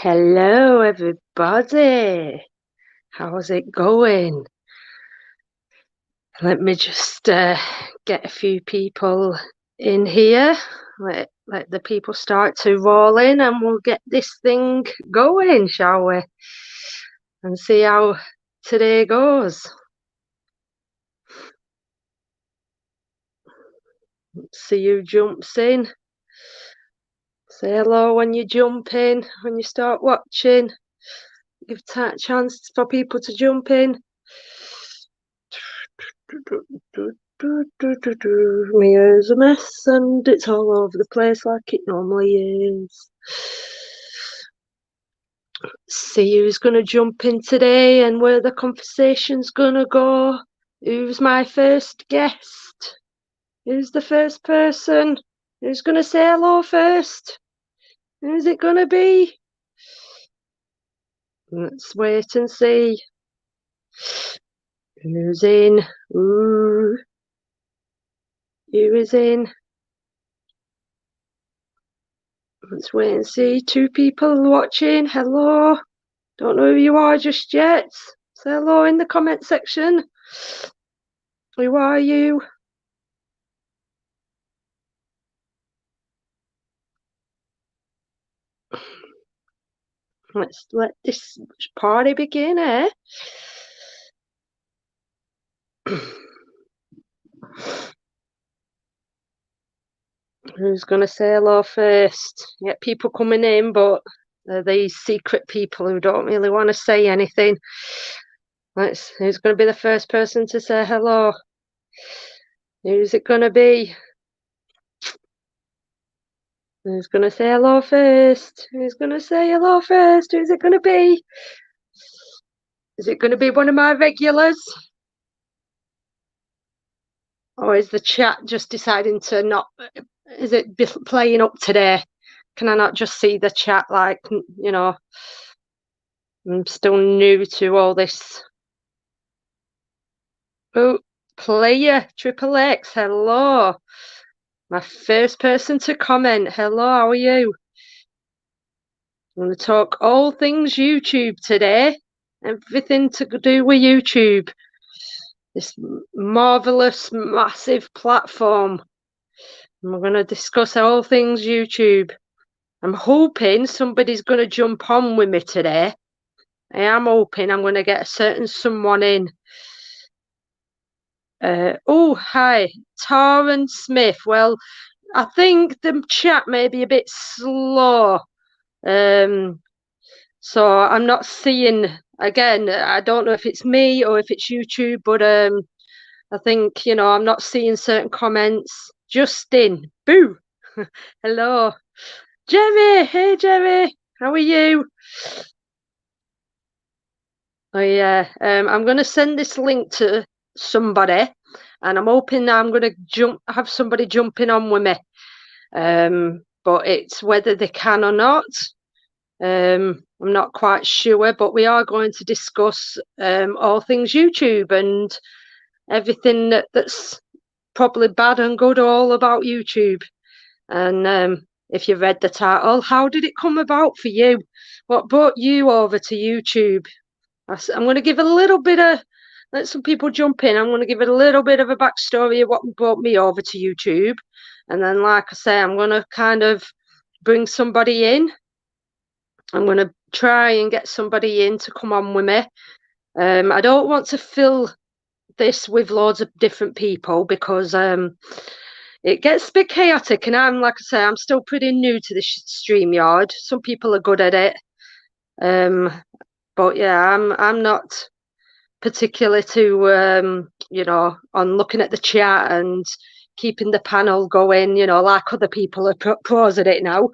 Hello, everybody. How's it going? Let me just get a few people in here. Let the people start to roll in, and we'll get this thing going, shall we? And see how today goes. See who jumps in. Say hello when you jump in, when you start watching. Give a chance for people to jump in. My hair's a mess and it's all over the place like it normally is. See who's going to jump in today and where the conversation's going to go. Who's my first guest? Who's the first person? Who's going to say hello first? Who's it going to be? Let's wait and see. Who's in? Ooh. Who is in? Let's wait and see. 2 people watching. Hello. Don't know who you are just yet. Say hello in the comment section. Who are you? Let's let this party begin, eh? Who's going to say hello first? Get people coming in, but they're these secret people who don't really want to say anything. Who's going to be the first person to say hello? Who's it going to be? Who's going to say hello first? Who's going to say hello first? Who's it going to be? Is it going to be one of my regulars? Or is the chat just deciding to not... Is it playing up today? Can I not just see the chat like, you know... I'm still new to all this. Oh, player, Triple X, hello. My first person to comment. Hello, how are you? I'm going to talk all things YouTube today. Everything to do with YouTube. This marvelous, massive platform. And we're going to discuss all things YouTube. I'm hoping somebody's going to jump on with me today. I am hoping I'm going to get a certain someone in. Oh, hi, Taryn Smith. Well, I think the chat may be a bit slow. So I'm not seeing, again, I don't know if it's me or if it's YouTube, but I think, you know, I'm not seeing certain comments. Justin, boo. Hello. Jerry, hey Jerry, how are you? Oh yeah, I'm going to send this link to somebody, and I'm hoping I'm going to have somebody jumping on with me. But it's whether they can or not. I'm not quite sure, but we are going to discuss all things YouTube and everything that's probably bad and good all about YouTube. And if you read the title, how did it come about for you? What brought you over to YouTube? I'm going to give a little bit of, let some people jump in. I'm going to give it a little bit of a backstory of what brought me over to YouTube. And then, like I say, I'm going to kind of bring somebody in. I'm going to try and get somebody in to come on with me. I don't want to fill this with loads of different people because it gets a bit chaotic. And like I say, I'm still pretty new to the StreamYard. Some people are good at it. But yeah, I'm not particular to you know, on looking at the chat and keeping the panel going, you know, like other people are pros at it now.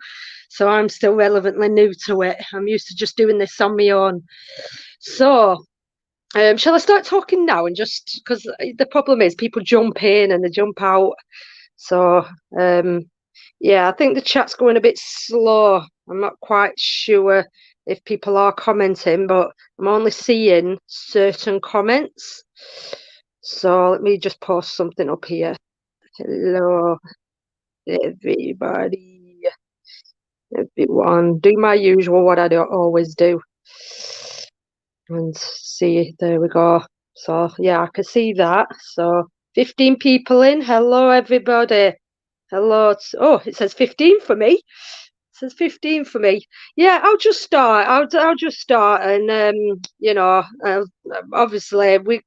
So I'm still relevantly new to it. I'm used to just doing this on my own. So shall I start talking now? And just because the problem is people jump in and they jump out. So yeah, I think the chat's going a bit slow. I'm not quite sure if people are commenting, but I'm only seeing certain comments. So let me just post something up here. Hello, everybody. everyone. Do my usual, what I don't always do. And see, there we go. So yeah, I can see that. So 15 people in. Hello, everybody. Hello. Oh, it says 15 for me. It says 15 for me. Yeah, I'll just start. I'll just start, and you know, obviously we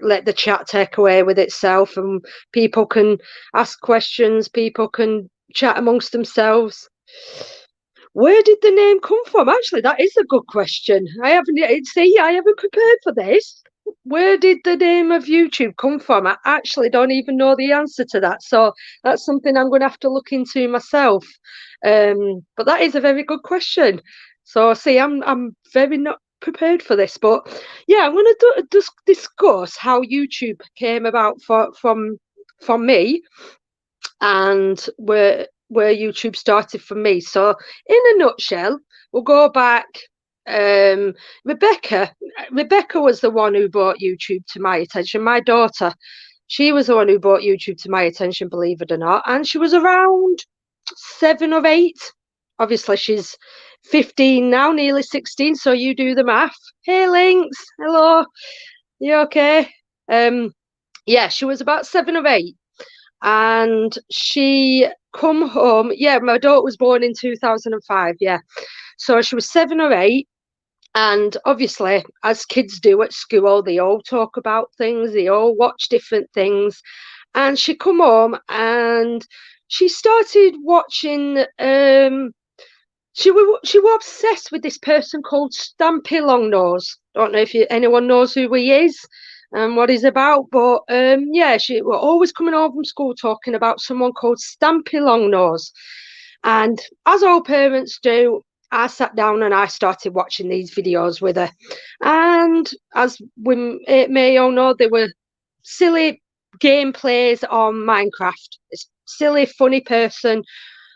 let the chat take away with itself, and people can ask questions. People can chat amongst themselves. Where did the name come from? Actually, that is a good question. I haven't prepared for this. Where did the name of YouTube come from? I actually don't even know the answer to that. So that's something I'm going to have to look into myself. But that is a very good question. So see, I'm very not prepared for this, but yeah, I'm going to just discuss how YouTube came about from me, and where YouTube started for me. So, in a nutshell, we'll go back. Um, Rebecca, Rebecca was the one who brought YouTube to my attention. My daughter, she was the one who brought YouTube to my attention, believe it or not. And she was around 7 or 8. Obviously, she's 15 now, nearly 16. So you do the math. Hey, Lynx, hello. You okay? Yeah, she was about 7 or 8, and she come home. Yeah, my daughter was born in 2005. Yeah, so she was 7 or 8, and obviously, as kids do at school, they all talk about things, they all watch different things, and she come home and she started watching. She was obsessed with this person called Stampy Longnose. Don't know if anyone knows who he is and what he's about, but yeah, she were always coming home from school talking about someone called Stampy Longnose. And as all parents do, I sat down and I started watching these videos with her. And as we may all know, they were silly gameplays on Minecraft. This silly, funny person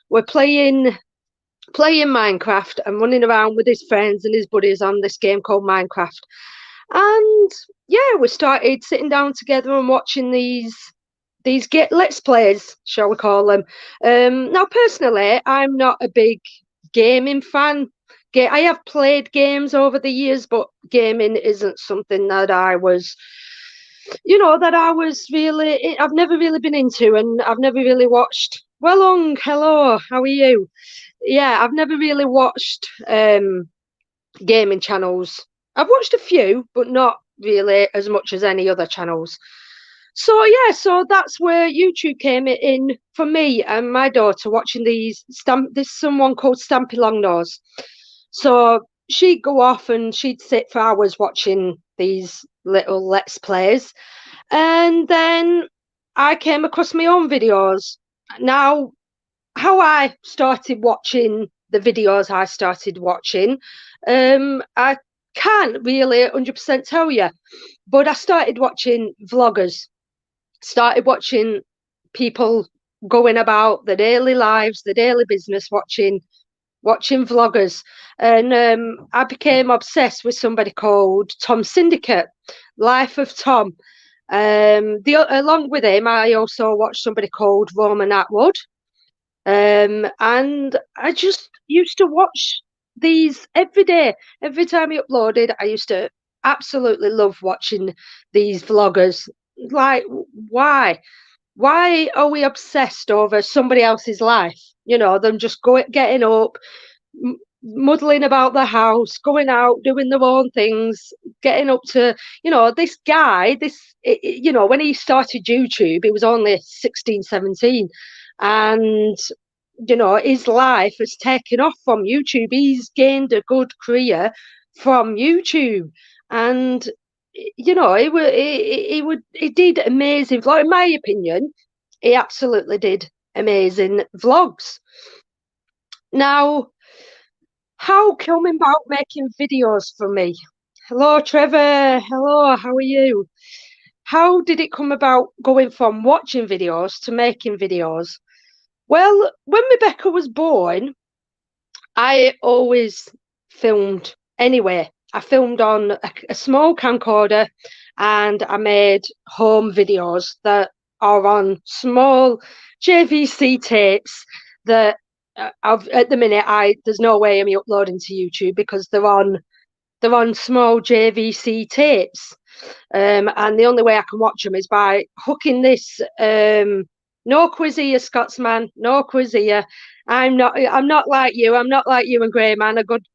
were playing Minecraft and running around with his friends and his buddies on this game called Minecraft. And yeah, we started sitting down together and watching these get let's plays, shall we call them. Now, personally, I'm not a big gaming fan. I have played games over the years, but gaming isn't something that I was, really, I've never really been into, and I've never really watched. Well, hello, how are you? Yeah, I've never really watched gaming channels. I've watched a few, but not really as much as any other channels. So yeah, so that's where YouTube came in for me and my daughter, watching this someone called Stampy Longnose. So she'd go off and she'd sit for hours watching these little let's plays, and then I came across my own videos. Now, how I started watching the videos I started watching, I can't really 100% tell you, but I started watching vloggers, started watching people going about their daily lives, their daily business, watching vloggers, and I became obsessed with somebody called Tom Syndicate, Life of Tom. Along with him, I also watched somebody called Roman Atwood. And I just used to watch these every day. Every time he uploaded, I used to absolutely love watching these vloggers. Like, why? Why are we obsessed over somebody else's life? Them just getting up, muddling about the house, going out, doing their own things, getting up to, this guy, when he started YouTube, he was only 16, 17. And his life has taken off from YouTube. He's gained a good career from YouTube, and he did amazing vlog. In my opinion, he absolutely did amazing vlogs. Now, how come about making videos for me? Hello, Trevor. Hello, how are you? How did it come about going from watching videos to making videos? Well, when Rebecca was born, I always filmed anyway. I filmed on a small camcorder, and I made home videos that are on small JVC tapes that at the minute, there's no way I'm uploading to YouTube because they're on small JVC tapes, and the only way I can watch them is by hooking this. No quiz here, Scotsman. No quiz here. I'm not like you. I'm not like you and Graham. I'm a good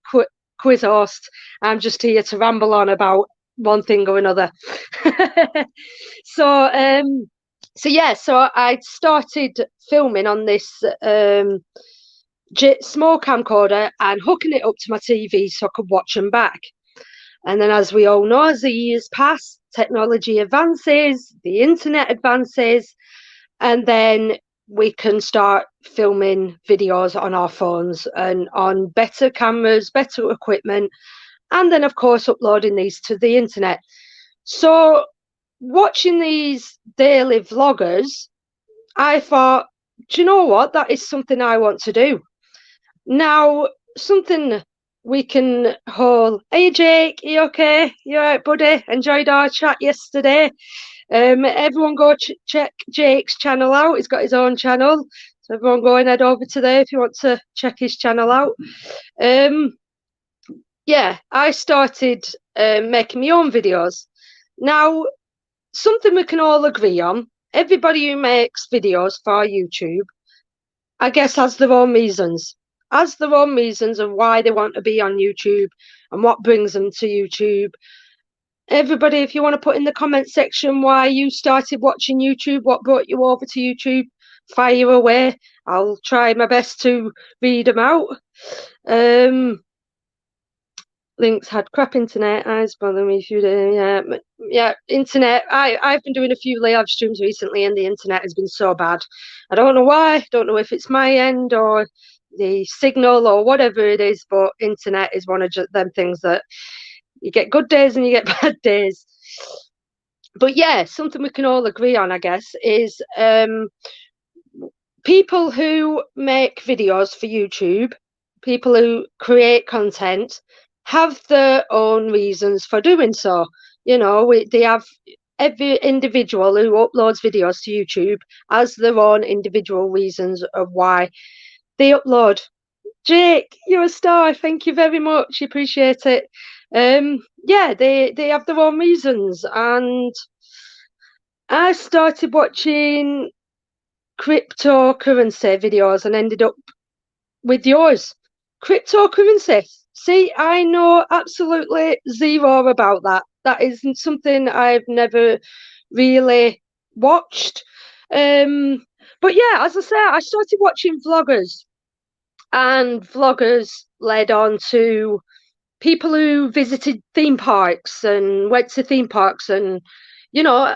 quiz host. I'm just here to ramble on about one thing or another. so yeah. So I started filming on this small camcorder and hooking it up to my TV so I could watch them back. And then, as we all know, as the years pass, technology advances, the internet advances, and then we can start filming videos on our phones and on better cameras, better equipment, and then, of course, uploading these to the internet. So, watching these daily vloggers, I thought, do you know what? That is something I want to do. Now, something we can hold. Hey, Jake, you okay? You all right, buddy? Enjoyed our chat yesterday. Everyone go check Jake's channel out. He's got his own channel. So everyone go and head over to there if you want to check his channel out. Yeah, I started making my own videos. Now, something we can all agree on, everybody who makes videos for YouTube, I guess, has their own reasons. Has their own reasons of why they want to be on YouTube and what brings them to YouTube. Everybody, if you want to put in the comment section why you started watching YouTube, what brought you over to YouTube, fire away. I'll try my best to read them out. Links had crap internet. Eyes bother me if you do. Yeah, internet. I've been doing a few live streams recently, and the internet has been so bad. I don't know why. Don't know if it's my end or the signal or whatever it is, but internet is one of them things that you get good days and you get bad days. But yeah, something we can all agree on, I guess, is people who make videos for YouTube, people who create content, have their own reasons for doing so. You know, they have every individual who uploads videos to YouTube has their own individual reasons of why they upload. Jake, you're a star. Thank you very much. Appreciate it. Yeah, they have their own reasons, and I started watching cryptocurrency videos and ended up with yours. Cryptocurrency. See, I know absolutely zero about that. That isn't something I've never really watched. But yeah, as I say, I started watching vloggers, and vloggers led on to people who visited theme parks and went to theme parks and, you know,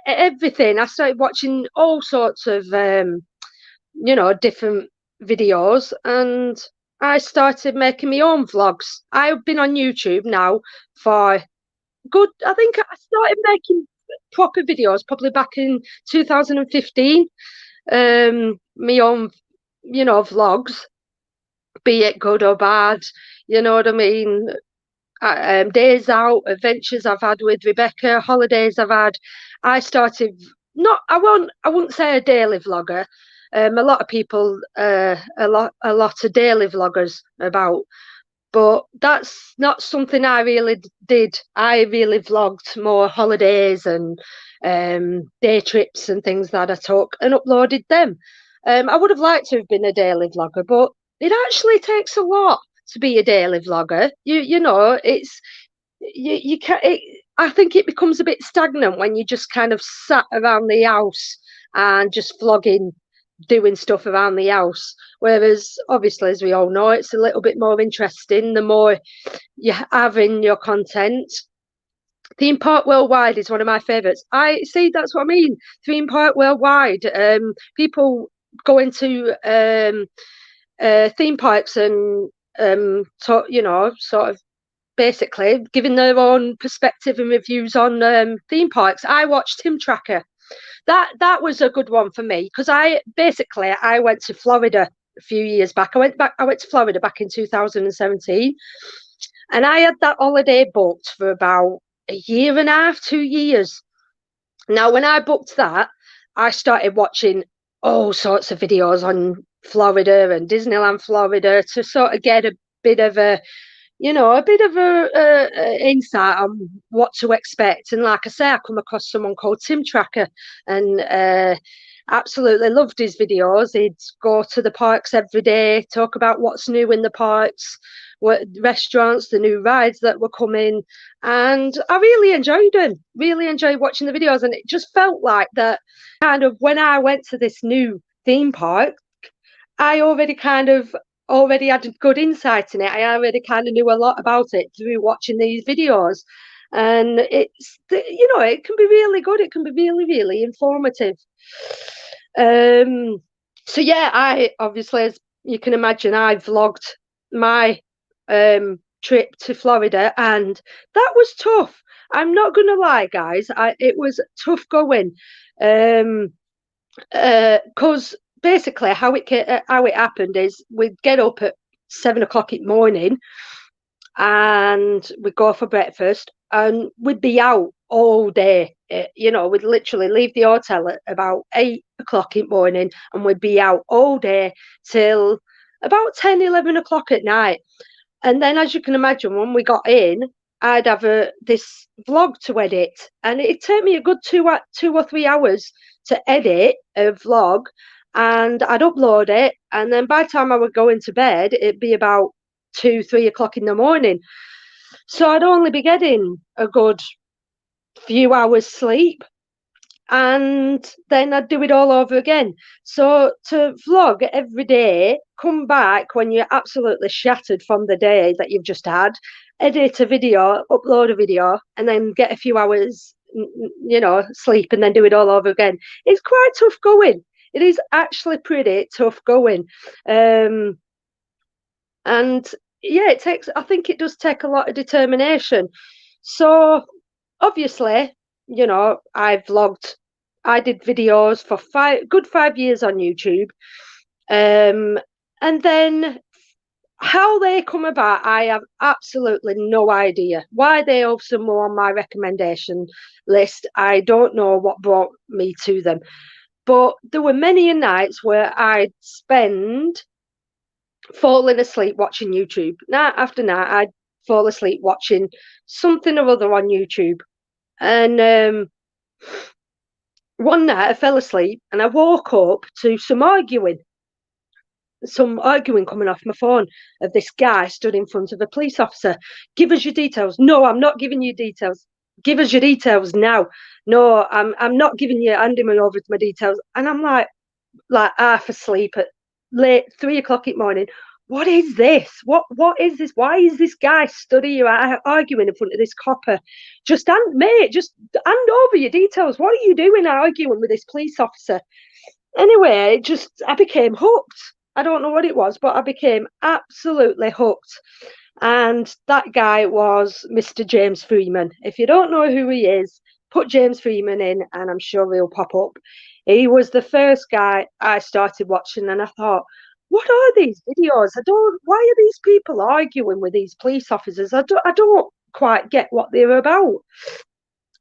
everything. I started watching all sorts of, you know, different videos, and I started making my own vlogs. I've been on YouTube now for good, I think I started making proper videos probably back in 2015. My own, you know, vlogs, be it good or bad, you know what I mean? Days out, adventures I've had with Rebecca, holidays I've had. I started not. I wouldn't say a daily vlogger. A lot of people, a lot of daily vloggers about, but that's not something I really did. I really vlogged more holidays and day trips and things that I took and uploaded them. I would have liked to have been a daily vlogger, but it actually takes a lot to be a daily vlogger. You know, it's you can't. I think it becomes a bit stagnant when you just kind of sat around the house and just vlogging, doing stuff around the house. Whereas, obviously, as we all know, it's a little bit more interesting the more you have in your content. Theme Park Worldwide is one of my favourites. I see, that's what I mean. Theme Park Worldwide. People go into theme parks and you know, sort of basically giving their own perspective and reviews on theme parks. I watched Tim Tracker. That was a good one for me because I went to Florida a few years back. I went to Florida back in 2017, and I had that holiday booked for about a year and a half, 2 years. Now, when I booked that, I started watching all sorts of videos on Florida and Disneyland, Florida, to sort of get a bit of a, a bit of a insight on what to expect. And like I say, I come across someone called Tim Tracker, and absolutely loved his videos. He'd go to the parks every day, talk about what's new in the parks, what restaurants, the new rides that were coming, and I really enjoyed them. Really enjoyed watching the videos, and it just felt like that. Kind of when I went to this new theme park, I already had good insight in it. I already kind of knew a lot about it through watching these videos. And it can be really good. It can be really, really informative. So yeah, I obviously, as you can imagine, I vlogged my trip to Florida, and that was tough. I'm not gonna lie, guys. It was tough going. Because basically how it happened is we'd get up at 7 o'clock in the morning, and we'd go for breakfast, and we'd be out all day. We'd literally leave the hotel at about 8 o'clock in the morning, and we'd be out all day till about 10, 11 o'clock at night. And then, as you can imagine, when we got in, I'd have this vlog to edit, and it'd take me a good 2 or 3 hours to edit a vlog, and I'd upload it, and then by the time I would go into bed, it'd be about 2, 3 o'clock in the morning. So I'd only be getting a good few hours sleep, and then I'd do it all over again. So to vlog every day, come back when you're absolutely shattered from the day that you've just had, edit a video, upload a video, and then get a few hours, sleep, and then do it all over again. It's quite tough going. It is actually pretty tough going. And yeah, I think it does take a lot of determination. So obviously, I did videos for 5 years on YouTube. And then how they come about, I have absolutely no idea. Why they also more on my recommendation list, I don't know what brought me to them. But there were many nights where I'd spend falling asleep watching YouTube. Night after night, I'd fall asleep watching something or other on YouTube. And one night I fell asleep, and I woke up to some arguing coming off my phone, of this guy stood in front of a police officer. Give us your details. No, I'm not giving you details. Give us your details now. No, I'm not giving you, handing me over to my details. And I'm like half asleep at late 3 o'clock in the morning. What is this? What is this? Why is this guy stood here arguing in front of this copper? Just hand over your details. What are you doing arguing with this police officer? Anyway, I became hooked. I don't know what it was, but I became absolutely hooked. And that guy was Mr. James Freeman. If you don't know who he is, put James Freeman in, and I'm sure he'll pop up. He was the first guy I started watching, and I thought, what are these videos? Why are these people arguing with these police officers? I don't quite get what they're about.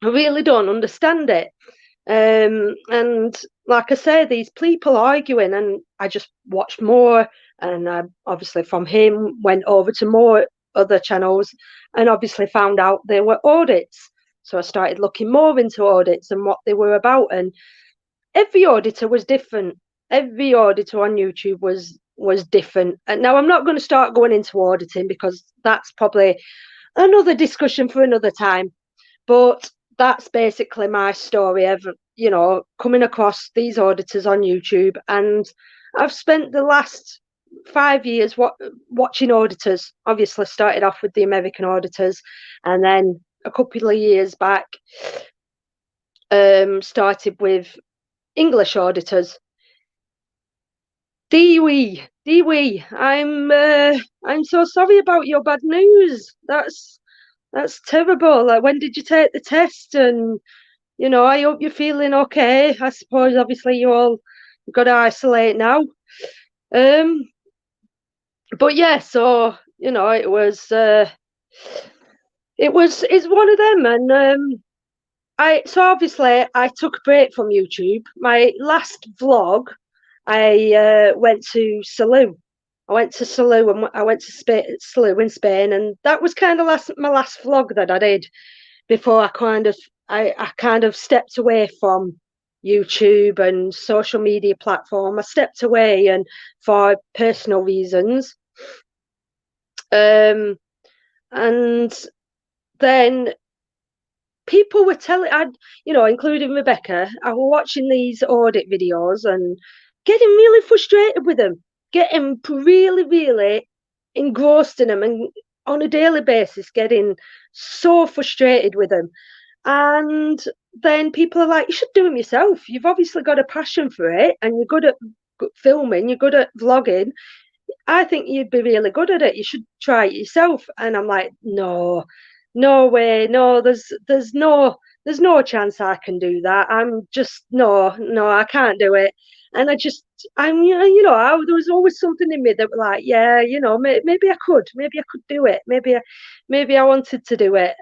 I really don't understand it. And like I say, these people arguing, and I just watched more, and I obviously from him went over to more other channels, and obviously found out they were audits. So I started looking more into audits and what they were about, and every auditor was different. Every auditor on YouTube was different. And now I'm not going to start going into auditing, because that's probably another discussion for another time. But that's basically my story of, coming across these auditors on YouTube. And I've spent the last 5 years watching auditors. Obviously started off with the American auditors, and then a couple of years back started with English auditors. Dee-wee, I'm so sorry about your bad news. That's terrible. Like, when did you take the test? And I hope you're feeling okay. I suppose obviously you've got to isolate now. But yeah, so it's one of them. And so obviously I took a break from YouTube. My last vlog I went to Salou. I went to Salou and I went to Salou in Spain, and that was kind of my last vlog that I did before I kind of stepped away from YouTube and social media platform. I stepped away and for personal reasons. And then people were including Rebecca, I was watching these audit videos and getting really frustrated with them, getting really, really engrossed in them, and on a daily basis, getting so frustrated with them. And then people are like, you should do them yourself. You've obviously got a passion for it and you're good at filming, you're good at vlogging. I think you'd be really good at it. You should try it yourself. And I'm like, no, no way, no. There's no chance I can do that. I'm just no, I can't do it. And there was always something in me that was like, yeah, maybe I could, do it, maybe I wanted to do it.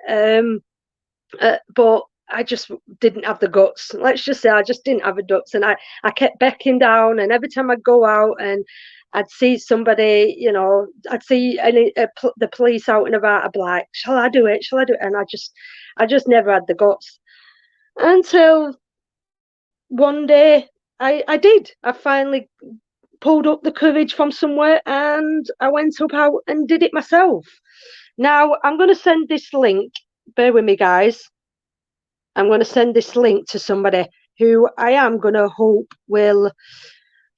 But I just didn't have the guts. Let's just say I just didn't have the guts, and I kept backing down. And every time I'd go out and I'd see somebody, I'd see the police out and about, I'd be like, "Shall I do it? Shall I do it?" And I just never had the guts until one day I did. I finally pulled up the courage from somewhere, and I went up out and did it myself. Now I'm going to send this link. Bear with me, guys. I'm going to send this link to somebody who I am going to hope will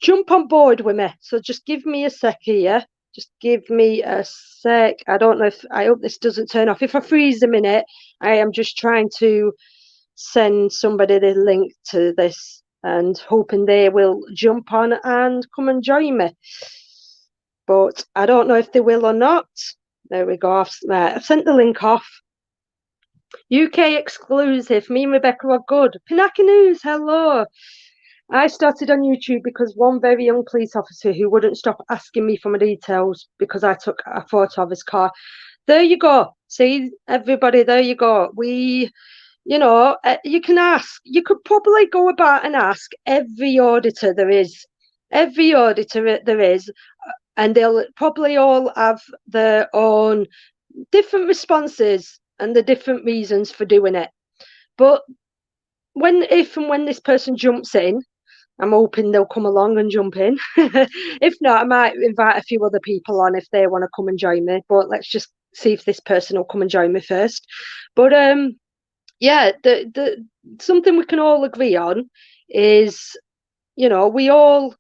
jump on board with me. So just give me a sec here. Just give me a sec. I hope this doesn't turn off. If I freeze a minute, I am just trying to send somebody the link to this and hoping they will jump on and come and join me. But I don't know if they will or not. There we go. I've sent the link off. UK exclusive. Me and Rebecca are good. Pinaki News, hello. I started on YouTube because one very young police officer who wouldn't stop asking me for my details because I took a photo of his car. There you go. See, everybody, there you go. You can ask. You could probably go about and ask every auditor there is. Every auditor there is. And they'll probably all have their own different responses and the different reasons for doing it. But if and when this person jumps in, I'm hoping they'll come along and jump in. If not, I might invite a few other people on if they want to come and join me. But let's just see if this person will come and join me first. But yeah, the something we can all agree on is, we all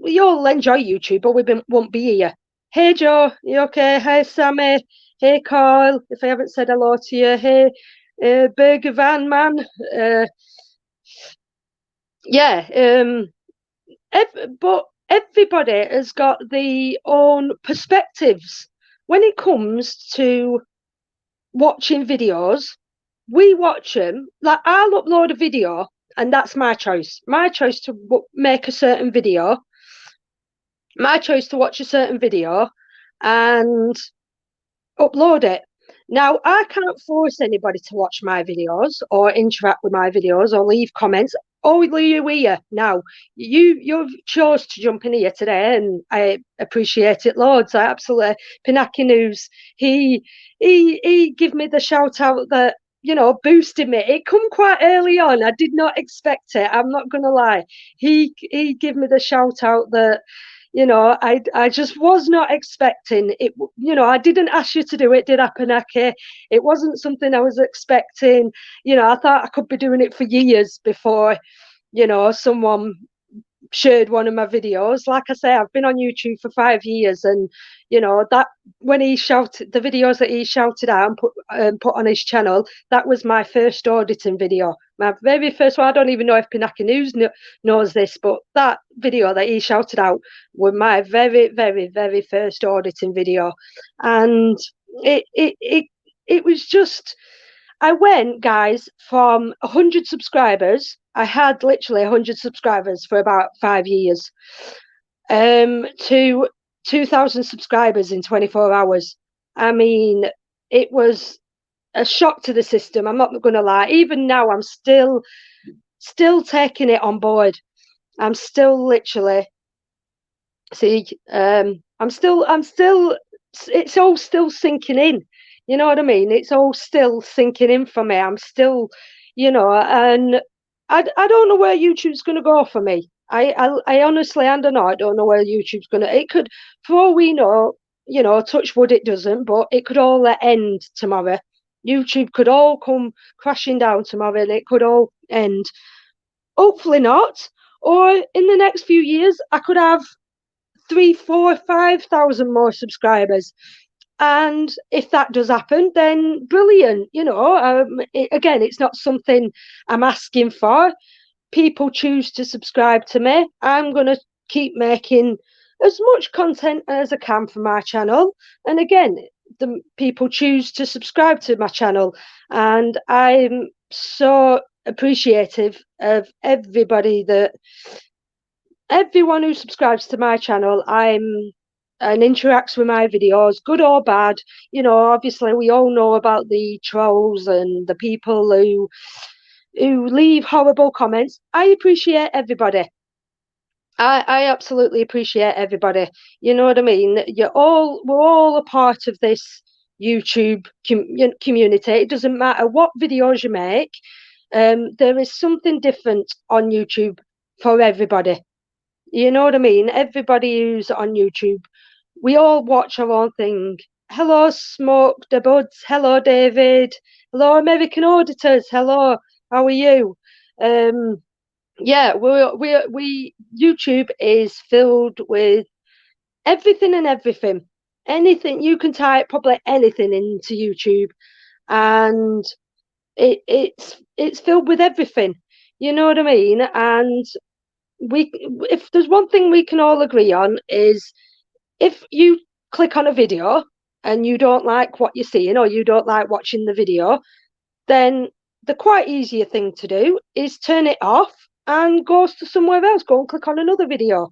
enjoy YouTube, but we won't be here. Hey Joe, you okay? Hey Sammy. Hey Carl, if I haven't said hello to you. Hey Burger Van Man. But everybody has got their own perspectives when it comes to watching videos. We watch them. Like, I'll upload a video and that's my choice to make a certain video, my choice to watch a certain video and upload it. Now, I can't force anybody to watch my videos or interact with my videos or leave comments. Oh, you here now. You've chose to jump in here today, and I appreciate it loads. I absolutely. Pinaki News. He gave me the shout out that boosted me. It come quite early on. I did not expect it. I'm not gonna lie. He gave me the shout out that. I just was not expecting it. I didn't ask you to do it, did I, Pinaki? It wasn't something I was expecting. I thought I could be doing it for years before, someone shared one of my videos. Like I say, I've been on YouTube for 5 years, and that when he shouted the videos that he shouted out and put on his channel, that was my first auditing video, my very first one. I don't even know if Pinaki News knows this, but that video that he shouted out was my very, very, very first auditing video. And it was just, I went, guys, from 100 subscribers. I had literally 100 subscribers for about 5 years, to 2,000 subscribers in 24 hours. I mean, it was a shock to the system. I'm not going to lie. Even now, I'm still taking it on board. I'm still literally See, it's all still sinking in. You know what I mean? It's all still sinking in for me. I'm still, and I don't know where YouTube's going to go for me. I honestly, I don't know. I don't know where YouTube's going to. It could, for all we know, touch wood, it doesn't, but it could all end tomorrow. YouTube could all come crashing down tomorrow, and it could all end. Hopefully not. Or in the next few years, I could have 3, 4, 5,000 more subscribers. And if that does happen, then brilliant. Again, it's not something I'm asking for. People choose to subscribe to me. I'm going to keep making as much content as I can for my channel. And again, the people choose to subscribe to my channel. And I'm so appreciative of everyone who subscribes to my channel. And interacts with my videos, good or bad. Obviously we all know about the trolls and the people who leave horrible comments. I appreciate everybody. I absolutely appreciate everybody. You know what I mean? We're all a part of this YouTube community. It doesn't matter what videos you make. There is something different on YouTube for everybody. You know what I mean? Everybody who's on YouTube, we all watch our own thing. Hello, Smoke the Buds. Hello, David. Hello, American Auditors. Hello, how are you? Yeah, we YouTube is filled with everything and everything. Anything you can type, probably anything into YouTube, and it's filled with everything. You know what I mean? And if there's one thing we can all agree on is if you click on a video and you don't like what you're seeing or you don't like watching the video, then the quite easier thing to do is turn it off and go to somewhere else. Go and click on another video.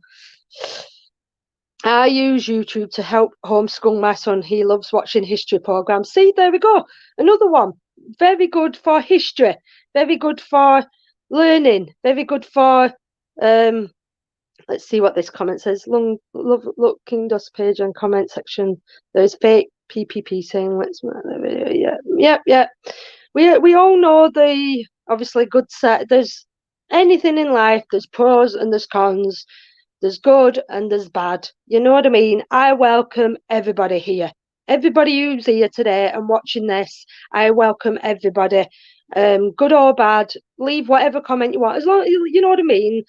I use YouTube to help homeschool my son. He loves watching history programs. See, there we go. Another one. Very good for history. Very good for learning. Very good for let's see what this comment says. Love looking dust page and comment section. There's fake PPP saying let's make the video. Yeah. We all know the obviously good set. There's anything in life. There's pros and there's cons. There's good and there's bad. You know what I mean? I welcome everybody here. Everybody who's here today and watching this, I welcome everybody. Good or bad, leave whatever comment you want. As long as you know what I mean.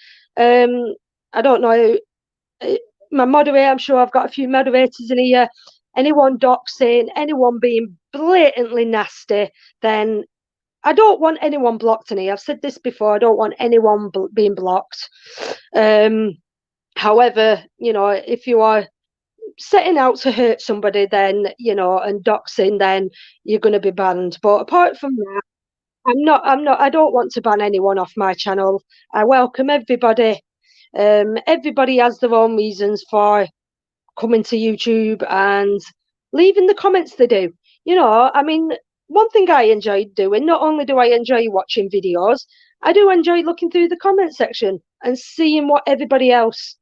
I don't know. My moderator, I'm sure I've got a few moderators in here. Anyone doxing, anyone being blatantly nasty, then I don't want anyone blocked in here. I've said this before. I don't want anyone being blocked. However, if you are setting out to hurt somebody, then and doxing, then you're going to be banned. But apart from that, I don't want to ban anyone off my channel. I welcome everybody. Everybody has their own reasons for coming to YouTube and leaving the comments they do. I mean, one thing I enjoy doing, not only do I enjoy watching videos, I do enjoy looking through the comment section and seeing what everybody else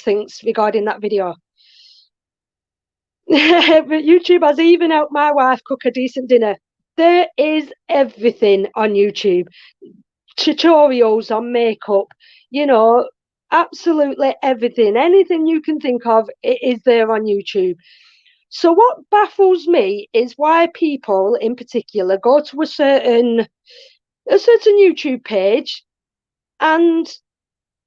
thinks regarding that video. But YouTube has even helped my wife cook a decent dinner. There is everything on YouTube. Tutorials on makeup, absolutely everything. Anything you can think of, it is there on YouTube. So what baffles me is why people in particular go to a certain YouTube page and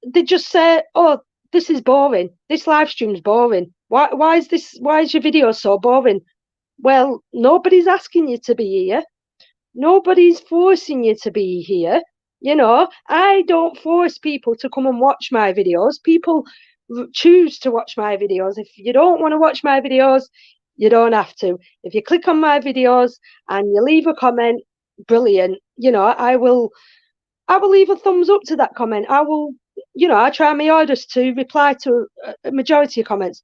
they just say, oh, this is boring. This live stream's boring. Why is your video so boring? Well, nobody's asking you to be here. Nobody's forcing you to be here. I don't force people to come and watch my videos. People choose to watch my videos. If you don't want to watch my videos, you don't have to. If you click on my videos and you leave a comment, brilliant. I will leave a thumbs up to that comment. I try my hardest to reply to a majority of comments.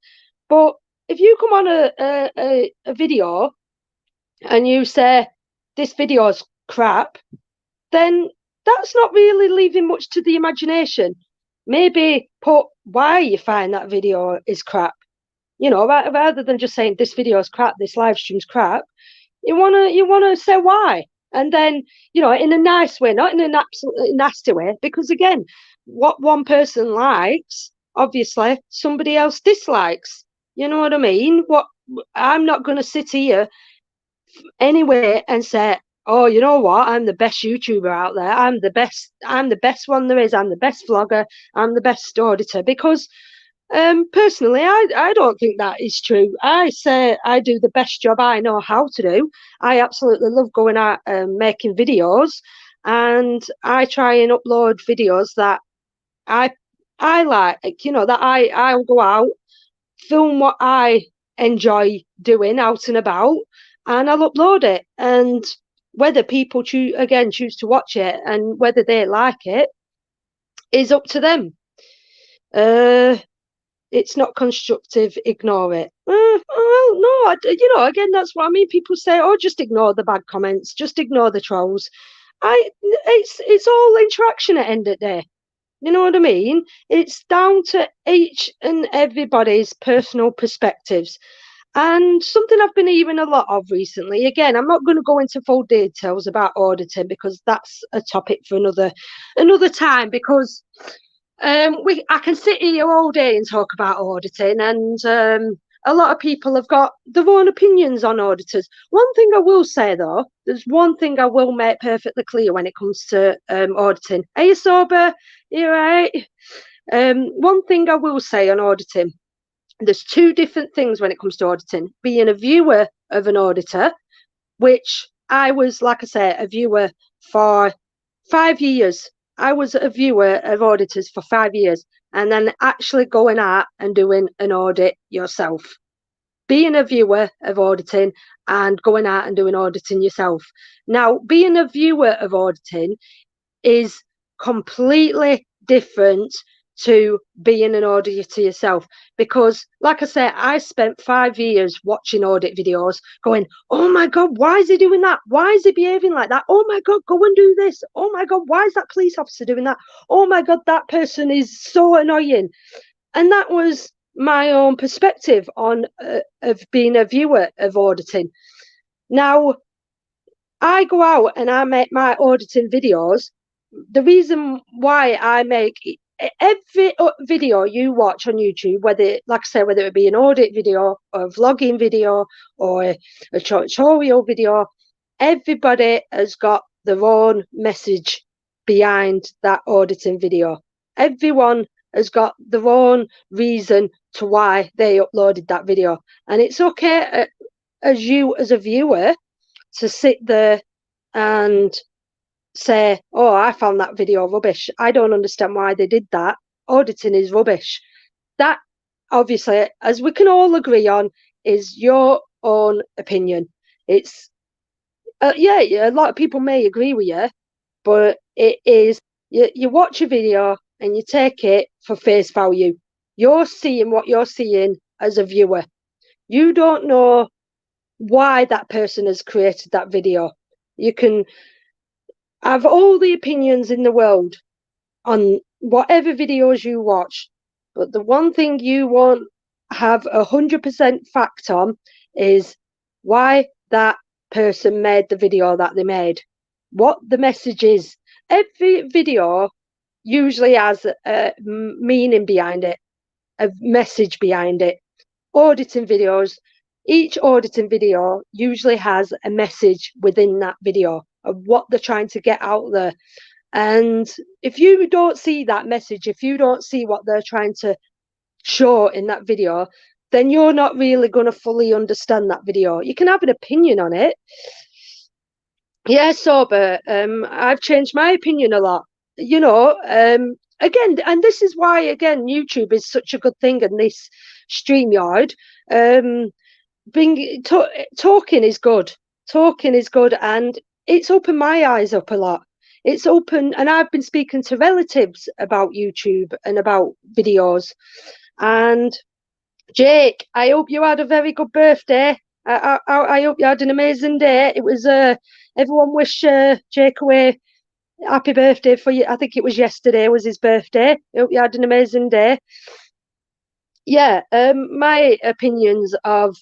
But if you come on a video and you say this video's crap, then that's not really leaving much to the imagination. Maybe put why you find that video is crap. You know, rather than just saying this video is crap, this live stream's crap, you wanna say why, and then, you know, in a nice way, not in an absolutely nasty way, because again, what one person likes, obviously somebody else dislikes. You know what I mean? What I'm not going to sit here anyway and say, oh, you know what, I'm the best YouTuber out there, I'm the best one there is, I'm the best vlogger, I'm the best auditor, because personally, I don't think that is true. I say I do the best job I know how to do. I absolutely love going out and making videos, and I try and upload videos that I I like, you know, that I'll go out, film what I enjoy doing out and about, and I'll upload it. And whether people choose to watch it and whether they like it is up to them. Uh, it's not constructive, ignore it. Well, no, you know, again, that's what I mean. People say, oh, just ignore the bad comments, just ignore the trolls. It's all interaction at the end of the day. You know what I mean? It's down to each and everybody's personal perspectives. And something I've been hearing a lot of recently, again, I'm not going to go into full details about auditing because that's a topic for another time, because I can sit here all day and talk about auditing, and a lot of people have got their own opinions on auditors. One thing I will say though, there's one thing I will make perfectly clear when it comes to auditing. Are you sober? You're right. One thing I will say on auditing, there's two different things when it comes to auditing. Being a viewer of an auditor, which I was, like I say, a viewer for 5 years. I was a viewer of auditors for 5 years, and then actually going out and doing an audit yourself. Being a viewer of auditing and going out and doing auditing yourself. Now, being a viewer of auditing is completely different to being an auditor yourself, because like I said, I spent 5 years watching audit videos going, oh my god, why is he doing that, why is he behaving like that, oh my god, go and do this, oh my god, why is that police officer doing that, oh my god, that person is so annoying. And that was my own perspective on of being a viewer of auditing. Now I go out and I make my auditing videos. The reason why I make every video you watch on YouTube, whether, like I say, whether it be an audit video or a vlogging video or a tutorial video, everybody has got their own message behind that auditing video. Everyone has got their own reason to why they uploaded that video, and it's okay as you as a viewer to sit there and say, oh, I found that video rubbish, I don't understand why they did that, auditing is rubbish. That, obviously, as we can all agree on, is your own opinion. It's yeah, a lot of people may agree with you, but it is, you watch a video and you take it for face value. You're seeing what you're seeing as a viewer. You don't know why that person has created that video. You can have all the opinions in the world on whatever videos you watch, but the one thing you won't have 100% fact on is why that person made the video that they made, what the message is. Every video usually has a meaning behind it, a message behind it. Auditing videos, each auditing video usually has a message within that video of what they're trying to get out there. And if you don't see that message, if you don't see what they're trying to show in that video, then you're not really going to fully understand that video. You can have an opinion on it. Yeah, sober. I've changed my opinion a lot. You know, again, and this is why, again, YouTube is such a good thing, and this StreamYard, talking is good. Talking is good, and it's opened my eyes up a lot. It's open, and I've been speaking to relatives about YouTube and about videos. And Jake, I hope you had a very good birthday. I hope you had an amazing day. It was everyone wish Jake away Happy birthday for you. I think it was yesterday was his birthday. Hope you had an amazing day. Yeah, my opinions on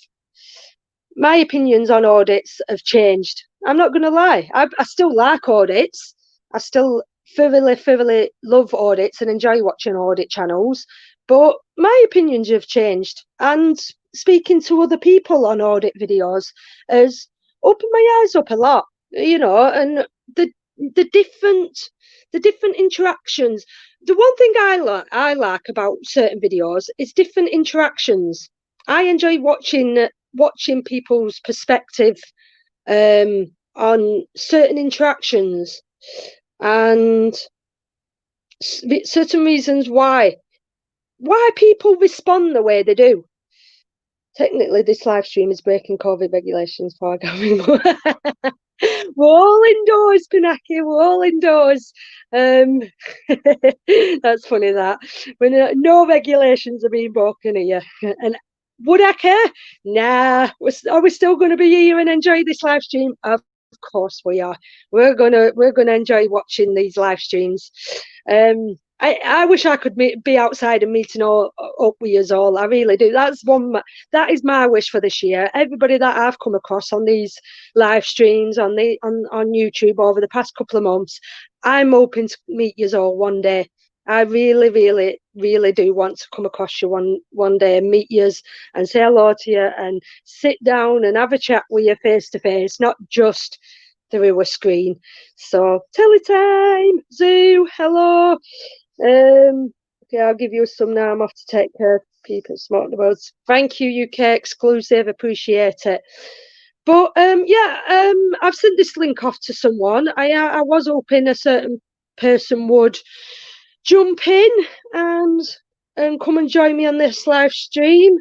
audits have changed. I'm not going to lie. I still like audits. I still thoroughly love audits and enjoy watching audit channels. But my opinions have changed. And speaking to other people on audit videos has opened my eyes up a lot. And the the different the different interactions. The one thing I like about certain videos is different interactions. I enjoy watching people's perspective on certain interactions and certain reasons why people respond the way they do. Technically, this live stream is breaking COVID regulations for going. We're all indoors, Pinaki. We're all indoors. That's funny. That when no regulations are being broken here, and would I care? Nah. Are we still going to be here and enjoy this live stream? Of course we are. We're gonna enjoy watching these live streams. I wish I could be outside and meeting up with you all. I really do. That is my wish for this year. Everybody that I've come across on these live streams on YouTube over the past couple of months, I'm hoping to meet you all one day. I really, really, really do want to come across you one day and meet you and say hello to you and sit down and have a chat with you face to face, not just through a screen. So Teletime, Zoo, hello. Okay, I'll give you some now. I'm off to take care of people smarting about. Thank you, UK exclusive. Appreciate it. But I've sent this link off to someone. I was hoping a certain person would jump in and come and join me on this live stream,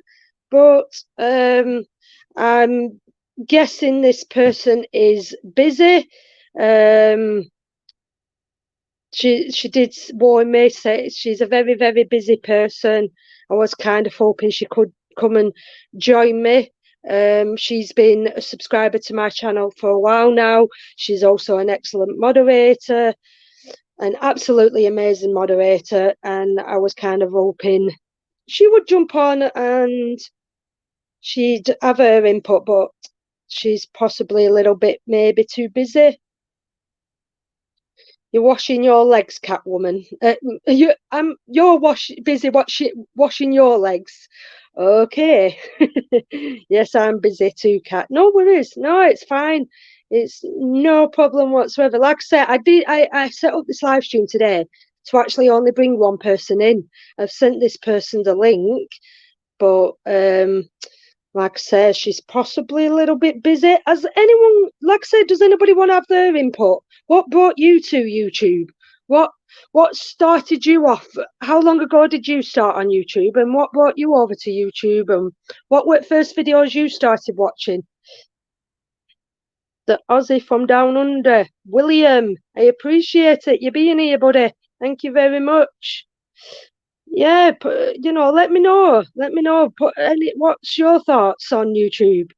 but I'm guessing this person is busy. She did warn me, say she's a very, very busy person. I was kind of hoping she could come and join me. She's been a subscriber to my channel for a while now. She's also an excellent moderator, an absolutely amazing moderator, and I was kind of hoping she would jump on and she'd have her input, but she's possibly a little bit maybe too busy. You're washing your legs, Catwoman. You're busy washing your legs. Okay. Yes, I'm busy too, Cat. No worries. No, it's fine. It's no problem whatsoever. Like I said, I set up this live stream today to actually only bring one person in. I've sent this person the link, but like I said, she's possibly a little bit busy. Has anyone, like I said, does anybody want to have their input? What brought you to YouTube? What started you off? How long ago did you start on YouTube? And what brought you over to YouTube? And what were the first videos you started watching? The Aussie from down under, William. I appreciate it. You being here, buddy. Thank you very much. Yeah, let me know. Let me know. What's your thoughts on YouTube?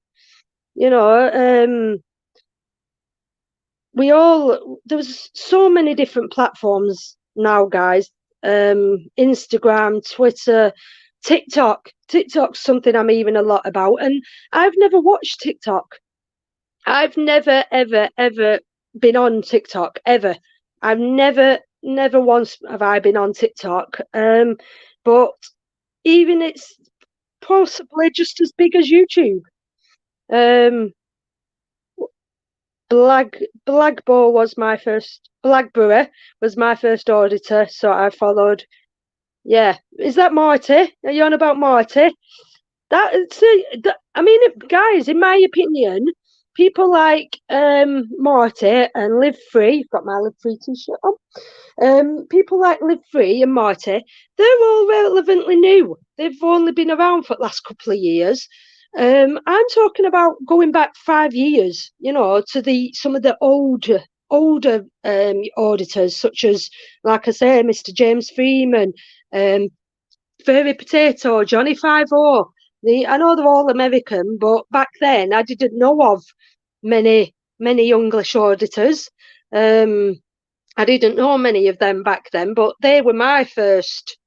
There's so many different platforms now, guys. Instagram, Twitter, TikTok. TikTok's something I'm even a lot about, and I've never watched TikTok. I've never, ever been on TikTok ever. I've never once have I been on TikTok. But even it's possibly just as big as YouTube. Blagborough was my first auditor, so I followed. Yeah, is that Marty? Are you on about Marty? I mean, guys, in my opinion, people like Marty and Live Free. Got my Live Free t-shirt on. People like Live Free and Marty, they're all relevantly new. They've only been around for the last couple of years. I'm talking about going back 5 years, to some of the older auditors, such as, like I say, Mr. James Freeman, Furry Potato, Johnny 5-0. I know they're all American, but back then I didn't know of many English auditors. I didn't know many of them back then, but they were my first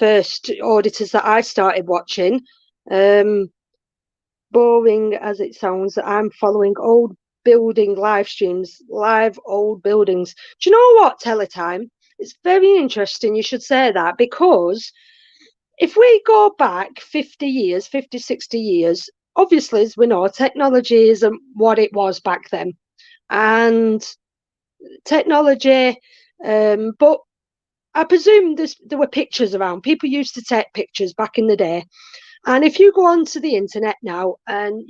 auditors that I started watching. Boring as it sounds, I'm following old building live streams, live old buildings. Do you know what, Teletime? It's very interesting you should say that, because if we go back 50 years, 50, 60 years, obviously, as we know, technology isn't what it was back then. And technology, but I presume there were pictures around. People used to take pictures back in the day. And if you go onto the internet now, and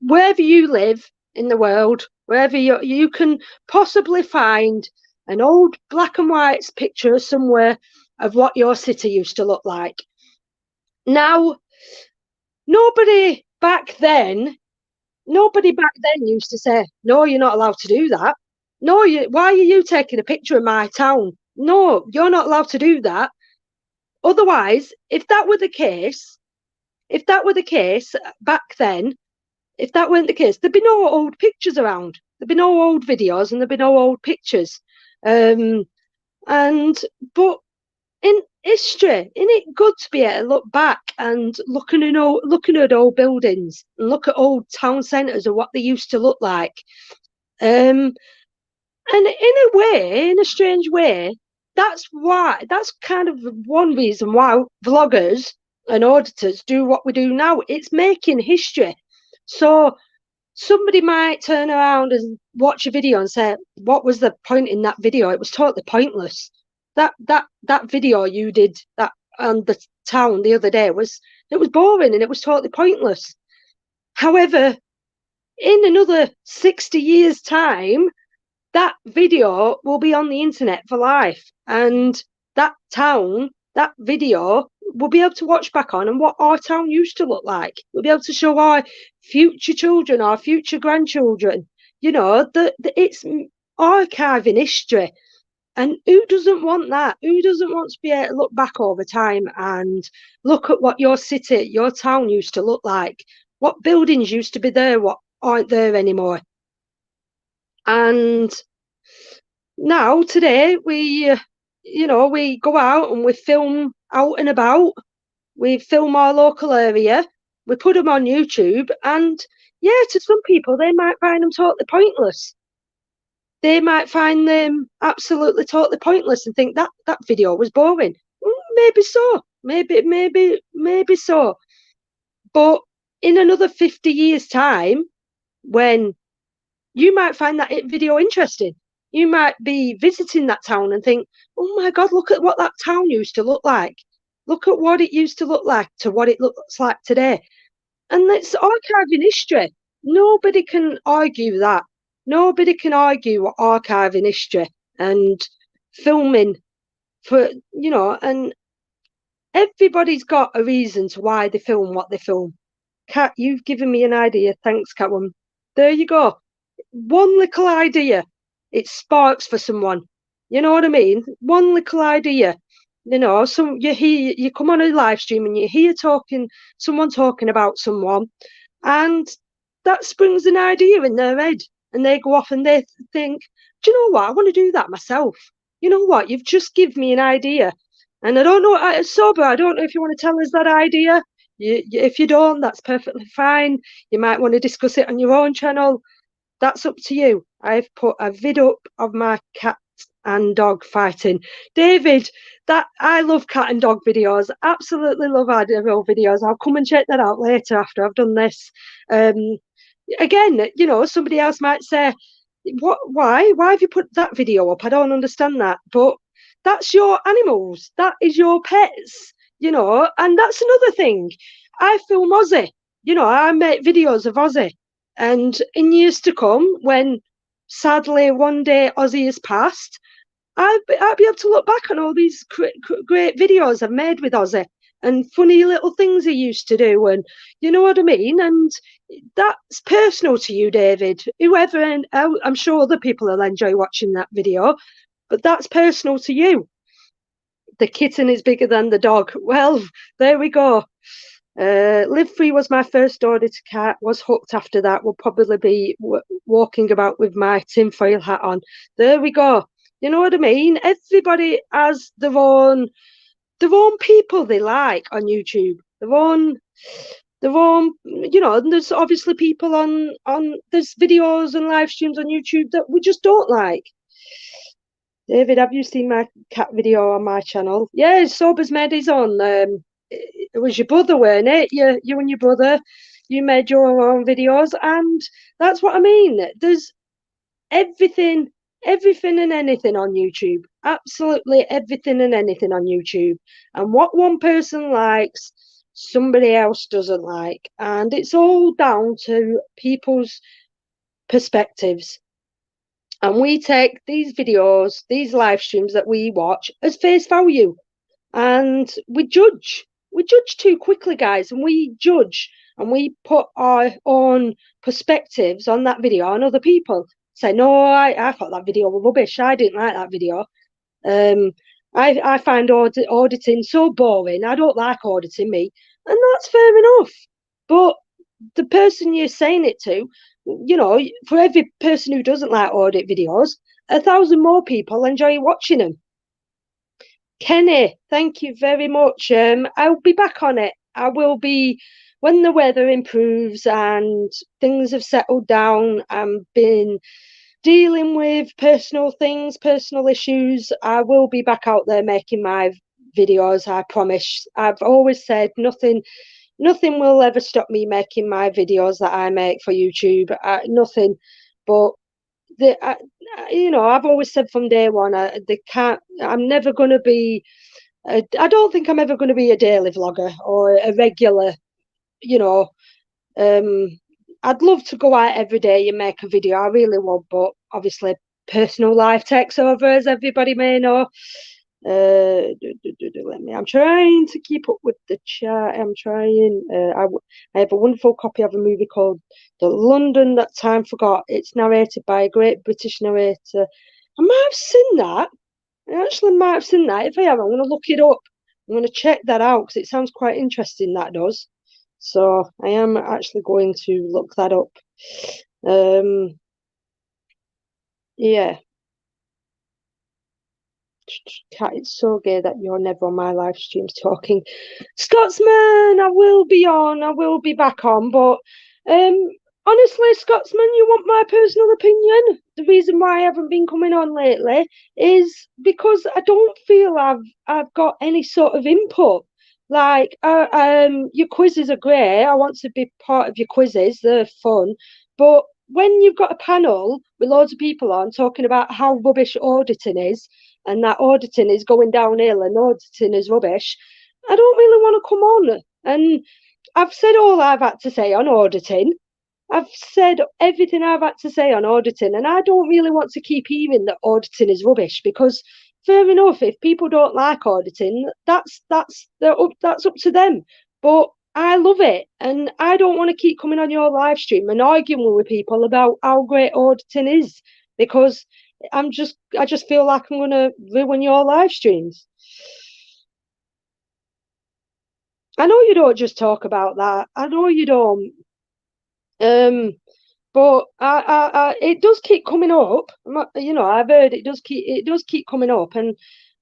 wherever you live in the world, wherever you can possibly find an old black and white picture somewhere of what your city used to look like. Now, nobody back then used to say, no, you're not allowed to do that. No, why are you taking a picture of my town? No, you're not allowed to do that. Otherwise, if that were the case back then, if that weren't the case, there'd be no old pictures around. There'd be no old videos and there'd be no old pictures. But in history, isn't it good to be able to look back and looking at old buildings and look at old town centres and what they used to look like? And in a strange way, that's kind of one reason why vloggers and auditors do what we do now. It's making history. So somebody might turn around and watch a video and say, what was the point in that video? It was totally pointless. That video you did that on the town the other day was boring and it was totally pointless. However, in another 60 years' time, that video will be on the internet for life, and that video we'll be able to watch back on and what our town used to look like. We'll be able to show our future children, our future grandchildren, that it's archiving history. And who doesn't want that? Who doesn't want to be able to look back over time and look at what your city, your town used to look like? What buildings used to be there, what aren't there anymore? And now today we go out and we film out and about. We film our local area. We put them on YouTube, and to some people they might find them totally pointless. They might find them absolutely totally pointless and think that video was boring. Maybe so. Maybe so. But in another 50 years' time, when you might find that video interesting, you might be visiting that town and think, oh my God, look at what that town used to look like. Look at what it used to look like to what it looks like today. And it's archiving history. Nobody can argue that. Nobody can argue archiving history and filming and everybody's got a reason to why they film what they film. Kat, you've given me an idea. Thanks, Catwoman. There you go. One little idea, it sparks for someone. You know what I mean? One little idea. You come on a live stream and you hear someone talking about someone, and that springs an idea in their head, and they go off and they think, do you know what? I want to do that myself. You know what? You've just given me an idea. And I don't know, Sober, I don't know if you want to tell us that idea. If you don't, that's perfectly fine. You might want to discuss it on your own channel. That's up to you. I've put a vid up of my cat and dog fighting. David, I love cat and dog videos. Absolutely love animal videos. I'll come and check that out later after I've done this. Again, somebody else might say, why have you put that video up? I don't understand that. But that's your animals. That is your pets, and that's another thing. I film Ozzy. I make videos of Ozzy. And in years to come, when sadly one day Ozzy has passed, I'll be able to look back on all these great videos I've made with Ozzy and funny little things he used to do, and you know what I mean? And that's personal to you, David. Whoever, and I'm sure other people will enjoy watching that video, but that's personal to you. The kitten is bigger than the dog. Well, there we go. Live Free was my first auditor cat. Was hooked after that. Will probably be walking about with my tinfoil hat on. There we go. You know what I mean? Everybody has their own people they like on YouTube. Their own, and there's obviously people on there's videos and live streams on YouTube that we just don't like. David, have you seen my cat video on my channel? Yeah, Sober's made his own. It was your brother, weren't it? You and your brother, you made your own videos, and that's what I mean. There's everything, everything and anything on YouTube. Absolutely everything and anything on YouTube. And what one person likes, somebody else doesn't like. And it's all down to people's perspectives. And we take these videos, these live streams that we watch as face value. And we judge. We judge too quickly, guys. And we judge and we put our own perspectives on that video on other people. Say, no, I thought that video was rubbish. I didn't like that video. I find auditing so boring. I don't like auditing me. And that's fair enough. But the person you're saying it to, for every person who doesn't like audit videos, 1,000 more people enjoy watching them. Kenny, thank you very much. I'll be back on it. I will be when the weather improves and things have settled down and been dealing with personal things, personal issues. I will be back out there making my videos. I promise. I've always said nothing will ever stop me making my videos that I make for YouTube. Nothing, but I've always said from day one, I'm never going to be. I don't think I'm ever going to be a daily vlogger or a regular. I'd love to go out every day and make a video. I really would, but obviously personal life takes over, as everybody may know. I'm trying to keep up with the chat. I'm trying. I have a wonderful copy of a movie called The London That Time Forgot. It's narrated by a great British narrator. I might have seen that. I actually might have seen that. If I have, I'm going to look it up. I'm going to check that out because it sounds quite interesting, that does. So I am actually going to look that up. Yeah. Cat, it's so gay that you're never on my live streams talking. Scotsman, I will be on. I will be back on. But honestly, Scotsman, you want my personal opinion? The reason why I haven't been coming on lately is because I don't feel I've got any sort of input. Like, your quizzes are great. I want to be part of your quizzes. They're fun. But when you've got a panel with loads of people on talking about how rubbish auditing is, and that auditing is going downhill and auditing is rubbish, I don't really want to come on. And I've said all I've had to say on auditing. I've said everything I've had to say on auditing, and I don't really want to keep hearing that auditing is rubbish because, fair enough, if people don't like auditing, that's up to them. But I love it, and I don't want to keep coming on your live stream and arguing with people about how great auditing is because I just feel like I'm gonna ruin your live streams. I know you don't just talk about that. I know you don't. But it does keep coming up. I've heard it does keep coming up,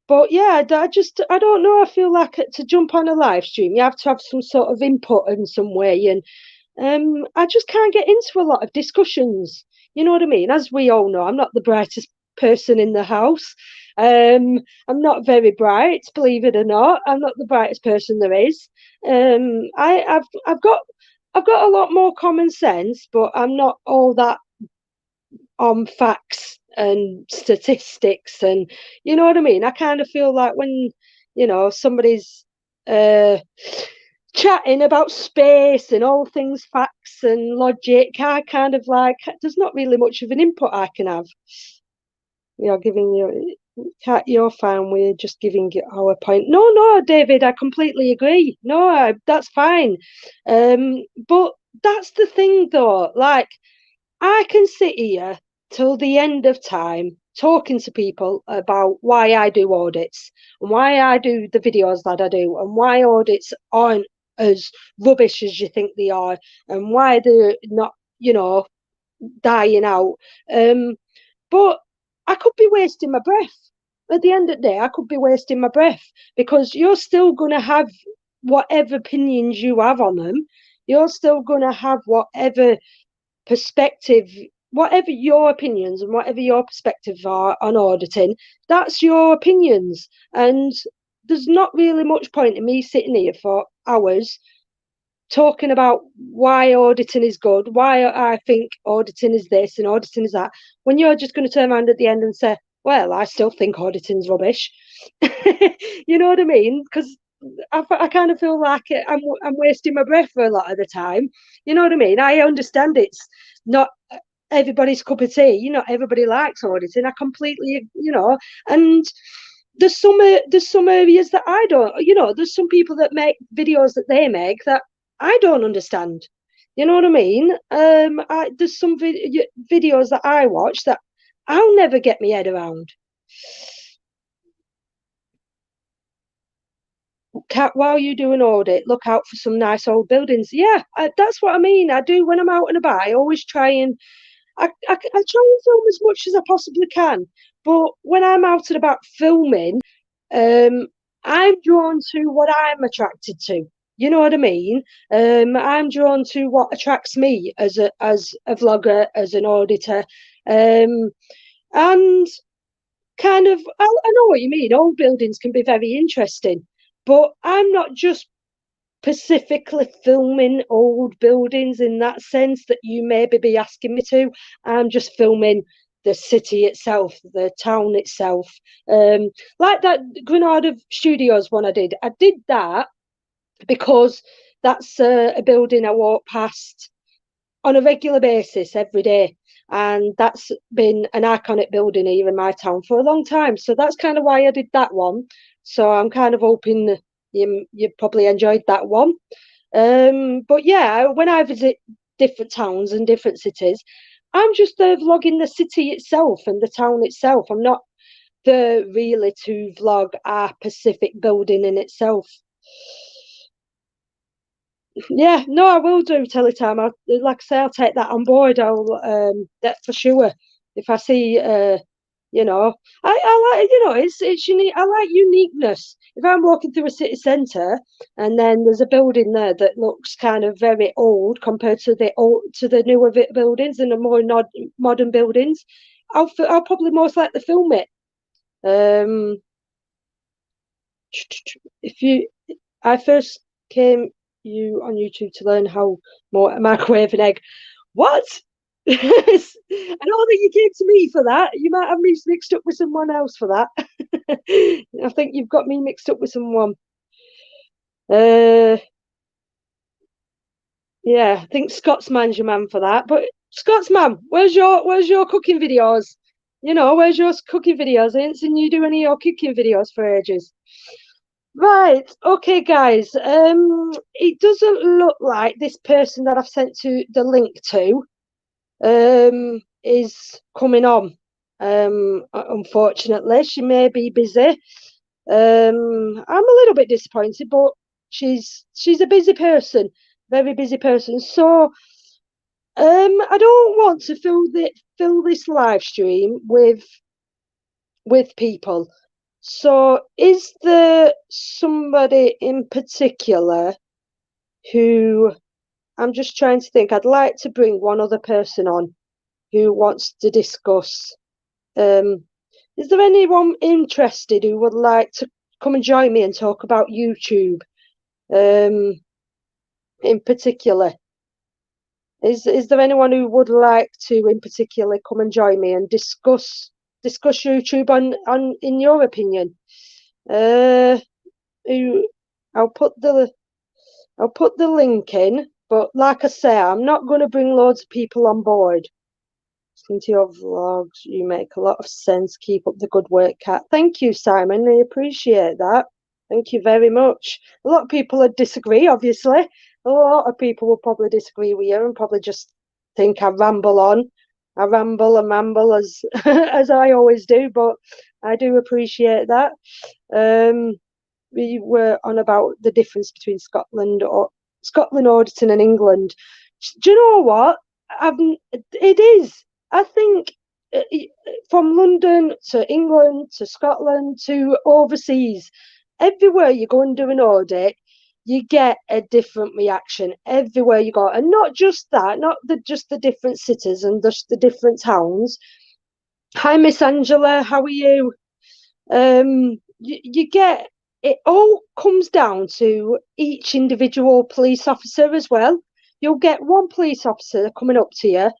but yeah, I don't know. I feel like to jump on a live stream, you have to have some sort of input in some way, and I just can't get into a lot of discussions. You know what I mean? As we all know, I'm not the brightest person in the house. I'm not very bright, believe it or not. I'm not the brightest person there is. I've got a lot more common sense, but I'm not all that on facts and statistics, and you know what I mean. I kind of feel like when somebody's chatting about space and all things facts and logic, I kind of like there's not really much of an input I can have. You're giving you. Cat, you're fine. We're just giving you our point. No, David, I completely agree. No, that's fine. But that's the thing, though. Like, I can sit here till the end of time talking to people about why I do audits and why I do the videos that I do and why audits aren't as rubbish as you think they are and why they're not, dying out. But I could be wasting my breath. At the end of the day, I could be wasting my breath because you're still going to have whatever opinions you have on them. You're still going to have whatever perspective, whatever your opinions and whatever your perspectives are on auditing. That's your opinions. And there's not really much point in me sitting here for hours talking about why auditing is good, why I think auditing is this and auditing is that, when you're just going to turn around at the end and say, well, I still think auditing's rubbish. You know what I mean? Because I kind of feel like I'm wasting my breath for a lot of the time. You know what I mean? I understand it's not everybody's cup of tea. You know, everybody likes auditing. I completely, and there's some areas that I don't. You know, there's some people that make videos that they make that I don't understand. You know what I mean? There's some videos that I watch that I'll never get my head around. While you do an audit, look out for some nice old buildings. Yeah, that's what I mean. I do when I'm out and about. I always try and I try and film as much as I possibly can. But when I'm out and about filming, um, I'm drawn to what I'm attracted to. You know what I mean? I'm drawn to what attracts me as a vlogger, as an auditor, and kind of. I know what you mean. Old buildings can be very interesting, but I'm not just specifically filming old buildings in that sense that you maybe be asking me to. I'm just filming the city itself, the town itself. Like that Granada Studios one I did that because that's a building I walk past on a regular basis every day. And that's been an iconic building here in my town for a long time. So that's kind of why I did that one. So I'm kind of hoping you probably enjoyed that one. But yeah, when I visit different towns and different cities, I'm just vlogging the city itself and the town itself. I'm not the really to vlog a specific building in itself. Yeah, no, I will do Teletime. Like I say, I'll take that on board. I'll that for sure. If I see, I like, it's unique. I like uniqueness. If I'm walking through a city centre and then there's a building there that looks kind of very old compared to the newer buildings and the more modern buildings, I'll probably most likely film it. If you, I first came you on YouTube to learn how more microwave an egg. What? I don't think you came to me for that. You might have me mixed up with someone else for that. I think you've got me mixed up with someone. Yeah, I think Scotsman's your man for that. But Scotsman, where's your cooking videos? Where's your cooking videos? I ain't seen you do any of your cooking videos for ages. Right, okay, guys. It doesn't look like this person that I've sent to the link to is coming on. Unfortunately, she may be busy. I'm a little bit disappointed, but she's a busy person, very busy person. So, I don't want to fill this live stream with people. So, is there somebody in particular who I'm just trying to think? I'd like to bring one other person on who wants to discuss. Is there anyone interested who would like to come and join me and talk about YouTube? In particular, is there anyone who would like to, in particular, come and join me and discuss YouTube on in your opinion? Who I'll put the link in, but like I say, I'm not going to bring loads of people on board. Listening to your vlogs, you make a lot of sense. Keep up the good work, Kat. Thank you, Simon. I appreciate that. Thank you very much. A lot of people would disagree, obviously. A lot of people will probably disagree with you and probably just think I ramble on. I ramble and ramble as as I always do, but I do appreciate that. We were on about the difference between Scotland auditing and England. Do you know what? It is. I think from London to England to Scotland to overseas, everywhere you go and do an audit, you get a different reaction everywhere you go. And not just that, not just the different cities and just the different towns. Hi, Miss Angela, how are you? You get, it all comes down to each individual police officer as well. You'll get one police officer coming up to you.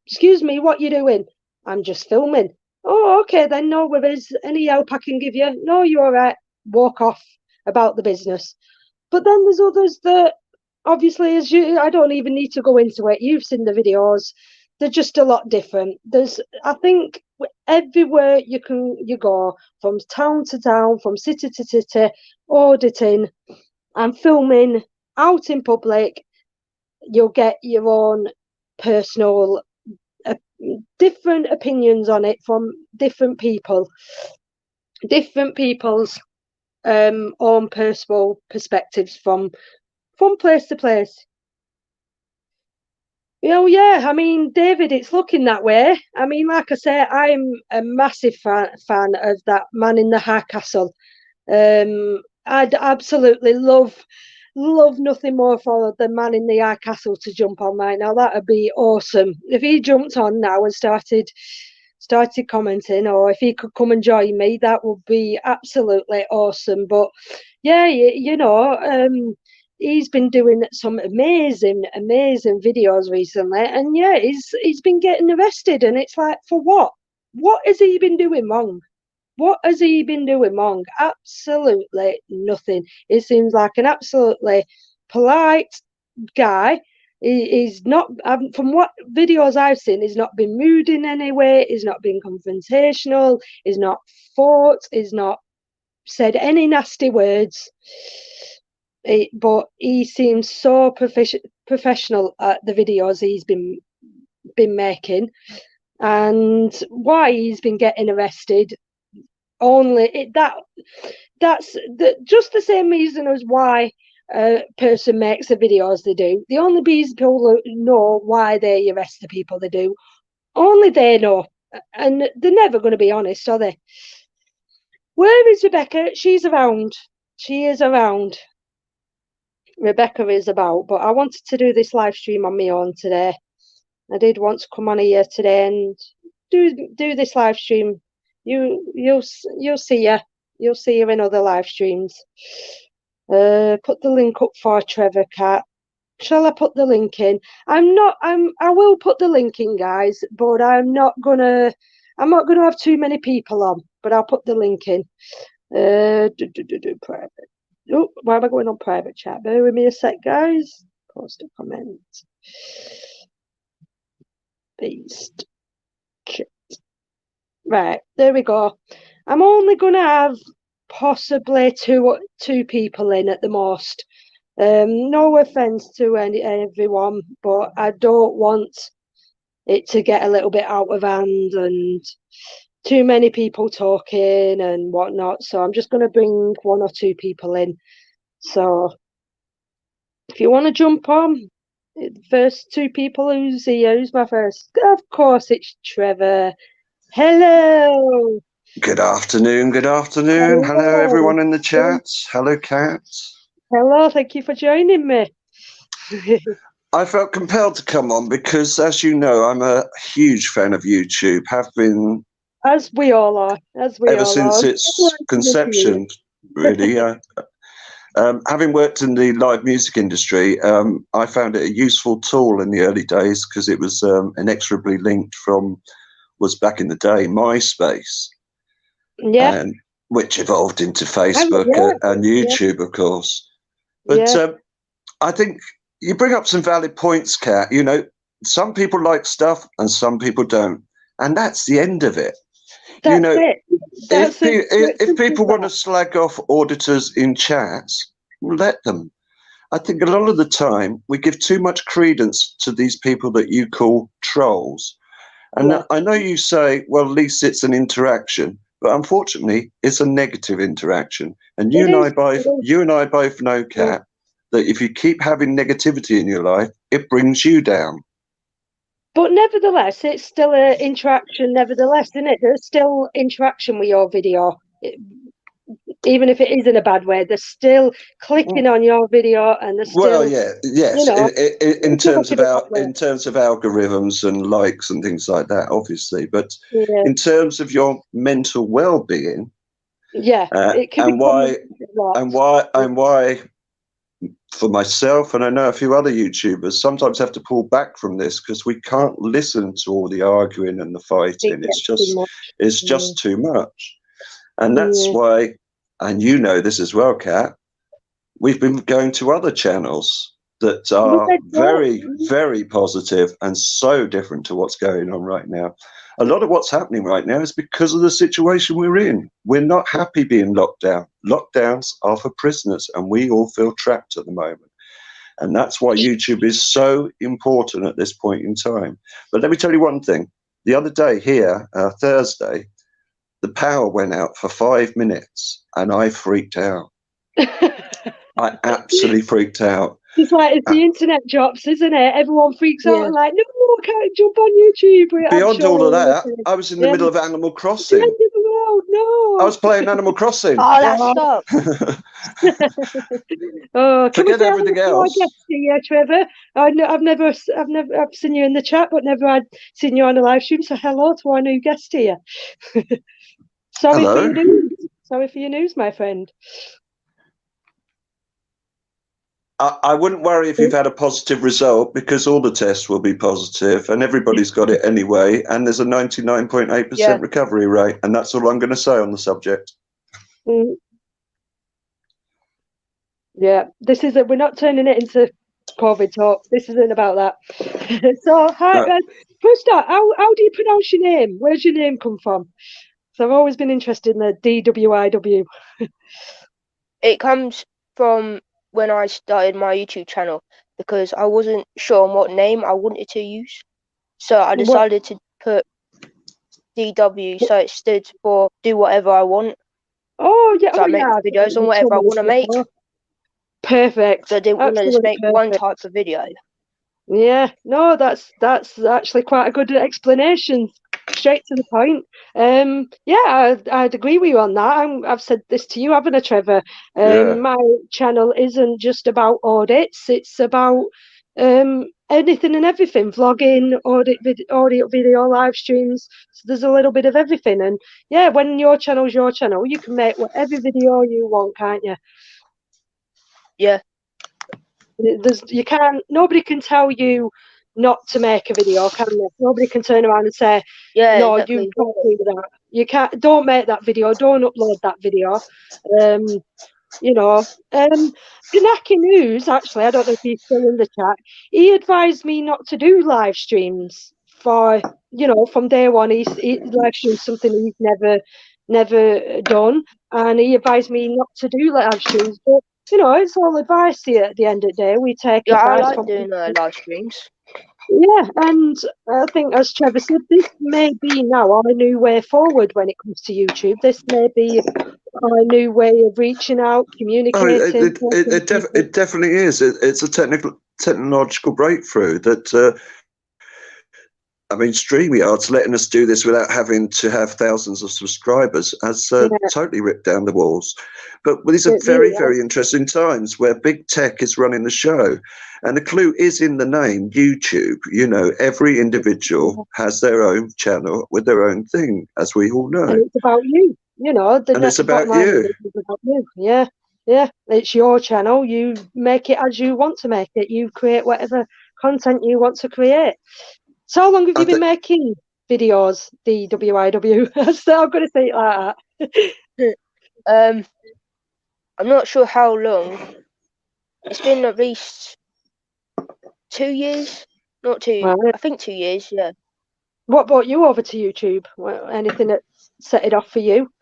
Excuse me, what you doing? I'm just filming. Oh, okay then, no worries. Any help I can give you? No, you're all right. Walk off about the business. But then there's others that obviously, I don't even need to go into it. You've seen the videos. They're just a lot different. I think everywhere you go, from town to town, from city to city, auditing and filming out in public, you'll get your own personal different opinions on it from different people's own personal perspectives from place to place. Oh yeah, I mean, David, it's looking that way. I mean, like I say, I'm a massive fan of that Man in the High Castle. I'd absolutely love nothing more for the Man in the High Castle to jump on right now. That'd be awesome. If he jumped on now and started commenting, or if he could come and join me, that would be absolutely awesome. But yeah, he's been doing some amazing videos recently, and yeah, he's been getting arrested, and it's like, for what? What has he been doing wrong? What has he been doing wrong? Absolutely nothing. He seems like an absolutely polite guy. He's not, from what videos I've seen, he's not been rude in any way. He's not been confrontational. He's not fought. He's not said any nasty words. But he seems so professional at the videos he's been making, and why he's been getting arrested. That's just the same reason as why a person makes the videos they do. The only people know why they arrest the people they do. Only they know, and they're never going to be honest, are they? Where is Rebecca? She's around. She is around. Rebecca is about, but I wanted to do this live stream on my own today. I did want to come on here today and do this live stream. You'll see her. You'll see her in other live streams. Put the link up for Trevor Cat. Shall I put the link in? I will put the link in, guys, but I'm not gonna have too many people on, but I'll put the link in. Private. Oh, why am I going on private chat? Bear with me a sec, guys. Post a comment. Beast. Chat. Right, there we go. I'm only gonna have possibly two people in at the most. No offense to everyone, but I don't want it to get a little bit out of hand and too many people talking and whatnot. So I'm just going to bring one or two people in. So if you want to jump on, the first two people who's here, who's my first? Of course, it's Trevor. Hello. Good afternoon. Good afternoon. Hello everyone in the chat. Hello, Kat. Hello. Thank you for joining me. I felt compelled to come on because, as you know, I'm a huge fan of YouTube. Have been, as we all are. Ever since its conception, really. Having worked in the live music industry, I found it a useful tool in the early days because it was inexorably linked was back in the day MySpace. Yeah. Which evolved into Facebook and YouTube, of course. But I think you bring up some valid points, Kat. You know, some people like stuff and some people don't. And that's the end of it. If people want to slag off auditors in chats, let them. I think a lot of the time we give too much credence to these people that you call trolls. And I know you say, well, at least it's an interaction. But unfortunately, it's a negative interaction. And you and I both know, Kat, that if you keep having negativity in your life, it brings you down. But nevertheless, it's still an interaction. Nevertheless, isn't it? There's still interaction with your video. Even if it is in a bad way, they're still clicking on your video, and they're Well, still, yes. In terms of in algorithms and likes and things like that, obviously. But yeah, in terms of your mental well-being, it can and become why, for myself, and I know a few other YouTubers sometimes have to pull back from this because we can't listen to all the arguing and the fighting. It's just too much, and that's why. And you know this as well, Kat. We've been going to other channels that are very, very positive and so different to what's going on right now. A lot of what's happening right now is because of the situation we're in. We're not happy being locked down. Lockdowns are for prisoners, and we all feel trapped at the moment. And that's why YouTube is so important at this point in time. But let me tell you one thing. The other day here, Thursday, the power went out for 5 minutes, and I freaked out. I absolutely freaked out. It's like it's the internet drops, isn't it? Everyone freaks out and like, no, I can't jump on YouTube. Beyond all of that, I was in the middle of Animal Crossing. The end of the world, no. I was playing Animal Crossing. Oh, that stop. Forget everything else. Yeah, Trevor. I've seen you in the chat, but never seen you on a live stream. So hello to our new guest here. Sorry for your news. Sorry for your news, my friend. I wouldn't worry if you've had a positive result, because all the tests will be positive and everybody's got it anyway. And there's a 99.8% recovery rate. And that's all I'm going to say on the subject. Yeah, this is we're not turning it into COVID talk. This isn't about that. So, hi, first up, how do you pronounce your name? Where's your name come from? So I've always been interested in the DWIW. It comes from when I started my YouTube channel, because I wasn't sure on what name I wanted to use. So I decided to put DW, so it stood for do whatever I want. Oh, yeah. So I make videos on whatever I want to make. Perfect. So I didn't want to just make one type of video. Yeah, no, that's actually quite a good explanation. Straight to the point. Yeah, I'd agree with you on that. I've said this to you, haven't I, Trevor? My channel isn't just about audits. It's about anything and everything: vlogging, audio, video, live streams. So there's a little bit of everything. And yeah, when your channel's your channel, you can make whatever video you want, can't you? Yeah. Nobody can tell you not to make a video, can they? Nobody can turn around and say, no, exactly. You can't do that. You can't. Don't make that video. Don't upload that video. Pinaki News, actually, I don't know if he's still in the chat. He advised me not to do live streams from day one. He live streams something he's never done, and he advised me not to do live streams. But it's all advice here at the end of the day. We take advice. I like doing live streams. Yeah, and I think, as Trevor said, this may be now our new way forward when it comes to YouTube. This may be our new way of reaching out, communicating. It definitely is. It's a technological breakthrough that. StreamYard's letting us do this without having to have thousands of subscribers has totally ripped down the walls. But these are very, very interesting times where big tech is running the show. And the clue is in the name, YouTube. Every individual has their own channel with their own thing, as we all know. And it's about you, and it's about you. It's about you. Yeah. It's your channel. You make it as you want to make it. You create whatever content you want to create. So how long have you been making videos, the WIW? So I'm going to say it like that. I'm not sure how long. It's been at least 2 years. Not two. Right. I think 2 years, yeah. What brought you over to YouTube? Anything that set it off for you?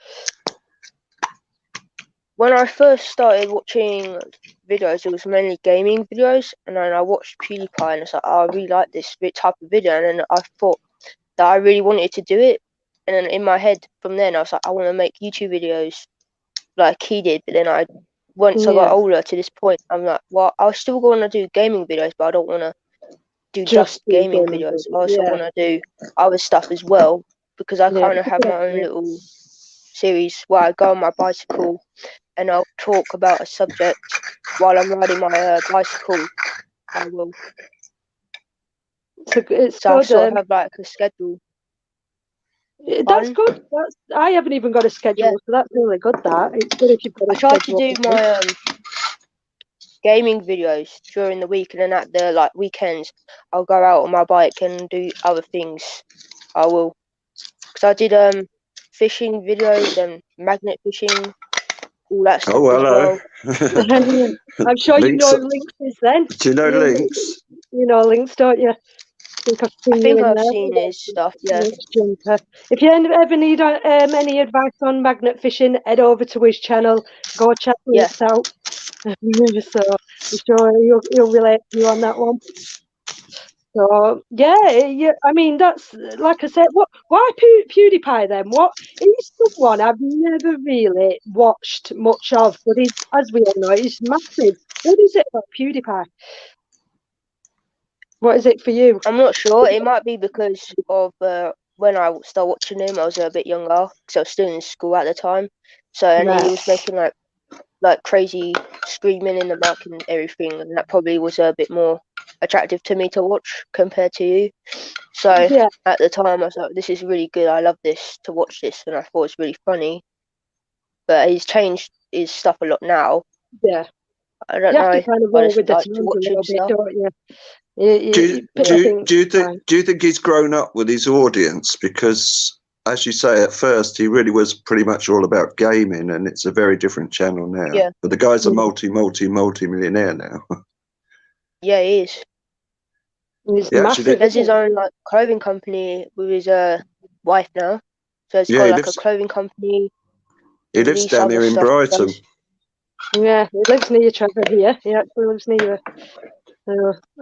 When I first started watching videos, it was mainly gaming videos, and then I watched PewDiePie, and it's like, oh, I really like this type of video, and then I thought that I really wanted to do it, and then in my head from then I was like, I want to make YouTube videos like he did. But then once I got older to this point, I'm like, well, I still going to do gaming videos, but I don't want to do just do gaming gaming videos. I videos, also yeah. want to do other stuff as well, because I Yeah, kind of have my own little series where I go on my bicycle and I'll talk about a subject while I'm riding my bicycle. I will. it's So I good. sort of have like a schedule. That's Fun. good. I haven't even got a schedule, Yeah. so that's really good. That it's good if you've got I a try to schedule. do my gaming videos during the week, and then at the like weekends, I'll go out on my bike and do other things. I will, because I did fishing videos and magnet fishing, all that stuff Oh, as hello. well. I'm sure you Links. know Links is then. Do you know Links? You know Links, don't you? I think I've I seen you think in I've there. seen his stuff. Yeah. Links Jumper. If you ever need any advice on magnet fishing, head over to his channel. Go check Yeah. Links out. So I'm sure he'll relate to you on that one. So yeah, I mean that's like I said. Why PewDiePie then? What he's someone I've never really watched much of, but he's, as we all know, he's massive. What is it about PewDiePie? What is it for you? I'm not sure. It might be because of when I started watching him, I was a bit younger, because I was still in school at the time. So and he was making like crazy screaming in the mic and everything, and that probably was a bit more attractive to me to watch compared to you. So Yeah, at the time, I was like, "This is really good. I love this to watch this," and I thought it was really funny. But he's changed his stuff a lot now. yeah. I don't You have to know. kind of I roll just with the like times to a watch him little bit, stuff. don't you? Do Yeah. you, do you think he's grown up with his audience? Because, as you say, at first he really was pretty much all about gaming, and it's a very different channel now. Yeah. But the guy's a multi-millionaire now. Yeah, he is. He's He actually massive, did. There's his isn't own like clothing company with his wife now. So he's Yeah, got like a clothing company, he all lives these down other here in stuff he Brighton. does. he? Yeah, he lives near Trevor here. He actually lives near you.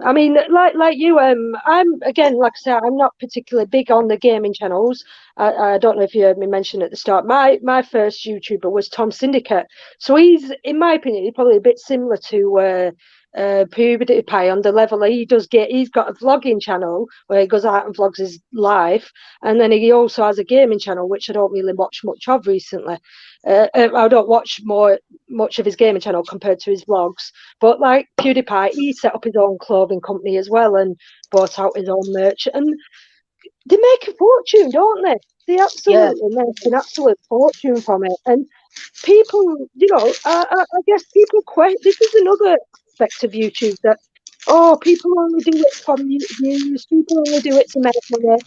I mean, like you, I'm again, like I said, I'm not particularly big on the gaming channels. I don't know if you heard me mention at the start. My first YouTuber was Tom Syndicate, so he's, in my opinion, he's probably a bit similar to PewDiePie on the level he's got a vlogging channel where he goes out and vlogs his life, and then he also has a gaming channel which I don't really watch much of recently. I don't watch much of his gaming channel compared to his vlogs. But like PewDiePie, he set up his own clothing company as well and bought out his own merch. And they make a fortune, don't they? They Yeah, absolutely make an absolute fortune from it. And people, I guess people this is another aspect of YouTube that, oh, people only do it for views, people only do it to make money.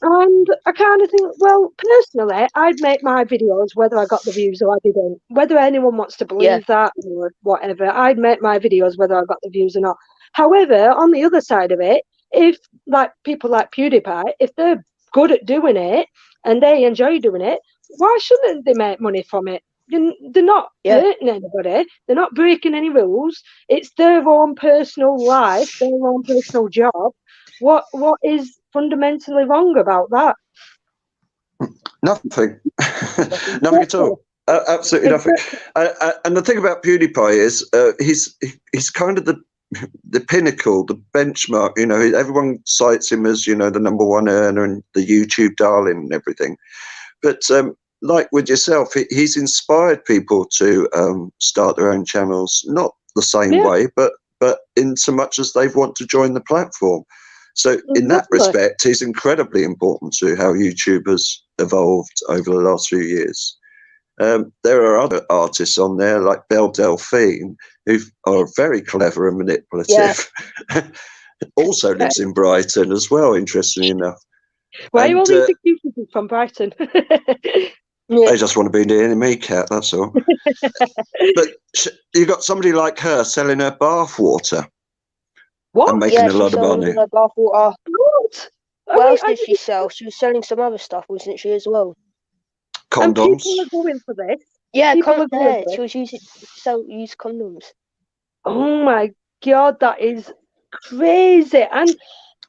And I kind of think, well, personally, I'd make my videos whether I got the views or I didn't. Whether anyone wants to yeah, believe that or whatever, I'd make my videos whether I got the views or not. However, on the other side of it, if like people like PewDiePie, if they're good at doing it and they enjoy doing it, why shouldn't they make money from it? They're not yeah, hurting anybody. They're not breaking any rules. It's their own personal life, their own personal job. What is fundamentally wrong about that? Nothing. Nothing at Exactly. all. Absolutely nothing. Exactly. And the thing about PewDiePie is he's kind of the pinnacle, the benchmark. You know, everyone cites him as, you know, the #1 earner and the YouTube darling and everything. But like with yourself, he's inspired people to start their own channels, not the same Yeah, way, but in so much as they want to join the platform. So in that exactly. respect, he's incredibly important to how YouTube has evolved over the last few years. There are other artists on there like Belle Delphine, who are very clever and manipulative. yeah. Also lives in Brighton as well, interestingly enough. Why are And all these excuses from Brighton? Yeah. they just want to be near me, cat, that's all. But you got somebody like her selling her bath water and What? making Yeah, a she lot of sold money. her bath water. What? What else did she sell? She was selling some other stuff, wasn't she, as well? And Condoms. people are going for this. Yeah, People are going for she this. was use condoms. Oh my God, that is crazy. And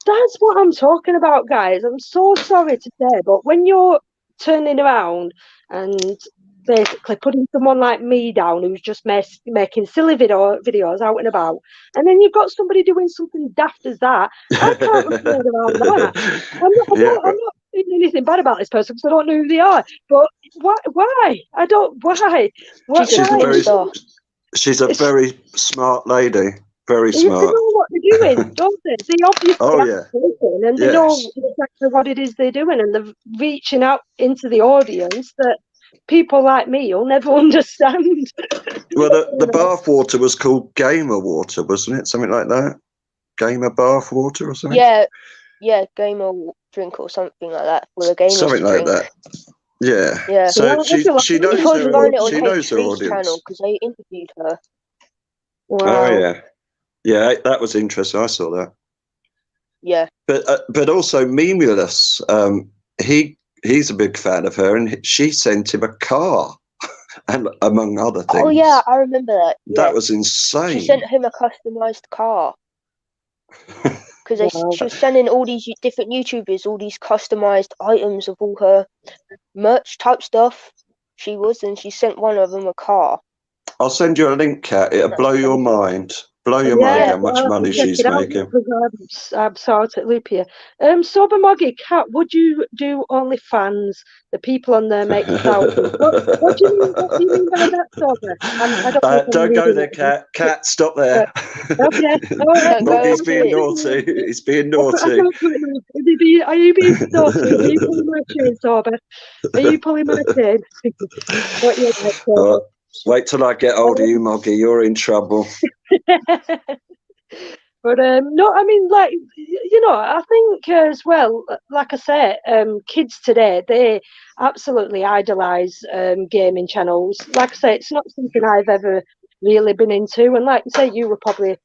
that's what I'm talking about, guys. I'm so sorry to say, but when you're turning around and basically putting someone like me down who's just making silly videos out and about, and then you've got somebody doing something daft as that. I can't wrap my head around that. I'm not doing anything bad about this person because I don't know who they are. But why? I don't. Why? What? She's a Why? star. She's a very smart lady. Very They smart. know what they're doing, don't they? They obviously Oh, have yeah. spoken and they Yes. know exactly what it is they're doing, and they're reaching out into the audience that people like me will never understand. Well, the bath water was called gamer water, wasn't it? Something like that. Gamer bath water or something. Yeah, gamer drink or something like that for the gamers Something to like drink. that. Yeah. Yeah. So Yeah, she She knows was running it on she knows her HB's channel audience. because they interviewed her. Wow. Oh yeah, yeah, that was interesting. I saw that. Yeah. But also Memulus, he's a big fan of her, and she sent him a car, and among other things. Oh yeah, I remember that. Yeah. That was insane. She sent him a customized car because she was sending all these different YouTubers all these customized items of all her merch type stuff. And she sent one of them a car. I'll send you a link, Kat. It'll blow your mind. Blow your mind how much money she's making. I'm sort of loop here. Sober Moggy, Kat, would you do OnlyFans? The people on there make thousands. What do you mean? What do you mean by that, Sober? I Don't go there, Kat. Kat, stop there. Okay. All right. Moggy's being naughty. He's being naughty. Are you being naughty? Are you pulling my chain, Sober? Are you pulling my chain? What you like, Sober? Wait till I get hold of you, Moggy. You're in trouble. But no, I mean, like, you know, I think as well, like I say, kids today, they absolutely idolise gaming channels. Like I say, it's not something I've ever really been into, and like you say, you were probably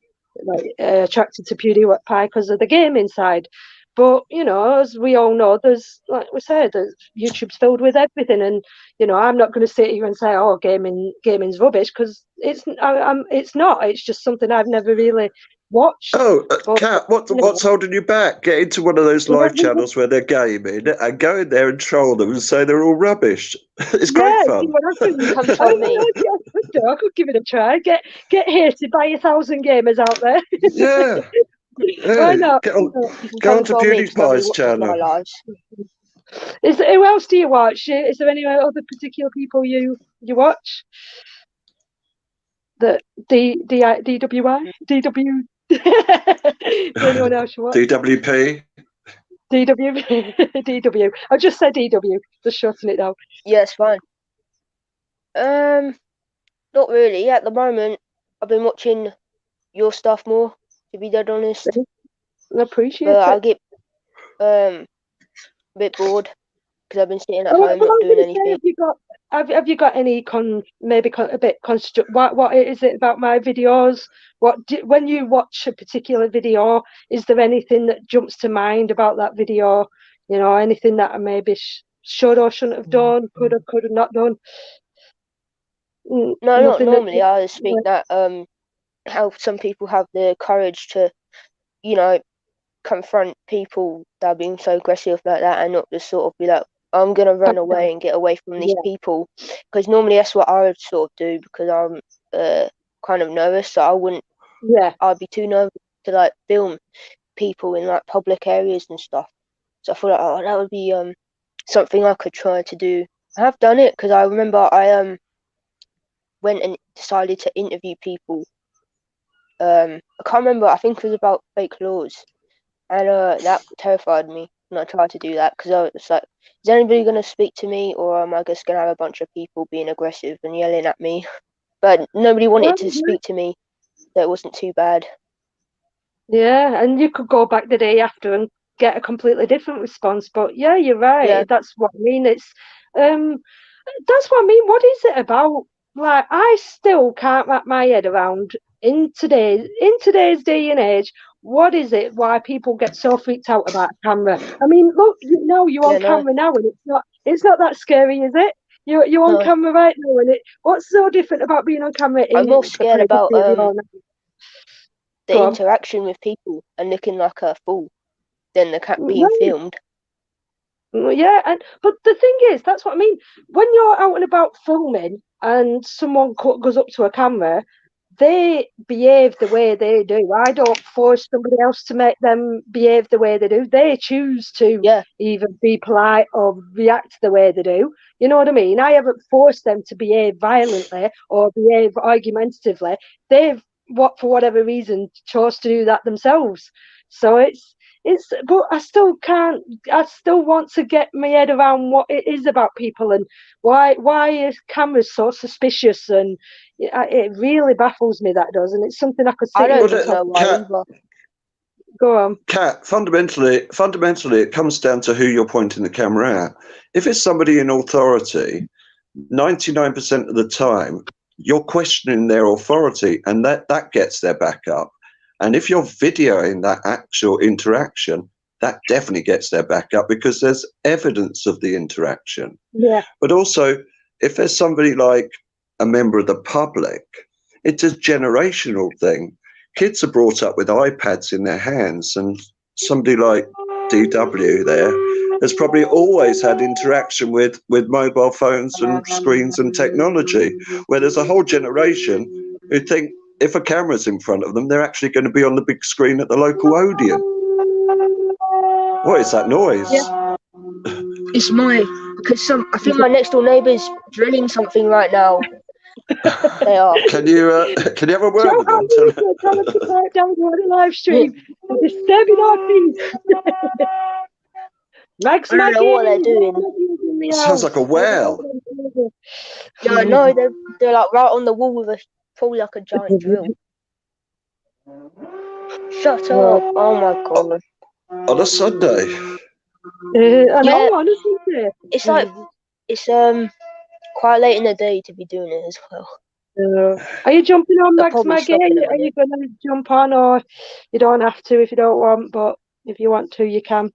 like attracted to PewDiePie because of the gaming side. But you know, as we all know, there's, like we said, YouTube's filled with everything, and you know, I'm not going to sit here and say, "Oh, gaming's rubbish," because it's not. It's just something I've never really watched. Oh, Kat, what's holding you back? Get into one of those live channels where they're gaming and go in there and troll them and say they're all rubbish. It's great fun. Come try me. I could give it a try. Get hated by 1,000 gamers out there. Yeah. Why not? Go on to PewDiePie's channel. Who else do you watch? Is there any other particular people you watch? The DWI? DW? Anyone else you watch? DWP? DW. I just said DW, just shorten it down. Yeah, it's fine. Not really. At the moment, I've been watching your stuff more, to be dead honest. I appreciate it. I get a bit bored because I've been sitting at home not doing anything. Have you got any a bit construct? What is it about my videos? When you watch a particular video, is there anything that jumps to mind about that video? You know, anything that I maybe should or shouldn't have done, could have not done? No, not normally. I just think that how some people have the courage to, you know, confront people that are being so aggressive like that, and not just sort of be like, I'm gonna run away and get away from these people, because normally that's what I would sort of do, because I'm kind of nervous, so I wouldn't. Yeah, I'd be too nervous to like film people in like public areas and stuff. So I feel like, oh, that would be something I could try to do. I have done it because I remember I went and decided to interview people. I can't remember. I think it was about fake laws, and that terrified me when I tried to do that, because I was like, is anybody going to speak to me, or am I just going to have a bunch of people being aggressive and yelling at me? But nobody wanted to speak to me, so it wasn't too bad. Yeah, and you could go back the day after and get a completely different response. But yeah, you're right. Yeah. That's what I mean. It's that's what I mean. What is it about? Like, I still can't wrap my head around in today's day and age. What is it? Why people get so freaked out about camera? I mean, look, you're on camera now, and it's not that scary, is it? You're on camera right now, and what's so different about being on camera? I'm more scared about the interaction with people and looking like a fool than the being filmed. Yeah, but the thing is, that's what I mean. When you're out and about filming and someone goes up to a camera, they behave the way they do. I don't force somebody else to make them behave the way they do. They choose to either be polite or react the way they do. You know what I mean? I haven't forced them to behave violently or behave argumentatively. They've, for whatever reason, chose to do that themselves. So but I still can't. I still want to get my head around what it is about people and why are cameras so suspicious, and it really baffles me, that does, and it's something I could I sit don't know why either. Go on. Kat, fundamentally, it comes down to who you're pointing the camera at. If it's somebody in authority, 99% of the time, you're questioning their authority, and that gets their back up. And if you're videoing that actual interaction, that definitely gets their back up because there's evidence of the interaction. Yeah. But also, if there's somebody like a member of the public, it's a generational thing. Kids are brought up with iPads in their hands, and somebody like DW there has probably always had interaction with mobile phones and screens and technology, where there's a whole generation who think if a camera's in front of them, they're actually going to be on the big screen at the local Odeon. What is that noise? Yeah. It's because I think my next door neighbour's drilling something right now. They are. Can you have a word with them? Tell them to quiet down on the live stream. They're disturbing our peace. I don't know what they're doing. Sounds like a whale. Yeah, no, they're like right on the wall with probably like a giant drill. Shut up! Oh my god. On a Sunday. I know, honestly. It's like it's quite late in the day to be doing it as well. Are you jumping on, Max Maggie? Are you going to jump on, or you don't have to if you don't want, but if you want to, you can.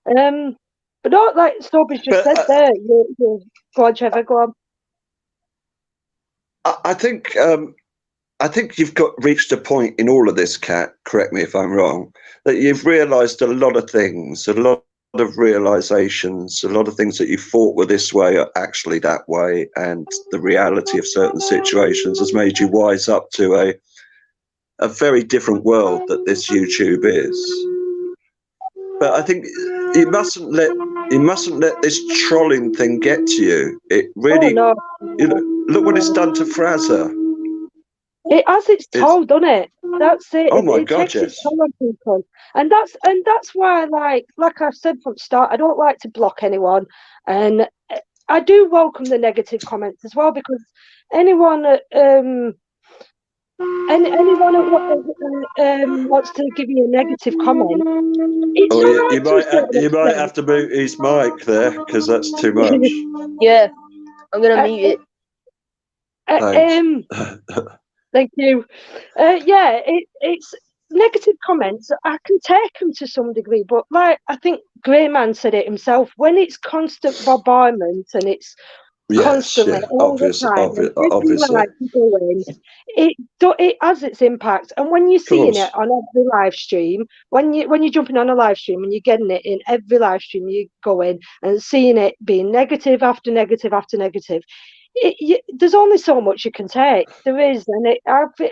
But not like Sober's just said there. Go on, Trevor, go on. I think you've reached a point in all of this, Kat, correct me if I'm wrong, that you've realised a lot of things, a lot of realisations, a lot of things that you thought were this way are actually that way, and the reality of certain situations has made you wise up to a very different world that this YouTube is. But I think you mustn't let this trolling thing get to you. It really, look what it's done to Fraser. It has its toll, doesn't it? That's it. Oh my God, takes its toll on people, and that's why, like I said from the start, I don't like to block anyone, and I do welcome the negative comments as well, because anyone wants to give you a negative comment. You might have to mute his mic there, because that's too much. Yeah, I'm gonna mute it. Thank you. It's negative comments. I can take them to some degree, but like I think Greyman said it himself, when it's constant bombardment and it's constantly all the time, it has its impact. And when you're seeing it on every live stream, when you're jumping on a live stream and you're getting it in every live stream, you go in and seeing it being negative after negative after negative. There's only so much you can take. There is, and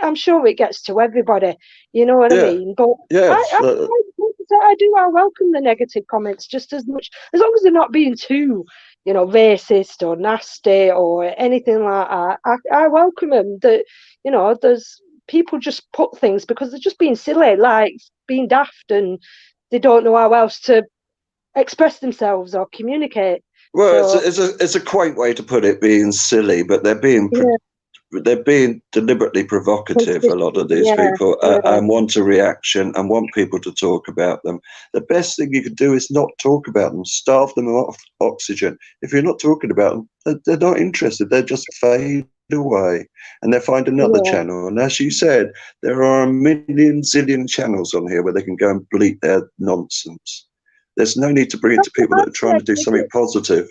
I'm sure it gets to everybody. You know what I mean? But I welcome the negative comments just as much, as long as they're not being too, racist or nasty or anything like that. I welcome them. That there's people just put things because they're just being silly, like being daft, and they don't know how else to express themselves or communicate. Well, it's a quaint way to put it, being silly, but they're being deliberately provocative. A lot of these people and want a reaction and want people to talk about them. The best thing you can do is not talk about them. Starve them of oxygen. If you're not talking about them, they're not interested. They're just fade away, and they find another channel. And as you said, there are a million zillion channels on here where they can go and bleat their nonsense. There's no need to bring it to people that are trying to do something positive.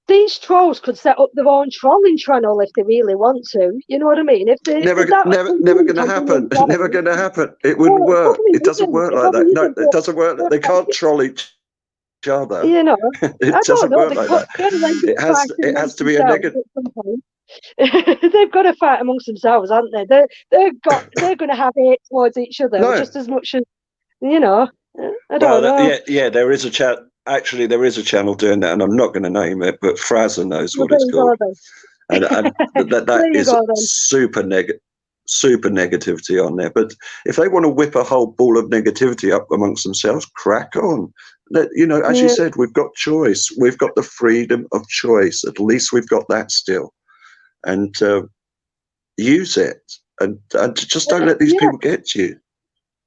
These trolls could set up their own trolling channel if they really want to. You know what I mean? Never going to happen. Never going to happen. It wouldn't work. It doesn't work like that. No, it doesn't work. They can't troll each other. You know, It I don't doesn't know. work like that. It has to be a negative. They've got to fight amongst themselves, haven't they? They're going to have hate towards each other No. just as much as, you know. I don't Well, know. yeah, there is a chat. Actually, there is a channel doing that, and I'm not going to name it, but Fraser knows Well, what there it's you go called, then. and that There you is go then. super negativity on there. But if they want to whip a whole ball of negativity up amongst themselves, crack on. You know, as you said, we've got choice. We've got the freedom of choice. At least we've got that still, and use it. And just don't let these people get to you.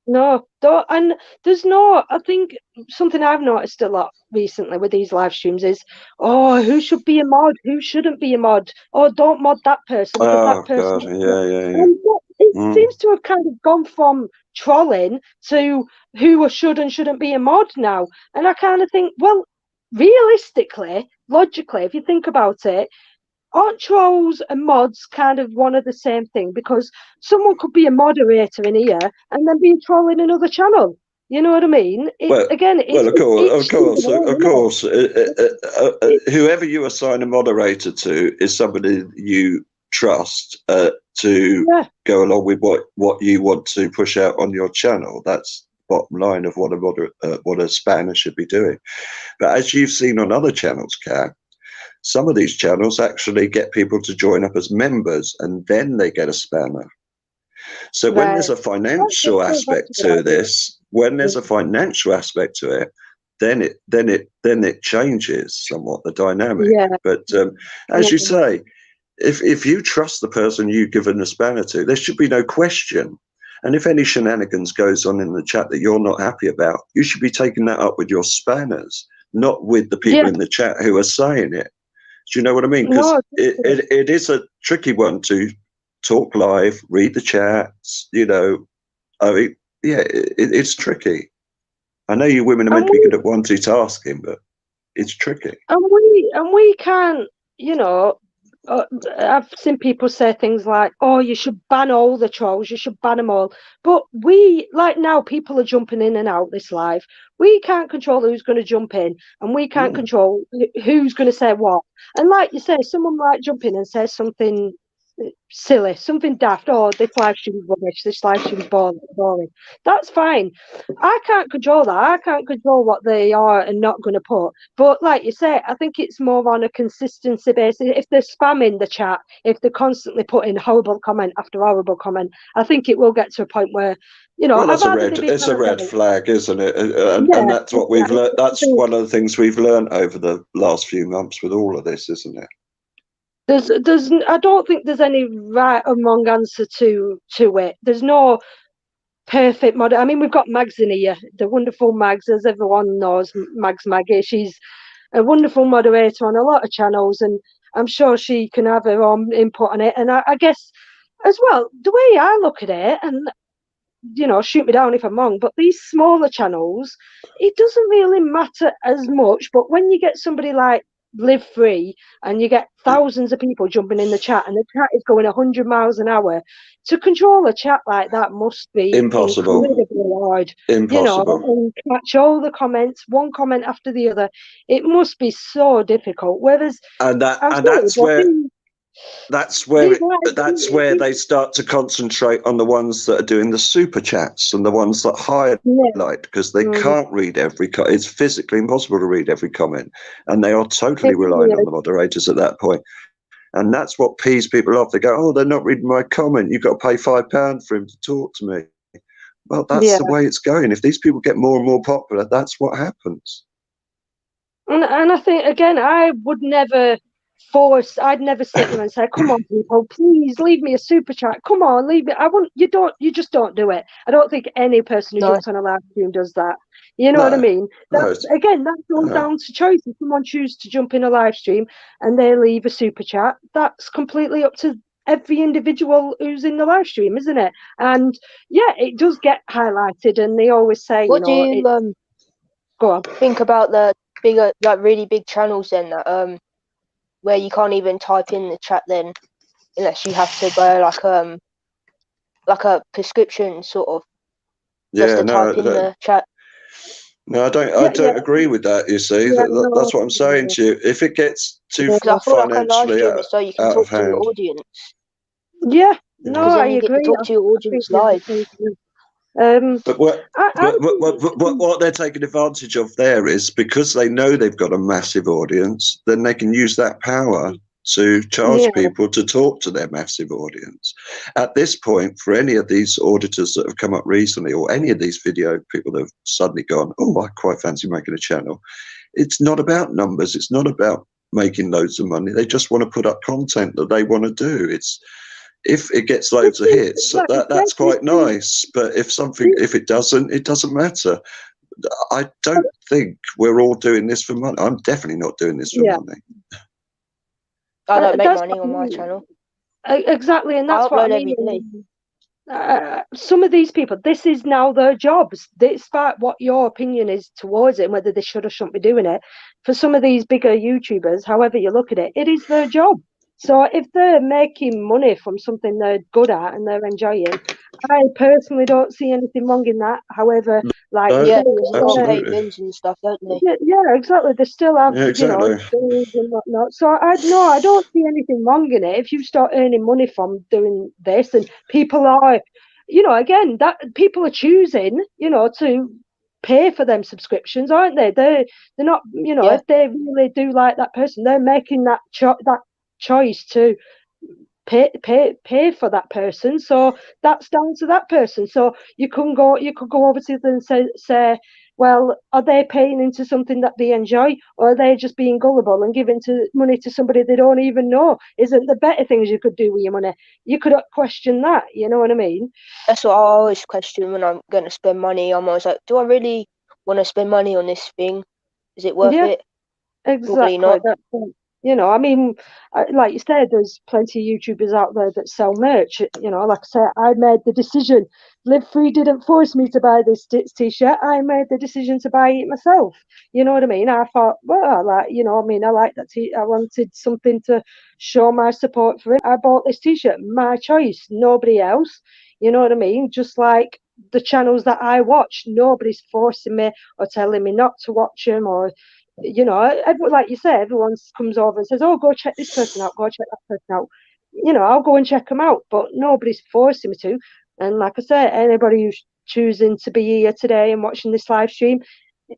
No, don't. And there's no, I think something I've noticed a lot recently with these live streams is, oh, who should be a mod? Who shouldn't be a mod? Oh, don't mod that person because that Oh person. God, yeah. And it seems to have kind of gone from trolling to who should and shouldn't be a mod now. And I kind of think, well, realistically, logically, if you think about it, aren't trolls and mods kind of one of the same thing? Because someone could be a moderator in here and then be a troll in another channel. You know what I mean? Of course. Whoever you assign a moderator to is somebody you trust to go along with what you want to push out on your channel. That's bottom line of what a spanner should be doing. But as you've seen on other channels, Kat, some of these channels actually get people to join up as members, and then they get a spanner. So when there's a financial aspect to this, then it changes somewhat the dynamic. But as you say, if you trust the person you've given a spanner to, there should be no question. And if any shenanigans goes on in the chat that you're not happy about, you should be taking that up with your spanners, not with the people in the chat who are saying it. Do you know what I mean? Because it is a tricky one to talk live, read the chats, you know. I mean, yeah, it's tricky. I know you women are meant to be good at multitasking, but it's tricky. And we can't, you know, I've seen people say things like, oh, you should ban all the trolls, you should ban them all. But we, like now, people are jumping in and out this live. We can't control who's going to jump in, and we can't control who's going to say what. And like you say, someone might jump in and say something silly, something daft. Oh, this live stream's rubbish, this live stream's boring. That's fine. I can't control that. I can't control what they are and not going to put. But like you say, I think it's more on a consistency basis. If they're spamming the chat, if they're constantly putting horrible comment after horrible comment, I think it will get to a point where, you know, well, it's a red flag, isn't it? And that's what we've learned. That's one of the things we've learned over the last few months with all of this, isn't it? I don't think there's any right or wrong answer to it. There's no perfect model. I mean, we've got Mags in here, the wonderful Mags, as everyone knows, Mags Maggie. She's a wonderful moderator on a lot of channels, and I'm sure she can have her own input on it. And I guess as well, the way I look at it, and you know, shoot me down if I'm wrong, but these smaller channels, it doesn't really matter as much. But when you get somebody like Live Free and you get thousands of people jumping in the chat and the chat is going 100 miles an hour, to control a chat like that must be impossible. Incredibly hard. Impossible. You know, and catch all the comments, one comment after the other. It must be so difficult. Whereas, that's where they start to concentrate on the ones that are doing the super chats and the ones that highlight, because they can't read every it's physically impossible to read every comment, and they are totally relying on the moderators at that point. And that's what pees people off. They go, oh, they're not reading my comment, you've got to pay £5 for him to talk to me. Well, that's the way it's going. If these people get more and more popular, that's what happens. And I think, again, I'd never sit there and say, come on, people, please leave me a super chat. Come on, leave me. You just don't do it. I don't think any person who jumps on a live stream does that. You know what I mean? That's all down to choice. If someone chooses to jump in a live stream and they leave a super chat, that's completely up to every individual who's in the live stream, isn't it? And yeah, it does get highlighted, and they always say, what do you go on. Think about the bigger, like really big channels then that where you can't even type in the chat then, unless you have to buy like a prescription sort of just to type in the chat. No, I don't. I Yeah, don't agree with that. You see, yeah, no, that's what I'm saying to you. If it gets too Because I feel like a live financially stream is so you can out of talk to your hand, audience. yeah, no, Because yeah. I then you get to agree. talk to your I think audience you're live. the same. But what, I what they're taking advantage of there is because they know they've got a massive audience, then they can use that power to charge yeah, people to talk to their massive audience. At this point, for any of these auditors that have come up recently, or any of these video people that have suddenly gone, oh, I quite fancy making a channel, it's not about numbers. It's not about making loads of money. They just want to put up content that they want to do. It's if it gets loads of hits, like I that's said, quite nice. But if it doesn't, it doesn't matter. I don't think we're all doing this for money. I'm definitely not doing this for yeah, money. I don't make that's money what I on my mean. channel. Exactly, and I that's what I upload every day. mean. Some of these people, this is now their jobs, despite what your opinion is towards it and whether they should or shouldn't be doing it. For some of these bigger YouTubers, however you look at it, it is their job. So if they're making money from something they're good at and they're enjoying, I personally don't see anything wrong in that. However, like you No, Yeah, say, because they've got to pay absolutely. bills and stuff, don't they? yeah, exactly. They still have, Yeah, exactly. bills and whatnot. So I don't see anything wrong in it. If you start earning money from doing this, and people are, again, that people are choosing, to pay for them subscriptions, aren't they? They're not, Yeah. if they really do like that person, they're making that choice to pay for that person. So that's down to that person. So you could go over to them and say, well, are they paying into something that they enjoy, or are they just being gullible and giving money to somebody they don't even know? Isn't there better things you could do with your money? You could question that. You know what I mean? That's what I always question when I'm going to spend money. I'm always like, do I really want to spend money on this thing? Is it worth Yeah, it? Probably exactly. not. I mean, like you said, there's plenty of YouTubers out there that sell merch. Like I said, I made the decision. Live Free didn't force me to buy this t-shirt. I made the decision to buy it myself. You know what I mean? I thought, well, I like that I wanted something to show my support for it. I bought this t-shirt, my choice, nobody else. You know what I mean? Just like the channels that I watch, nobody's forcing me or telling me not to watch them, or like you said, everyone comes over and says, oh, go check this person out, go check that person out. I'll go and check them out, but nobody's forcing me to. And like I said, anybody who's choosing to be here today and watching this live stream,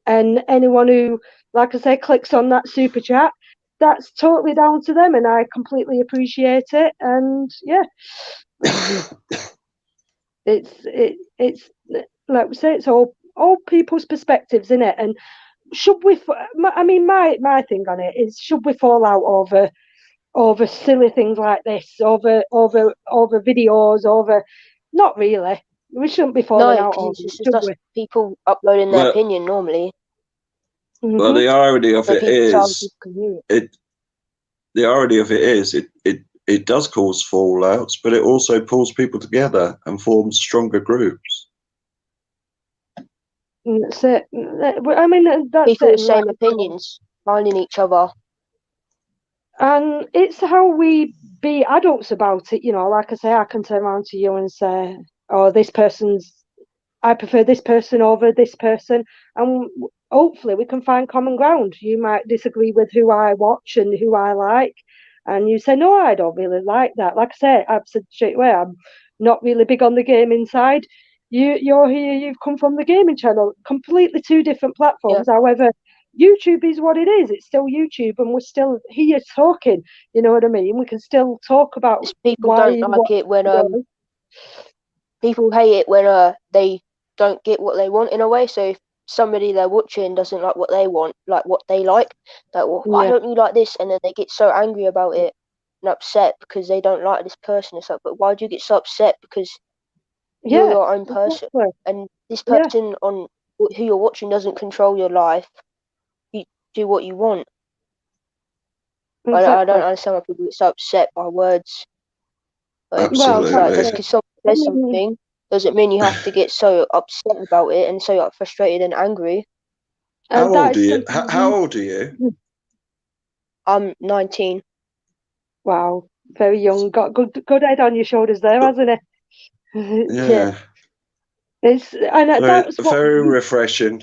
and anyone who, like I said, clicks on that super chat, that's totally down to them, and I completely appreciate it. And yeah, it's like we say, it's all people's perspectives in it. And should we? I mean, my thing on it is, should we fall out over silly things like this, over videos, over? Not really. We shouldn't be falling No, out because over it's it, just should us we? people uploading their Well, opinion normally. well, Hmm. the irony of So it people, so other is, people can hear it. it does cause fallouts, but it also pulls people together and forms stronger groups. That's it. I mean, that's People it. with the same opinions, finding each other. And it's how we be adults about it. Like I say, I can turn around to you and say, oh, I prefer this person over this person, and hopefully we can find common ground. You might disagree with who I watch and who I like, and you say, no, I don't really like that. Like I say, I've said straight away, I'm not really big on the gaming side. You're here, you've come from the gaming channel, completely two different Yeah. platforms. However, YouTube is what it is. It's still YouTube, and we're still here talking. You know what I mean? We can still talk about It's people why don't you like want. it when people hate it when they don't get what they want in a way. So if somebody they're watching doesn't like what they want, like what they like, well, why Yeah, don't you like this? And then they get so angry about it and upset because they don't like this person. It's like, but why do you get so upset? Because you're yeah, your own person, exactly. and this Yeah, person on who you're watching doesn't control your life. You do what you want. I exactly. don't understand why people get so upset by words. Well, It's like that's Absolutely. just it. because someone I says mean, something doesn't mean you have to get so upset about it and so frustrated and angry. How and that old are is you? something How old are you? I'm 19. wow, very young. Got good head on your shoulders there, hasn't it? Yeah, Yeah, and very, that's what very refreshing.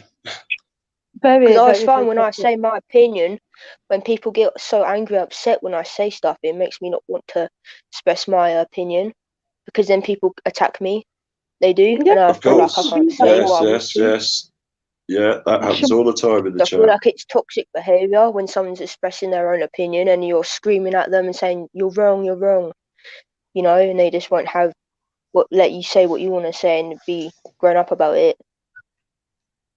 Very, Because I very find when I fantastic. say my opinion, when people get so angry, upset when I say stuff, it makes me not want to express my opinion, because then people attack me. They do, Yeah, and I Of feel like I course. can't that say way. Yes, what I want yes, to. yes. Yeah, that You happens should- all the time in the I feel chat. like it's toxic behaviour when someone's expressing their own opinion and you're screaming at them and saying you're wrong, you know, and they just won't let you say what you want to say and be grown up about it.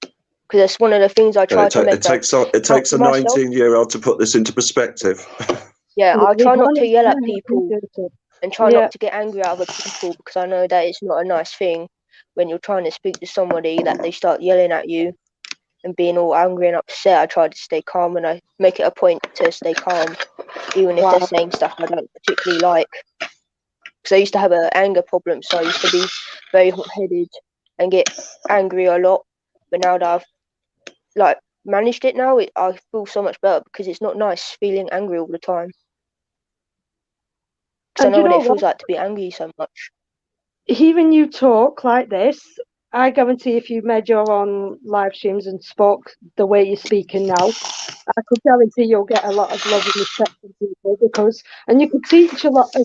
Because that's one of the things I try to make It takes a for myself. 19-year-old to put this into perspective. Yeah, I They try not don't- to yell yeah, at I people appreciate it. and try Yeah. not to get angry at other people, because I know that it's not a nice thing when you're trying to speak to somebody that they start yelling at you and being all angry and upset. I try to stay calm, and I make it a point to stay calm, even if they're Wow. saying stuff I don't particularly like. Because I used to have an anger problem, so I used to be very hot-headed and get angry a lot. But now that I've like managed it now, I feel so much better, because it's not nice feeling angry all the time. Because I And know you what know it feels what? like to be angry so much. Hearing you talk like this, I guarantee if you made your own live streams and spoke the way you're speaking now, I could guarantee you'll get a lot of love and respect from people, and you could teach a lot of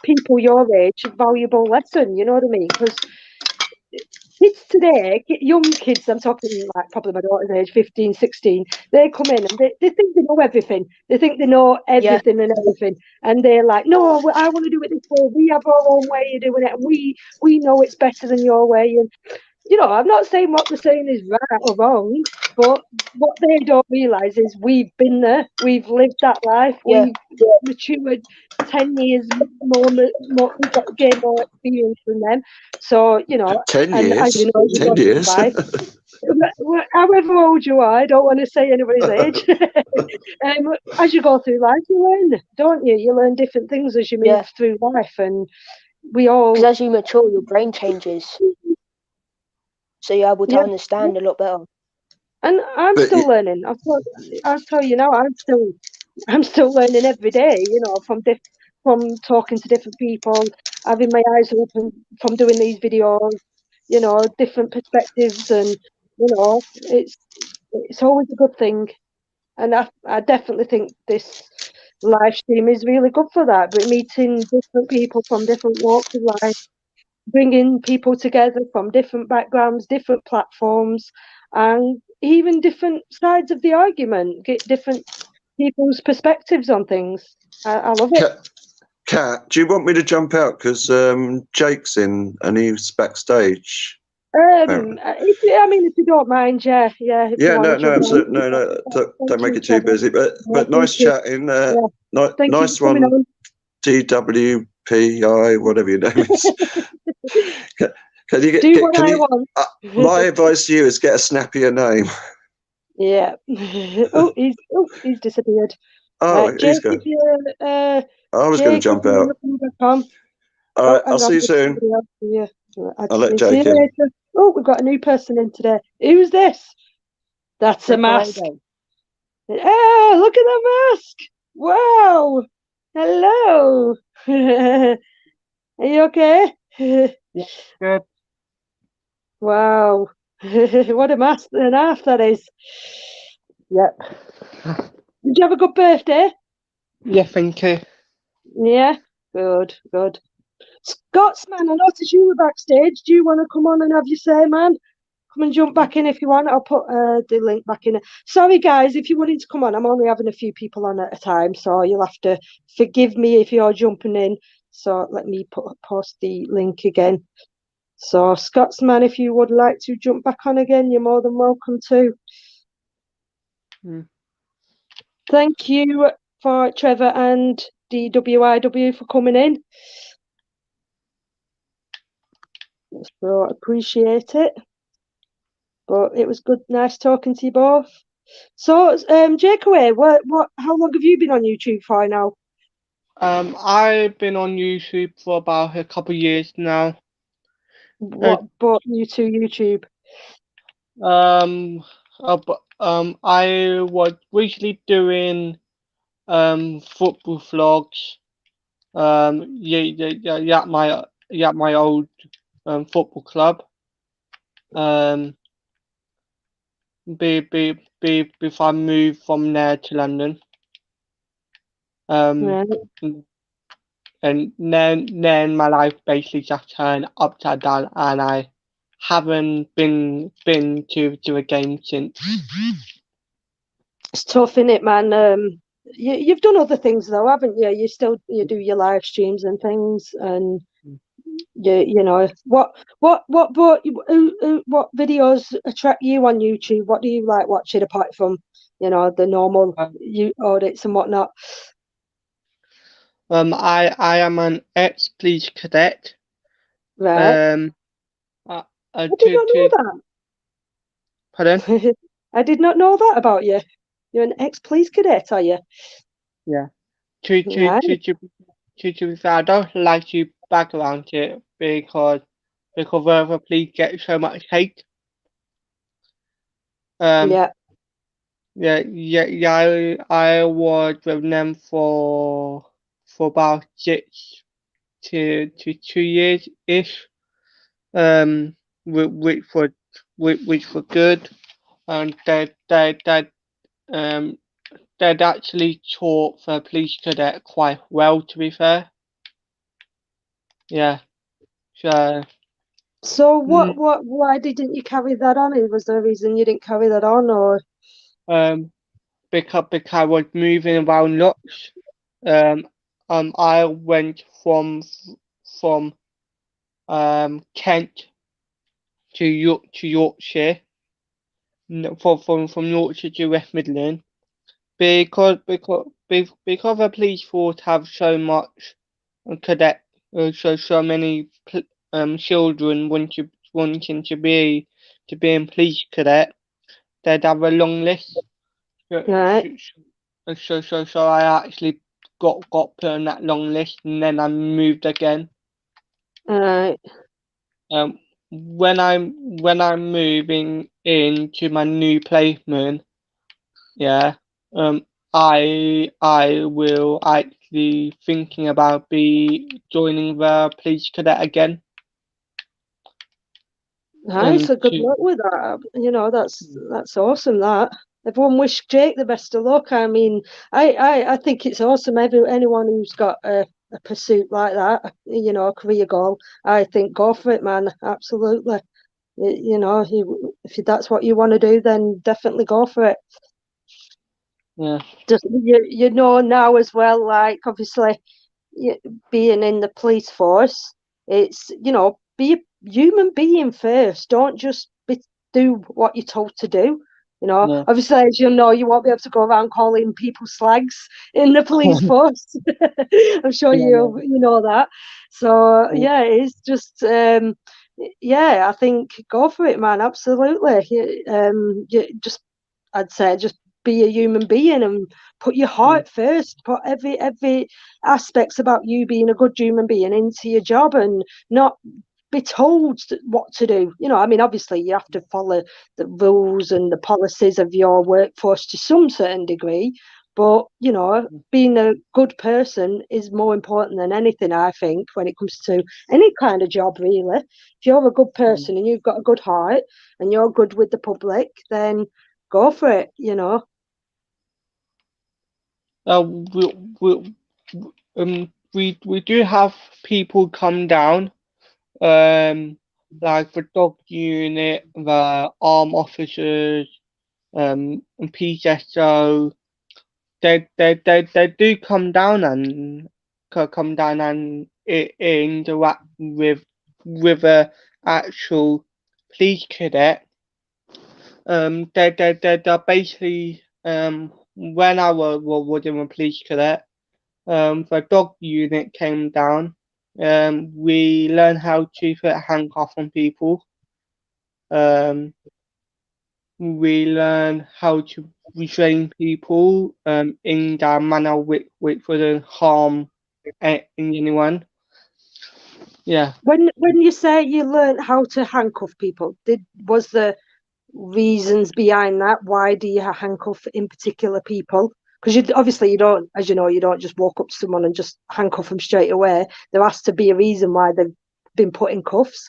people your age a valuable lesson, you know what I mean? Because kids today, young kids, I'm talking like probably my daughter's age, 15, 16, they come in and they think they know everything. They think they know Yeah, everything and everything. And they're like, no, I want to do it this way. We have our own way of doing it. And we know it's better than your way. And, you know, I'm not saying what they're saying is right or wrong, but what they don't realise is we've been there. We've lived that life. yeah, We've matured 10 years more, we've got gained more experience than them. So, you know, 10 and as you years? know, you 10 go through years? life. However old you are, I don't want to say anybody's age. As you go through life, you learn, don't you? You learn different things as you move yeah. through life, and we Because all, as you mature, your brain changes, so you're able to yeah. understand a lot better. And I'm But still learning. I'll tell you now, I'm still learning every day. You know, from talking to different people, having my eyes open from doing these videos. You know, different perspectives, and you know, it's always a good thing. And I definitely think this live stream is really good for that. But meeting different people from different walks of life, bringing people together from different backgrounds, different platforms, and even different sides of the argument, get different people's perspectives on things. I love it. Kat, do you want me to jump out? Because Jake's in and he's backstage. Apparently. I mean, if you don't mind, yeah, if you Yeah, want to no, jump in. absolutely, no. Don't Thank make you, it too Trevor. busy. Yeah, But thank nice you. chatting. Yeah, thank you Nice for coming one, on. DWPI, whatever your name is. Can you Do get? what Can I you? want. My advice to you is get a snappier name. Yeah. He's disappeared. Oh, he's Jake, if good. you're I was going to Jake, if jump you want out. to come back on. All Oh, right, I'll hang on, see you there's soon. somebody else here. Add I'll to let me. See Jake you in. later. Oh, we've got a new person in today. Who's this? That's a mask. Oh, look at the mask. Wow. Hello. Are you okay? Yeah, good. Wow. What a mask and a half that is. Yep. Did you have a good birthday? Yeah, thank you. Yeah. Good, good. Scotsman, I noticed you were backstage. Do you want to come on and have your say, man? Come and jump back in if you want. I'll put the link back in. Sorry, guys, if you wanted to come on, I'm only having a few people on at a time, so you'll have to forgive me if you're jumping in. So let me post the link again. So, Scotsman, if you would like to jump back on again, you're more than welcome to. Thank you for Trevor and DWIW for coming in. So appreciate it. But it was good, nice talking to you both. So, Jake, how long have you been on YouTube for now? I've been on YouTube for about a couple of years now. What brought you to YouTube? I was recently doing football vlogs. My old football club. before I moved from there to London. Right. And then my life basically just turned upside down, and I haven't been to a game since. It's tough, innit, man? You've done other things though, haven't you? You do your live streams and things, and you know what brought you, what videos attract you on YouTube? What do you like watching apart from the normal audits and whatnot? I am an ex-police cadet. Right. I I did not know Pardon? that. I did not know that about you. You're an ex-police cadet, are you? Yeah. Right. I don't like to back around it because other police get so much hate. Yeah. I was with them for about 6 to 2 years ish. Which were good, and they'd actually taught the police cadet quite well, to be fair. Yeah. So why didn't you carry that on? Was there a reason you didn't carry that on, or? Because I was moving around lots. I went from Kent to Yorkshire, from Yorkshire to West Midlands, because the police force have so much cadet, so many children wanting to be in police cadet. They'd have a long list. Right. So I actually got put on that long list, and then I moved again. Right. When I'm moving into my new placement, yeah, I will actually thinking about joining the police cadet again. Nice. So good luck with that. That's awesome. That everyone wish Jake the best of luck. I mean, I think it's awesome. Anyone who's got a pursuit like that, a career goal, I think go for it, man. Absolutely. If that's what you want to do, then definitely go for it. Yeah. Just now as well, like obviously being in the police force, it's be a human being first. Don't just do what you're told to do. Yeah. Obviously, as you won't be able to go around calling people slags in the police force. I'm sure you know that. So yeah, it's just I think go for it, man. Absolutely. I'd say just be a human being and put your heart first. Put every aspects about you being a good human being into your job, and not be told what to do. I mean, obviously you have to follow the rules and the policies of your workforce to some certain degree, but being a good person is more important than anything, I think, when it comes to any kind of job, really. If you're a good person and you've got a good heart and you're good with the public, then go for it. We do have people come down, like the dog unit, the arm officers, and PSO. They do come down and interact with a actual police cadet. They're basically, when I was in a police cadet, the dog unit came down. We learned how to put a handcuff on people. We learn how to restrain people in that manner which wouldn't harm anyone. Yeah. When you say you learned how to handcuff people, was the reasons behind that? Why do you handcuff in particular people? Because you don't, as you know, you don't just walk up to someone and just handcuff them straight away. There has to be a reason why they've been put in cuffs.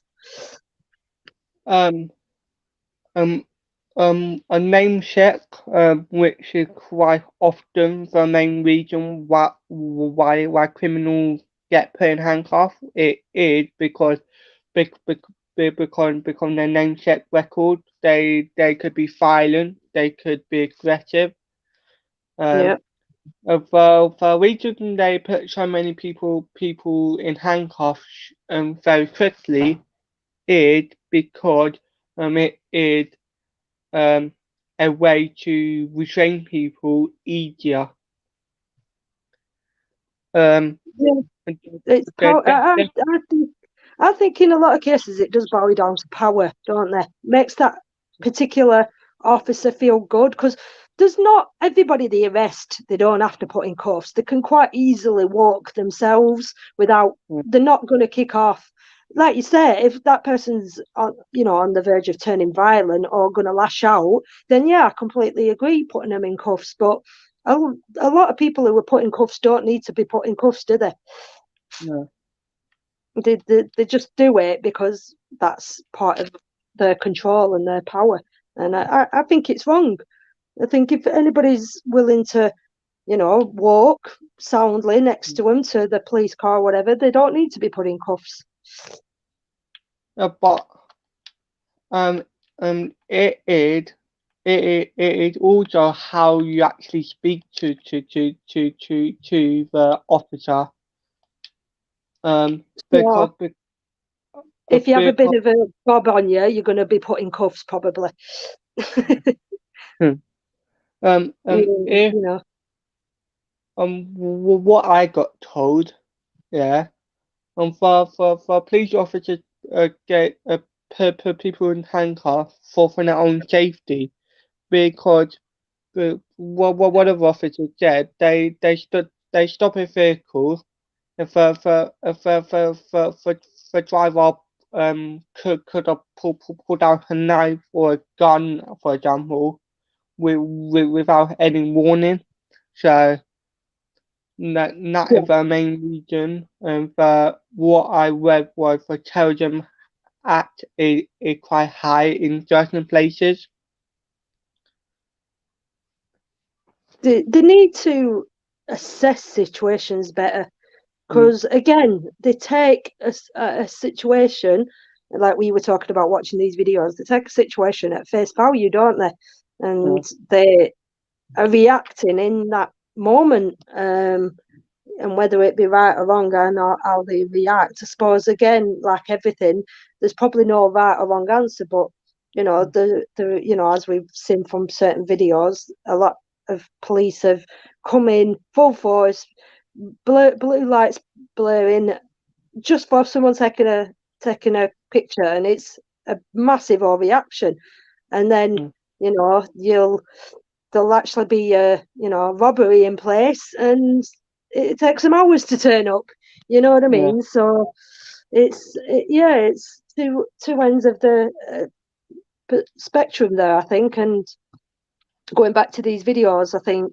A name check, which is quite often the main reason why criminals get put in handcuffs. It is because because their name check record, they could be violent, they could be aggressive. Yeah. The reason they put so many people in handcuffs very quickly is because it is a way to restrain people easier. Yeah. It's power. I think in a lot of cases it does boil down to power, don't they? Makes that particular officer feel good because there's not everybody they arrest. They don't have to put in cuffs. They can quite easily walk themselves without. They're not going to kick off. Like you say, if that person's on, on the verge of turning violent or going to lash out, then yeah, I completely agree putting them in cuffs. But a lot of people who are put in cuffs don't need to be put in cuffs, do they? No. They just do it because that's part of their control and their power. And I think it's wrong. I think if anybody's willing to, walk soundly next to them to the police car or whatever, they don't need to be put in cuffs. But it is also how you actually speak to the officer. Because if you have a bit of a bob on you, you're going to be put in cuffs probably. What I got told, yeah, for police officers get put people in handcuffs for their own safety, because what the officers said, they stop a vehicle, if the driver could have pulled out a knife or a gun, for example, without any warning. So that is the main reason. What I read was the Terrorism Act is quite high in certain places. They need to assess situations better because, again, they take a situation, like we were talking about watching these videos, they take a situation at face value, don't they? And they are reacting in that moment. And whether it be right or wrong, I know how they react. I suppose, again, like everything, there's probably no right or wrong answer, but as we've seen from certain videos, a lot of police have come in full force, blue lights blaring, just for someone taking a picture, and it's a massive overreaction. And then there'll actually be a robbery in place, and it takes them hours to turn up. You know what I mean? So it's two ends of the spectrum there, I think. And going back to these videos, I think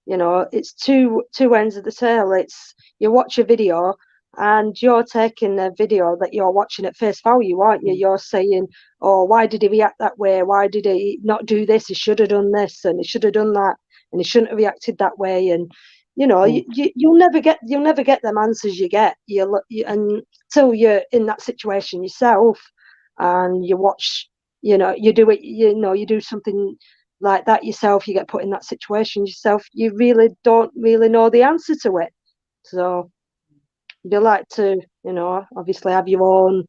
it's two ends of the tail. It's you watch a video and you're taking a video that you're watching at face value, aren't you? You're saying, oh, why did he react that way? Why did he not do this? He should have done this and he should have done that and he shouldn't have reacted that way. And you'll never get them answers you get until you're in that situation yourself and you watch, you do it, you do something like that yourself, you get put in that situation yourself, you really don't really know the answer to it. So you like to, obviously have your own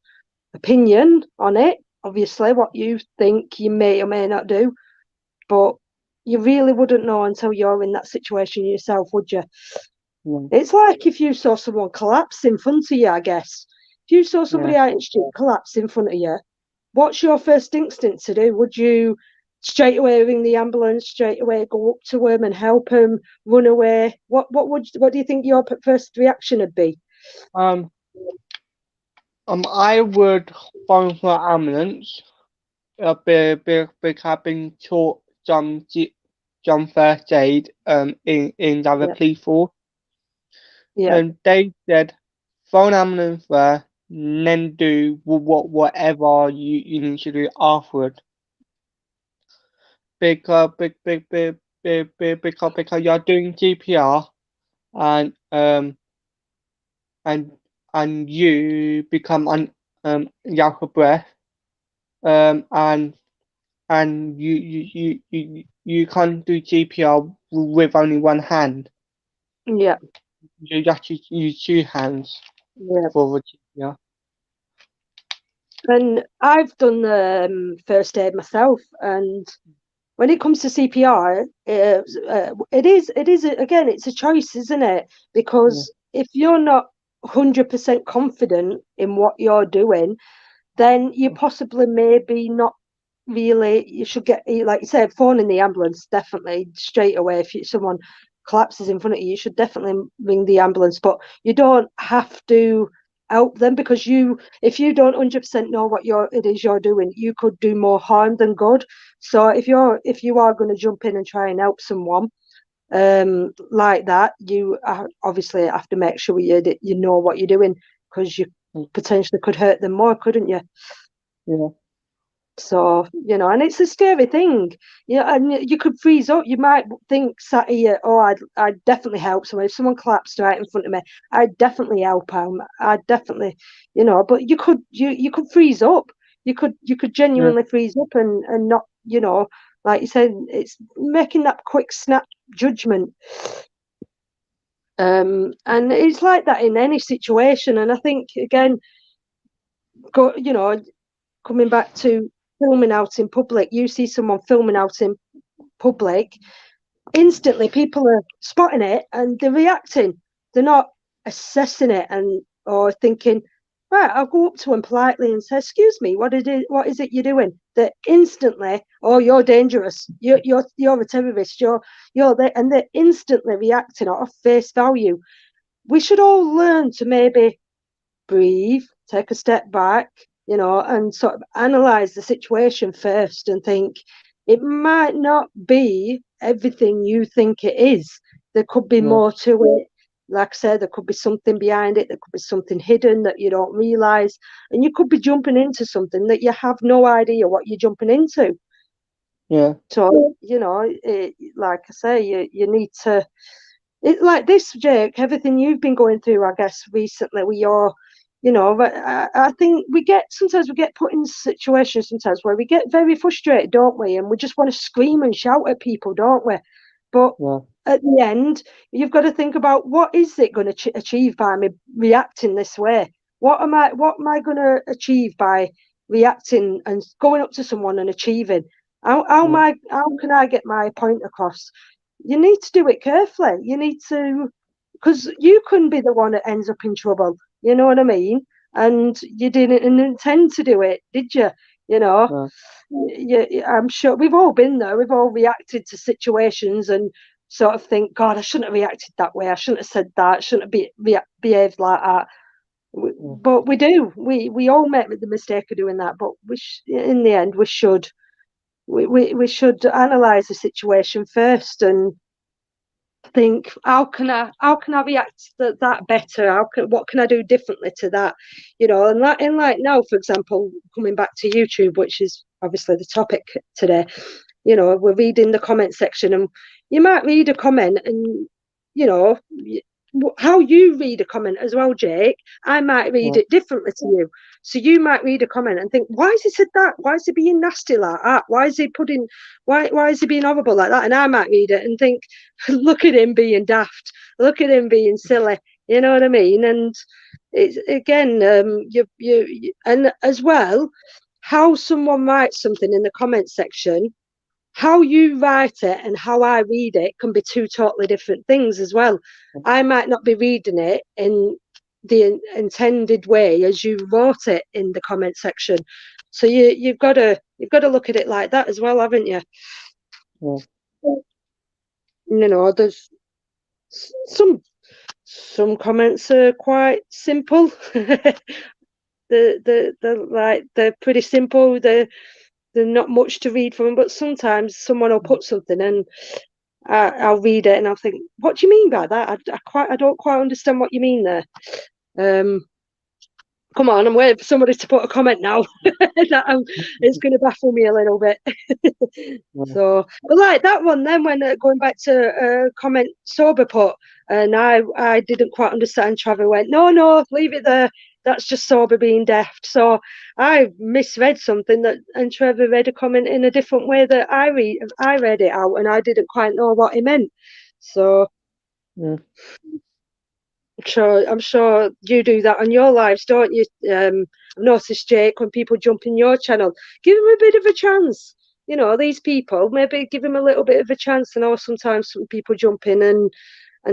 opinion on it, obviously what you think you may or may not do, but you really wouldn't know until you're in that situation yourself, would you? It's like if you saw someone collapse in front of you, I guess. If you saw somebody out in the street collapse in front of you, what's your first instinct to do? Would you straight away ring the ambulance, straight away go up to him and help him, run away? What do you think your first reaction would be? I would phone for ambulance. Because I've been taught some first aid in the other police force. And they said phone ambulance first, and then do whatever you need to do afterward. because you're doing GPR and and you become you out of breath, and you can't do GPR with only one hand. Yeah. You actually use two hands Yeah. for the GPR. And I've done first aid myself, and when it comes to CPR, it is again, it's a choice, isn't it? Because if you're not 100% confident in what you're doing, then you possibly maybe not really. You should get, like you said, phoning the ambulance definitely straight away. If someone collapses in front of you, you should definitely ring the ambulance. But you don't have to help them, because if you don't 100% know what it is you're doing, you could do more harm than good. So if you are going to jump in and try and help someone like that, you obviously have to make sure you know what you're doing, because you potentially could hurt them more, couldn't you? Yeah. So, and it's a scary thing. And you could freeze up. You might think sat here, oh, I'd definitely help someone. If someone collapsed right in front of me, I'd definitely help them. I'd definitely, but you could freeze up. You could genuinely freeze up and not, like you said, it's making that quick snap judgment. And it's like that in any situation. And I think, again, coming back to filming out in public, you see someone filming out in public, instantly people are spotting it and they're reacting. They're not assessing it or thinking, right, I'll go up to them politely and say, excuse me, what is it you're doing? They're instantly, oh, you're dangerous, you're a terrorist, you're there, and they're instantly reacting at face value. We should all learn to maybe breathe, take a step back, and sort of analyze the situation first and think, it might not be everything you think it is. There could be more to it. Like I said, there could be something behind it. There could be something hidden that you don't realize. And you could be jumping into something that you have no idea what you're jumping into. Yeah. So, like I say, you need to, like this, Jake, everything you've been going through, I guess, recently with your, but I think sometimes we get put in situations sometimes where we get very frustrated, don't we? And we just want to scream and shout at people, don't we? But at the end, you've got to think about, what is it going to achieve by me reacting this way? What am I going to achieve by reacting and going up to someone and achieving? How can I get my point across? You need to do it carefully. You need to, because you couldn't be the one that ends up in trouble. You know what I mean? And you didn't intend to do it, did you? I'm sure we've all been there. We've all reacted to situations and sort of think, God, I shouldn't have reacted that way. I shouldn't have said that. I shouldn't have behaved like that. But we do. We all make the mistake of doing that. But in the end, we should analyze the situation first and think, how can I react to that better? What can I do differently to that? And like now, for example, coming back to YouTube, which is obviously the topic today, we're reading the comment section, and you might read a comment, and how you read a comment as well, Jake, I might read it differently to you. So you might read a comment and think, why has he said that? Why is he being nasty like that? Why is he being horrible like that? And I might read it and think, look at him being daft. Look at him being silly. You know what I mean? And it's, again, you and as well, how someone writes something in the comment section, how you write it and how I read it can be two totally different things as well. I might not be reading it in the intended way as you wrote it in the comment section. So you've got to look at it like that as well, haven't you? There's some comments are quite simple. They're pretty simple. They're not much to read from them, but sometimes someone will put something and I'll read it and I'll think, what do you mean by that? I don't quite understand what you mean there. Come on, I'm waiting for somebody to put a comment now. It's going to baffle me a little bit. So, but like that one, then when going back to comment sober put, and I didn't quite understand. Trevor went, no, leave it there. That's just sober being deft. So I misread something that, and Trevor read a comment in a different way that I read it out, and I didn't quite know what he meant. So. Yeah. I'm sure you do that on your lives, don't you? I've noticed, Jake, when people jump in your channel, give them a bit of a chance. You know, these people, maybe give them a little bit of a chance. I know sometimes some people jump in and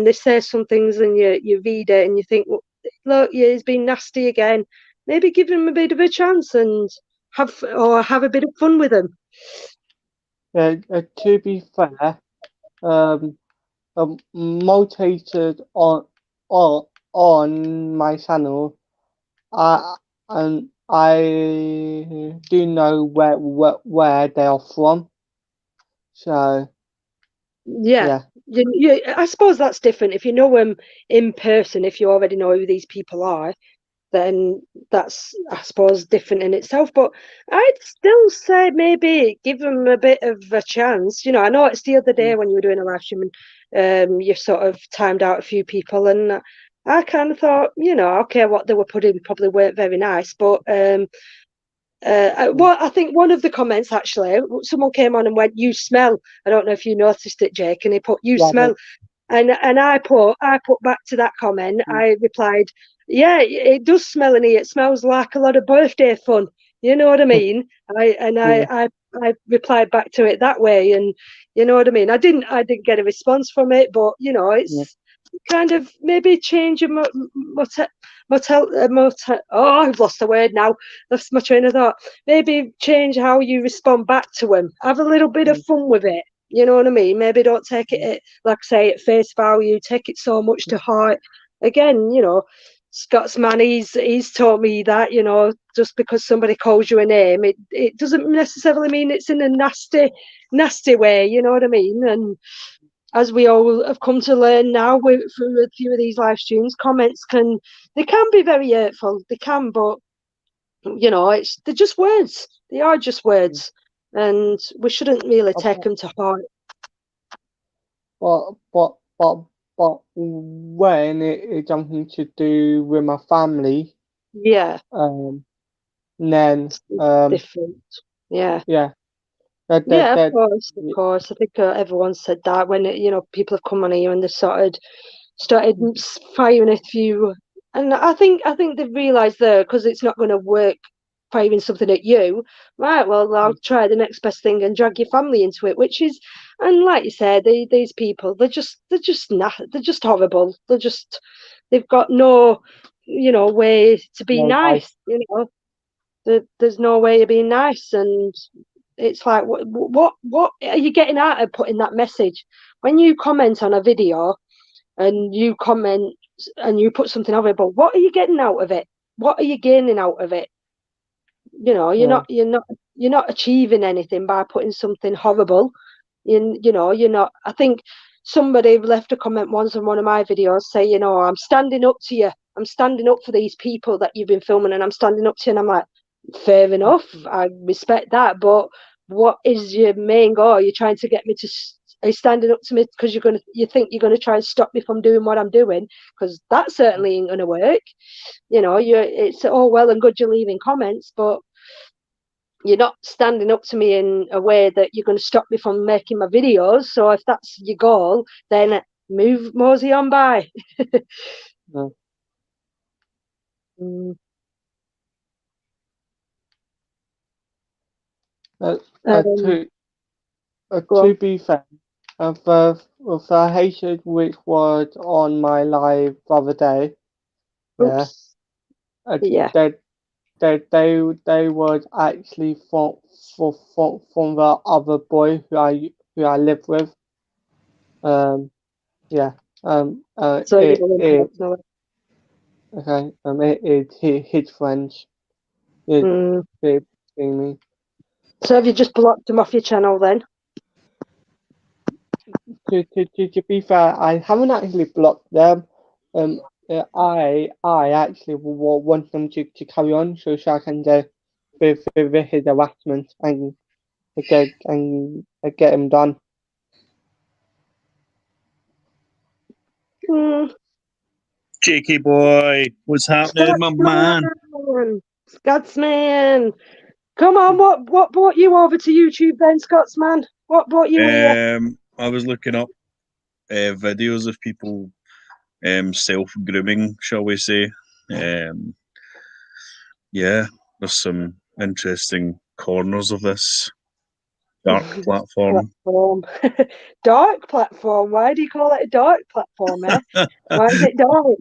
they say some things and you read it and you think, well, look, yeah, he's been nasty again. Maybe give them a bit of a chance and have a bit of fun with them. To be fair, motivated on my channel, and I do know where they are from. So yeah. I suppose that's different. If you know them in person, if you already know who these people are, then that's, I suppose, different in itself. But I'd still say maybe give them a bit of a chance. You know, I know it's the other day when you were doing a live stream and you sort of timed out a few people, and I kind of thought, you know, okay, what they were putting probably weren't very nice, but well, I think one of the comments actually, someone came on and went, "You smell." I don't know if you noticed it, Jake, and he put, "You smell." And I put back to that comment. I replied, "Yeah, it does smell in here. It smells like a lot of birthday fun." You know what I mean? I replied back to it that way, and you know what I mean. I didn't get a response from it, but you know, it's kind of maybe change your oh, I've lost the word now. That's my train of thought. Maybe change how you respond back to them. Have a little bit of fun with it. You know what I mean? Maybe don't take it at, like I say, at face value. Take it so much to heart. Again, you know, Scotsman, he's taught me that, you know, just because somebody calls you a name, it doesn't necessarily mean it's in a nasty way. You know what I mean? And as we all have come to learn now through a few of these live streams, comments can be very hurtful. They can, but you know, they're just words. They are just words, and we shouldn't really take them to heart. But when it's something to do with my family, yeah, then different. Yeah. Yeah. Of course. I think everyone said that when you know, people have come on here and they started firing a few, and I think they've realised there, because it's not going to work firing something at you, right? Well, I'll try the next best thing and drag your family into it, which is, and like you said, these people, they're just horrible. They've got no, you know, way to be nice. You know, there's no way of being nice, and it's like, what are you getting out of putting that message? When you comment on a video and you comment and you put something horrible, what are you getting out of it? What are you gaining out of it? You know, you're not achieving anything by putting something horrible. You know, you're not. I think somebody left a comment once on one of my videos saying, you know, I'm standing up to you. I'm standing up for these people that you've been filming, and I'm standing up to you. And I'm like, fair enough. I respect that, but what is your main goal? You're trying to get me to. Are you standing up to me because you think you're gonna try and stop me from doing what I'm doing? Because that certainly ain't gonna work. You know, it's all well and good you're leaving comments, but you're not standing up to me in a way that you're going to stop me from making my videos. So if that's your goal, then mosey on by. To be fair, the hatred which was on my live the other day, they was actually from the other boy who I live with. Yeah. So okay. It his friends. Me. So have you just blocked them off your channel then? To be fair, I haven't actually blocked them. I actually want them to carry on so I can go with his harassment and get him done. Jakey boy, what's happening, my man? Scotsman, come on! What brought you over to YouTube then, Scotsman? What brought you here? I was looking up videos of people self-grooming, shall we say. Yeah, there's some interesting corners of this dark platform. Dark platform? Why do you call it a dark platform, eh? Why is it dark?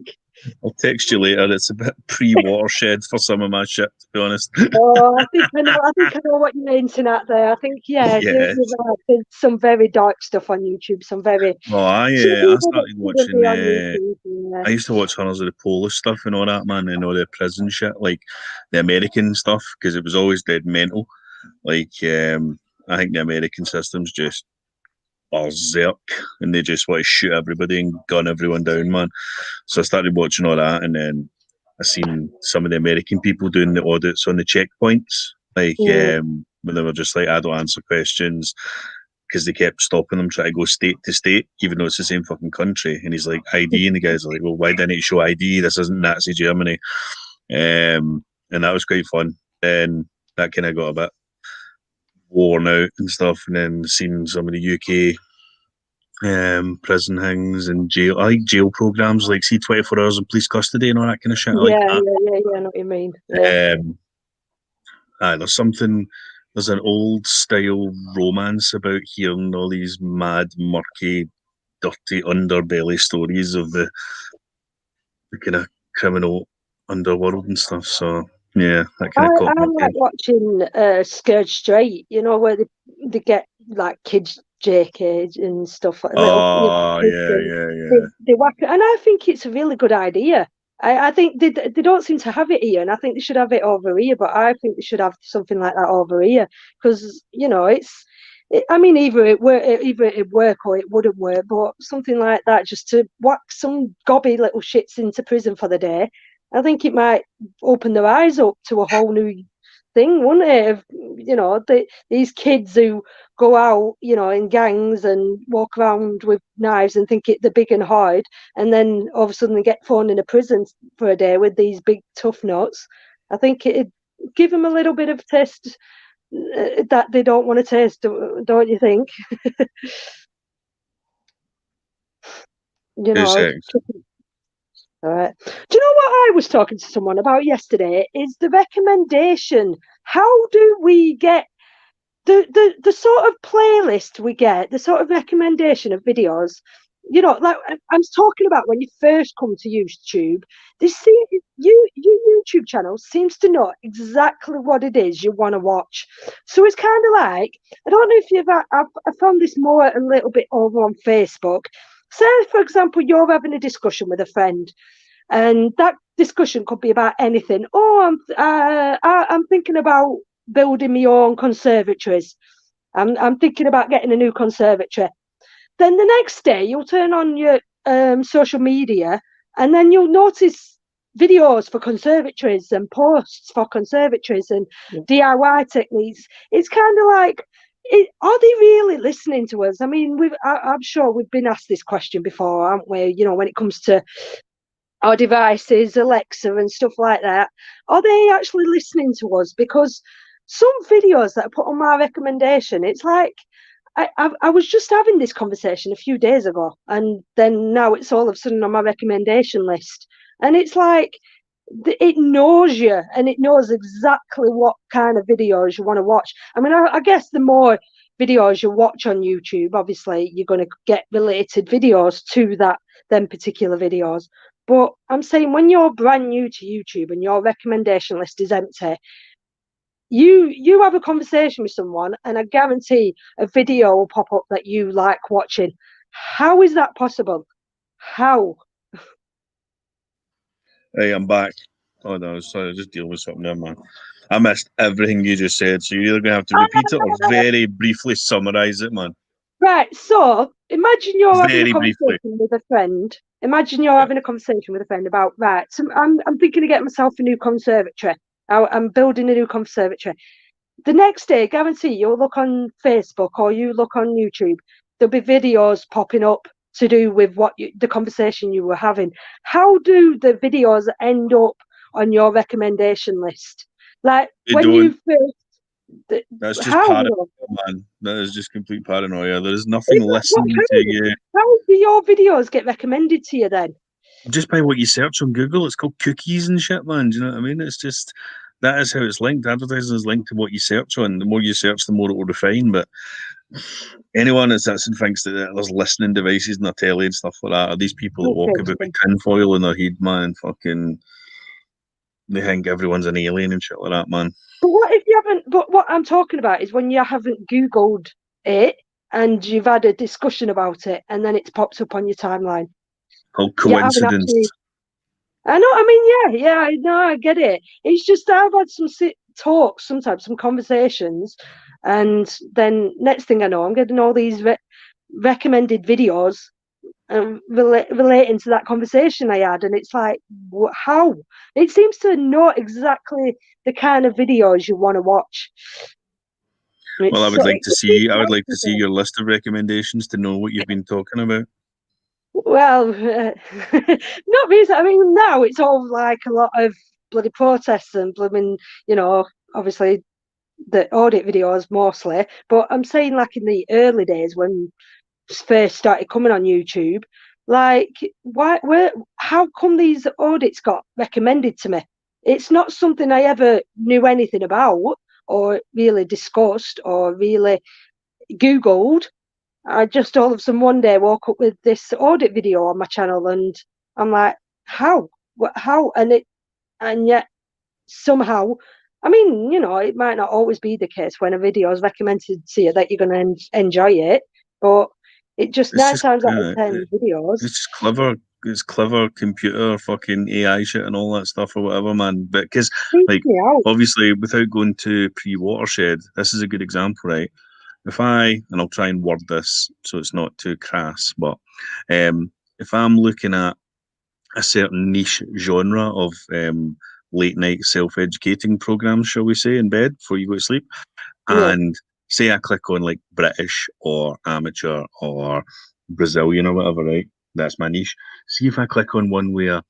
I'll text you later. It's a bit pre-watershed for some of my shit, to be honest. Oh, I think I know what you're hinting at there. I think, yeah, you're right. There's some very dark stuff on YouTube. Some very. Well, I started watching. YouTube, I used to watch hundreds of the Polish stuff and all that, man, and all the prison shit, like the American stuff, because it was always dead mental. Like, I think the American system's just berserk, and they just want to shoot everybody and gun everyone down, man. So I started watching all that, and then I seen some of the American people doing the audits on the checkpoints, like when they were just like, I don't answer questions, because they kept stopping them trying to go state to state, even though it's the same fucking country. And he's like, ID, and the guys are like, well, why didn't you show ID? This isn't Nazi Germany. And that was quite fun. Then that kind of got a bit worn out and stuff, and then seen some of the UK prison things and jail. I like jail programs, like see 24 hours in police custody and all that kind of shit. Yeah, I know what you mean. Yeah. There's an old style romance about hearing all these mad, murky, dirty underbelly stories of the kind of criminal underworld and stuff. So yeah, that kind of caught my I like watching Scared Straight, you know, where they get like kids JK and stuff like that. Oh, yeah. They whack it, and I think it's a really good idea. I think they don't seem to have it here, and I think they should have it over here. But I think they should have something like that over here because you know I mean, either it'd work or it wouldn't work. But something like that, just to whack some gobby little shits into prison for the day, I think it might open their eyes up to a whole new thing, wouldn't it? Of, you know, these kids who go out, you know, in gangs and walk around with knives and think they're big and hard, and then all of a sudden they get thrown in a prison for a day with these big tough nuts. I think it'd give them a little bit of taste that they don't want to taste, don't you think? You know. All right. Do you know what I was talking to someone about yesterday? Is the recommendation. How do we get the sort of playlist we get, the sort of recommendation of videos? You know, like I'm talking about when you first come to YouTube, your YouTube channel seems to know exactly what it is you want to watch. So it's kind of like, I don't know if I found this more a little bit over on Facebook. Say, for example, you're having a discussion with a friend, and that discussion could be about anything. Oh, I'm thinking about building my own conservatories. I'm thinking about getting a new conservatory. Then the next day, you'll turn on your social media, and then you'll notice videos for conservatories and posts for conservatories and DIY techniques. It's kind of like, are they really listening to us? I mean, I'm sure we've been asked this question before, haven't we? You know, when it comes to our devices, Alexa and stuff like that, are they actually listening to us? Because some videos that I put on my recommendation, it's like, I was just having this conversation a few days ago, and then now it's all of a sudden on my recommendation list. And it's like, it knows you, and it knows exactly what kind of videos you want to watch. I mean, I guess the more videos you watch on YouTube, obviously you're going to get related videos to them particular videos. But I'm saying, when you're brand new to YouTube and your recommendation list is empty, you have a conversation with someone, and I guarantee a video will pop up that you like watching. How is that possible? How? Hey, I'm back. Oh no, sorry, just dealing with something there, man. I missed everything you just said, so you're either gonna have to repeat it or very briefly summarize it, man. Right, so imagine you're having a Very briefly. conversation with a friend. Imagine you're having a conversation with a friend about, right, so I'm thinking of getting myself a new conservatory. I'm building a new conservatory. The next day, guarantee you'll look on Facebook or you look on YouTube, there'll be videos popping up to do with the conversation you were having. How do the videos end up on your recommendation list? Like They when don't. you first, That's just how? paranoia, man. That is just complete paranoia. There is nothing listening to you. How do your videos get recommended to you then? Just by what you search on Google. It's called cookies and shit, man. Do you know what I mean? It's just that is how it's linked. Advertising is linked to what you search on. The more you search, the more it will refine. But anyone that sits and thinks that there's listening devices in their telly and stuff like that are these people that walk about with tinfoil in their head, man. Fucking, they think everyone's an alien and shit like that, man. But what if you haven't? But what I'm talking about is when you haven't Googled it and you've had a discussion about it, and then it's popped up on your timeline. Called coincidence. I know. I mean, yeah. I know. I get it. It's just I've had some talks sometimes, some conversations, and then next thing I know, I'm getting all these recommended videos relating to that conversation I had, and it's like, how? It seems to know exactly the kind of videos you want to watch. Well, I would like to see your list of recommendations to know what you've been talking about. Well, not really. I mean, now it's all like a lot of bloody protests and blooming, obviously the audit videos mostly. But I'm saying, like in the early days when first started coming on YouTube, like how come these audits got recommended to me? It's not something I ever knew anything about or really discussed or really Googled. I just all of a sudden one day woke up with this audit video on my channel, and I'm like, how? How? And yet somehow, I mean, it might not always be the case when a video is recommended to you that you're going to enjoy it, but it just 9 times out of 10 videos. It's just clever. It's clever computer fucking AI shit and all that stuff or whatever, man. But because, like, obviously, without going to pre-watershed, this is a good example, right? And I'll try and word this so it's not too crass, but if I'm looking at a certain niche genre of late night self-educating programs, shall we say, in bed before you go to sleep, and say I click on like British or amateur or Brazilian or whatever, right? That's my niche. See if I click on one where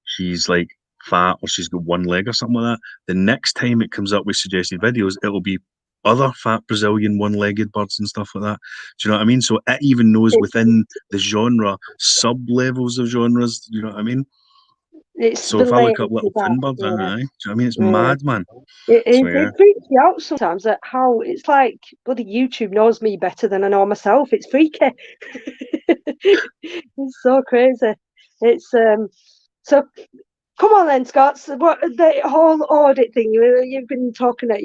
she's like fat or she's got one leg or something like that, the next time it comes up with suggested videos, it'll be other fat Brazilian one-legged birds and stuff like that. Do you know what I mean? So it even knows within the genre sub-levels of genres. Do you know what I mean? So if I look up little fin birds, do you know what I mean? It's mad, man. It freaks me out sometimes at how it's like bloody YouTube knows me better than I know myself. It's freaky. It's so crazy. It's so. Come on then, Scott. So what the whole audit thing you've been talking at?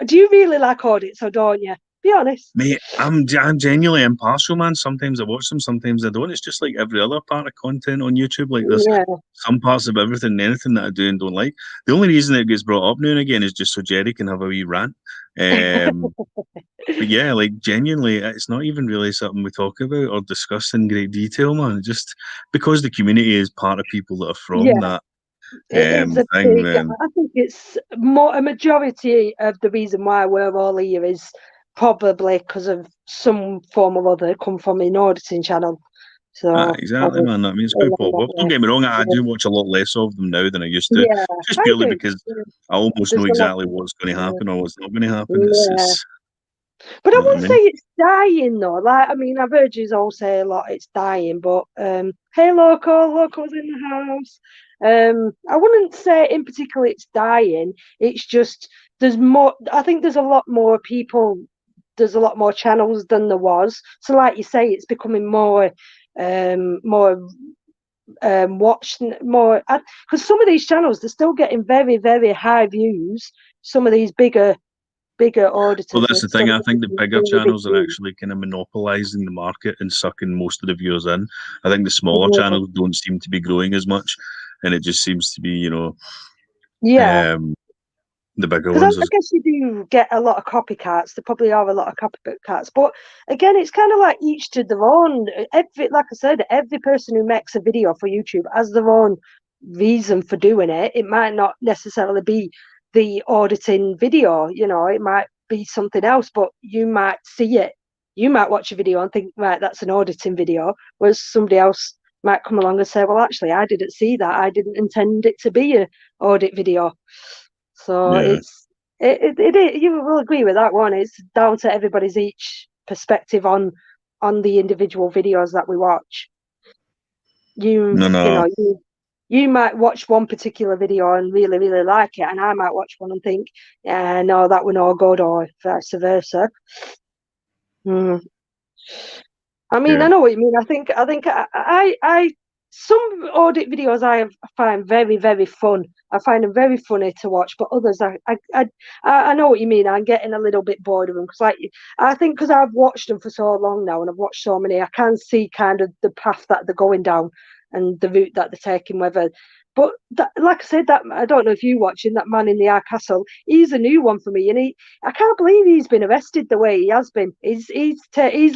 Do you really like audits or don't you? Be honest. Mate, I'm genuinely impartial, man. Sometimes I watch them, sometimes I don't. It's just like every other part of content on YouTube. Like there's some parts of everything and anything that I do and don't like. The only reason it gets brought up now and again is just so Jerry can have a wee rant. But yeah, like genuinely, it's not even really something we talk about or discuss in great detail, man. Just because the community is part of people that are from that thing. I think it's a majority of the reason why we're all here is probably because of some form or other come from an auditing channel. So exactly, man. I mean, it's good pop up. Don't get me wrong, I do watch a lot less of them now than I used to. Just purely because I almost know exactly what's going to happen or what's not going to happen. But I wouldn't say it's dying though. Like, I mean, I've heard you all say a lot it's dying, but hey, locals in the house. I wouldn't say in particular it's dying. It's just there's more. I think there's a lot more people. There's a lot more channels than there was. So, like you say, it's becoming more watched more. Because some of these channels they're still getting very, very high views. Some of these bigger auditors. Well, that's the thing. I think the bigger channels are actually kind of monopolizing the market and sucking most of the viewers in. I think the smaller channels don't seem to be growing as much, and it just seems to be, The bigger Because I ones. guess you do get a lot of copycats. There probably are a lot of copycats, but again, it's kind of like each to their own. Like I said, every person who makes a video for YouTube has their own reason for doing it. It might not necessarily be the auditing video, you know, it might be something else, but you might see it. You might watch a video and think, right, that's an auditing video, whereas somebody else might come along and say, well, actually, I didn't see that. I didn't intend it to be an audit video. So Yeah. you will agree with that one. It's down to everybody's each perspective on the individual videos that we watch. You know, you might watch one particular video and really, really like it, and I might watch one and think, yeah, no, that one all good, or vice versa. I mean, Yeah. I know what you mean. I think I some audit videos I find very, very fun. I find them very funny to watch, but others I know what you mean. I'm getting a little bit bored of them because, like, I think because I've watched them for so long now and I've watched so many, I can see kind of the path that they're going down and the route that they're taking. Whether, but that, like I said, that I don't know if you're watching that Man in the High Castle. He's a new one for me, and I can't believe he's been arrested the way he has been. He's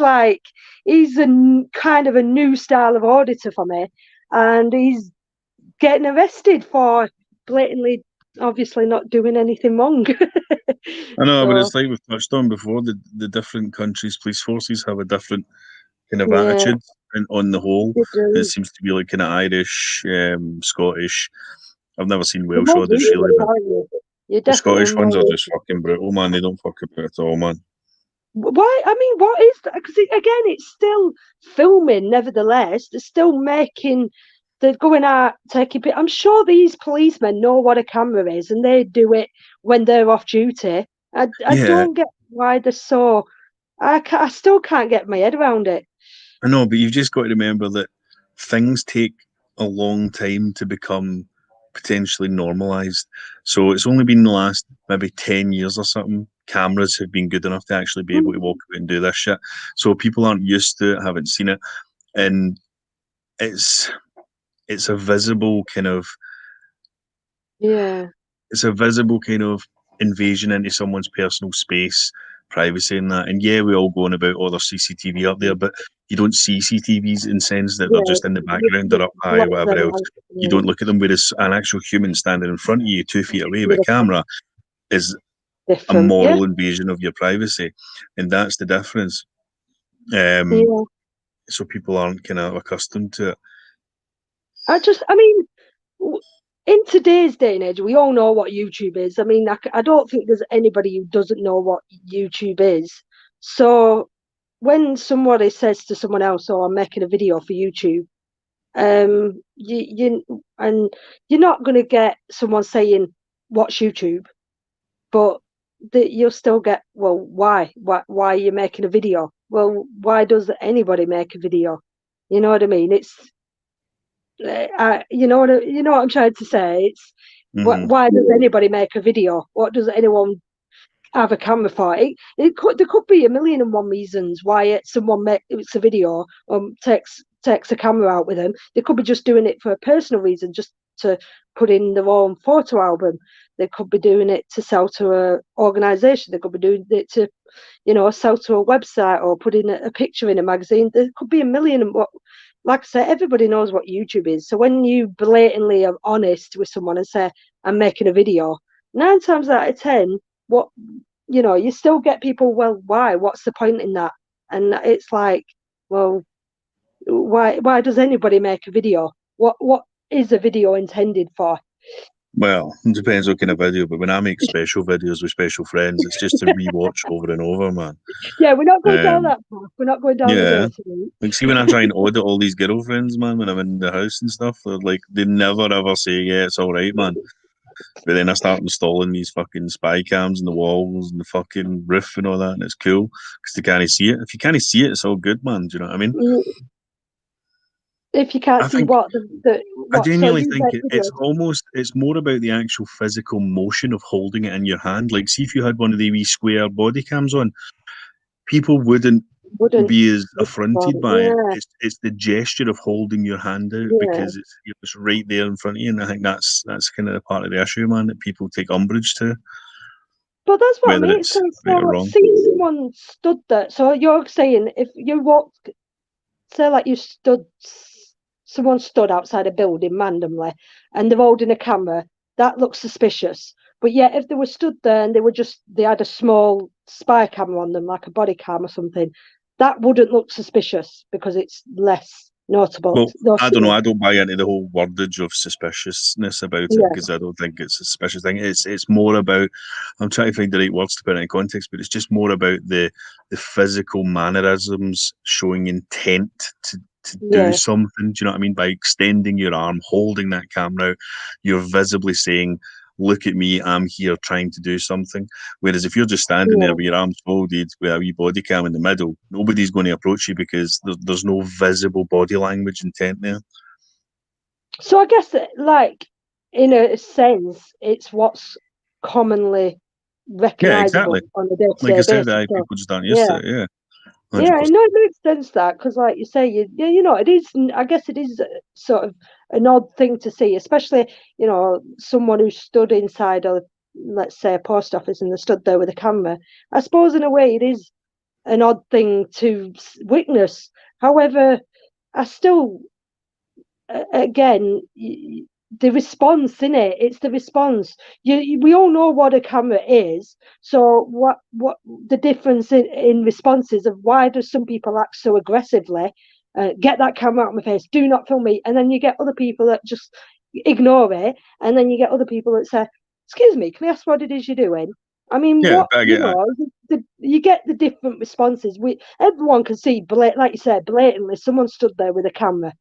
like. He's kind of a new style of auditor for me, and he's getting arrested for blatantly, obviously not doing anything wrong. I know, but So, it's like we've touched on before. The different countries' police forces have a different kind of yeah, attitude, and on the whole, they it do. seems to be like kind of Irish, Scottish. I've never seen They're Welsh more audits really, ruthless, but aren't you? You're the definitely Scottish ones more are just ruthless. fucking brutal, man. They don't fuck about at all, man. Why? I mean, what is that? Because again, it's still filming. Nevertheless, they're still making. They're going out taking. I'm sure these policemen know what a camera is, and they do it when they're off duty. I Yeah, don't get why they're so. I still can't get my head around it. I know, but you've just got to remember that things take a long time to become potentially normalized. So it's only been the last maybe 10 years or something. Cameras have been good enough to actually be able to walk out and do this shit. So people aren't used to it, haven't seen it. And it's it's a visible kind of Yeah. it's a visible kind of invasion into someone's personal space, privacy, and that. And yeah, we all go on about all there's CCTV up there, but you don't see CCTVs in sense that they're Yeah, just in the background, they're up high or whatever else. You don't look at them. Whereas an actual human standing in front of you, 2 feet away with a camera, is a different. Yeah, moral invasion of your privacy, and that's the difference. yeah. So people aren't kind of accustomed to it. I mean, in today's day and age, we all know what YouTube is. I mean, I don't think there's anybody who doesn't know what YouTube is. So when somebody says to someone else, "Oh, I'm making a video for YouTube," and you're not going to get someone saying, "Watch YouTube," but you'll still get, well, why are you making a video? Well, why does anybody make a video? You know what I mean? It's you know what I'm trying to say. It's Mm-hmm. why does anybody make a video? What does anyone have a camera for? There could be a million and one reasons why someone makes a video or takes a camera out with them. They could be just doing it for a personal reason, just to put in their own photo album. They could be doing it to sell to a organisation. They could be doing it to, sell to a website or put in a picture in a magazine. There could be a million and what. Like I said, everybody knows what YouTube is. So when you blatantly are honest with someone and say, "I'm making a video," 9 times out of 10, what you still get people, well, why? What's the point in that? And it's like, well, why does anybody make a video? What is a video intended for? Well, it depends what kind of video, but when I make special videos with special friends, it's just to rewatch over and over, man. Yeah, we're not going down Um, that path. We're not going down the yeah. dirty route. Like, see, when I try and audit all these girlfriends, man, when I'm in the house and stuff, they're like, they never ever say, yeah, it's all right, man. But then I start installing these fucking spy cams in the walls and the fucking roof and all that, and it's cool because they can't see it. If you can't see it, it's all good, man. Do you know what I mean? If you can't I see think what I so genuinely you think make it's more about the actual physical motion of holding it in your hand. Like, see if you had one of the wee square body cams on, people wouldn't wouldn't be as think about affronted it. by it. Yeah, It's the gesture of holding your hand out yeah. because it's right there in front of you, and I think that's kind of the part of the issue, man, that people take umbrage to. But that's what I whether mean. it's So, right or wrong. see someone stood there. So you're saying if you walked, say like you stood, someone stood outside a building randomly, and they're holding a camera, that looks suspicious. But yet, if they were stood there and they had a small spy camera on them, like a body cam or something, that wouldn't look suspicious because it's less notable. Well, I don't know. I don't buy into the whole wordage of suspiciousness about it Yeah. because I don't think it's a suspicious thing. It's more about, I'm trying to find the right words to put it in context, but it's just more about the physical mannerisms showing intent to do something. Do you know what I mean? By extending your arm, holding that camera out, you're visibly saying, look at me, I'm here trying to do something. Whereas if you're just standing there with your arms folded with a wee body cam in the middle, nobody's going to approach you because there's no visible body language intent there. So I guess, like, in a sense, it's what's commonly recognisable on a day-to-day basis. Like I said, people just aren't used to it. Yeah. 100%. Yeah, no, it makes sense that because, like you say, you know, it is. I guess it is sort of an odd thing to see, especially someone who stood inside a, let's say, a post office and they stood there with a camera. I suppose in a way it is an odd thing to witness. However, I still, again, the response in it, it's the response. We all know what a camera is, so what the difference in responses of why do some people act so aggressively, get that camera out of my face, do not film me, and then you get other people that just ignore it, and then you get other people that say, excuse me, can I ask what it is you're doing? I mean, you get the different responses. Everyone can see, like you said, blatantly someone stood there with a camera.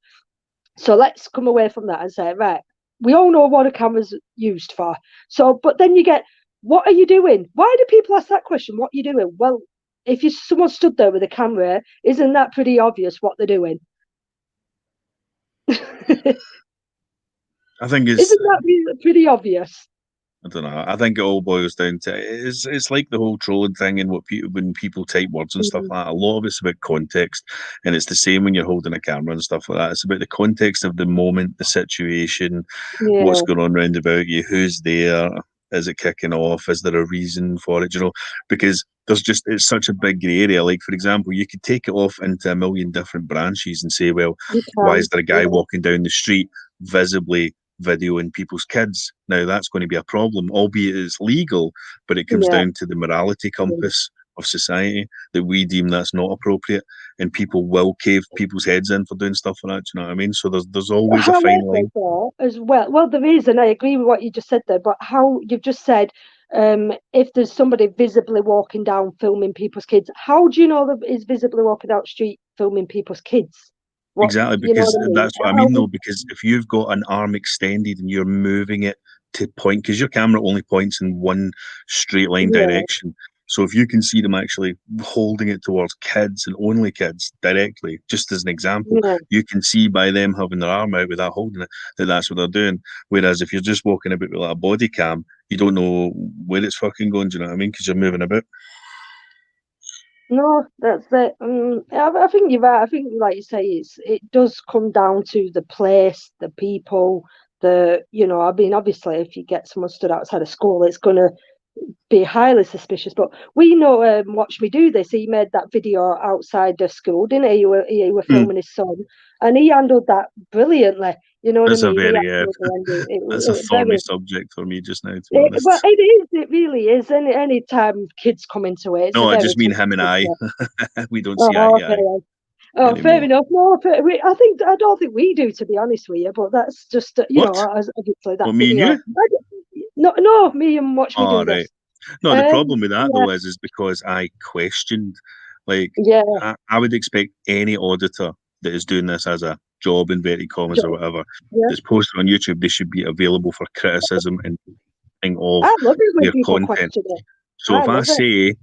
So let's come away from that and say, right, we all know what a camera's used for. So, but then you get, what are you doing? Why do people ask that question? What are you doing? Well, if someone stood there with a camera, isn't that pretty obvious what they're doing? I think isn't that pretty obvious? I don't know. I think it all boils down to it's like the whole trolling thing and when people type words and stuff like that. A lot of it's about context, and it's the same when you're holding a camera and stuff like that. It's about the context of the moment, the situation, what's going on round about you, who's there, is it kicking off, is there a reason for it? You know, because it's such a big grey area. Like for example, you could take it off into a million different branches and say, well, why is there a guy walking down the street visibly videoing people's kids? Now that's going to be a problem, albeit it's legal, but it comes down to the morality compass of society that we deem that's not appropriate, and people will cave people's heads in for doing stuff like that. Do you know what I mean? So there's always a fine line as well. Well, there is, and I agree with what you just said there. But how you've just said, if there's somebody visibly walking down filming people's kids, how do you know that is visibly walking down the street filming people's kids? Exactly, because that's what I mean, though. Because if you've got an arm extended and you're moving it to point, because your camera only points in one straight line direction. So if you can see them actually holding it towards kids and only kids directly, just as an example, you can see by them having their arm out without holding it that that's what they're doing. Whereas if you're just walking about with like a body cam, you don't know where it's fucking going. Do you know what I mean? Because you're moving about. No, that's it. I think you're right. I think, like you say, it does come down to the place, the people, I mean, obviously, if you get someone stood outside a school, it's going to be highly suspicious. But we know, Watch Me Do This, he made that video outside the school, didn't he? He were filming his son, and he handled that brilliantly. You know what I mean? That's a thorny subject for me just now, to be honest. But it is. It really is. Any time kids come into it, no, I just mean him and I. We don't see eye to eye. Oh, fair enough. No, I don't think we do, to be honest with you. But that's just obviously that me video. And you? No, me and Watch Me Do This. No, the problem with that though is because I questioned, I would expect any auditor that is doing this as a job, inverted commas or whatever, that's posted on YouTube, they should be available for criticism and of their content. So if I say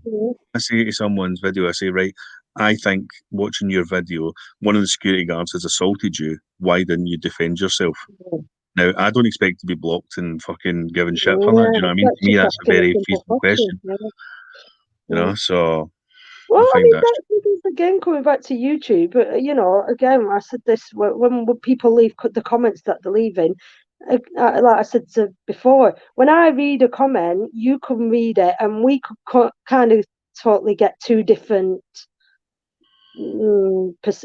to someone's video, I say, right, I think watching your video, one of the security guards has assaulted you. Why didn't you defend yourself? Now, I don't expect to be blocked and fucking given shit for that. Do you know what I mean? To me, that's a very feasible question. You know, so. Well, I mean, that's again coming back to YouTube. Again, I said this when people leave the comments that they're leaving. like I said before, when I read a comment, you can read it, and we could kind of totally get two different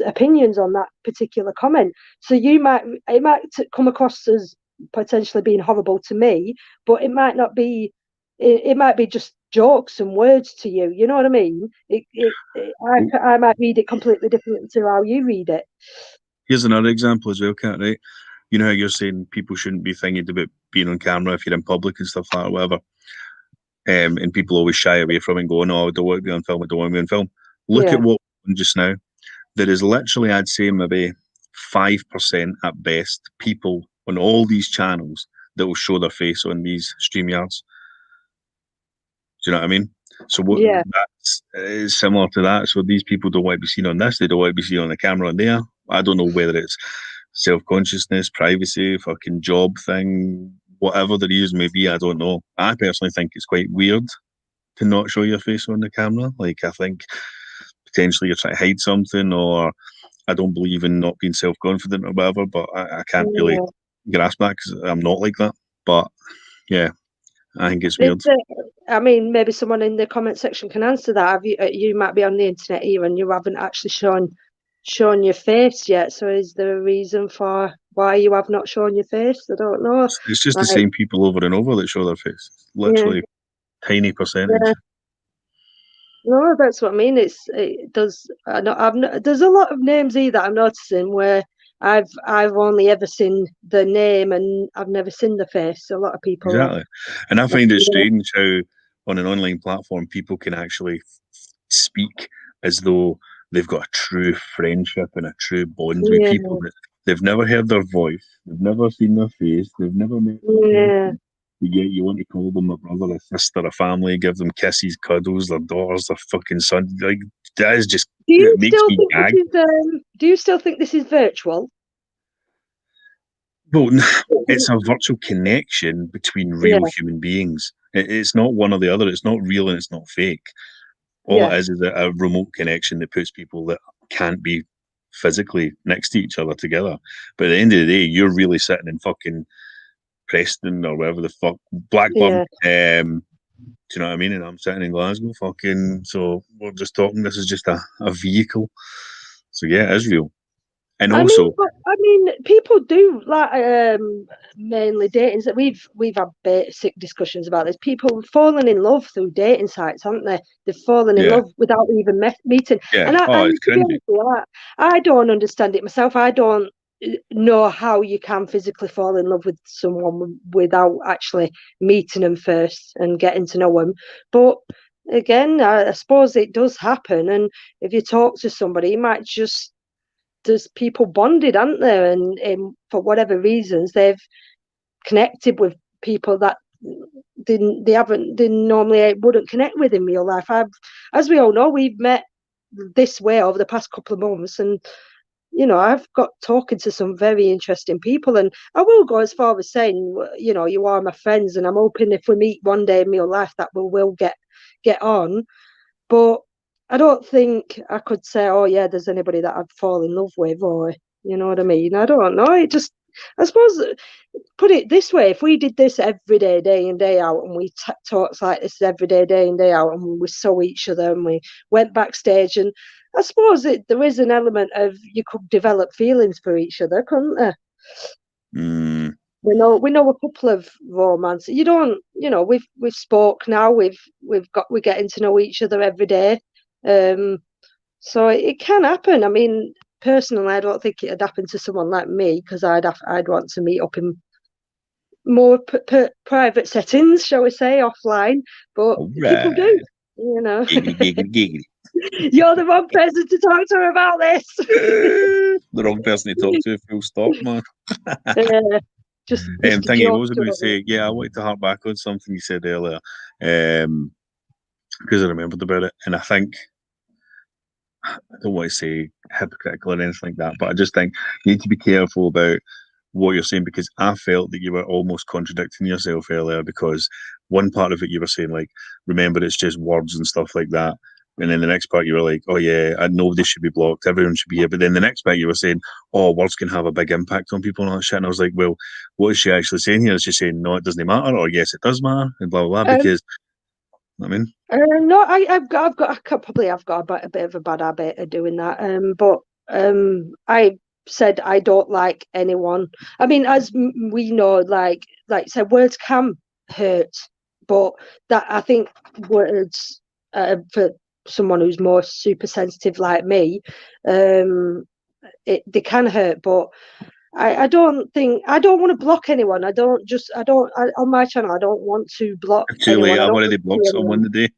opinions on that particular comment. So it might come across as potentially being horrible to me, but it might not be. It might be just jokes and words to you. You know what I mean? I might read it completely different to how you read it. Here's another example as well, Kat, right? You know how you're saying people shouldn't be thinking about being on camera if you're in public and stuff like that or whatever. And people always shy away from it and go, no, I don't want to be on film, I don't want to be on film. Look at what just now. There is literally, I'd say, maybe 5% at best people on all these channels that will show their face on these StreamYards. Do you know what I mean? So that's similar to that. So these people don't want to be seen on this. They don't want to be seen on the camera on there. I don't know whether it's self-consciousness, privacy, fucking job thing, whatever the reason may be. I don't know. I personally think it's quite weird to not show your face on the camera. Like, I think potentially you're trying to hide something, or I don't believe in not being self-confident or whatever, but I can't really grasp that because I'm not like that. But yeah, I think it's weird. I mean, maybe someone in the comment section can answer that. You might be on the internet here and you haven't actually shown your face yet. So is there a reason for why you have not shown your face? I don't know. It's just the same people over and over that show their face. Literally, tiny percentage. Yeah. No, that's what I mean. It does. There's a lot of names here that I'm noticing where I've only ever seen the name and I've never seen the face. A lot of people. Exactly, and I find it strange how on an online platform people can actually speak as though they've got a true friendship and a true bond with people that they've never heard their voice, they've never seen their face, they've never met them. Yet you want to call them a brother, a sister, a family, give them kisses, cuddles, their daughters, their fucking son. Like, that is just, it makes me gag. Do you still think this is virtual? Well, it's a virtual connection between real human beings. It's not one or the other. It's not real and it's not fake. All it is a remote connection that puts people that can't be physically next to each other together. But at the end of the day, you're really sitting in fucking Preston or wherever the fuck, Blackburn. Do you know what I mean? And I'm sitting in Glasgow, fucking. So we're just talking. This is just a vehicle. So yeah, it is real. And also, I mean, people do like mainly dating. That we've had basic discussions about this. People falling in love through dating sites, haven't they? They've fallen in love without even meeting. Yeah. And it's cringy. I don't understand it myself. I don't know how you can physically fall in love with someone without actually meeting them first and getting to know them. But again, I suppose it does happen. And if you talk to somebody, you might just. There's people bonded, aren't there? And for whatever reasons, they've connected with people that they normally wouldn't connect with in real life. As we all know, we've met this way over the past couple of months, and I've got talking to some very interesting people, and I will go as far as saying, you are my friends, and I'm hoping if we meet one day in real life that we will get on. But I don't think I could say, oh yeah, there's anybody that I'd fall in love with, or you know what I mean. I don't know. I suppose, put it this way: if we did this every day, day in day out, and we talked like this every day, day in day out, and we saw each other, and we went backstage, and I suppose there is an element of you could develop feelings for each other, couldn't there? We know a couple of romance. You don't, we've spoke now. We're getting to know each other every day. So it can happen. I mean, personally, I don't think it'd happen to someone like me because I'd want to meet up in more private settings, shall we say, offline. But people do, Giggity. You're the wrong person to talk to about this. The wrong person to talk to, full stop, man. Just thingy, what was I going to say? Yeah, I wanted to harp back on something you said earlier, because I remembered about it, and I think I don't want to say hypocritical or anything like that, but I just think you need to be careful about what you're saying, because I felt that you were almost contradicting yourself earlier, because one part of it you were saying, like, remember, it's just words and stuff like that, And then the next part you were like, oh yeah, nobody should be blocked, everyone should be here. But then the next part you were saying, oh, words can have a big impact on people and all that shit. And I was like, well, what is she actually saying here? Is she saying, no, it doesn't matter, or yes, it does matter, and blah, blah, blah, because, I mean... no, I've got a bit of a bad habit of doing that. But I said I don't like anyone. I mean, as we know, like I said, words can hurt, but that I think words for someone who's more super sensitive like me, they can hurt, but I don't want to block anyone. On my channel, I don't want to block Too late, anyone. I've already blocked someone today.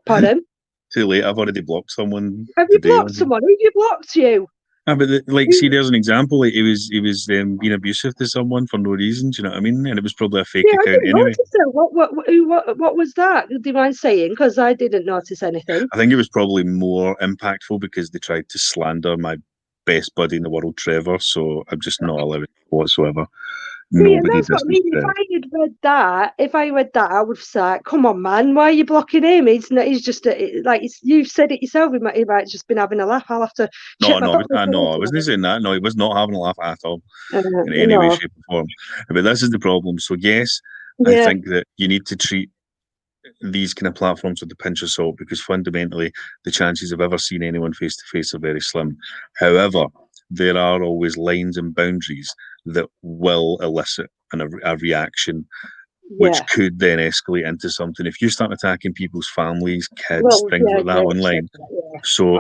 Pardon? Too late, I've already blocked someone. Have you blocked someone? Who have you blocked you? But see, there's an example. Like he was being abusive to someone for no reason. Do you know what I mean? And it was probably a fake account anyway. What was that? Do you mind saying? Because I didn't notice anything. I think it was probably more impactful because they tried to slander my best buddy in the world, Trevor. So I'm just not allowing it whatsoever. Nobody does. If I read that, I would say, "Come on, man, why are you blocking him? He's not. He's just you've said it yourself. He might just been having a laugh. I'll have to." I wasn't saying that. No, he was not having a laugh at all in any way, shape, or form. But this is the problem. So yes, I think that you need to treat these kind of platforms with a pinch of salt because fundamentally, the chances of ever seeing anyone face to face are very slim. However, there are always lines and boundaries that will elicit a reaction, which could then escalate into something. If you start attacking people's families, kids, things like that online,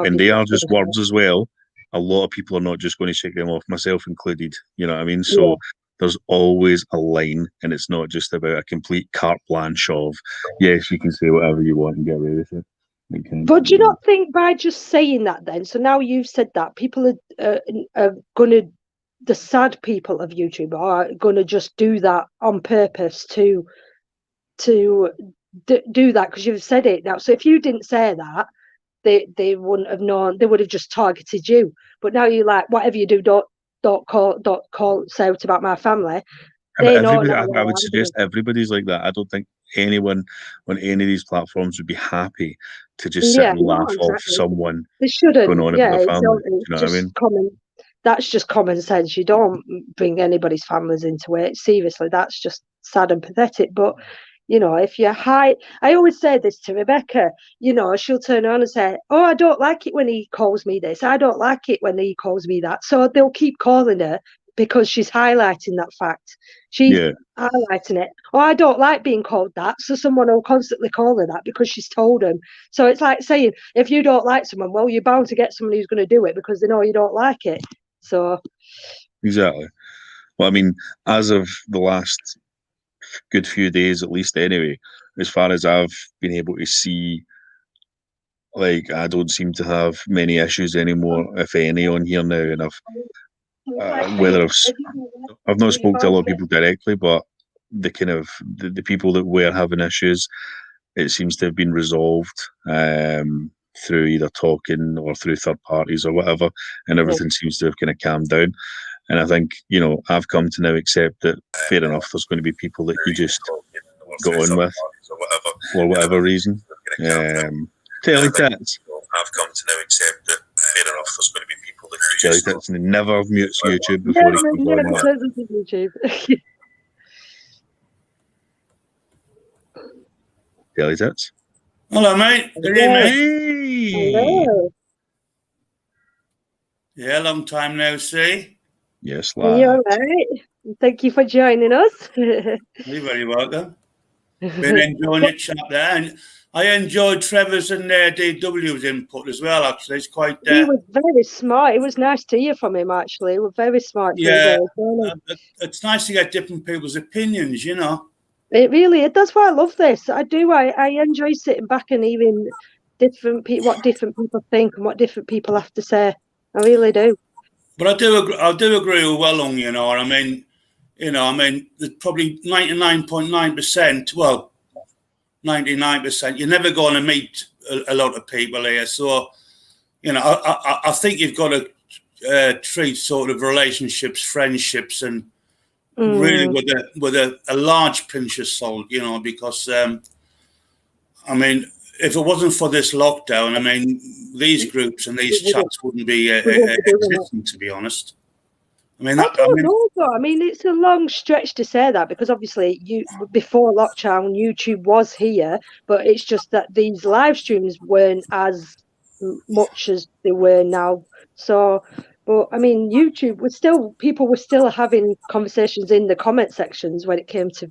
and they are just words as well, a lot of people are not just going to shake them off, myself included. You know what I mean? So there's always a line, and it's not just about a complete carte blanche of, yes, you can say whatever you want and get away with it. But do you not think by just saying that then, so now you've said that, people are going to, the sad people of YouTube are going to just do that on purpose to do that because you've said it now. So if you didn't say that, they wouldn't have known. They would have just targeted you. But now you're like, whatever you do, don't call say out about my family. I would suggest everybody's like that. I don't think anyone on any of these platforms would be happy to just sit and laugh off someone going on about their family. You know what I mean? That's just common sense. You don't bring anybody's families into it. Seriously, that's just sad and pathetic. But, you know, if you hide, I always say this to Rebecca, you know, she'll turn around and say, oh, I don't like it when he calls me this. I don't like it when he calls me that. So they'll keep calling her because she's highlighting that fact. She's highlighting it. Oh, I don't like being called that. So someone will constantly call her that because she's told them. So it's like saying, if you don't like someone, well, you're bound to get someone who's going to do it because they know you don't like it. So exactly. Well, I mean, as of the last good few days, at least anyway, as far as I've been able to see, like, I don't seem to have many issues anymore, if any, on here now. And I've not spoken to a lot of people directly, but the kind of the people that were having issues, it seems to have been resolved through either talking or through third parties or whatever, and everything seems to have kind of calmed down. And I think, you know, I've come to now accept that fair enough, there's going to be people that you just go on with for whatever reason. Telly Tits. I've come to now accept that fair enough, there's going to be people that you just... Telly Tits, and he never mutes YouTube before he goes on that. YouTube. Telly Tits. Hello, mate. Good evening. Hello. Yeah, long time no see. Yes, lad. You're right. Thank you for joining us. You're very welcome. Been enjoying the chat there, and I enjoyed Trevor's and DW's input as well. Actually, it's quite. He was very smart. It was nice to hear from him. Actually, he was very smart. Yeah, it's nice to get different people's opinions. You know. It really is. That's why I love this. I do. I enjoy sitting back and hearing what different people think and what different people have to say. I really do. But I do agree with Wellung. You know, I mean, there's probably 99.9%. Well, 99%. You're never going to meet a lot of people here. So, you know, I think you've got to treat sort of relationships, friendships, and really with a large pinch of salt, you know, because I mean, if it wasn't for this lockdown, I mean, these groups and these chats wouldn't be existing, to be honest. I mean, I don't know, though. I mean, it's a long stretch to say that, because obviously, before lockdown, YouTube was here, but it's just that these live streams weren't as much as they were now. So, but I mean, YouTube was still, people were still having conversations in the comment sections when it came to,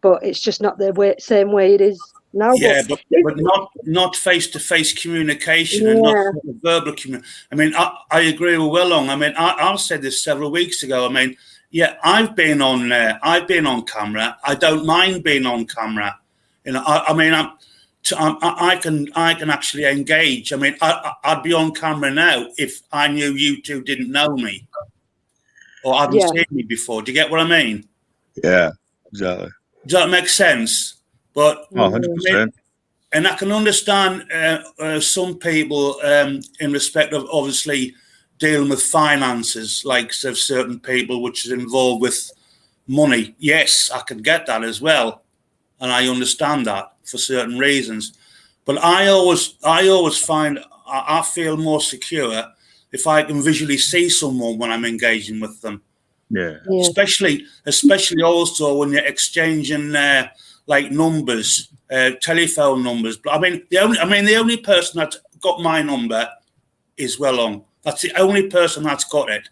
but it's just not the same way it is now. Yeah, but not face-to-face communication and not sort of verbal communication. I mean, I agree with Willong. I mean, I've said this several weeks ago. I mean, yeah, I've been on camera. I don't mind being on camera. You know, I mean, I can actually engage. I mean, I'd be on camera now if I knew you two didn't know me or hadn't seen me before. Do you get what I mean? Yeah, exactly. Does that make sense? But 100%. And I can understand some people in respect of obviously dealing with finances, like of certain people, which is involved with money. Yes, I can get that as well, and I understand that for certain reasons. But I always find I feel more secure if I can visually see someone when I'm engaging with them. Yeah. Especially also when you're exchanging like numbers, telephone numbers. But I mean, the only person that's got my number is Willong. That's the only person that's got it.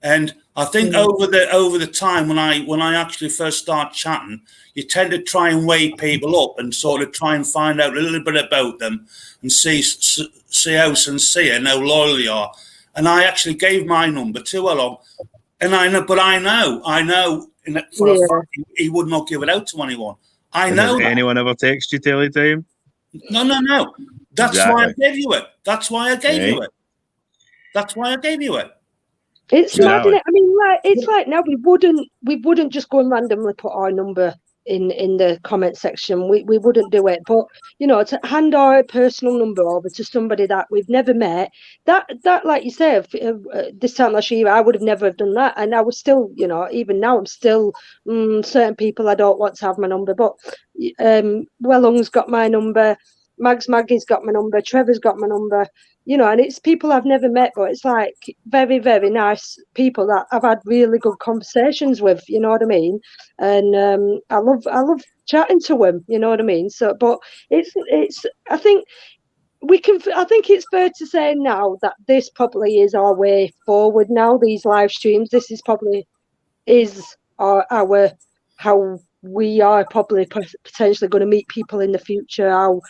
And I think over the time when I actually first start chatting, you tend to try and weigh people up and sort of try and find out a little bit about them and see how sincere and how loyal you are. And I actually gave my number to Willong. And I know for a fact he would not give it out to anyone. I know. Does anyone ever text you Teletime? No. That's why I gave you it. That's why I gave you it. That's why I gave you it. It's mad, isn't it? I mean, like, it's like now we wouldn't just go and randomly put our number in the comment section. We wouldn't do it. But you know, to hand our personal number over to somebody that we've never met, that like you say, this time last year, I would have never have done that. And I was still, you know, even now I'm still certain people I don't want to have my number. But Wellong's got my number, Maggie's got my number, Trevor's got my number. You know, and it's people I've never met, but it's like very, very nice people that I've had really good conversations with. You know what I mean? And I love chatting to them. You know what I mean? So, but it's. I think it's fair to say now that this probably is our way forward. Now these live streams, this is probably our how we are probably potentially going to meet people in the future. How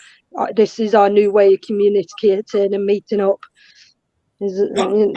this is our new way of communicating and meeting up. I'm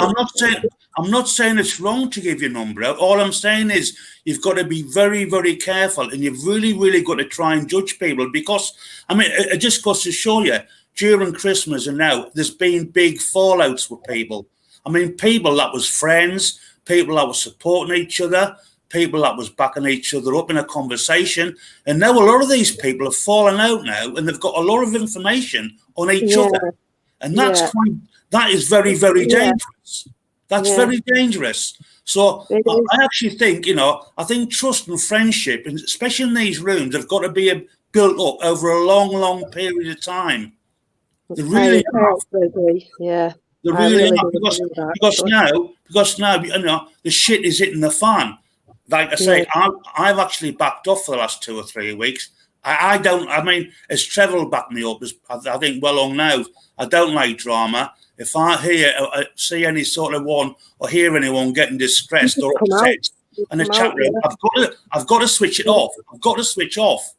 not saying it's wrong to give your number out. All I'm saying is you've got to be very, very careful, and you've really, really got to try and judge people, because I mean, it just goes to show you during Christmas and now there's been big fallouts with people. I mean, people that was friends, people that was supporting each other, people that was backing each other up in a conversation, and now a lot of these people have fallen out now, and they've got a lot of information on each other, and that is very, very dangerous. That's very dangerous. So I actually think, you know, I think trust and friendship, and especially in these rooms, have got to be built up over a long, long period of time. They really have. They really have, because now you know the shit is hitting the fan. Like I say, I've actually backed off for the last 2 or 3 weeks. I mean, as Trevor backed me up, as I think Willong now, I don't like drama. If I see any sort of one or hear anyone getting distressed or upset in the chat room, I've got to switch it off. I've got to switch off.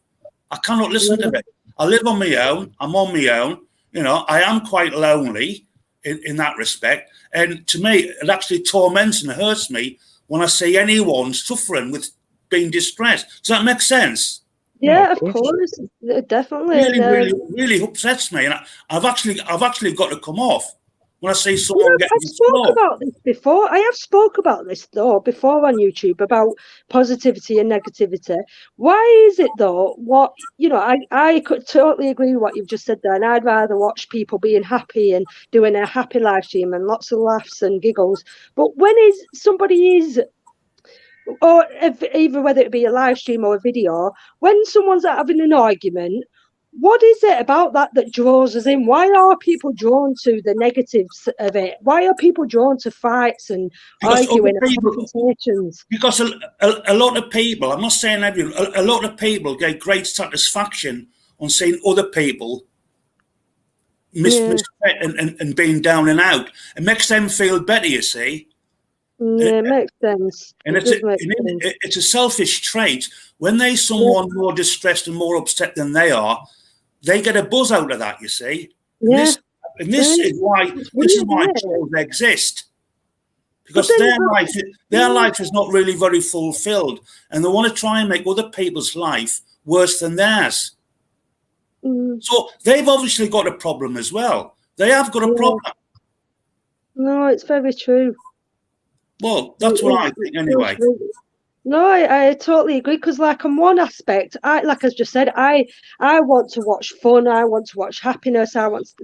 I cannot listen to it. I live on my own. I'm on my own. You know, I am quite lonely in that respect. And to me, it actually torments and hurts me when I see anyone suffering with being distressed. Does that make sense? Yeah, of course, definitely. Really upsets me, and I've actually got to come off when I see someone getting. I've spoke about this before. I have spoke about this though before on YouTube about positivity and negativity. Why is it though? What you know, I could totally agree with what you've just said there, and I'd rather watch people being happy and doing a happy live stream and lots of laughs and giggles. But when somebody is, or either whether it be a live stream or a video, when someone's having an argument, what is it about that draws us in? Why are people drawn to the negatives of it? Why are people drawn to fights and arguing and confrontations? Because a lot of people, I'm not saying everyone, a lot of people get great satisfaction on seeing other people misfit and being down and out. It makes them feel better, you see. Yeah, it makes sense. And it's a selfish trait. When there's someone more distressed and more upset than they are, they get a buzz out of that, you see. Yeah. And this is why trolls exist. Because their life is not really very fulfilled, and they want to try and make other people's life worse than theirs. So they've obviously got a problem as well. They have got a problem. No, it's very true. Well, that's what I think anyway. No, I totally agree, because like on one aspect, like I just said, I want to watch fun, I want to watch happiness, I want to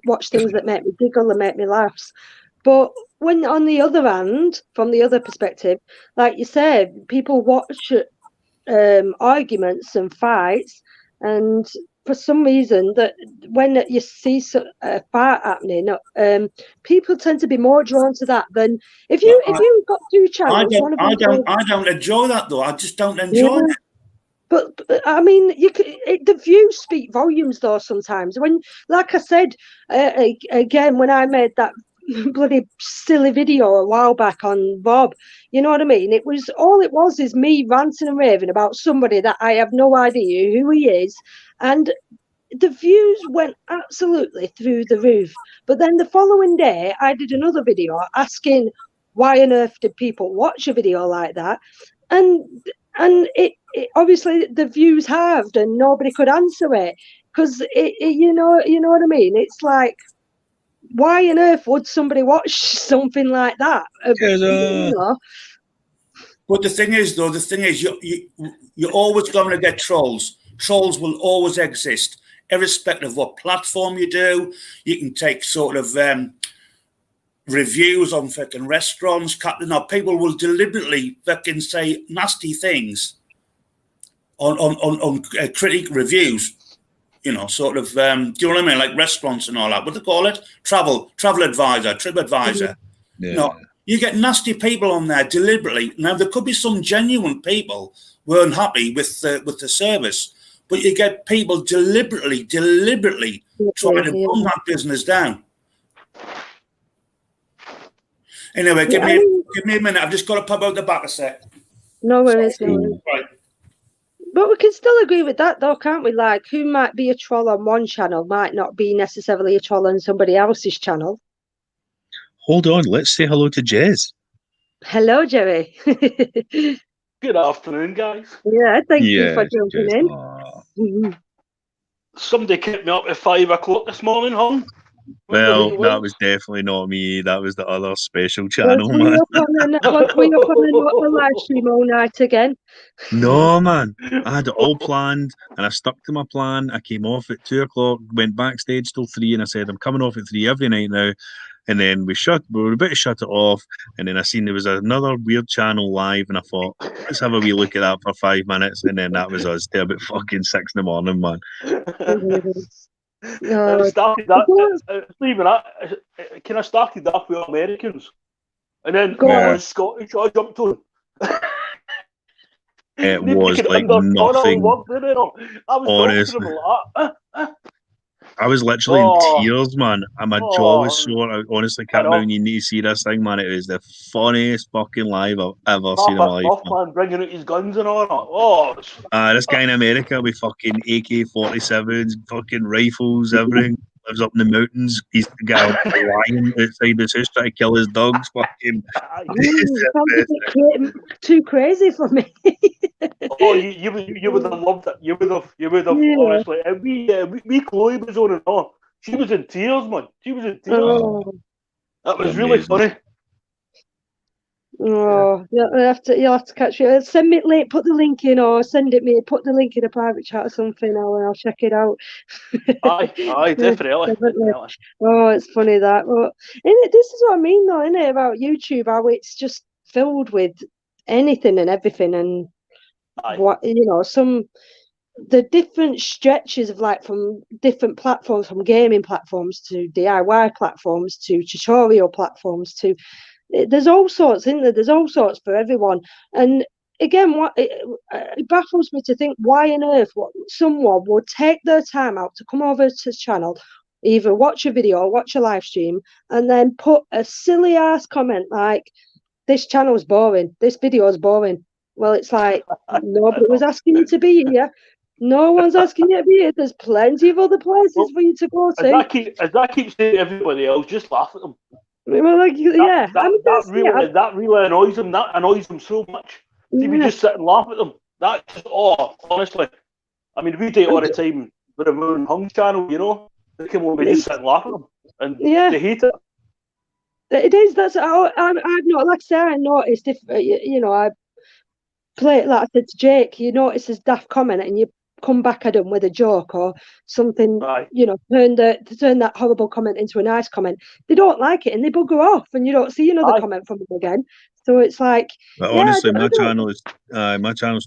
watch things that make me giggle and make me laugh. But when on the other hand, from the other perspective, like you said, people watch arguments and fights, and for some reason that when you see a fight happening, people tend to be more drawn to that than if you've got two channels. I don't enjoy that though. I just don't enjoy it. But I mean, the views speak volumes though. Sometimes when, like I said, again, when I made that bloody silly video a while back on Bob, you know what I mean? It was is me ranting and raving about somebody that I have no idea who he is, and the views went absolutely through the roof. But then the following day, I did another video asking why on earth did people watch a video like that, and it obviously the views halved and nobody could answer it, because you know what I mean? It's like, why on earth would somebody watch something like that? You know? But the thing is, you're always going to get trolls. Trolls will always exist, irrespective of what platform you do. You can take sort of reviews on fucking restaurants. People will deliberately fucking say nasty things on critic reviews. You know, sort of, do you know what I mean? Like restaurants and all that. What do they call it? Travel advisor, trip advisor. Yeah. You know, you get nasty people on there deliberately. Now, there could be some genuine people who are unhappy with the service, but you get people deliberately trying to run that business down. Anyway, give me a minute. I've just got to pop out the back a sec. No worries. Right. But we can still agree with that, though, can't we? Like, who might be a troll on one channel might not be necessarily a troll on somebody else's channel. Hold on, let's say hello to Jez. Hello, Jerry. Good afternoon, guys. Yeah, thank you for jumping in. Somebody kept me up at 5 o'clock this morning, hon. Well, that was definitely not me. That was the other special channel, man. Were you up on a live stream all night again? No, man. I had it all planned, and I stuck to my plan. I came off at 2 o'clock, went backstage till 3, and I said, I'm coming off at 3 every night now. And then we were about to shut it off, and then I seen there was another weird channel live, and I thought, let's have a wee look at that for 5 minutes, and then that was us till about fucking 6 in the morning, man. I started that, Stephen, I started that with Americans, and then Scottish, I jumped on. It was like nothing. Honestly. I was literally in tears, man. And my jaw was sore. I honestly can't believe you need to see this thing, man. It was the funniest fucking live I've ever seen in my life. Man, bringing out his guns and all that. This guy in America with fucking AK-47s, fucking rifles, everything. Lives up in the mountains. He's the guy with the lion outside his house trying to kill his dogs. Fucking. Too crazy for me. You would have loved it. You would have honestly. And we Chloe was on and on. She was in tears, man. She was in tears. That was really funny. Oh, you'll have to catch it. Send me link, put the link in, or send it me. Put the link in a private chat or something, and I'll check it out. Aye, definitely. Oh, it's funny that. But this is what I mean, though, isn't it, about YouTube? How it's just filled with anything and everything, and what some the different stretches of like from different platforms, from gaming platforms to DIY platforms to tutorial platforms to there's all sorts in there. There's all sorts for everyone. And again, what it baffles me to think why on earth someone would take their time out to come over to the channel, either watch a video or watch a live stream, and then put a silly ass comment like, "This channel is boring. This video is boring." Well, it's like nobody was asking you to be here. No one's asking you to be here. There's plenty of other places for you to go to. As I keep saying to everybody else, just laugh at them. Well, like, yeah, that really annoys them. That annoys them so much. If you just sit and laugh at them, that's honestly. I mean, we do it all the time with the Moon Hung channel. You know, they come over, just sit and laugh at them, and they hate it. It is. That's I've not. Like I say, I noticed if you know, I play it like I said to Jake. You notice his daft comment, and you come back at him with a joke or something, you know, turn that horrible comment into a nice comment. They don't like it and they bugger off, and you don't see another comment from them again. So it's like, honestly, my channel's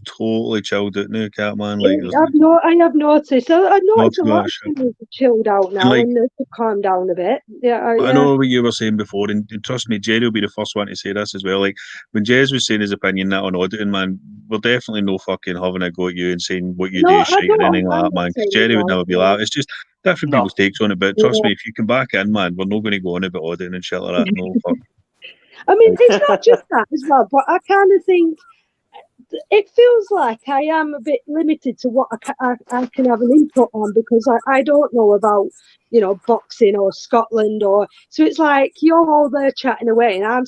totally chilled out now, Catman. Like, I have noticed. I noticed a lot of channels are chilled out now, like, and they've calmed down a bit. I know what you were saying before, and trust me, Jerry will be the first one to say this as well. Like when Jez was saying his opinion that on auditing, man, we're definitely no fucking having a go at you and saying what you do is shite or anything like that, man. Because Jerry would never be like that. It's just different people's takes on it. But trust me, if you come back in, man, we're not going to go on about auditing and shit like that. No fuck. I mean, it's not just that as well, but I kind of think it feels like I am a bit limited to what I can have an input on, because I don't know about, you know, boxing or Scotland, or so it's like you're all there chatting away, and I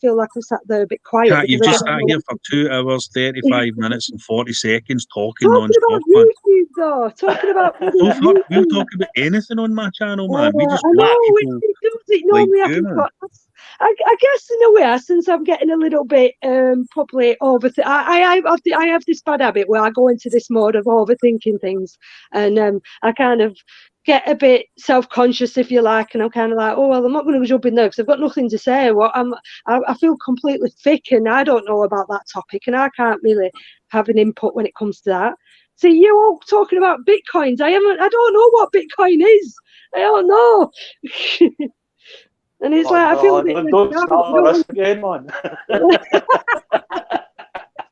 feel like I'm sat there a bit quiet. Kat, you've just sat here for 2 hours, 35 minutes, and 40 seconds talking non-stop. About YouTube, though, talking about we'll talk about anything on my channel, man. We just I guess in a way, since I'm getting a little bit probably I have this bad habit where I go into this mode of overthinking things, and I kind of get a bit self-conscious, if you like, and I'm kind of like, oh well, I'm not going to jump in there because I've got nothing to say. I feel completely thick, and I don't know about that topic, and I can't really have an input when it comes to that. See, you all talking about bitcoins. I don't know what Bitcoin is. I don't know. And it's I feel a bit. Don't start this again, man.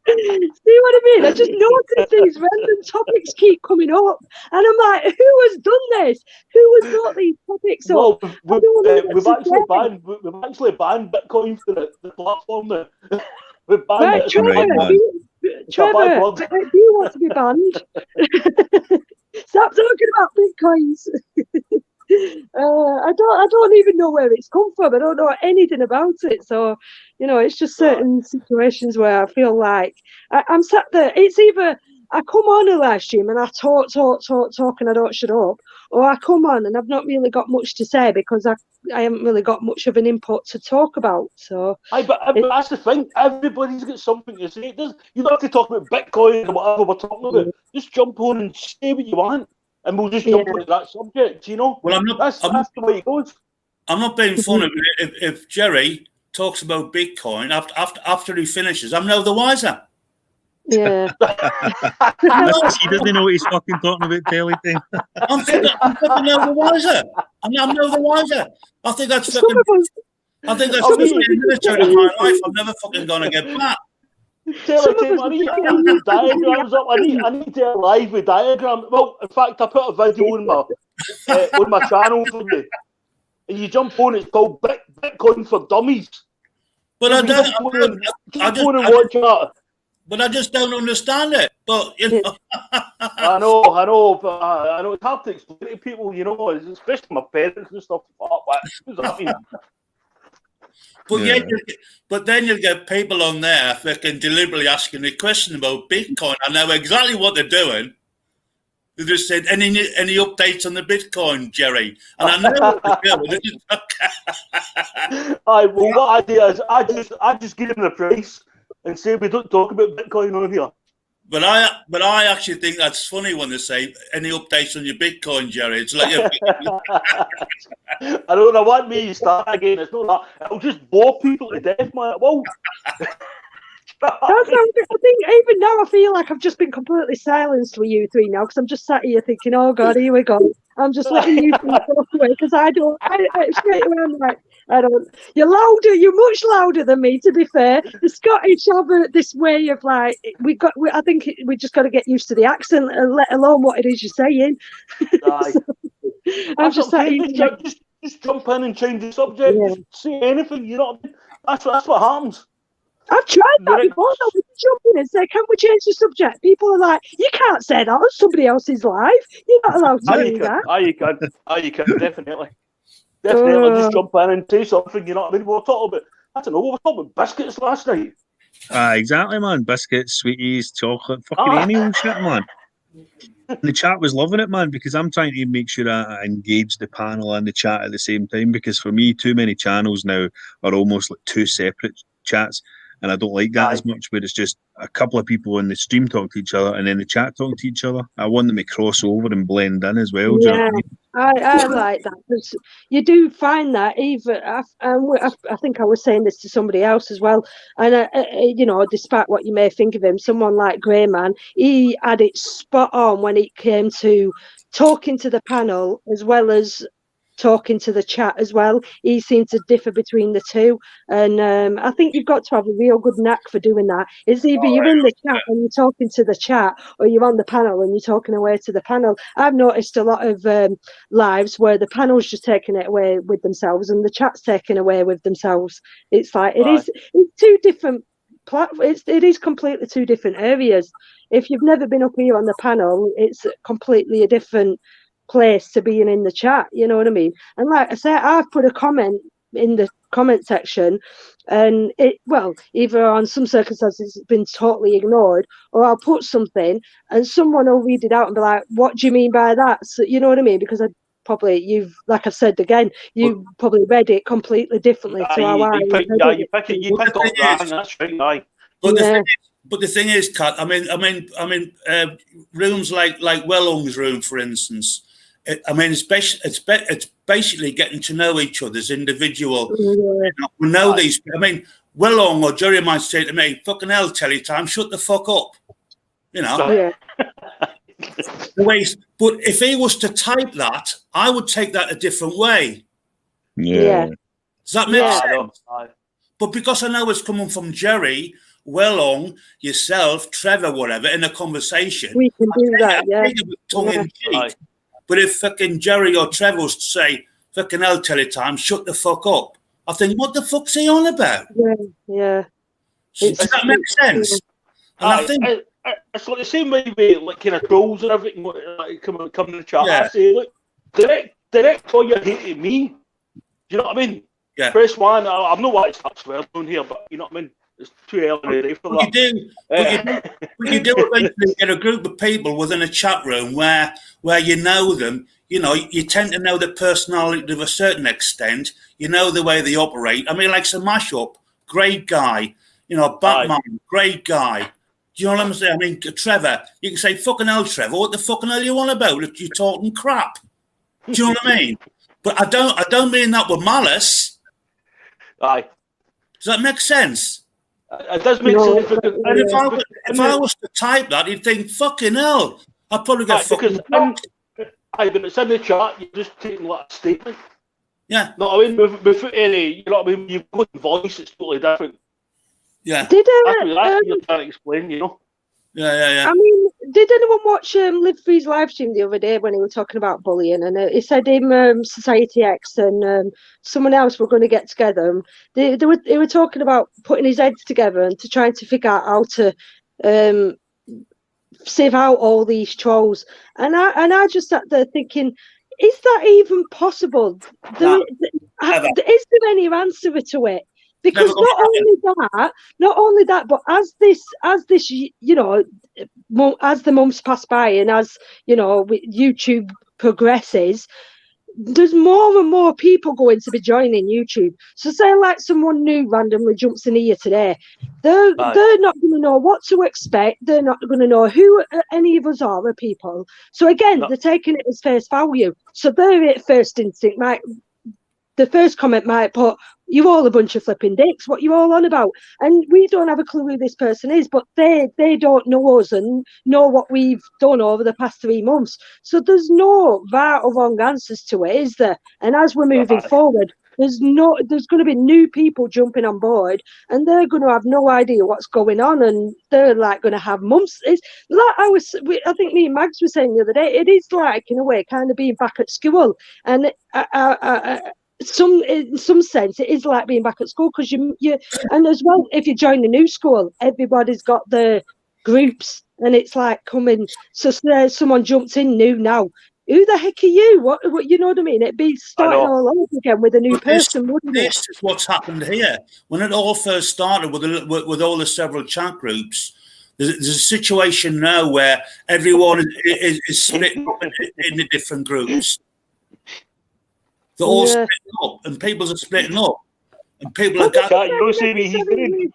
See what I mean? I just noticed these random topics keep coming up, and I'm like, who has done this? Who has got these topics up? We've actually banned Bitcoin for the platform now. We've banned it. Trevor, do you want to be banned? Stop talking about bitcoins. I don't even know where it's come from. I don't know anything about it. So, you know, it's just certain situations where I feel like I'm sat there. It's either I come on a live stream and I talk and I don't shut up, or I come on and I've not really got much to say because I haven't really got much of an input to talk about. So, but that's the thing. Everybody's got something to say. You don't have to talk about Bitcoin or whatever we're talking about. Just jump on and say what you want. And we'll just jump into that subject, you know. Well, that's the way it goes. I'm not being funny, but if Jerry talks about Bitcoin after he finishes, I'm now the wiser. Yeah. He doesn't know what he's fucking talking about, Telly thing. I'm fucking now the wiser. I'm now the wiser. I think that's fucking. I think that's the military of my life. I'm never fucking gonna get back. I need diagrams up. I need to live with diagrams. Well, in fact, I put a video on my channel for you. And you jump on, it's called Bitcoin for Dummies. But I just don't understand it. But you know, I know. But I know it's hard to explain to people. You know, especially my parents and stuff. What does that mean? But then you'll get people on there fucking deliberately asking a question about Bitcoin. I know exactly what they're doing. They just said, any updates on the Bitcoin, Jerry? And I know what they're doing. Well, what I do is I just give them the price and say we don't talk about Bitcoin on here. But I actually think that's funny when they say any updates on your Bitcoin, Jerry. It's like I don't know what me start again. It's not that. It'll just bore people to death, man. Well, I think even now I feel like I've just been completely silenced with you three now because I'm just sat here thinking, oh God, here we go. I'm just letting you talk away because I straight away I'm like, I don't. You're louder. You're much louder than me. To be fair, the Scottish have this way of like I think we just got to get used to the accent, and let alone what it is you're saying. So, I'm just sat here. Just jump in and change the subject. Yeah. Just say anything. You know what I mean? That's what happens. I've tried that before. Though. We jump in and say, "Can we change the subject?" People are like, "You can't say that on somebody else's live. You're not allowed to do that." You can. Definitely. Definitely. Just jump in and say something. You know what I mean? We were talking about. I don't know. We were talking about biscuits last night. Exactly, man. Biscuits, sweeties, chocolate, fucking any old shit, man. And the chat was loving it, man, because I'm trying to make sure I engage the panel and the chat at the same time. Because for me, too many channels now are almost like two separate chats. And I don't like that as much, where it's just a couple of people in the stream talk to each other and then the chat talk to each other. I want them to cross over and blend in as well. Do you know what I mean? I like that because you do find that even I think I was saying this to somebody else as well, and you know, despite what you may think of him, someone like Greyman, he had it spot on when it came to talking to the panel as well as talking to the chat as well. He seemed to differ between the two, and I think you've got to have a real good knack for doing that. It's either you're in the chat and you're talking to the chat, or you're on the panel and you're talking away to the panel. I've noticed a lot of lives where the panel's just taking it away with themselves and the chat's taking away with themselves. It's like it's two different it is completely two different areas. If you've never been up here on the panel, it's completely a different place to being in the chat, you know what I mean? And like I said, I've put a comment in the comment section, and either on some circumstances it's been totally ignored, or I'll put something and someone will read it out and be like, what do you mean by that? So you know what I mean? Because like I said again, you probably read it completely differently to how I you pick up that, and that's right. But the thing is, Kat, I mean, rooms like Wellong's room, for instance. I mean, it's basically getting to know each other's individual. We know these. I mean, Wellong or Jerry might say to me, "Fucking hell, Teletyme, shut the fuck up," you know. Yeah. But if he was to type that, I would take that a different way. Yeah. Does that make sense? But because I know it's coming from Jerry, Wellong, yourself, Trevor, whatever, in a conversation, we can do that. Yeah. Tongue in cheek. But if fucking Jerry or Trevor was to say, "Fucking hell, Teletyme, shut the fuck up," I think, what the fuck's he on about? Yeah. Does that make sense? And I think it's like the same way with like kind of trolls and everything like come in the chat. I say, look, direct all your hate at me. Do you know what I mean? Yeah. Press one. I'm not why it's up swear down here, but you know what I mean. It's too early for that. You do eventually get a group of people within a chat room where you know them. You know, you tend to know their personality to a certain extent. You know the way they operate. I mean, like some Mashup, great guy. You know, Batman, great guy. Do you know what I'm saying? I mean, Trevor, you can say, "Fucking hell, Trevor, what the fucking hell you on about? You're talking crap." Do you know what I mean? But I don't mean that with malice. Aye. Does that make sense? It does make sense. And if I was to type that, you'd think, "Fucking hell, I'd probably get fucking blocked." But it's in the chat. You're just taking like a statement. Yeah. No, I mean, without any, you know what I mean. You've got voice. It's totally different. Yeah. Did that's what you're trying to explain, you know. Yeah. I mean, did anyone watch Live Free's live stream the other day when he was talking about bullying? And he said him, Society X and someone else were going to get together. They were talking about putting his heads together and to trying to figure out how to sieve out all these trolls. And I just sat there thinking, is that even possible? Is there any answer to it? Because not only that, but as this, you know, as the months pass by and as, you know, YouTube progresses, there's more and more people going to be joining YouTube. So say like someone new randomly jumps in here today, they're not going to know what to expect. They're not going to know who any of us are people. So again, they're taking it as face value. So their first instinct the first comment might put, you're all a bunch of flipping dicks. What you all on about? And we don't have a clue who this person is, but they don't know us and know what we've done over the past 3 months. So there's no right or wrong answers to it, is there? And as we're moving forward, there's going to be new people jumping on board, and they're going to have no idea what's going on, and they're like going to have months. It's like I think me and Mags were saying the other day. It is like, in a way, kind of being back at school, and in some sense, it is like being back at school, because you and as well, if you join a new school, everybody's got the groups, and it's like coming. So there's someone jumps in new now. Who the heck are you? What you know what I mean? It'd be starting all over again with a new person, wouldn't it? This is what's happened here. When it all first started with all the several chat groups, there's a situation now where everyone is split up in the different groups. They're all splitting up, and people are splitting up, and people are gathering. You don't see me, he's in.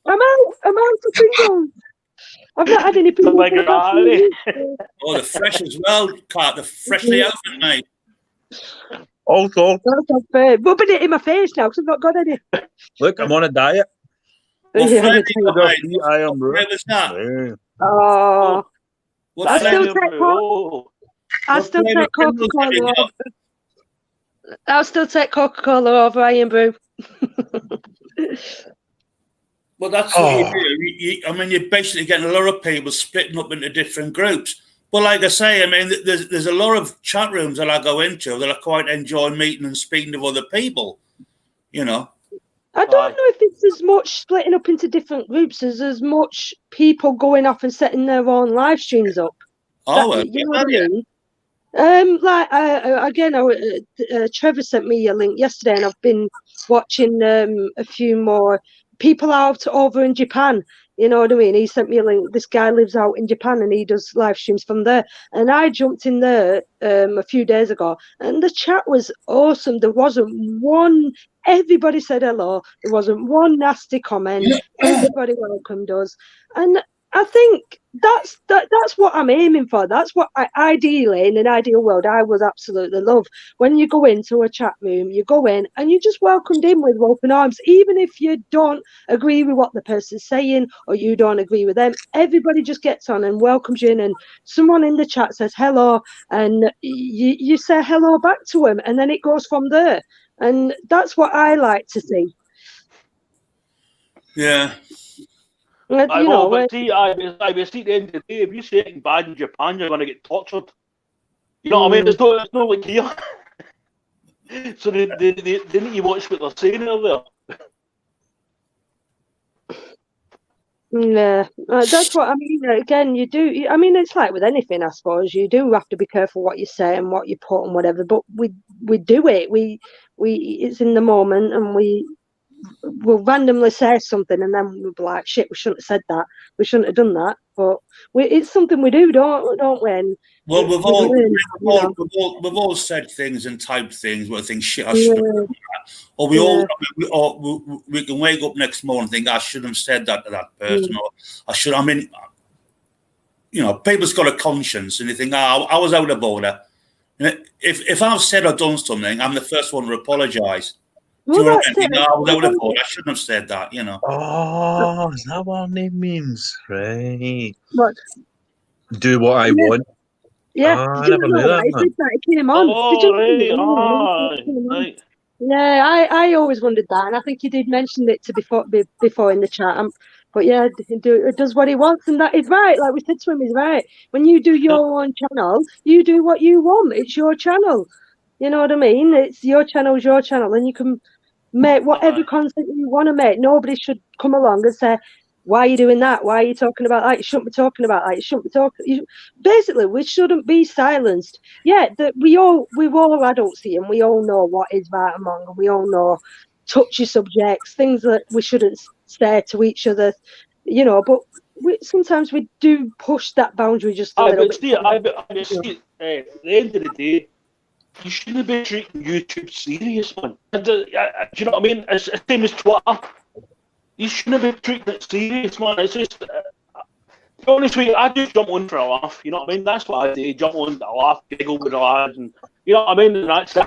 I'm out for singles. I've not had any people. Oh, they're fresh as well, Kat. They're freshly opened, mate. Also, rubbing it in my face now, because I've not got any. Look, I'm on a diet. What flavour was that? Oh, What I still flavour? take Coca-Cola. I'll still take Coca-Cola over Iron Brew. Well, that's what you do. I mean, you're basically getting a lot of people splitting up into different groups. But like I say, I mean, there's a lot of chat rooms that I go into that I quite enjoy meeting and speaking to other people, you know. I don't know if it's as much splitting up into different groups as much people going off and setting their own live streams up. You know what I mean? Trevor sent me a link yesterday, and I've been watching a few more people out over in Japan. You know what I mean? He sent me a link. This guy lives out in Japan, and he does live streams from there. And I jumped in there a few days ago, and the chat was awesome. There wasn't one. Everybody said hello. There wasn't one nasty comment. Everybody welcomed us, and I think that's what I'm aiming for. That's what ideally, in an ideal world, I would absolutely love. When you go into a chat room, you go in and you're just welcomed in with open arms, even if you don't agree with what the person's saying or you don't agree with them. Everybody just gets on and welcomes you in, and someone in the chat says hello, and you say hello back to them, and then it goes from there. And that's what I like to see. Yeah. I know, but see, I see at the end of the day, if you say anything bad in Japan, you're going to get tortured. You know what I mean? There's no like here. So they need to watch what they're saying over there. Yeah, that's what I mean. Again, you do. I mean, it's like with anything, I suppose. You do have to be careful what you say and what you put and whatever. But we do it. We it's in the moment, and we'll randomly say something, and then we'll be like, shit, we shouldn't have said that. We shouldn't have done that. But it's something we do, don't we? And well, we've all said things and typed things where I think, shit, I should have done that. Or we can wake up next morning and think, I shouldn't have said that to that person. Or I should, I mean, you know, people's got a conscience, and you think, I was out of order. If I've said or done something, I'm the first one to apologise. Well, I shouldn't have said that, you know. Oh, is that what it means? Right. What? Do what I want. Yeah. I never knew that. It came on. Right. Yeah, I always wondered that, and I think you did mention it before in the chat. But yeah, it does what he wants, and that is right. Like we said to him, he's right. When you do your own channel, you do what you want. It's your channel. You know what I mean? It's your channel, and you can make whatever content you want to make. Nobody should come along and say, why are you doing that? Why are you talking about that? You shouldn't be talking about that. You shouldn't be talking. Basically, we shouldn't be silenced. Yeah, we're all adults here, and we all know what is right and wrong, and we all know touchy subjects, things that we shouldn't say to each other, you know, but sometimes we do push that boundary just a little bit. At the end of the day, you shouldn't be treating YouTube serious, man. Do you know what I mean? It's the same as Twitter. You shouldn't be treating it serious, man. It's just To be honest with you, I just jump on for a laugh. You know what I mean? That's what I do. Jump on, a laugh, giggle with the lads, and you know what I mean. And that's it.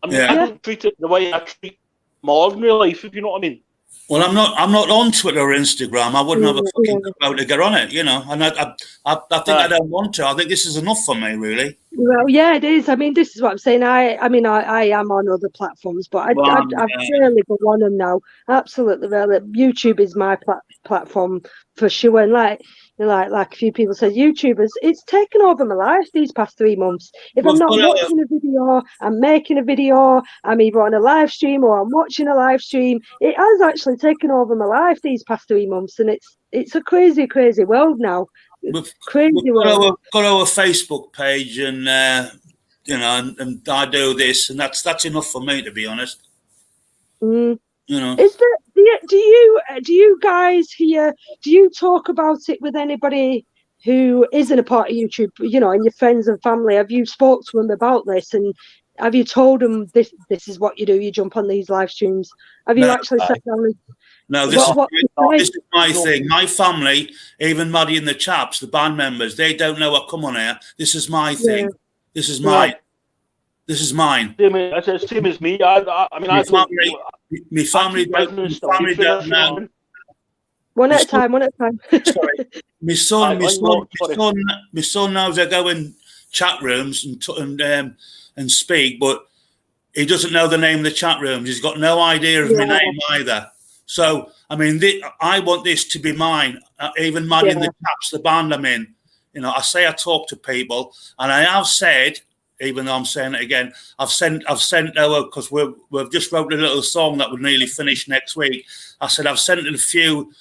I mean, I don't treat it the way I treat my ordinary life. If you know what I mean. Well, I'm not on Twitter or Instagram. I wouldn't have a fucking about to get on it, you know. And I think I don't want to. I think this is enough for me, really. Well, yeah, it is. I mean, this is what I'm saying. I mean, I am on other platforms, but I rarely go on them now. Absolutely, rarely. YouTube is my platform for sure. And like a few people said, YouTubers, it's taken over my life these past 3 months. If I'm not watching a video, I'm making a video, I'm either on a live stream or I'm watching a live stream. It has actually taken over my life these past 3 months, and it's a crazy, crazy world now. We've got our Facebook page, and you know, and I do this, and that's enough for me, to be honest. You know, is there? Do you guys here? Do you talk about it with anybody who isn't a part of YouTube? You know, and your friends and family. Have you spoke to them about this, and have you told them this is what you do? You jump on these live streams. Have you actually sat down and? No, this is my thing. My family, even Maddie and the chaps, the band members, they don't know I come on here. This is my thing. This is mine. This is mine. Same as me. I mean, my family don't know. One at a time. Sorry, my son knows I go in chat rooms and speak, but he doesn't know the name of the chat rooms. He's got no idea of my name either. So, I mean, I want this to be mine. Even Maddie and the chaps, the band I'm in, you know, I say I talk to people, and I have said, even though I'm saying it again, I've sent over, because we've just wrote a little song that will nearly finish next week. I said I've sent it a few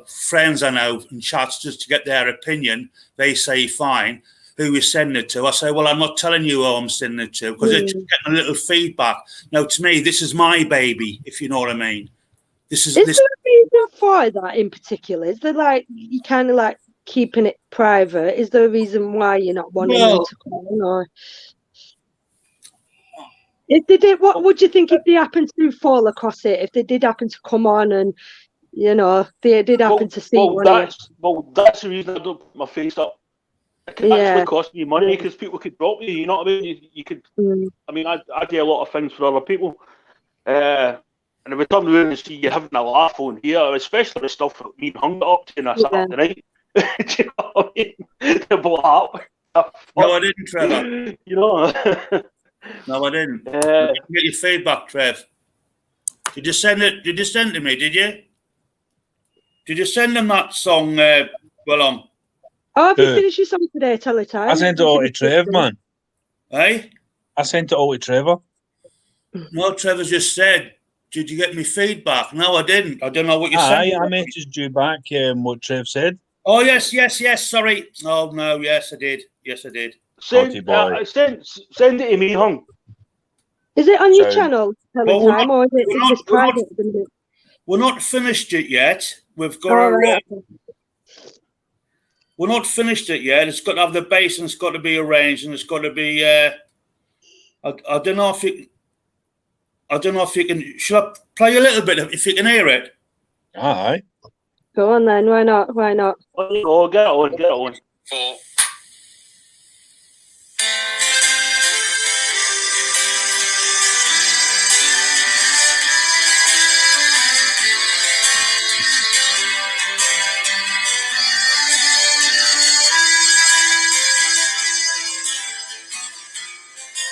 friends I know in chats just to get their opinion. They say fine. Who we send it to? I say, well, I'm not telling you who I'm sending it to, because it's just getting a little feedback. Now, to me, this is my baby, if you know what I mean. Is there a reason for that in particular? Is there you kind of keeping it private? Is there a reason why you're not wanting them to come on? Or if they did, what would you think if they happened to fall across it? If they did happen to come on and, you know, they did happen to see that's the reason I don't put my face up. It could actually cost me money, because people could drop you. You know what I mean? You could. I mean, I do a lot of things for other people. And if we turn around and see you having a laugh on here, especially the stuff that me hung up to on a Saturday night, do you know what I mean? To blow up. No, I didn't, Trevor. You know. No, I didn't. Get your feedback, Trev. Did you send it? Did you send it to me? Did you? Did you send them that song? Well on. Oh, have you finished your song today, Teletype? I sent it all to Trev, man. Hey? I sent it all to Trevor. No, Trevor just said, did you get me feedback? No, I didn't. I don't know what you said. I messaged you back what Trev said. Oh, yes, sorry. Oh, no, yes, I did. Send it to me, Hung. Is it on your channel, Teletype, or is it just private? We're not finished it yet. We've got we're not finished it yet. It's got to have the bass, and it's got to be arranged, and it's got to be. I don't know if you can. Should I play a little bit if you can hear it? All right. Go on then. Why not? Oh, get on.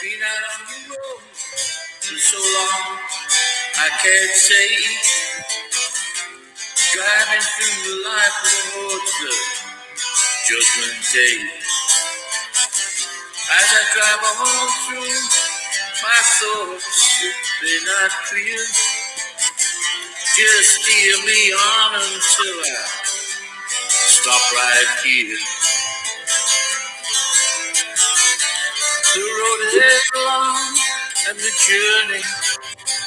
Been out on the road for so long, I can't say. Driving through life towards the judgment day. As I drive on through, my thoughts, they're not clear. Just steer me on until I stop right here. The road is long and the journey,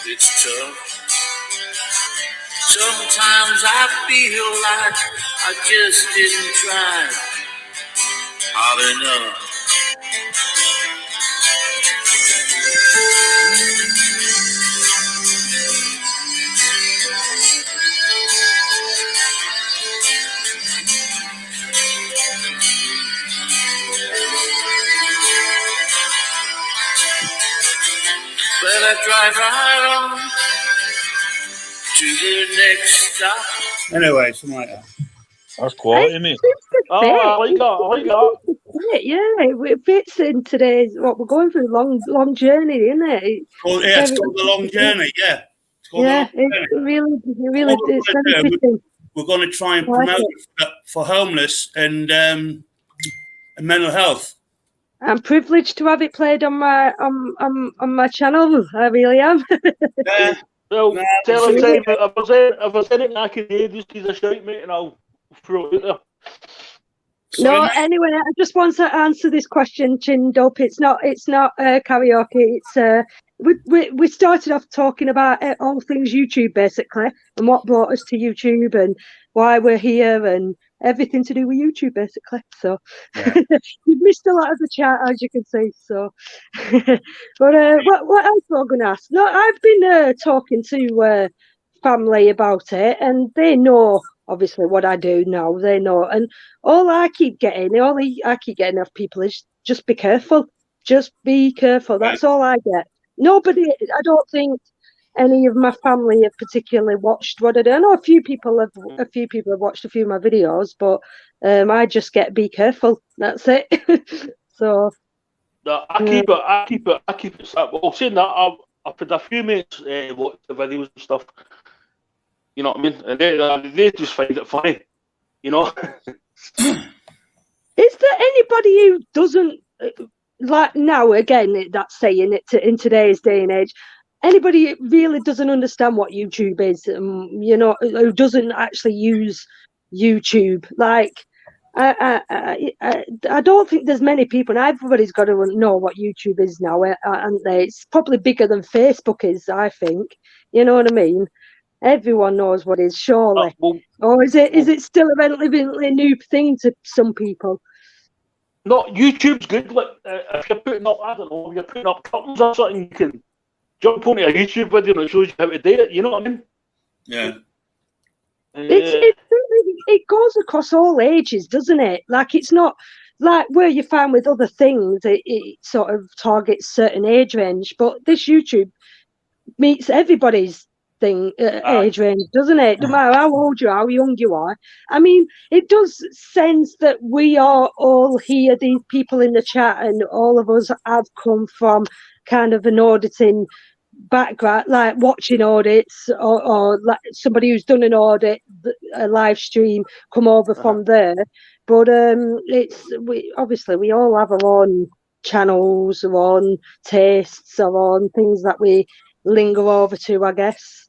it's tough. Sometimes I feel like I just didn't try hard enough. Well, I drive right on to the next stop. Anyway, something like that. That's quality, mate. Oh, I like that. I like that. Yeah, it fits in today's what we're going through. Long journey, isn't it? Well, yeah, it's called The Long Journey, yeah. It's called Yeah, The Long Journey. it really, What we're it's gonna very do, fitting. We're going to try and I like promote it. it for homeless and mental health. I'm privileged to have it played on my channel. I really am. Yeah. Well, Nah, tell it's him, okay. if there's anything I can do, just give us a shout, mate, and I'll throw it out there. Sorry, No, mate. anyway, I just want to answer this question, Chinned Up. It's not karaoke. It's we started off talking about all things YouTube basically, and what brought us to YouTube and why we're here and everything to do with YouTube basically. So Yeah. you've missed a lot of the chat, as you can see. So, but what else was I going to ask? No, I've been talking to family about it, and they know obviously what I do now. They know, and all I keep getting off people is just be careful. Just be careful. That's all I get. Nobody, I don't think any of my family have particularly watched what I do. I know a few people have watched a few of my videos, but I just get be careful. That's it. So I keep it simple. Well, saying that, I've had a few mates watch the videos and stuff. You know what I mean? And they just find it funny. You know? is there anybody who doesn't like now? Again, that's saying it in today's day and age. Anybody who really doesn't understand what YouTube is, you know, who doesn't actually use YouTube, like. I don't think there's many people, and everybody's got to know what YouTube is now, aren't they? It's probably bigger than Facebook is, I think. You know what I mean? Everyone knows what it is, surely. Or is it still a relatively new thing to some people? No, YouTube's good. Like, if you're putting up, I don't know, if you're putting up curtains or something, you can jump onto a YouTube video and it shows you how to do it. You know what I mean? Yeah. It goes across all ages, doesn't it? Like, it's not like where you find with other things, it sort of targets certain age range, but this YouTube meets everybody's age range, doesn't it? No matter how old you are, how young you are. I mean, it does sense that we are all here, these people in the chat, and all of us have come from kind of an auditing background, like watching audits, or like somebody who's done an audit, a live stream, come over from there. But we all have our own channels, our own tastes, our own things that we linger over to, I guess.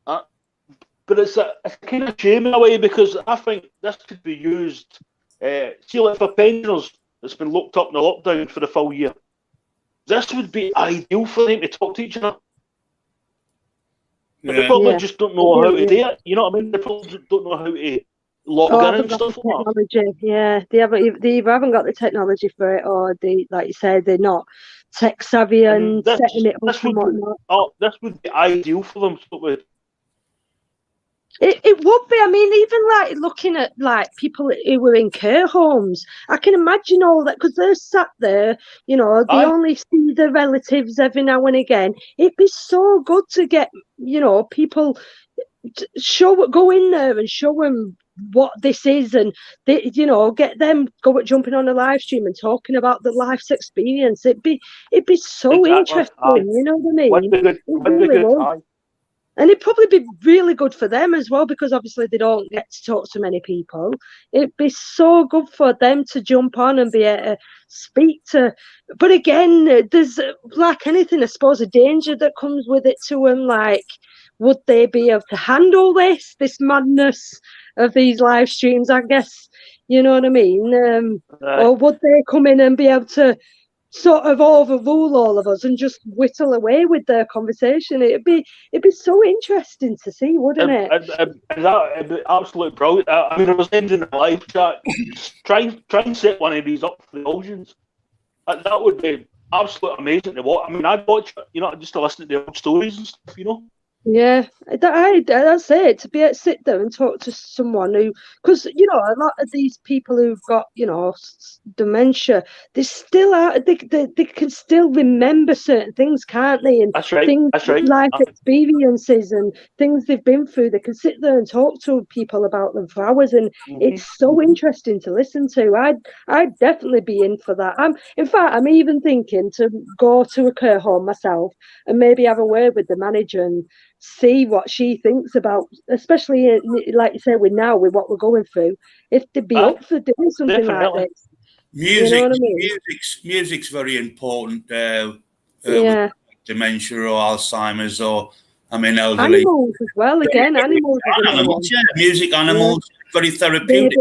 But it's a kind of shame in a way, because I think this could be used, see, like for pensioners that's been locked up in the lockdown for the full year. This would be ideal for them to talk to each other. But they probably just don't know how to do it. You know what I mean? They probably don't know how to log in and stuff like that. Yeah, they either haven't got the technology for it, or they, like you said, they're not tech savvy and setting it up and whatnot. This would be ideal for them. It would be. I mean, even like looking at like people who were in care homes, I can imagine all that, because they're sat there, you know, they only see their relatives every now and again. It'd be so good to get, you know, people go in there and show them what this is, and they, you know, get them jumping on a live stream and talking about the life's experience. It'd be so interesting. You know what I mean? And it'd probably be really good for them as well, because obviously they don't get to talk to many people. It'd be so good for them to jump on and be able to speak to. But again, there's, like anything, I suppose, a danger that comes with it to them. Like, would they be able to handle this madness of these live streams? I guess, you know what I mean? Or would they come in and be able to sort of overrule all of us and just whittle away with their conversation? It'd be so interesting to see, wouldn't it? It'd be absolutely brilliant. I mean, I was ending the live chat. Try and set one of these up for the audience. That would be absolutely amazing to watch. I mean, I'd watch it, you know, just to listen to the old stories and stuff, you know. Yeah, that's it. To be able to sit there and talk to someone who, because a lot of these people who've got dementia, they still are. They can still remember certain things, can't they? And That's right. things, That's right. life experiences and things they've been through. They can sit there and talk to people about them for hours, and it's so interesting to listen to. I'd definitely be in for that. In fact, I'm even thinking to go to a care home myself and maybe have a word with the manager and see what she thinks about, especially like you say, with what we're going through. If they'd be up for doing something definitely. like this, Music, you know what I mean? music's very important. Yeah, with dementia or Alzheimer's or elderly. animals as well. Again, animals is another one. Yeah, music, animals, very therapeutic.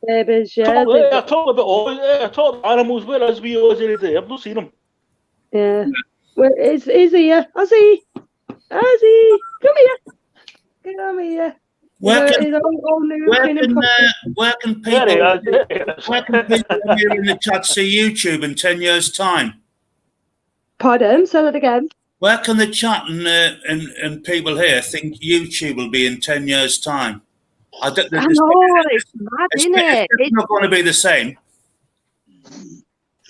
Babies, yeah. I talk about animals. Where is we always any day? I've not seen them. Yeah. Well, is he? Ozzy, come here. Come here. Where can people here in the chat see YouTube in 10 years' time? Pardon? Say that again. Where can the chat and people here think YouTube will be in 10 years' time? I know, it's mad, isn't it? It's not going to be the same.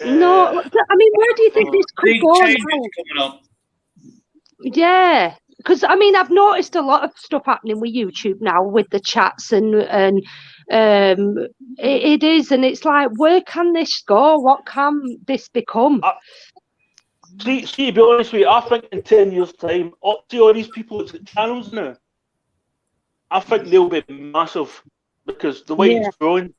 No, I mean, where do you think this could go now? Yeah, because I've noticed a lot of stuff happening with YouTube now with the chats and it is, and it's like, where can this go? What can this become? See, to be honest with you, I think in 10 years' time, see all these people that's got channels now, I think they'll be massive because the way it's growing,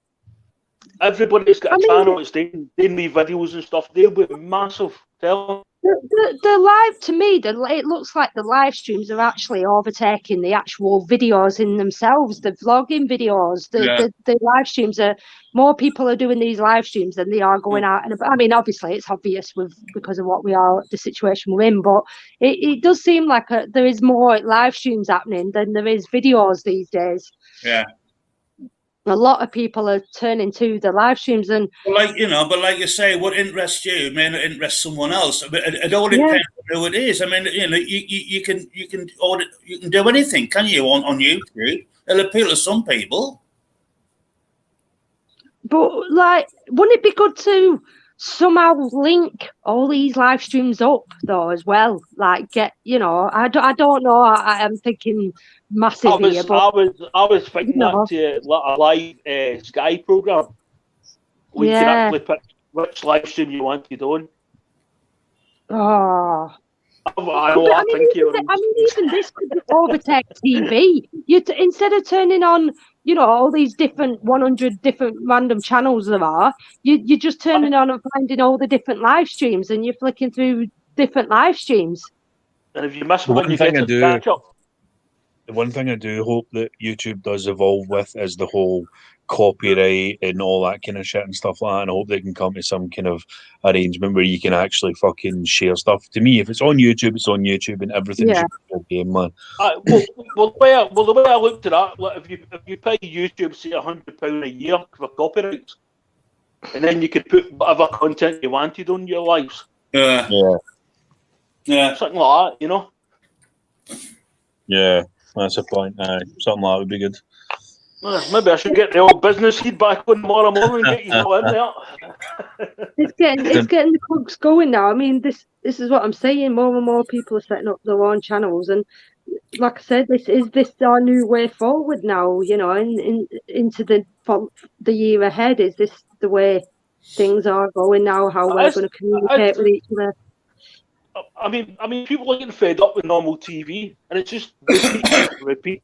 everybody that's got a channel that's doing me videos and stuff, they'll be massive. Tell the live, to me, it looks like the live streams are actually overtaking the actual videos in themselves. The vlogging videos, the live streams are more people are doing these live streams than they are going out. And obviously, it's obvious because of what the situation we're in. But it does seem like there is more live streams happening than there is videos these days. Yeah. A lot of people are turning to the live streams, and but like you say, what interests you may not interest someone else. It all depends on who it is. You can do anything, can you, on YouTube? It'll appeal to some people. But wouldn't it be good to somehow link all these live streams up though as well? Like get, I don't know. I'm thinking massive here, but I was thinking that to a live Sky program. We can actually pick which live stream you wanted on. Oh. Even this could overtake TV. Instead of turning on, all these different 100 different random channels there are, you're just turning on and finding all the different live streams, and you're flicking through different live streams. And if you miss one, you get to catch up. The one thing I do hope that YouTube does evolve with is the whole copyright and all that kind of shit and stuff like that. And I hope they can come to some kind of arrangement where you can actually fucking share stuff. To me, if it's on YouTube, it's on YouTube, and everything should be a game, man. The way I looked at that, like if you pay YouTube, say £100 a year for copyrights, and then you could put whatever content you wanted on your lives. Yeah. Something like that, Yeah. That's a point. Something like that would be good. Maybe I should get the old business feedback on tomorrow morning and get you all in there. It's getting the cooks going now. This is what I'm saying. More and more people are setting up their own channels, and like I said, this is our new way forward now. Into the year ahead. Is this the way things are going now? How we're going to communicate with each other? I mean, people are getting fed up with normal TV, and it's just repeat.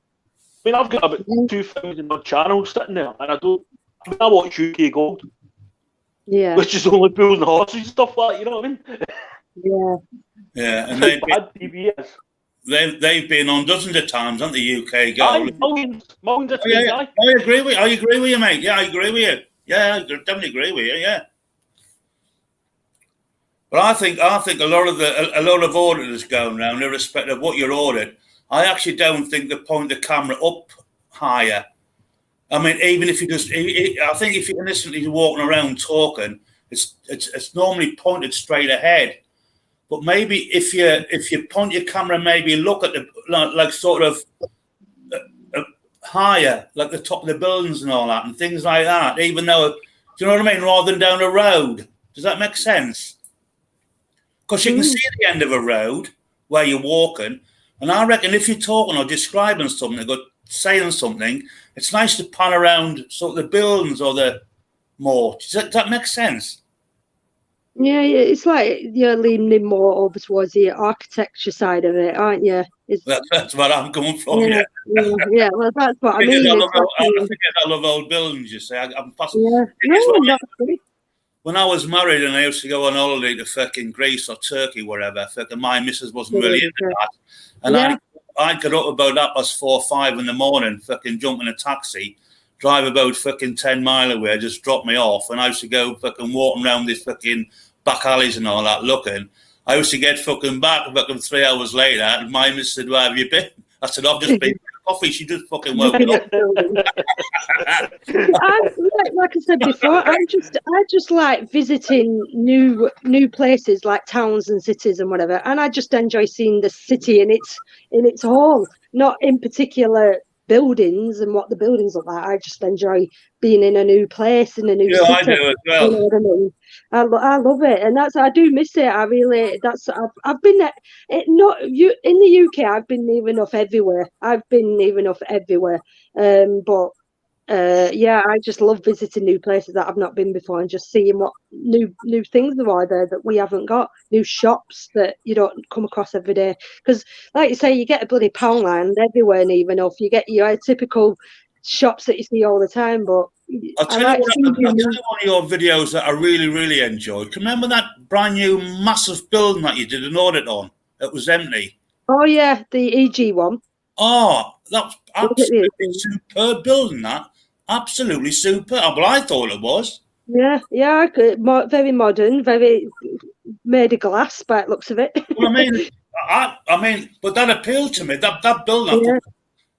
I've got about 2,000 odd channels sitting there, and I watch UK Gold, which is only bulls and horses and stuff like that. You know what I mean? Yeah, and bad TV is. They've been on dozens of times, haven't the UK Gold? Millions of I agree with you, mate. Yeah, I agree with you. Yeah, I definitely agree with you. Yeah. But I think a lot of auditors going around, irrespective of what you're ordered. I actually don't think they point the camera up higher. Even if I think if you're innocently walking around talking, it's normally pointed straight ahead. But maybe if you point your camera, maybe look at the like sort of higher, like the top of the buildings and all that, and things like that. Even though, do you know what I mean? Rather than down a road. Does that make sense? Because you can see the end of a road where you're walking, and I reckon if you're talking or describing something or saying something, it's nice to pan around sort of the buildings or the more. Does that make sense? Yeah, it's like you're leaning more over towards the architecture side of it, aren't you? That's where I'm coming from. Yeah, yeah. Well, that's what I mean. I love old buildings. You say I'm fascinated. Yeah, when I was married and I used to go on holiday to fucking Greece or Turkey, wherever, fucking my missus wasn't really into that. And I'd get up about 4:30 or 5 in the morning, fucking jump in a taxi, drive about fucking 10 mile away, just drop me off. And I used to go fucking walking around these fucking back alleys and all that looking. I used to get fucking back fucking 3 hours later, and my missus said, "Where have you been?" I said, "I've just been for coffee." She just fucking woke up. Like I said before, I just like visiting new places, like towns and cities and whatever, and I just enjoy seeing the city in its whole, not in particular buildings and what the buildings look like. I just enjoy being in a new place, in a new city. I do as well. You know what I mean? I love it, and I do miss it. I really, I've been there. In the UK, I've been near enough everywhere. Yeah, I just love visiting new places that I've not been before and just seeing what new things there are there that we haven't got, new shops that you don't come across every day. Because, like you say, you get a bloody Poundland everywhere near enough. You get your typical shops that you see all the time, but I'll tell you one of your videos that I really, really enjoyed. Can you remember that brand new massive building that you did an audit on? It was empty. Oh yeah, the EG one. Oh, that's absolutely superb building. That absolutely superb. Well, I thought it was. Yeah, very modern, very made of glass by the looks of it. Well, I mean, but that appealed to me. That building, yeah.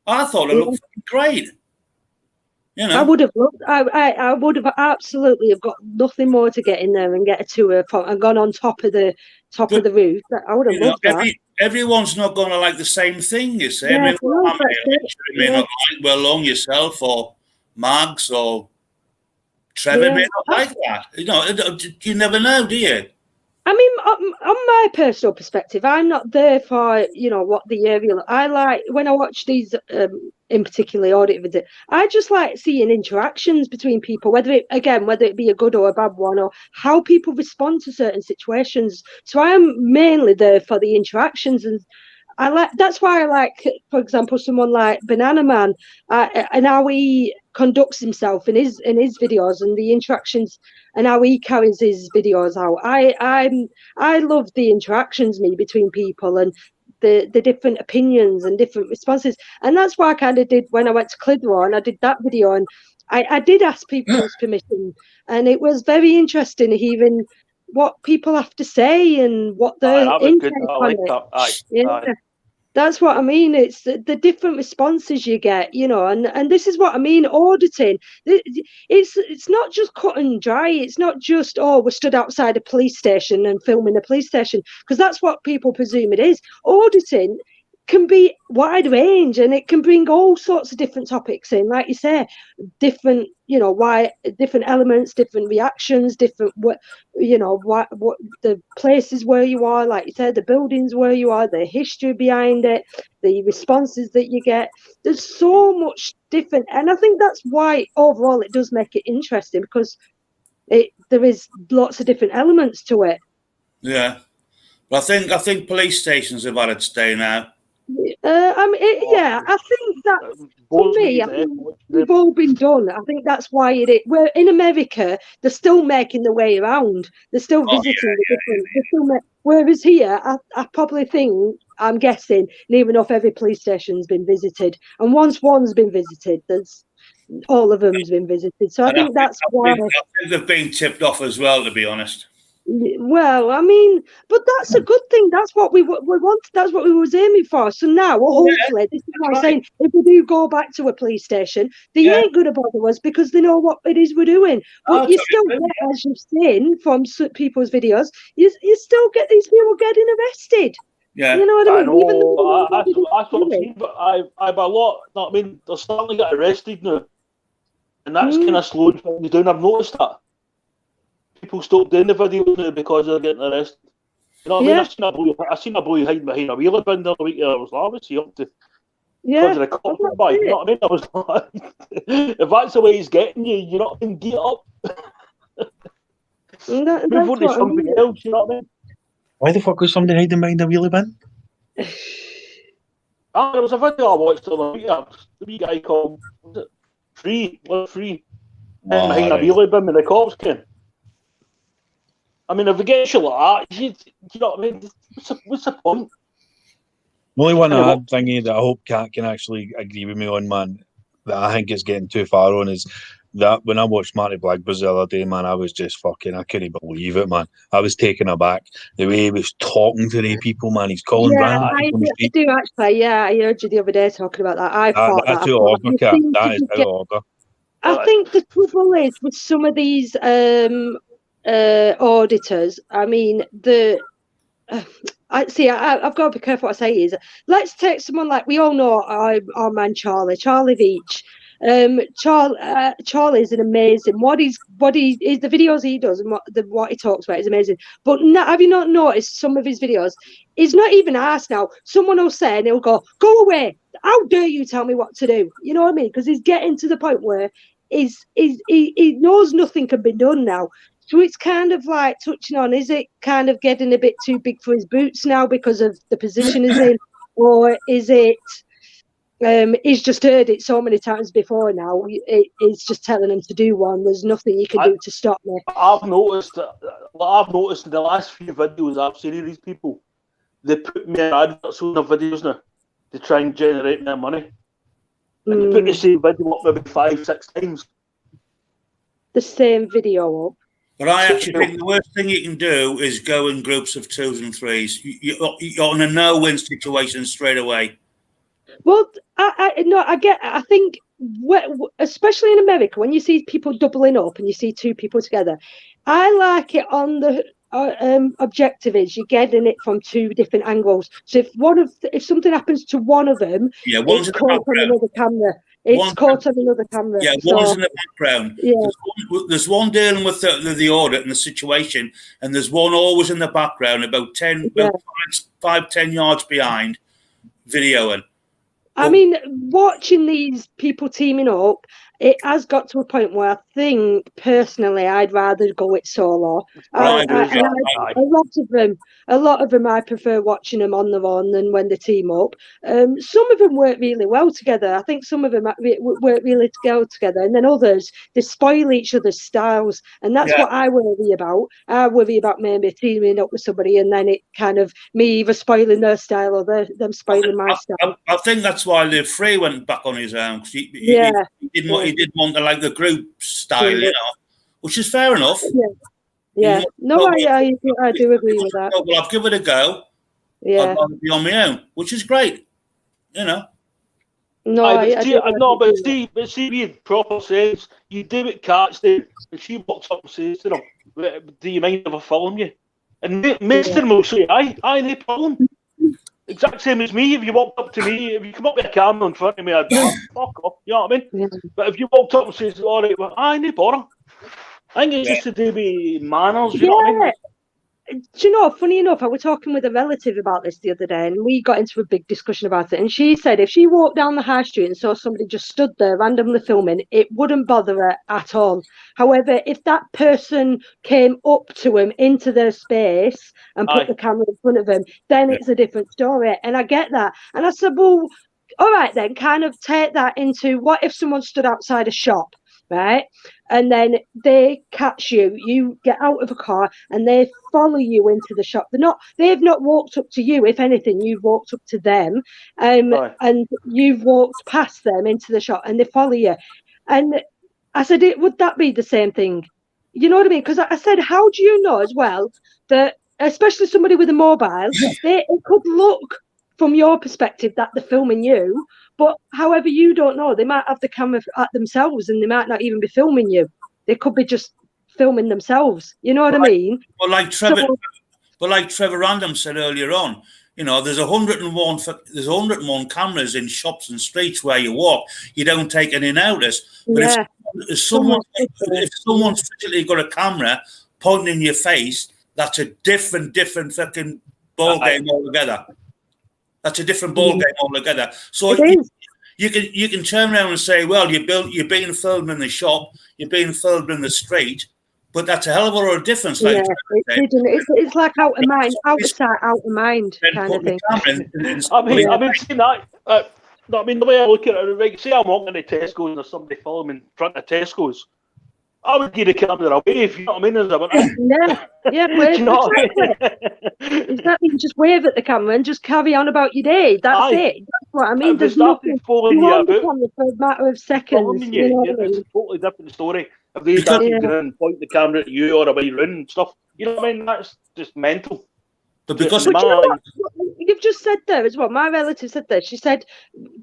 I thought it looked great. You know, I would have loved. I would have absolutely have got nothing more to get in there and get a tour and gone on top of the roof. I would have loved that. Everyone's not going to like the same thing, you say. Yeah, you may not like well along yourself or Mags or Trevor may not like that. You know, you never know, do you? I mean, on my personal perspective, I'm not there for, what the area. I like when I watch these, in particular audit videos, I just like seeing interactions between people, whether it be a good or a bad one, or how people respond to certain situations. So I am mainly there for the interactions, and that's why I like, for example, someone like Banana Man, and how he conducts himself in his videos and the interactions and how he carries his videos out. I love the interactions between people and the different opinions and different responses, and that's why I kind of did when I went to Clitheroe and I did that video, and I did ask people's permission, and it was very interesting hearing what people have to say and what their intake on it. That's what I mean. It's the different responses you get, and this is what I mean. Auditing, it's not just cut and dry. It's not just, we're stood outside a police station and filming a police station, because that's what people presume it is. Auditing can be wide range, and it can bring all sorts of different topics in, like you say, different different elements, different reactions, different what the places where you are, like you said, the buildings where you are, the history behind it, the responses that you get. There's so much different, and I think that's why overall it does make it interesting, because there is lots of different elements to it. Yeah, but I think police stations have had its day now. I think that for me, I think we've all been done. I think that's why we're in America. They're still making their way around. They're still visiting the different. Whereas here, I probably think, I'm guessing, near enough every police station's been visited, and once one's been visited, there's all of them's been visited. So I think that's why. I think they've been tipped off as well, to be honest. Well, I mean, but that's a good thing. That's what we want. That's what we was aiming for. So now, well, hopefully, this is what I'm saying. If we do go back to a police station, they ain't going to bother us because they know what it is we're doing. But you still get, as you've seen from people's videos, you still get these people getting arrested. Yeah, you know what I mean. Even though that's what I'm saying. But I've a lot. I mean, they're starting to get arrested now, and that's kind of slowing things down. I've noticed that. People stop doing the videos now because they're getting arrested. You know what I mean? I seen a boy hiding behind a wheelie bin the other week. I was like, obviously up to because of the cops went by. You know what I mean? I was like, if that's the way he's getting you, you know what I mean? Get up. Move on to something else. You know what I mean? Why the fuck was somebody hiding behind a wheelie bin? There was a video I watched the other week. The wee guy called Free behind a wheelie bin when the cops came. I mean, if we get shit like that, you know what I mean? What's the point? The only one I had thingy that I hope Kat can actually agree with me on, man, that I think is getting too far on is that when I watched Matty Blackburn the other day, man, I was just fucking, I couldn't believe it, man. I was taken aback. The way he was talking to the people, man, he's calling random people on the street. I do actually, yeah, I heard you the other day talking about that. I thought that's out of order, Kat. That is out of order. I think the trouble is with some of these auditors, I mean, I've got to be careful what I say is, let's take someone like, we all know our man Charlie Veach. Charlie is an amazing, the videos he does and what he talks about is amazing. But have you not noticed some of his videos? He's not even asked now. Someone will say and he'll go away. How dare you tell me what to do? You know what I mean? Because he's getting to the point where he knows nothing can be done now. So it's kind of like touching on, is it kind of getting a bit too big for his boots now because of the position he's in? Or is it, he's just heard it so many times before now, it's just telling him to do one. There's nothing you can do to stop me. I've noticed in the last few videos I've seen of these people, they put more adverts on their videos now to try and generate more money. And they put the same video up maybe 5-6 times. The same video up. But I actually think the worst thing you can do is go in groups of 2s and 3s. You're in a no-win situation straight away. Well, I think, especially in America, when you see people doubling up and you see 2 people together, I like it on the objective is you're getting it from 2 different angles. So if something happens to one of them, it's caught on another camera. It's caught on another camera. Yeah, one's in the background. Yeah. There's one dealing with the audit and the situation, and there's one always in the background, about 10 yards behind, videoing. I mean, watching these people teaming up, it has got to a point where I think, personally, I'd rather go it solo. A lot of them, I prefer watching them on their own than when they team up. Some of them work really well together. I think some of them work really well together. And then others, they spoil each other's styles. And that's what I worry about. I worry about maybe teaming up with somebody and then it kind of me either spoiling their style or them spoiling my style. I think that's why the Free went back on his own. He didn't want to like the group style, you know, which is fair enough. Yeah. No, I do agree with that. Well, I'll give it a go. Yeah. I'll be on my own, which is great, you know. But see, being proper says you do what Kat's did, and she walks up and says to them, "Do you mind if I film you?" And most of them will say, "Aye, no problem." Exact same as me. If you walked up to me, if you come up with a camera in front of me, I'd go, fuck off. You know what I mean? Yeah. But if you walked up and says, "All right, well, aye, no bother." I think it's just to do with manners. You know what I mean? Do you know, funny enough, I was talking with a relative about this the other day and we got into a big discussion about it. And she said if she walked down the high street and saw somebody just stood there randomly filming, it wouldn't bother her at all. However, if that person came up to him into their space and put the camera in front of him, then it's a different story. And I get that. And I said, well, all right then, kind of take that into what if someone stood outside a shop, right? And then they catch you, you get out of a car and they follow you into the shop. They've not walked up to you. If anything, you've walked up to them and you've walked past them into the shop and they follow you. And I said, would that be the same thing? you know what I mean? Because I said, how do you know as well that, especially somebody with a mobile, it could look from your perspective that they're filming you, but however, you don't know. They might have the camera at themselves and they might not even be filming you. They could be just filming themselves. You know what I mean? Well, like Trevor Random said earlier on, you know, there's 101 cameras in shops and streets where you walk. You don't take any notice. But if someone's physically got a camera pointing in your face, that's a different fucking ball game altogether. That's a different ball game altogether. So you can turn around and say, well, you're being filmed in the shop, you're being filmed in the street, but that's a hell of a lot of difference. Like it's like out of mind, out of sight, out of mind kind of thing. I mean, seeing that. I mean, the way I look at it, like, say I'm walking to Tesco's and there's somebody filming in front of Tesco's, I would give the camera away, if you know what I mean. Wave, you know exactly. You just wave at the camera and just carry on about your day. That's it. That's what I mean. There's nothing on the camera for a matter of seconds. You know what I mean? It's a totally different story. If they start to and point the camera at you or away round and stuff, you know what I mean? That's just mental. But because you've just said there as well, my relative said there, she said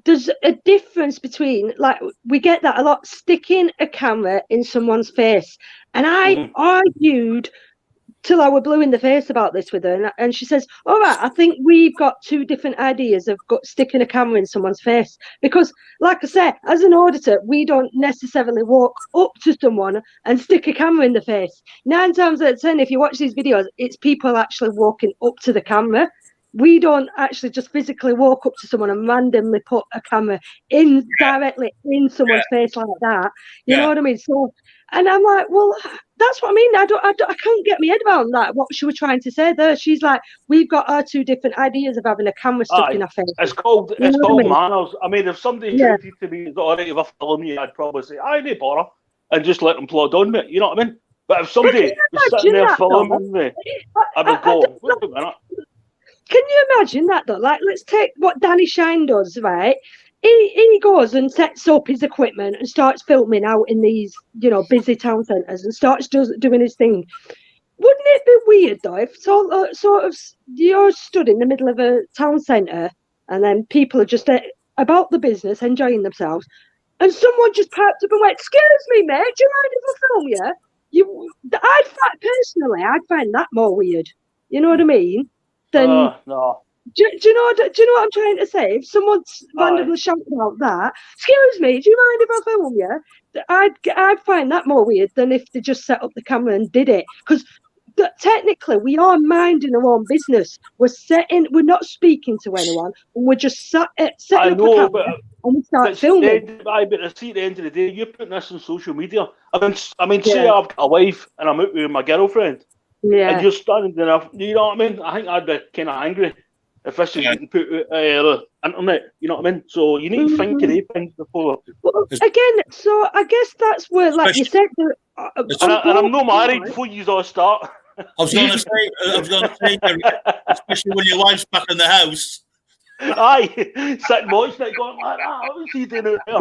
there's a difference between, like, we get that a lot, sticking a camera in someone's face. And I argued till I were blue in the face about this with her, and she says, all right, I think we've got two different ideas of sticking a camera in someone's face, because like I said, as an auditor, we don't necessarily walk up to someone and stick a camera in the face. 9 times out of 10, if you watch these videos, it's people actually walking up to the camera. We don't actually just physically walk up to someone and randomly put a camera in directly in someone's face like that. You know what I mean? So, and I'm like, well, that's what I mean. I can't get my head around that. What she was trying to say there. She's like, we've got our two different ideas of having a camera stuck in our face. It's called manners. I mean, if somebody said to me, "Is it all right if I film you?" I'd probably say, "I no bother," and just let them plod on me. You know what I mean? But if somebody was sitting there filming me, I would go, "Wait a minute." Can you imagine that though? Like, let's take what Danny Shine does, right? He goes and sets up his equipment and starts filming out in these, you know, busy town centres and starts doing his thing. Wouldn't it be weird though if sort of you're stood in the middle of a town centre and then people are just about the business, enjoying themselves, and someone just piped up and went, "Excuse me, mate, do you mind if I film you?" I'd find that more weird. You know what I mean? Then no. Do you know what I'm trying to say? If someone's randomly shouting out that, "Excuse me, do you mind if I film you?" I'd find that more weird than if they just set up the camera and did it. Because technically, we are minding our own business. We're not speaking to anyone, and we're just setting up the camera and we start filming. But see, at the end of the day, you're putting this on social media. I mean, say I've got a wife and I'm out with my girlfriend. Yeah. And you're standing there, you know what I mean? I think I'd be kind of angry if this is getting put out the internet, you know what I mean? So you need to think of these things before. Well, again, so I guess that's where, like you said, and I'm not married before you all start. I was going to say, especially when your wife's back in the house. Aye, sitting watching it, going like, what was he doing out there?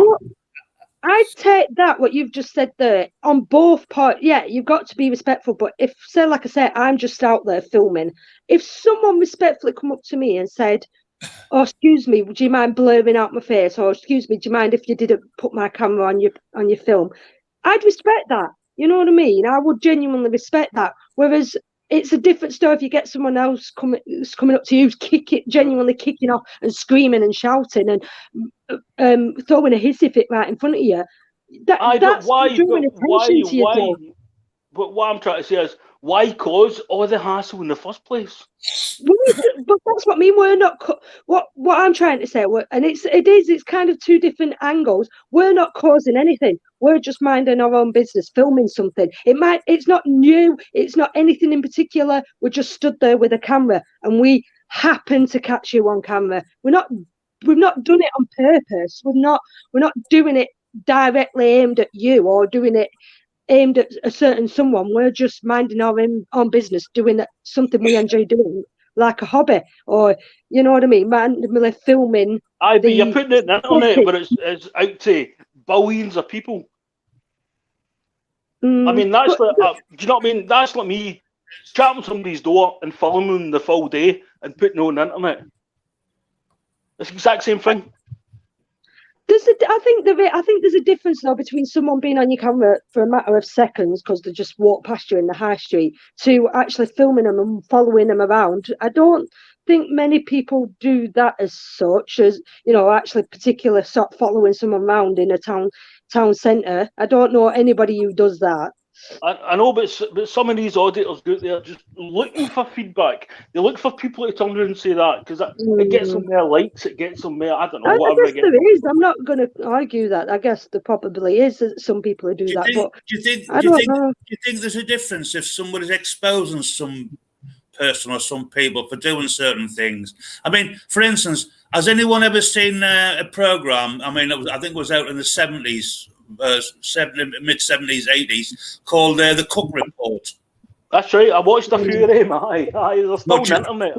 I take that what you've just said there on both parts. Yeah, you've got to be respectful. But if, say, like I said, I'm just out there filming. If someone respectfully come up to me and said, "Oh, excuse me, would you mind blurring out my face?" Or, "Excuse me, do you mind if you didn't put my camera on your film?" I'd respect that. You know what I mean? I would genuinely respect that. Whereas it's a different story if you get someone else coming up to you, genuinely kicking off and screaming and shouting and throwing a hissy fit right in front of you. That's drawing attention to yourself. But what I'm trying to say is, why cause all the hassle in the first place? But that's what I mean. We're not what I'm trying to say, and it's kind of two different angles. We're not causing anything. We're just minding our own business, filming something. It's not new. It's not anything in particular. We're just stood there with a camera, and we happen to catch you on camera. We've not done it on purpose. We're not doing it directly aimed at you or doing it aimed at a certain someone. We're just minding our own business, doing something we enjoy doing, like a hobby, or you know what I mean, randomly filming. But you're putting it on the internet, but it's out to billions of people. I mean, that's like, do you know what I mean? That's like me chapping somebody's door and filming them the full day and putting it on the internet. It's the exact same thing. I think there's a difference though between someone being on your camera for a matter of seconds because they just walk past you in the high street to actually filming them and following them around. I don't think many people do that as such as, you know, actually particular sort of following someone around in a town centre. I don't know anybody who does that. I know, but some of these auditors out there just looking for feedback. They look for people to turn around and say that because it gets them more likes, it gets them more, I don't know, whatever. I guess there is. I'm not going to argue that. I guess there probably is some people who do that. But do you think there's a difference if somebody's exposing some person or some people for doing certain things? I mean, for instance, has anyone ever seen a program? I mean, I think it was out in the 70s. Mid-70s, 80s, called The Cook Report. That's right. I watched a few of them. Aye, there's still on internet.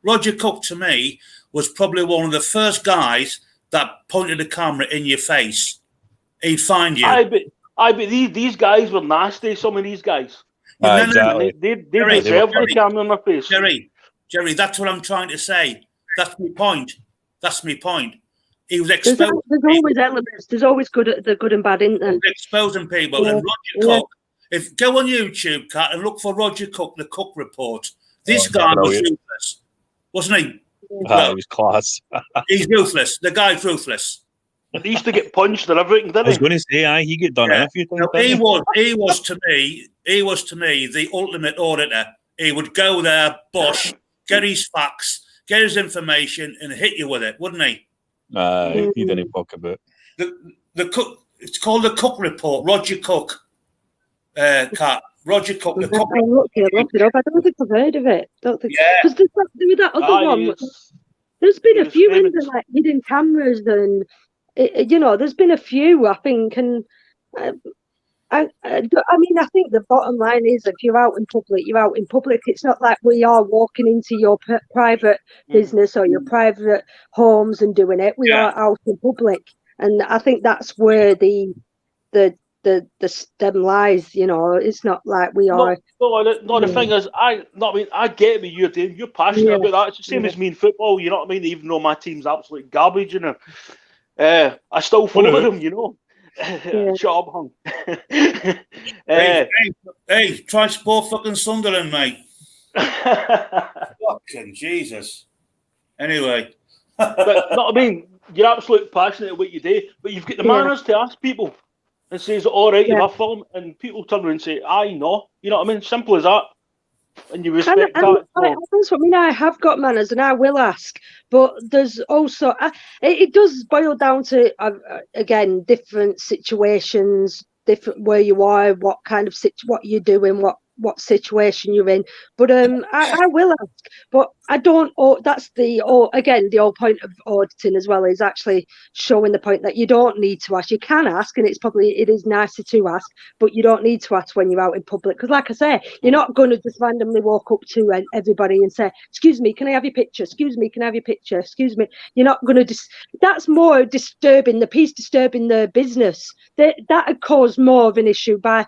Roger Cook, to me, was probably one of the first guys that pointed the camera in your face. He'd find you. But these guys were nasty. Some of these guys. Exactly. They deserve the camera in their face. Jerry, that's what I'm trying to say. That's my point. He was exposing. There's always elements. There's always the good and bad in them. Exposing people. Yeah. And Roger Cook. If go on YouTube, Kat, and look for Roger Cook, The Cook Report. This guy was ruthless, wasn't he? He was class. He's ruthless. The guy's ruthless. He used to get punched and everything, didn't he? I was going to say, he get done a few times. No, he was to me the ultimate auditor. He would go there, bosh, get his facts, get his information, and hit you with it, wouldn't he? He didn't fuck about the Cook. It's called The Cook Report. Roger Cook. Kat. Roger Cook. The Cook. I looked it up. I don't think I've heard of it. Because there's that other one. There's been a few in the like hidden cameras, and there's been a few. I think, and I mean, I think the bottom line is if you're out in public, you're out in public. It's not like we are walking into your private business or your private homes and doing it. We are out in public, and I think that's where the stem lies. It's not like we are. No, the thing is, I get what you're doing. You're passionate about that. It's the same as me in football. You know what I mean? Even though my team's absolute garbage, I still follow them. Shut up, hon. Hey, try sport fucking Sunderland, mate. Fucking Jesus. Anyway. But no, I mean, you're absolutely passionate about what you do, but you've got the manners to ask people and says, all right, you have film, and people turn around and say, aye, no. You know what I mean? Simple as that. And you respect that. That's what I mean. I have got manners, and I will ask. But there's also it does boil down to again different situations, different where you are, what kind of what you're doing, what situation you're in. But I will ask, but I don't. That's the whole point of auditing as well is actually showing the point that you don't need to ask. You can ask, and it is nicer to ask, but you don't need to ask when you're out in public because, like I say, you're not going to just randomly walk up to everybody and say, "Excuse me, can I have your picture? Excuse me, can I have your picture? Excuse me." You're not going to that's more disturbing the business. That would cause more of an issue by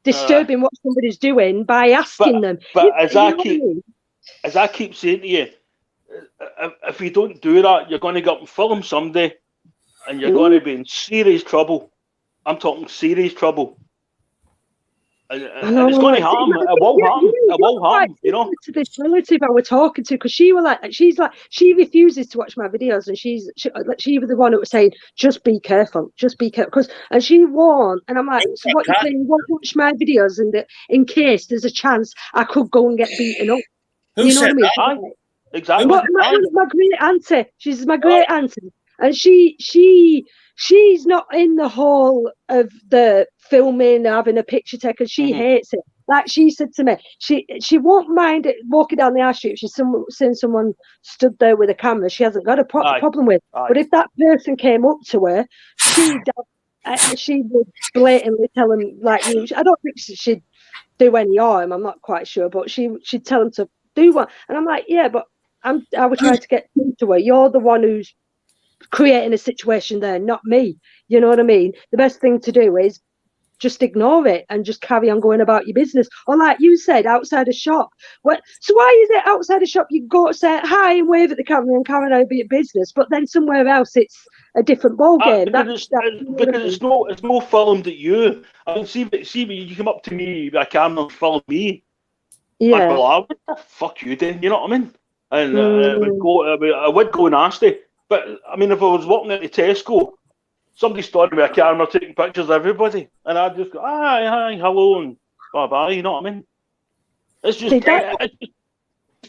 disturbing what somebody's doing by asking them. But as I keep saying to you, if you don't do that, you're going to go up and film somebody, and you're going to be in serious trouble. I'm talking serious trouble. And it's going to happen. It will happen. It will happen. To this relative I was talking to, because she refuses to watch my videos, and she was the one who was saying, just be careful. And she warned, and I'm like, so what you're saying? You won't watch my videos, and in case there's a chance I could go and get beaten up. Who said what I mean? Exactly. My great auntie. She's my great auntie, and she's not in the whole of the filming, having a picture taken. She hates it. Like she said to me, she won't mind it walking down the high street if she's seen someone stood there with a camera. She hasn't got a problem with. But if that person came up to her, she would blatantly tell him, like, I don't think she'd do any harm. I'm not quite sure, but she'd tell him to do one. And I'm like, yeah, but I was trying to get to her. You're the one who's creating a situation there, not me. You know what I mean? The best thing to do is just ignore it and just carry on going about your business. Or like you said, outside a shop. So why is it outside a shop you go say hi and wave at the camera and carry on your business, but then somewhere else it's a different ball game? Because it's no filmed at you. I mean, see when you come up to me with a camera and film me. Yeah. I'd be like, what the fuck you doing? You know what I mean? And I would go nasty. But I mean, if I was walking into Tesco, somebody stood with a camera taking pictures of everybody, and I'd just go, hi, hello, and bye bye. You know what I mean? It's just.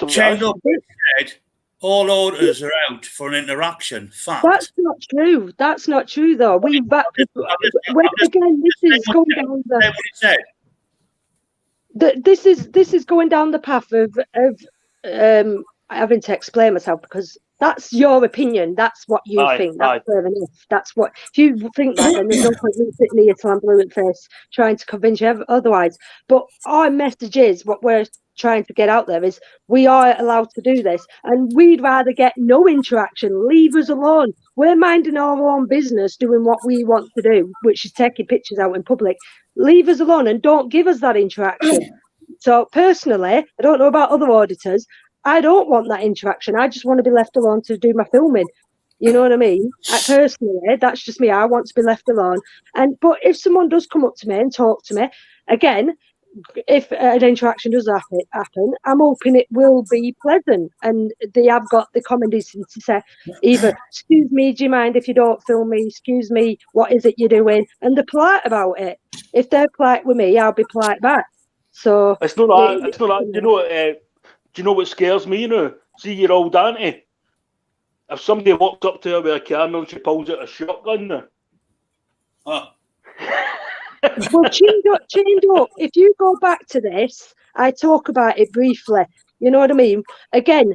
Chained up said all orders are out for an interaction. Fact. That's not true. That's not true, though. Again, this is going down this is going down the path of having to explain myself, because that's your opinion. That's what you think. That's fair enough. That's what, if you think that, then there's no point in sitting here till I'm blue in face trying to convince you otherwise. But our message is, what we're trying to get out there is, we are allowed to do this, and we'd rather get no interaction. Leave us alone. We're minding our own business, doing what we want to do, which is taking pictures out in public. Leave us alone and don't give us that interaction. So personally, I don't know about other auditors, I don't want that interaction. I just want to be left alone to do my filming. You know what I mean? Personally, that's just me. I want to be left alone. But if someone does come up to me and talk to me, again, if an interaction does happen, I'm hoping it will be pleasant, and they have got the common decency to say either, excuse me, do you mind if you don't film me? Excuse me, what is it you're doing? And they're polite about it. If they're polite with me, I'll be polite back. So it's not that. It's not that. Do you know what scares me now? See your old auntie. If somebody walks up to her with a camera and she pulls out a shotgun now. Well, chained up. If you go back to this, I talk about it briefly. You know what I mean? Again,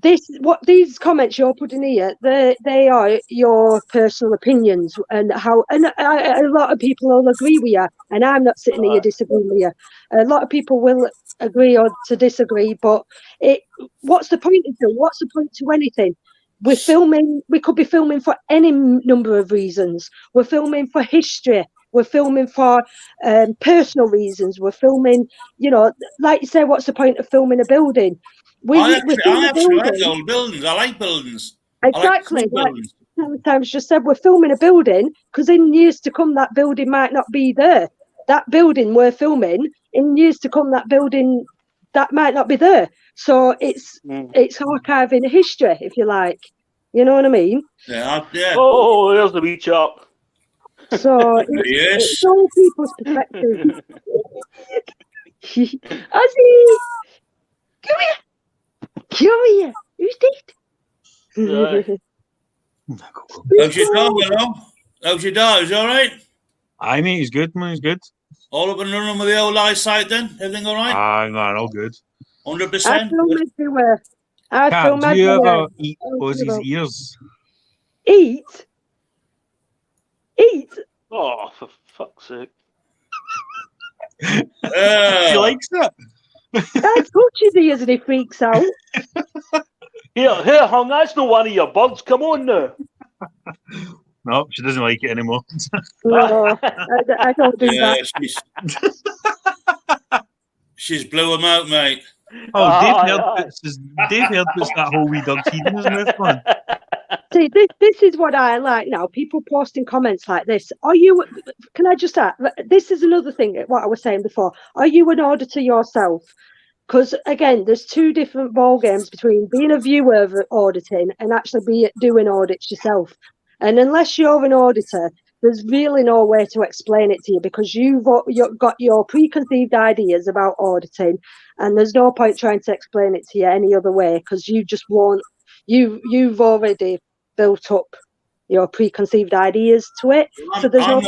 these comments you're putting here, they are your personal opinions, and a lot of people will agree with you, and I'm not sitting here disagreeing with you. A lot of people will agree or to disagree, but what's the point of it? What's the point to anything? We're filming. We could be filming for any number of reasons. We're filming for history. We're filming for personal reasons. We're filming, like you say, what's the point of filming a building? I actually like old buildings. I like buildings. Exactly. Sometimes just said we're filming a building because in years to come that building might not be there. That building we're filming, in years to come that building that might not be there. So it's archiving history, if you like. You know what I mean? Yeah. Oh, there's the beach up. So it's all people's perspective. Ozzy, come here. Who's this? How's your dog, hello? How's your dog? Is he all right? I mean, he's good, man. He's good. All up and running with the old eyesight then? Everything all right? No, all good. 100%? I film everywhere. Do you ever eat Ozzy's ears? Eat? Oh, for fuck's sake. He likes it. I touch his ears and he freaks out. Here, hon, that's not one of your birds. Come on now. No, she doesn't like it anymore. No, I don't do that. She's blew him out, mate. Dave Herd puts that whole wee dog seed in his mouth, man. See, this is what I like now. People posting comments like this. Can I just add? This is another thing, what I was saying before. Are you an auditor yourself? Because, again, there's two different ball games between being a viewer of auditing and actually doing audits yourself. And unless you're an auditor, there's really no way to explain it to you, because you've got your preconceived ideas about auditing, and there's no point trying to explain it to you any other way, because you just won't. You've already built up your preconceived ideas to it. So there's I'm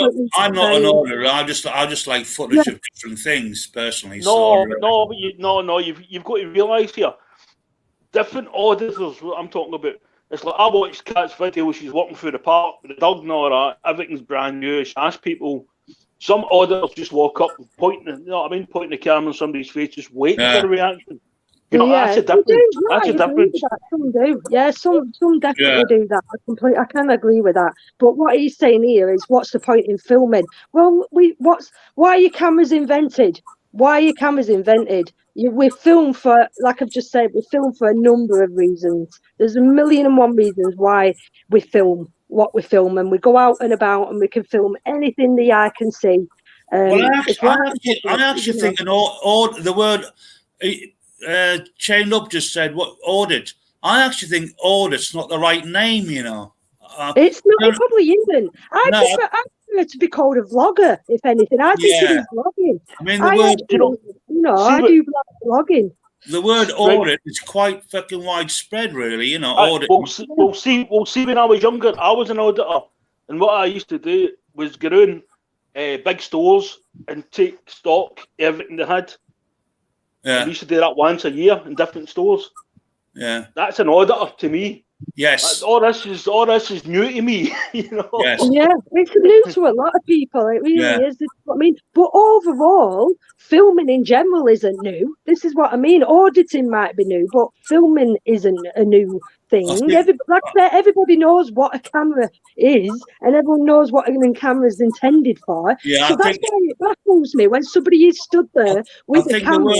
not an auditor. I just like footage of different things personally. You've got to realise here, different auditors. What I'm talking about. It's like I watched Kat's video. She's walking through the park with the dog and all that. Everything's brand new. She asks people. Some auditors just walk up and pointing the camera in somebody's face, just waiting for a reaction. You know, Yeah, that's a some difference. do. Yeah, That's I a agree with difference. that. Some do. Yeah, some definitely Yeah. do that. I can agree with that. But what he's saying here is, what's the point in filming? Well, why are your cameras invented? Why are your cameras invented? We film for, like I've just said, we film for a number of reasons. There's a million and one reasons why we film what we film, and we go out and about, and we can film anything the eye can see. Well, It's I right, actually you know. think the word chained up just said what audit. I actually think audit's not the right name. You know, It's not. no, It probably isn't. I no, prefer it to be called a vlogger. If anything, I think it yeah. is vlogging. I mean, I actually, see I what- do vlogging. the word Right. audit is quite fucking widespread, really. You know, Aye, audit. we'll see. When I was younger, I was an auditor, and what I used to do was go around big stores and take stock everything they had. Yeah, We used to do that once a year in different stores. yeah, That's an auditor to me. yes, All this is new to me. You know. yes, Yeah, it's new to a lot of people. It really Yeah. is. This is what I mean. But overall, filming in general isn't new. This is what I mean. Auditing might be new, but filming isn't a new thing. think- Like I said, everybody knows what a camera is, and everyone knows what a camera is intended for. Yeah, So that's why it baffles me when somebody is stood there I with a think camera.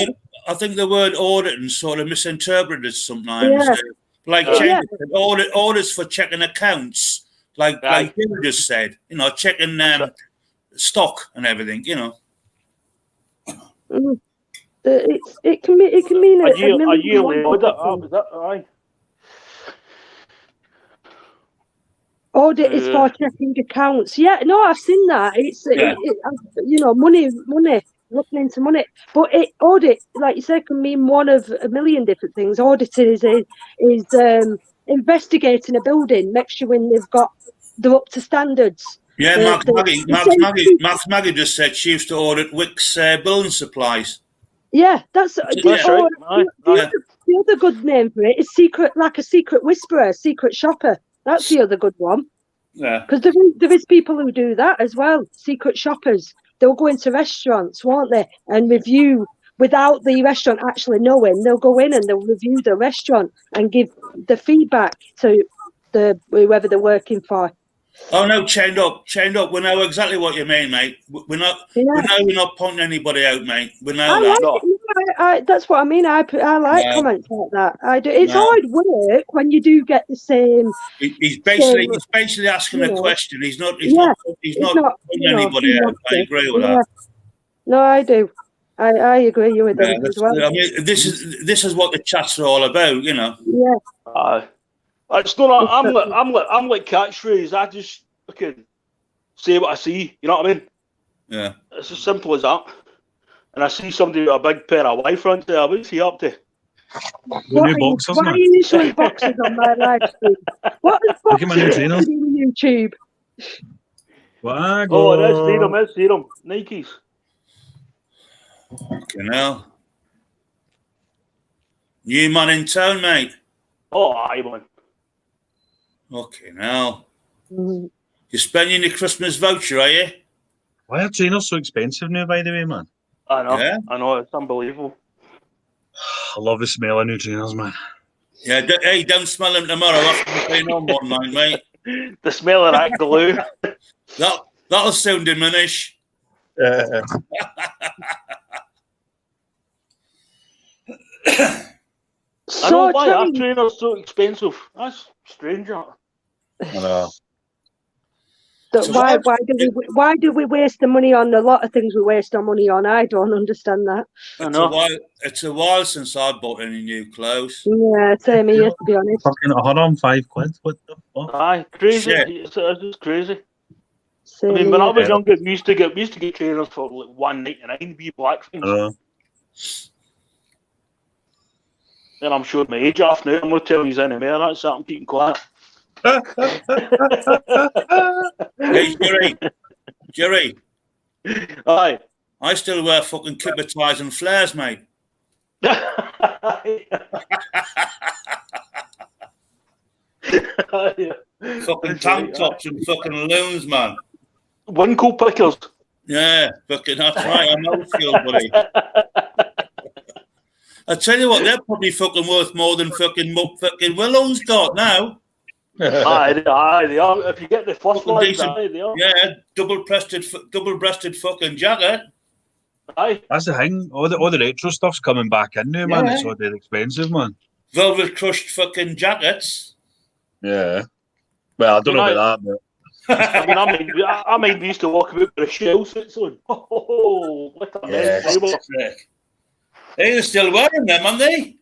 I think the word auditing sort of misinterpreted sometimes. Yeah. Like Yeah. orders for checking accounts, like you just said. You know, checking stock and everything. You know. It can mean A yearly million audit. things. Was that aye? Audit is for checking accounts. Yeah, no, I've seen that. It's money, looking into money. But audit, like you said, can mean one of a million different things. Auditing is investigating a building, make sure when they're up to standards. Yeah, Max Maggie just said she used to audit Wick's building supplies. Yeah, that's right. the other good name for it is like a secret whisperer, secret shopper. That's the other good one. Yeah. Because there is people who do that as well. Secret shoppers. They'll go into restaurants, won't they, and review without the restaurant actually knowing. They'll go in and they'll review the restaurant and give the feedback to whoever they're working for. Oh no, chained up. We know exactly what you mean, mate. We're not pointing anybody out, mate. We know that. That's what I mean. I like comments like that. I do. It's hard work when you do get the same. He's basically asking a question. He's not pointing anybody out. I agree with that. No, I do. I agree with him as well. I mean, this is what the chats are all about, you know. Yeah. It's not. I'm like catchphrase. I just fucking say what I see. You know what I mean? Yeah. It's as simple as that. And I see somebody with a big pair of Y front there. What's he up to? Why are you showing boxes on my live stream? What is boxes to do with YouTube? Let's see them. Nikes. Fucking hell. New man in town, mate. Oh, aye, man. Okay, now you're spending your Christmas voucher, are you? Why are trainers so expensive now, by the way, man? I know. Yeah? I know. It's unbelievable. I love the smell of new trainers, man. Yeah, hey, don't smell them tomorrow. That's the on one night, mate. The smell of that glue. That'll soon diminish. I know why our trainers so expensive. That's strange. I know. So why do we waste the money on a lot of things we waste our money on? I don't understand that. It's a while since I bought any new clothes. Yeah, same here, to be honest. Fucking £105. What the fuck? Aye, crazy. It's just crazy. I mean, when I was younger, we used to get trainers for like $1.99, wee black things. And I'm showing my age off now. I'm not telling you any more. That's something keeping quiet. Hey, Jerry. Aye. I still wear fucking kipper ties and flares, mate. Fucking tank tops and fucking loons, man. Winkle pickers. Yeah, fucking that's right. I'm old school, buddy. I tell you what, they're probably fucking worth more than fucking Willow's got now. Aye, they are. If you get the first Fucking ones, decent. aye, they are. Yeah, double-breasted fucking jacket. Aye. That's the thing. All the retro stuff's coming back in now, man. Yeah. It's all dead expensive, man. Velvet crushed fucking jackets. Yeah. Well, I don't know about that, but I mean, we used to walk about with a shell suits on. Oh, what a mess. They're still wearing them, aren't they?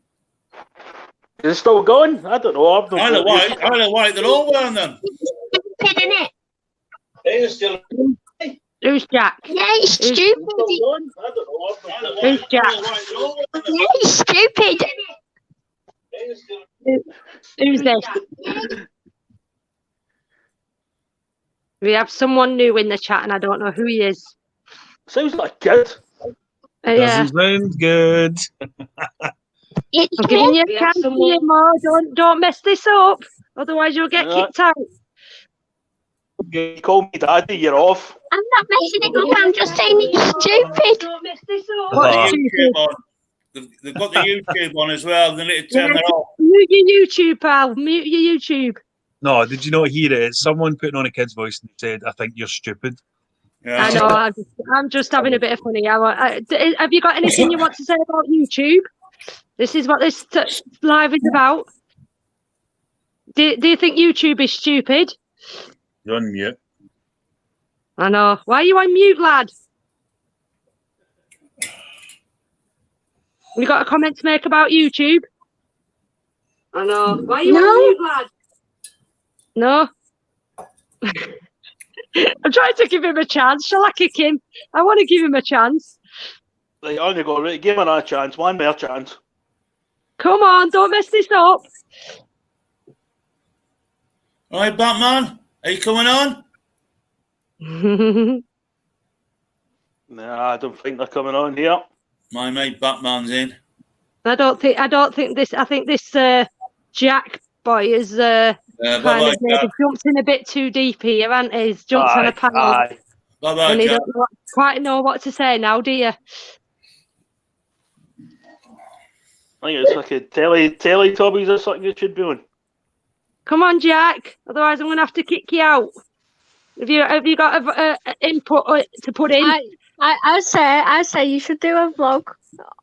Is it still going? I don't know. Isle of Wight, they're all wearing them. They're still. Who's Jack? Yeah, he's stupid. Who's Jack? Yeah, he's stupid. Who's this? We have someone new in the chat, and I don't know who he is. Sounds like a kid. Yeah. doesn't sound good. I'm giving you a chance here, Mo. Don't mess this up, otherwise you'll get kicked out. You call me daddy, you're off. I'm not messing it up. I'm just saying he's stupid. Don't mess this up. What's they've got the YouTube on as well. They need to turn that off. Mute your YouTube, pal. Mute your YouTube. No, did you not hear it? It's someone putting on a kid's voice and said, "I think you're stupid." Yeah. I know. I'm just having a bit of funny. Have you got anything you want to say about YouTube? This is what this live is about. Do you think YouTube is stupid? You're on mute. I know. Why are you on mute, lad? You got a comment to make about YouTube? I know. Why are you on mute, lad? No. I'm trying to give him a chance. Shall I kick him? I want to give him a chance. Like, on you go, right? Give him another chance. One more chance. Come on, don't mess this up. All right, Batman, are you coming on? Nah, I don't think they're coming on here. My mate Batman's in. I don't think this. I think this Jack boy is kind of maybe jumped in a bit too deep here, hasn't he? He's jumped on a panel, and he don't quite know what to say now, do you? I think it's like a Teletubbies or something you should be on. Come on, Jack. Otherwise, I'm going to have to kick you out. Have you got input to put in? I say you should do a vlog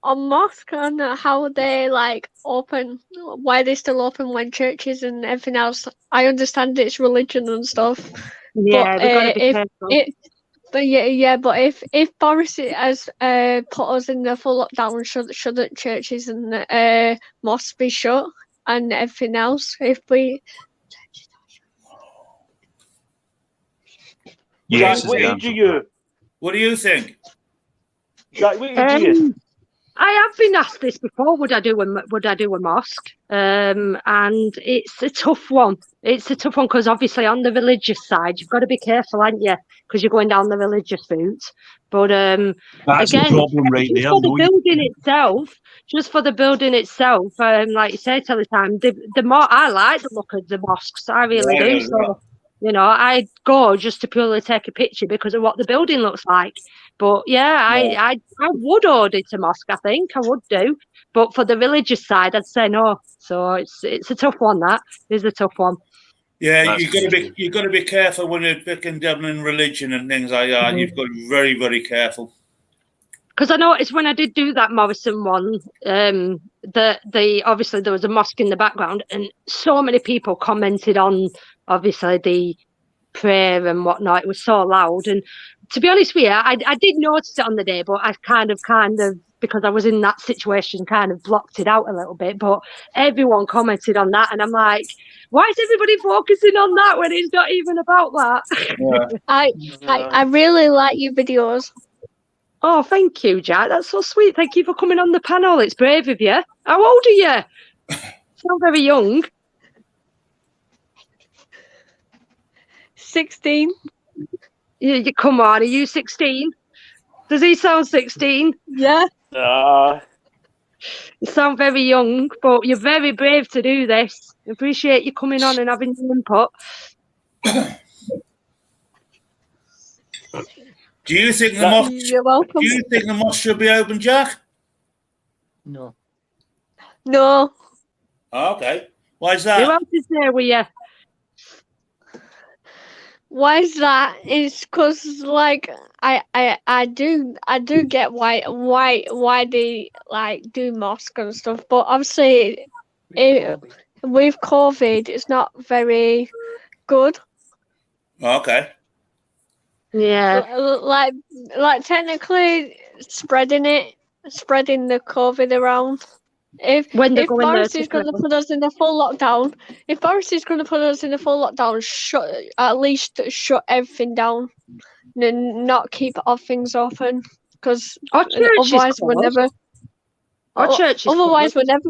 on mosque and how they why they still open when churches and everything else. I understand it's religion and stuff. Yeah, but if Boris has put us in the full lockdown, shouldn't churches and mosques be shut and everything else? Yes, Jack, what do you think? Jack, what age are you? I have been asked this before. Would I do a mosque? And it's a tough one. It's a tough one because obviously on the religious side, you've got to be careful, haven't you? Because you're going down the religious route. But that's again, the problem right there. for the building itself, just for the building itself, like you say, Teletime, the more I like the look of the mosques, I really do. So, you know, I go just to purely take a picture because of what the building looks like. But yeah, I would audit a mosque. I think I would do, but for the religious side, I'd say no. So it's a tough one. That is a tough one. Yeah, you've got to be careful when you're picking dabbling in religion and things like that. You've got to be very, very careful. Because I noticed when I did do that Morrison one, obviously there was a mosque in the background, and so many people commented on obviously the prayer and whatnot. It was so loud, and to be honest with you, I did notice it on the day, but I kind of because I was in that situation, kind of blocked it out a little bit. But everyone commented on that, and I'm like, why is everybody focusing on that when it's not even about that? Yeah. I really like your videos. Oh, thank you, Jack. That's so sweet. Thank you for coming on the panel. It's brave of you. How old are you? Sound very young. 16. You come on, are you 16? Does he sound 16? Yeah. You sound very young, but you're very brave to do this. I appreciate you coming on and having your input. Do you think the mosque? You're welcome. Do you think the mosque should be open, Jack? No. No. Oh, okay. Why is Who that? else is there with you? Why is that? It's because like I do get why they like do mosque and stuff, but obviously with COVID it's not very good. Okay. Yeah. Like technically spreading the COVID around. When they're If going there Boris to is going to pray. put us in a full lockdown, at least shut everything down, and not keep our things open, because Our church is otherwise we're closed. never. Our church is Otherwise we're closed.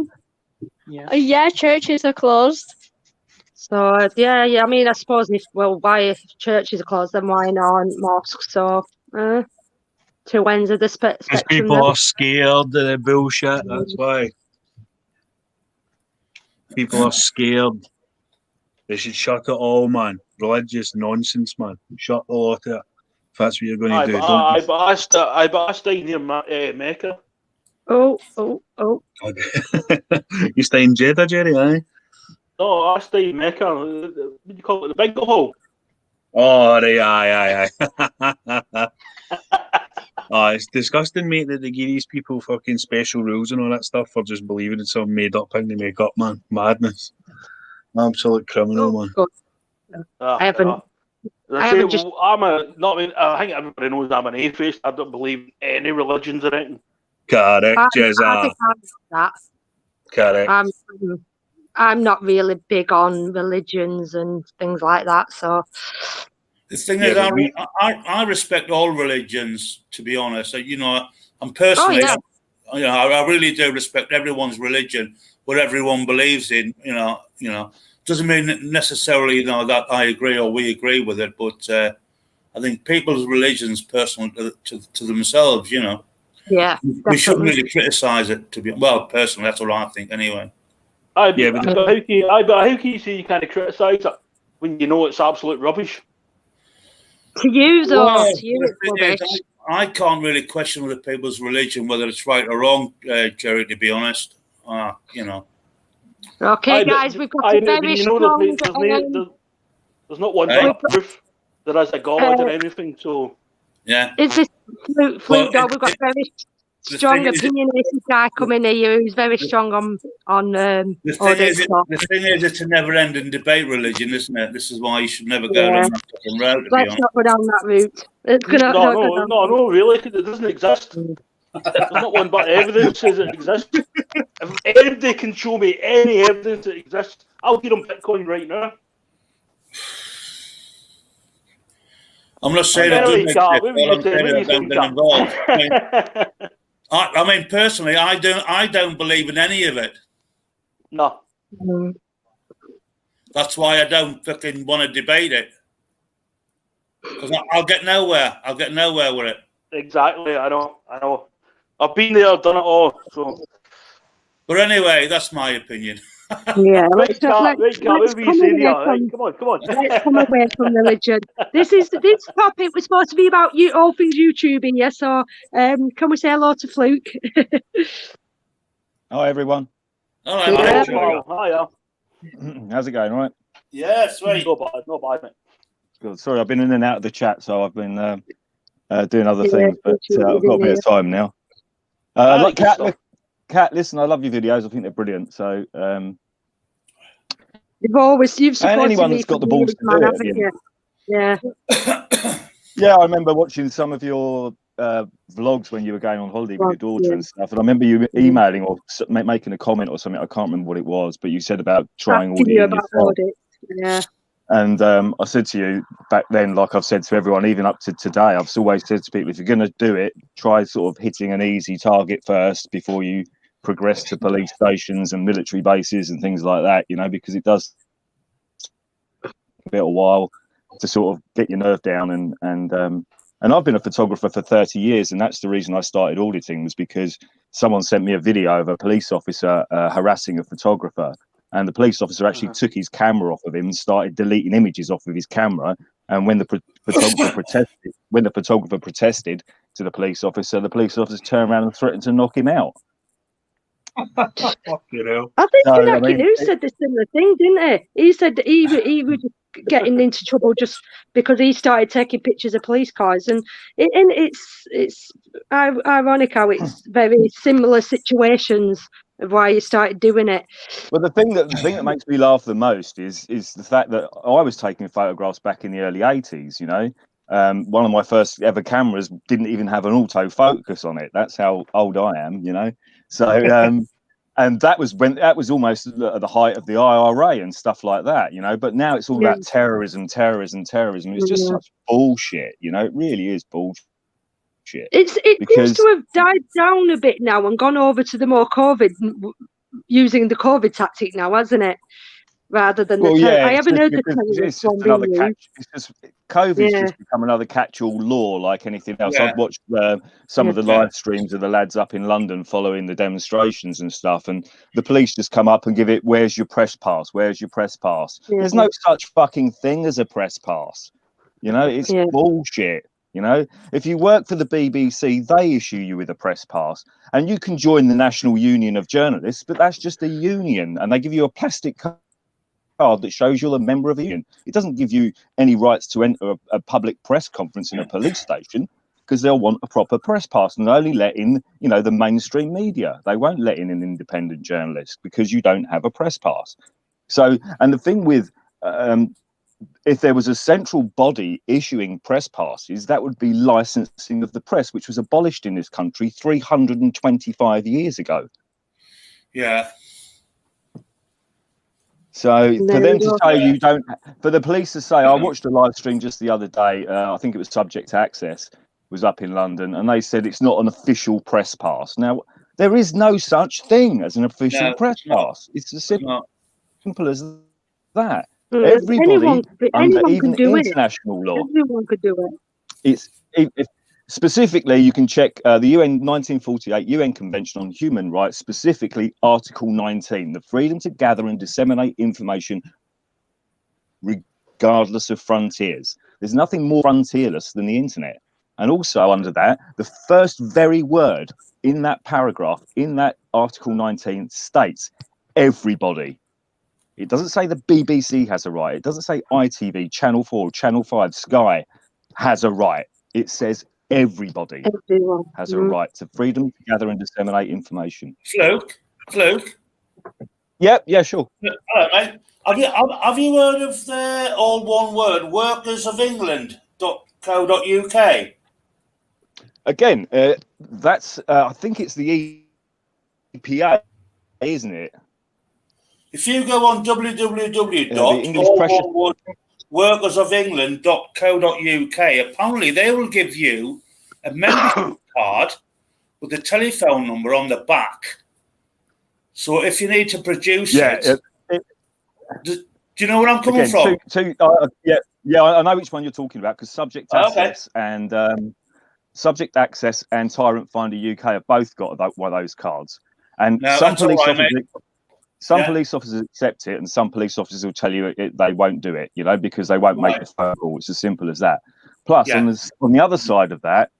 never. Yeah, churches are closed. So yeah. I mean, I suppose why if churches are closed, then why not mosques? So two ends of the Because spectrum. people There. are scared of the bullshit. That's why. People are scared. They should shut it all, man. Religious nonsense, man. Shut the lot of it. If that's what you're going to do. I stay near Mecca. Oh. You stay in Jeddah, Jerry, eh? No, I stay in Mecca. What do you call it? The big hole. Oh, aye. Oh, it's disgusting, mate, that they give these people fucking special rules and all that stuff for just believing in some made up thing they make up, man. Madness. Absolute criminal, man. God. I haven't. I I haven't just. I think everybody knows I'm an atheist. I don't believe in any religions or anything. Correct, I Jezza. think I'm that. Correct. I'm not really big on religions and things like that. So The thing Yeah, is, but we- I respect all religions. To be honest, you know, I'm personally, yeah. you know, I really do respect everyone's religion, what everyone believes in. You know, doesn't mean necessarily, you know, that I agree or we agree with it, but I think people's religions personal to themselves. You know, yeah, we shouldn't definitely. really criticize it. Personally, that's what I think. Anyway. But Yeah, how can you say you kind of criticise it when you know it's absolute rubbish? To use or Well, to use the thing rubbish. is, I can't really question other people's religion, whether it's right or wrong, Jerry, to be honest. You know. Okay, guys, we've got a very strong. There's not one bit of proof there is a God or anything, so. Yeah. Is this flute dog? We've got a very strong opinionated guy coming here who's very strong on the thing is, it's a never-ending debate, religion, isn't it? This is why you should never go down that fucking route. Let's not go down that route. No, really, it doesn't exist. There's not one but evidence says it exists. If anybody can show me any evidence that exists, I'll get on Bitcoin right now. I'm not saying I do. I mean, personally, I don't believe in any of it. No. That's why I don't fucking want to debate it. Because I'll get nowhere. I'll get nowhere with it. Exactly. I know. I've been there, done it all. So. But anyway, that's my opinion. Yeah, let's come away from religion. This topic was supposed to be about all things YouTubing, yeah. So, can we say hello to Fluke? Hi everyone. Hiya. How's it going? All right? Yeah, sweet. Not bad, mate. Good. Sorry, I've been in and out of the chat, so I've been doing other things, but I've got a bit of time now. Like Kat, listen, I love your videos. I think they're brilliant. So, you've supported anyone me that's got the balls to do it. Yeah. Yeah, I remember watching some of your vlogs when you were going on holiday with your daughter and stuff. And I remember you emailing or making a comment or something. I can't remember what it was, but you said about trying auditing yourself. Yeah. And I said to you back then, like I've said to everyone, even up to today, I've always said to people, if you're going to do it, try sort of hitting an easy target first before you progress to police stations and military bases and things like that, you know, because it does take a bit of a while to sort of get your nerve down. And I've been a photographer for 30 years, and that's the reason I started auditing, was because someone sent me a video of a police officer harassing a photographer. And the police officer actually took his camera off of him and started deleting images off of his camera. And when the photographer protested to the police officer turned around and threatened to knock him out. Fucking hell. I think So, I Kanaki mean, News said the similar thing, didn't he? He said that he was getting into trouble just because he started taking pictures of police cars, and it's ironic how it's very similar situations of why you started doing it. well, the thing that makes me laugh the most is the fact that I was taking photographs back in the early 80s. You know, one of my first ever cameras didn't even have an autofocus on it. That's how old I am. You know, so and that was almost at the height of the IRA and stuff like that. You know, but now it's all about terrorism. It's just such bullshit. You know, it really is bullshit. It seems to have died down a bit now and gone over to the more using the COVID tactic now, hasn't it? Rather than I haven't heard the terrorist one being used. COVID's just become another catch-all law like anything else. Yeah. I've watched some of the live streams of the lads up in London following the demonstrations and stuff, and the police just come up and give it, where's your press pass? Where's your press pass? There's no such fucking thing as a press pass. You know, it's bullshit. You know, if you work for the BBC, they issue you with a press pass, and you can join the National Union of Journalists, but that's just a union, and they give you a plastic card that shows you're a member of a union. It doesn't give you any rights to enter a public press conference in a police station, because they'll want a proper press pass, and they only let in, you know, the mainstream media. They won't let in an independent journalist because you don't have a press pass. So, and the thing with if there was a central body issuing press passes, that would be licensing of the press, which was abolished in this country 325 years ago. Yeah. So for them to say for the police to say, I watched a live stream just the other day, I think it was Subject Access, was up in London, and they said it's not an official press pass. Now, there is no such thing as an official press pass. It's as simple as that. Everybody, under even international law, everyone could do it. Specifically, you can check the UN 1948 UN Convention on Human Rights, specifically Article 19, the freedom to gather and disseminate information regardless of frontiers. There's nothing more frontierless than the internet. And also under that, the first very word in that paragraph, in that Article 19, states everybody. It doesn't say the BBC has a right. It doesn't say ITV, Channel 4, Channel 5, Sky has a right. It says everybody has a right to freedom to gather and disseminate information. Fluke. Yep, yeah, sure. Hello, mate. Have you heard of the all one word workersofengland.co.uk? Again, that's I think it's the EPA, isn't it? If you go on www.workersofengland.co.uk, apparently they will give you a membership card with a telephone number on the back. So if you need to produce do you know where I'm coming from? I know which one you're talking about, because Subject Access and Subject Access and Tyrant Finder UK have both got one of those cards. And some police officers accept it, and some police officers will tell you they won't do it, you know, because they won't make the phone call. It's as simple as that. Plus, on the other side of that,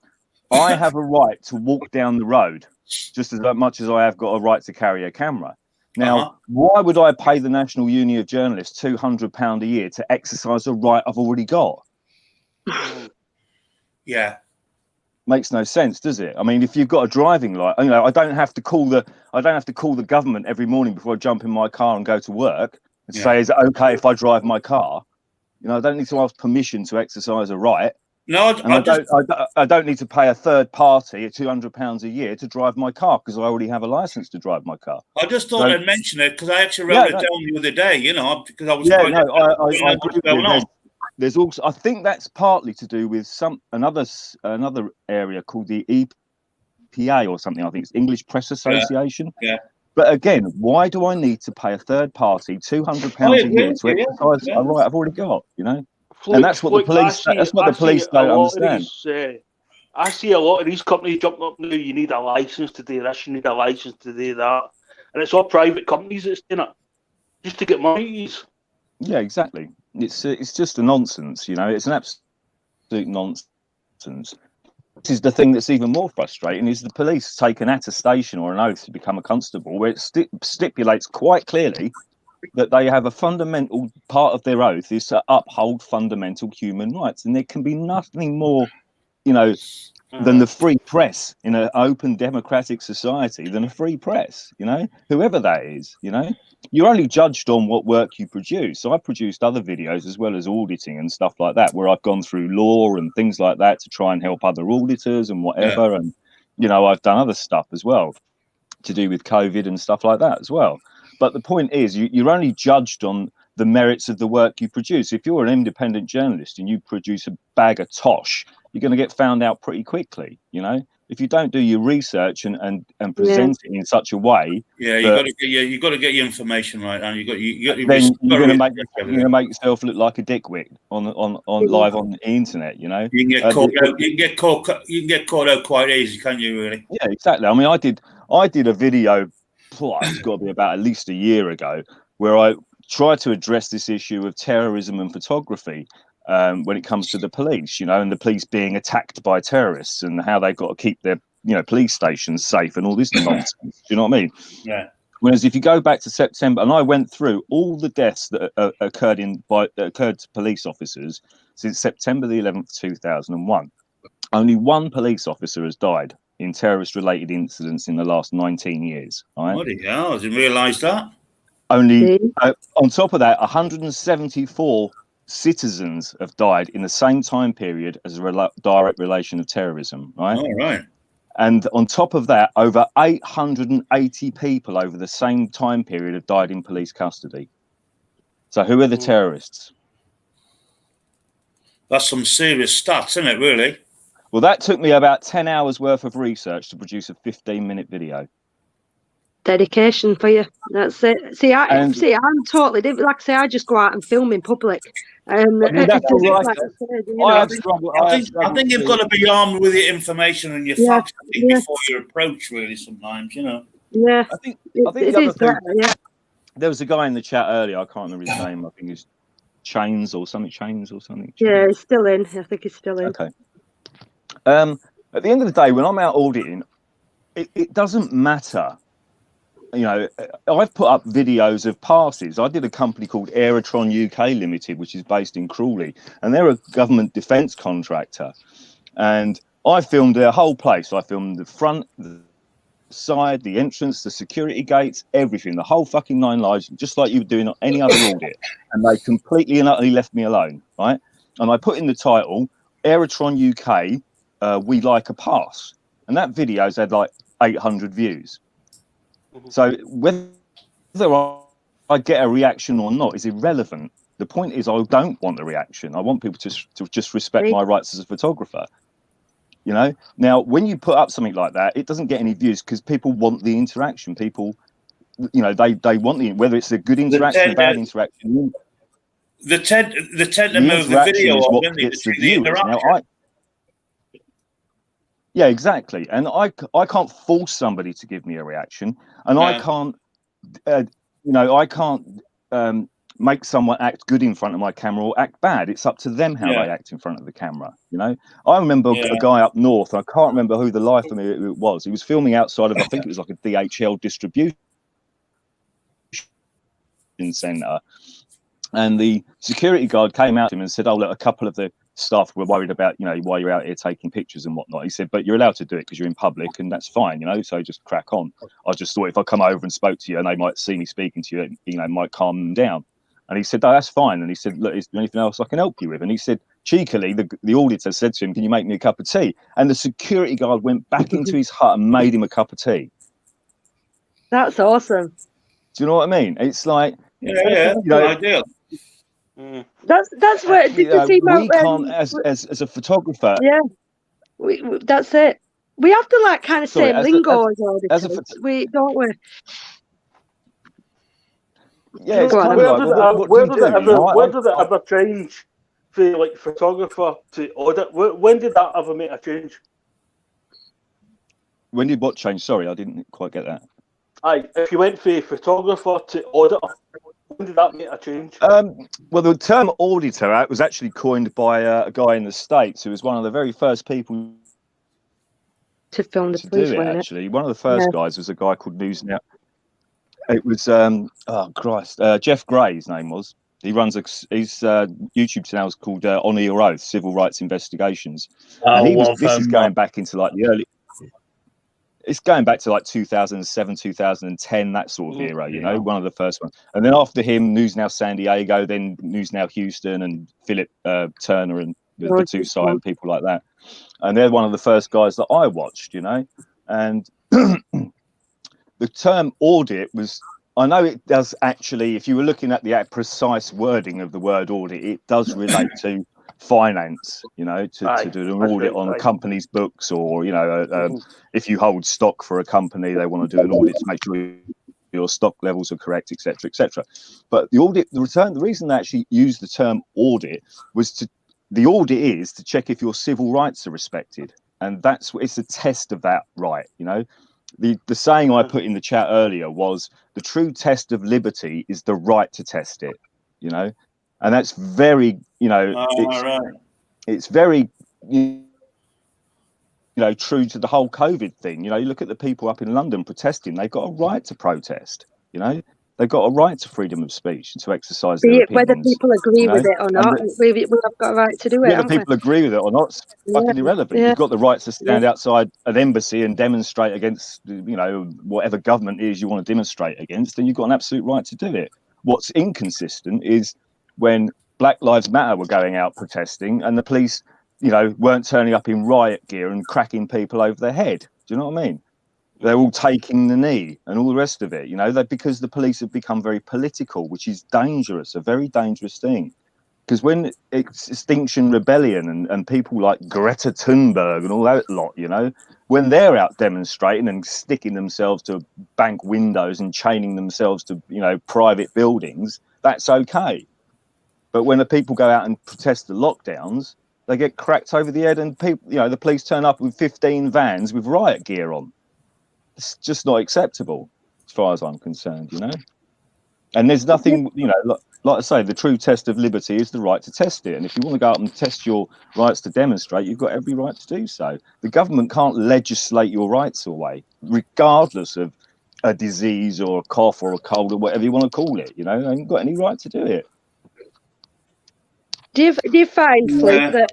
I have a right to walk down the road just as much as I have got a right to carry a camera. Now, why would I pay the National Union of Journalists £200 a year to exercise a right I've already got? Yeah. Makes no sense, does it? I mean, if you've got a driving license, you know, I don't have to call the government every morning before I jump in my car and go to work and say, is it okay if I drive my car? You know, I don't need to ask permission to exercise a right. No, I don't need to pay a third party £200 a year to drive my car, because I already have a license to drive my car. I just thought I'd mention it because I actually wrote it down the other day, you know, because I was I agree with you. There's also, I think that's partly to do with another area called the EPA or something. I think it's English Press Association. Yeah. But again, why do I need to pay a third party £200 a year to exercise a right I've already got? You know, and that's what the police. That's what the police don't understand. I see a lot of these companies jumping up now. You need a license to do this. You need a license to do that, and it's all private companies that's doing it just to get money. Yeah, exactly. It's just a nonsense, you know. It's an absolute nonsense. is the thing that's even more frustrating, is the police take an attestation or an oath to become a constable where it stipulates quite clearly that they have a fundamental part of their oath is to uphold fundamental human rights. And there can be nothing more, you know, than the free press in an open democratic society, than a free press, you know, whoever that is, you know. You're only judged on what work you produce. So I've produced other videos as well as auditing and stuff like that, where I've gone through law and things like that to try and help other auditors and whatever. Yeah. And, you know, I've done other stuff as well to do with COVID and stuff like that as well. But the point is, you're only judged on the merits of the work you produce. If you're an independent journalist and you produce a bag of tosh, you're going to get found out pretty quickly, you know. If you don't do your research and present it in such a way, you got to get your information right, and you're going to make yourself look like a dickwit on live on the internet, you know. You can get caught out. You can get caught out quite easy, can't you? Really? Yeah, exactly. I mean, I did a video. It's got to be about at least a year ago, where I tried to address this issue of terrorism and photography. When it comes to the police, you know, and the police being attacked by terrorists and how they've got to keep their, you know, police stations safe and all this nonsense. Do you know what I mean? Yeah. Whereas if you go back to September, and I went through all the deaths that occurred to police officers since September the 11th, 2001, only one police officer has died in terrorist-related incidents in the last 19 years. Right? Bloody hell, I didn't realise that. Only on top of that, 174 citizens have died in the same time period as a direct relation of terrorism, right? All right. And on top of that, over 880 people over the same time period have died in police custody. So who are the terrorists? That's some serious stats, isn't it, really? Well, that took me about 10 hours worth of research to produce a 15-minute video. Dedication for you. That's it. See, I'm totally different. Like I say, I just go out and film in public. I think you've got to be armed with your information and your facts before you approach, really, sometimes, you know. Yeah. I think the other thing, there was a guy in the chat earlier, I can't remember his name, I think it's Chains or something. Yeah, he's still in. I think he's still in. Okay. At the end of the day, when I'm out auditing, it doesn't matter. You know, I've put up videos of passes. I did a company called Aerotron UK Limited, which is based in Crawley, and they're a government defence contractor. And I filmed their whole place. I filmed the front, the side, the entrance, the security gates, everything, the whole fucking 9 lives, just like you would do in any other audit. And they completely and utterly left me alone, right? And I put in the title, Aerotron UK, we like a pass. And that video's had like 800 views. So whether I get a reaction or not is irrelevant. The point is, I don't want the reaction. I want people to just respect my rights as a photographer. You know, now when you put up something like that, it doesn't get any views because people want the interaction. People, you know, they want whether it's a good interaction, bad interaction. The tend to move the video on, don't they, to the interaction. Yeah, exactly. And I can't force somebody to give me a reaction, and I can't, I can't make someone act good in front of my camera or act bad. It's up to them how they act in front of the camera. You know, I remember a guy up north. I can't remember who the life of me it was. He was filming outside of, I think it was like a DHL distribution center, and the security guard came out to him and said, "Oh, look, a couple of the staff were worried about, you know, why you're out here taking pictures and whatnot." He said, "But you're allowed to do it because you're in public, and that's fine, you know, so just crack on." I just thought if I come over and spoke to you and they might see me speaking to you, you know, it might calm them down. And he said, "Oh, that's fine." And he said, "Look, is there anything else I can help you with?" And he said, cheekily, the auditor said to him, "Can you make me a cup of tea?" And the security guard went back into his hut and made him a cup of tea. That's awesome. Do you know what I mean? It's like, you know, ideal. That's where we can't as a photographer. Yeah, that's it. We have to like kind of say lingo as auditors. We don't we? Yeah, it's where does it ever change for like photographer to audit? When did that ever make a change? When did what change? Sorry, I didn't quite get that. If you went from photographer to auditor, when did that make a change? Well, the term auditor was actually coined by a guy in the States who was one of the very first people to film the to police, do it. weren't it? Actually, one of the first guys was a guy called News Now. It was Jeff Gray, his name was. He runs his YouTube channel is called On Your Oath, Civil Rights Investigations, and this is going back into like the early. It's going back to like 2007, 2010, that sort of era, you know, one of the first ones. And then after him, News Now San Diego, then News Now Houston, and Philip Turner and the two side and people like that. And they're one of the first guys that I watched, you know. And the term audit was, I know it does actually, if you were looking at the precise wording of the word audit, it does relate to finance, you know, to do an audit on a company's books, or, you know, if you hold stock for a company, they want to do an audit to make sure your stock levels are correct, etc., etc. But the reason they actually used the term audit was the audit is to check if your civil rights are respected, and it's a test of that right, you know. The saying I put in the chat earlier was, the true test of liberty is the right to test it, you know. And that's very, you know, it's very, you know, true to the whole COVID thing. You know, you look at the people up in London protesting, they've got a right to protest, you know, they've got a right to freedom of speech and to exercise their opinions. Whether people agree with it or not, we have got a right to do it. Whether people agree with it or not, it's fucking irrelevant. You've got the right to stand outside an embassy and demonstrate against, you know, whatever government it is you want to demonstrate against, and you've got an absolute right to do it. What's inconsistent is when Black Lives Matter were going out protesting and the police, you know, weren't turning up in riot gear and cracking people over the head. Do you know what I mean? They're all taking the knee and all the rest of it, you know, because the police have become very political, which is dangerous, a very dangerous thing. Because when Extinction Rebellion and people like Greta Thunberg and all that lot, you know, when they're out demonstrating and sticking themselves to bank windows and chaining themselves to, you know, private buildings, that's okay. But when the people go out and protest the lockdowns, they get cracked over the head, and people, you know, the police turn up with 15 vans with riot gear on. It's just not acceptable, as far as I'm concerned, you know. And there's nothing, you know, like I say, the true test of liberty is the right to test it. And if you want to go out and test your rights to demonstrate, you've got every right to do so. The government can't legislate your rights away, regardless of a disease or a cough or a cold or whatever you want to call it. You know, they haven't got any right to do it. Do you find, Flip, that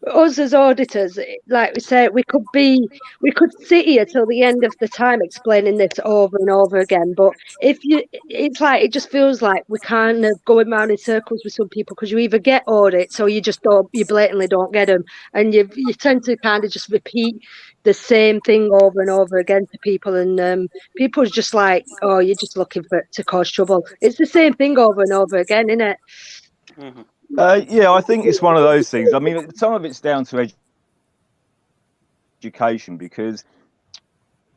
us as auditors, like we say, we could sit here till the end of the time explaining this over and over again, but it's like, it just feels like we kind of going round in circles with some people, because you either get audits or you blatantly don't get them, and you tend to kind of just repeat the same thing over and over again to people, and people's just like, oh, you're just looking to cause trouble. It's the same thing over and over again, isn't it? Mm-hmm. Yeah, I think it's one of those things. I mean, some of it's down to education, because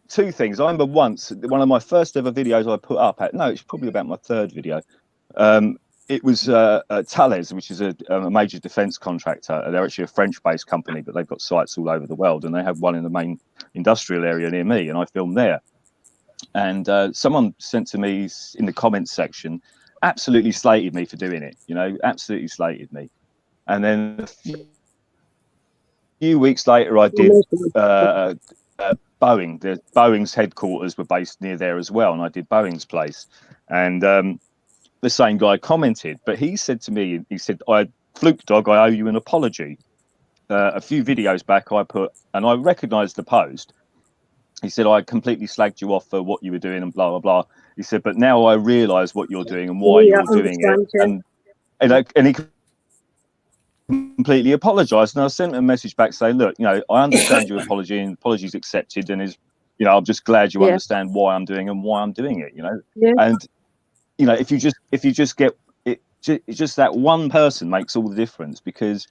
two things. I remember once, one of my first ever videos I put up it's probably about my third video. It was Thales, which is a major defence contractor. They're actually a French-based company, but they've got sites all over the world, and they have one in the main industrial area near me, and I filmed there. And someone sent to me in the comments section, absolutely slated me for doing it, you know, absolutely slated me. And then a few weeks later, I did Boeing. Boeing's headquarters were based near there as well, and I did Boeing's place. And the same guy commented, but he said to me, he said, Fluke Dog, I owe you an apology. A few videos back I put, and I recognised the post. He said, I completely slagged you off for what you were doing and blah, blah, blah. He said, but now I realise what you're doing and why you're doing it. And he completely apologised. And I sent him a message back saying, look, you know, I understand your apology, and apologies accepted. And you know, I'm just glad you understand why I'm doing and why I'm doing it, you know. And, you know, if you just get it, just that one person makes all the difference, because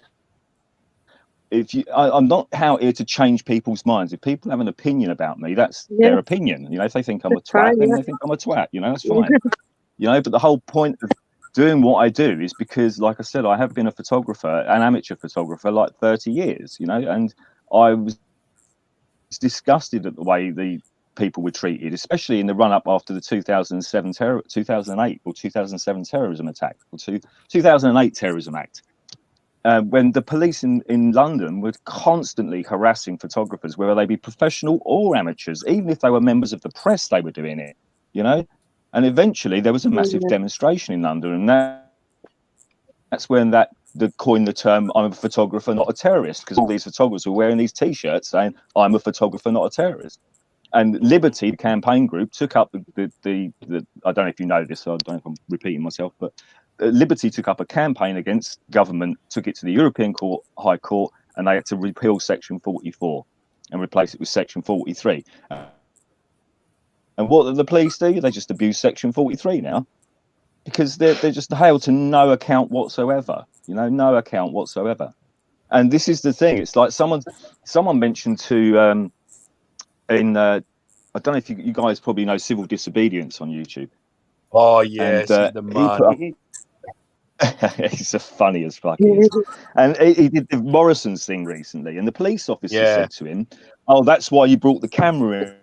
I'm not out here to change people's minds. If people have an opinion about me, that's their opinion. You know, if they think I'm a twat, then they think I'm a twat. You know, that's fine. You know, but the whole point of doing what I do is because, like I said, I have been a photographer, an amateur photographer, like 30 years. You know, and I was disgusted at the way the people were treated, especially in the run up after the 2008 or 2007 terrorism attack, or 2008 terrorism act. when the police in London were constantly harassing photographers, whether they be professional or amateurs, even if they were members of the press, they were doing it, you know. And eventually there was a massive demonstration in London, and that's when they coined the term "I'm a photographer, not a terrorist," because all these photographers were wearing these T-shirts saying "I'm a photographer, not a terrorist." And Liberty, the campaign group, took up the I don't know if you know this, so I don't know if I'm repeating myself, but Liberty took up a campaign against government, took it to the European High Court, and they had to repeal Section 44 and replace it with Section 43. And what do the police do? They just abuse Section 43 now, because they're just held to no account whatsoever. You know, no account whatsoever. And this is the thing. It's like someone mentioned to I don't know if you guys probably know Civil Disobedience on YouTube. Oh yes, and, the man. He's the funny as fuck. And he did the Morrison's thing recently, and the police officer said to him, "Oh, that's why you brought the camera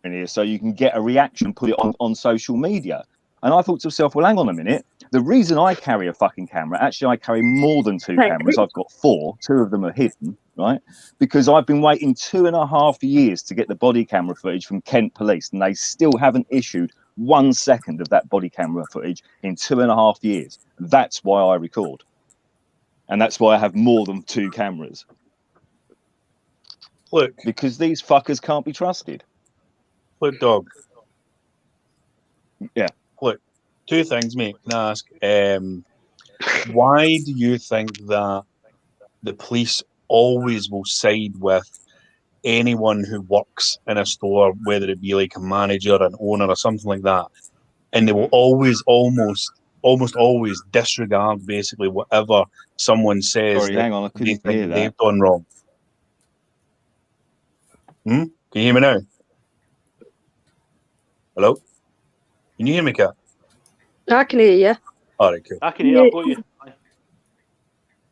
in here, so you can get a reaction and put it on social media." And I thought to myself, well, hang on a minute. The reason I carry a fucking camera, actually I carry more than 2 cameras. I've got 4. 2 of them are hidden, right? Because I've been waiting 2.5 years to get the body camera footage from Kent Police, and they still haven't issued 1 second of that body camera footage in 2.5 years. That's why I record. And that's why I have more than 2 cameras. Look. Because these fuckers can't be trusted. Look, dog. Yeah. Look, 2 things, mate. Can I ask? Why do you think that the police always will side with anyone who works in a store, whether it be like a manager, an owner, or something like that, and they will always, almost always disregard basically whatever someone says? Sorry, hang on, I couldn't hear that. They've done wrong. Can you hear me now? Hello? Can you hear me, Kat? I can hear you. All right, cool. I can hear. I've got you.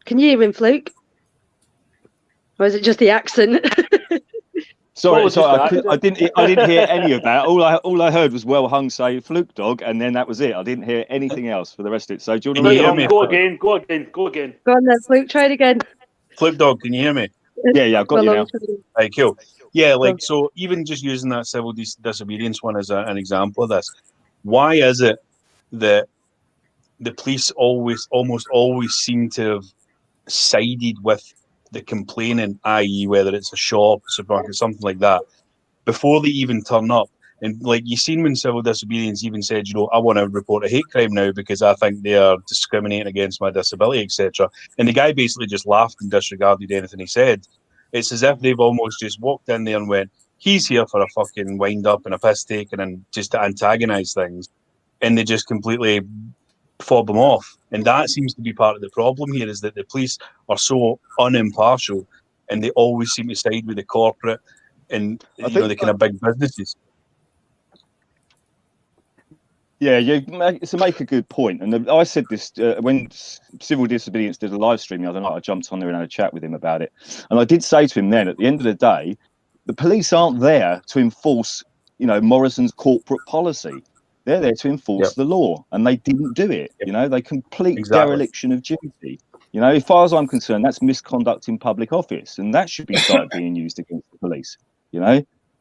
Can you hear him, Fluke? Or is it just the accent? Sorry, I didn't hear any of that. All I heard was "well hung" say "Fluke dog," and then that was it. I didn't hear anything else for the rest of it. So do you want to hear me? Go again. Go on then, Fluke. Try it again. Fluke dog, can you hear me? Yeah, I've got you now. Right, cool. Yeah, like, so even just using that civil disobedience one as an example of this, why is it that the police almost always seem to have sided with the complaining, i.e. whether it's a shop, a supermarket, something like that, before they even turn up? And like, you seen when civil disobedience even said, you know, I want to report a hate crime now because I think they are discriminating against my disability, etc. And the guy basically just laughed and disregarded anything he said. It's as if they've almost just walked in there and went, he's here for a fucking wind up and a piss taking and just to antagonise things. And they just completely fob them off. And that seems to be part of the problem here, is that the police are so unimpartial and they always seem to side with the corporate and the kind of big businesses. Yeah, so make a good point. And I said this when Civil Disobedience did a live stream the other night. I jumped on there and had a chat with him about it. And I did say to him then, at the end of the day, the police aren't there to enforce, Morrison's corporate policy. They're there to enforce the law, and they didn't do it. They complete dereliction of duty. As far as I'm concerned, that's misconduct in public office, and that should be started being used against the police.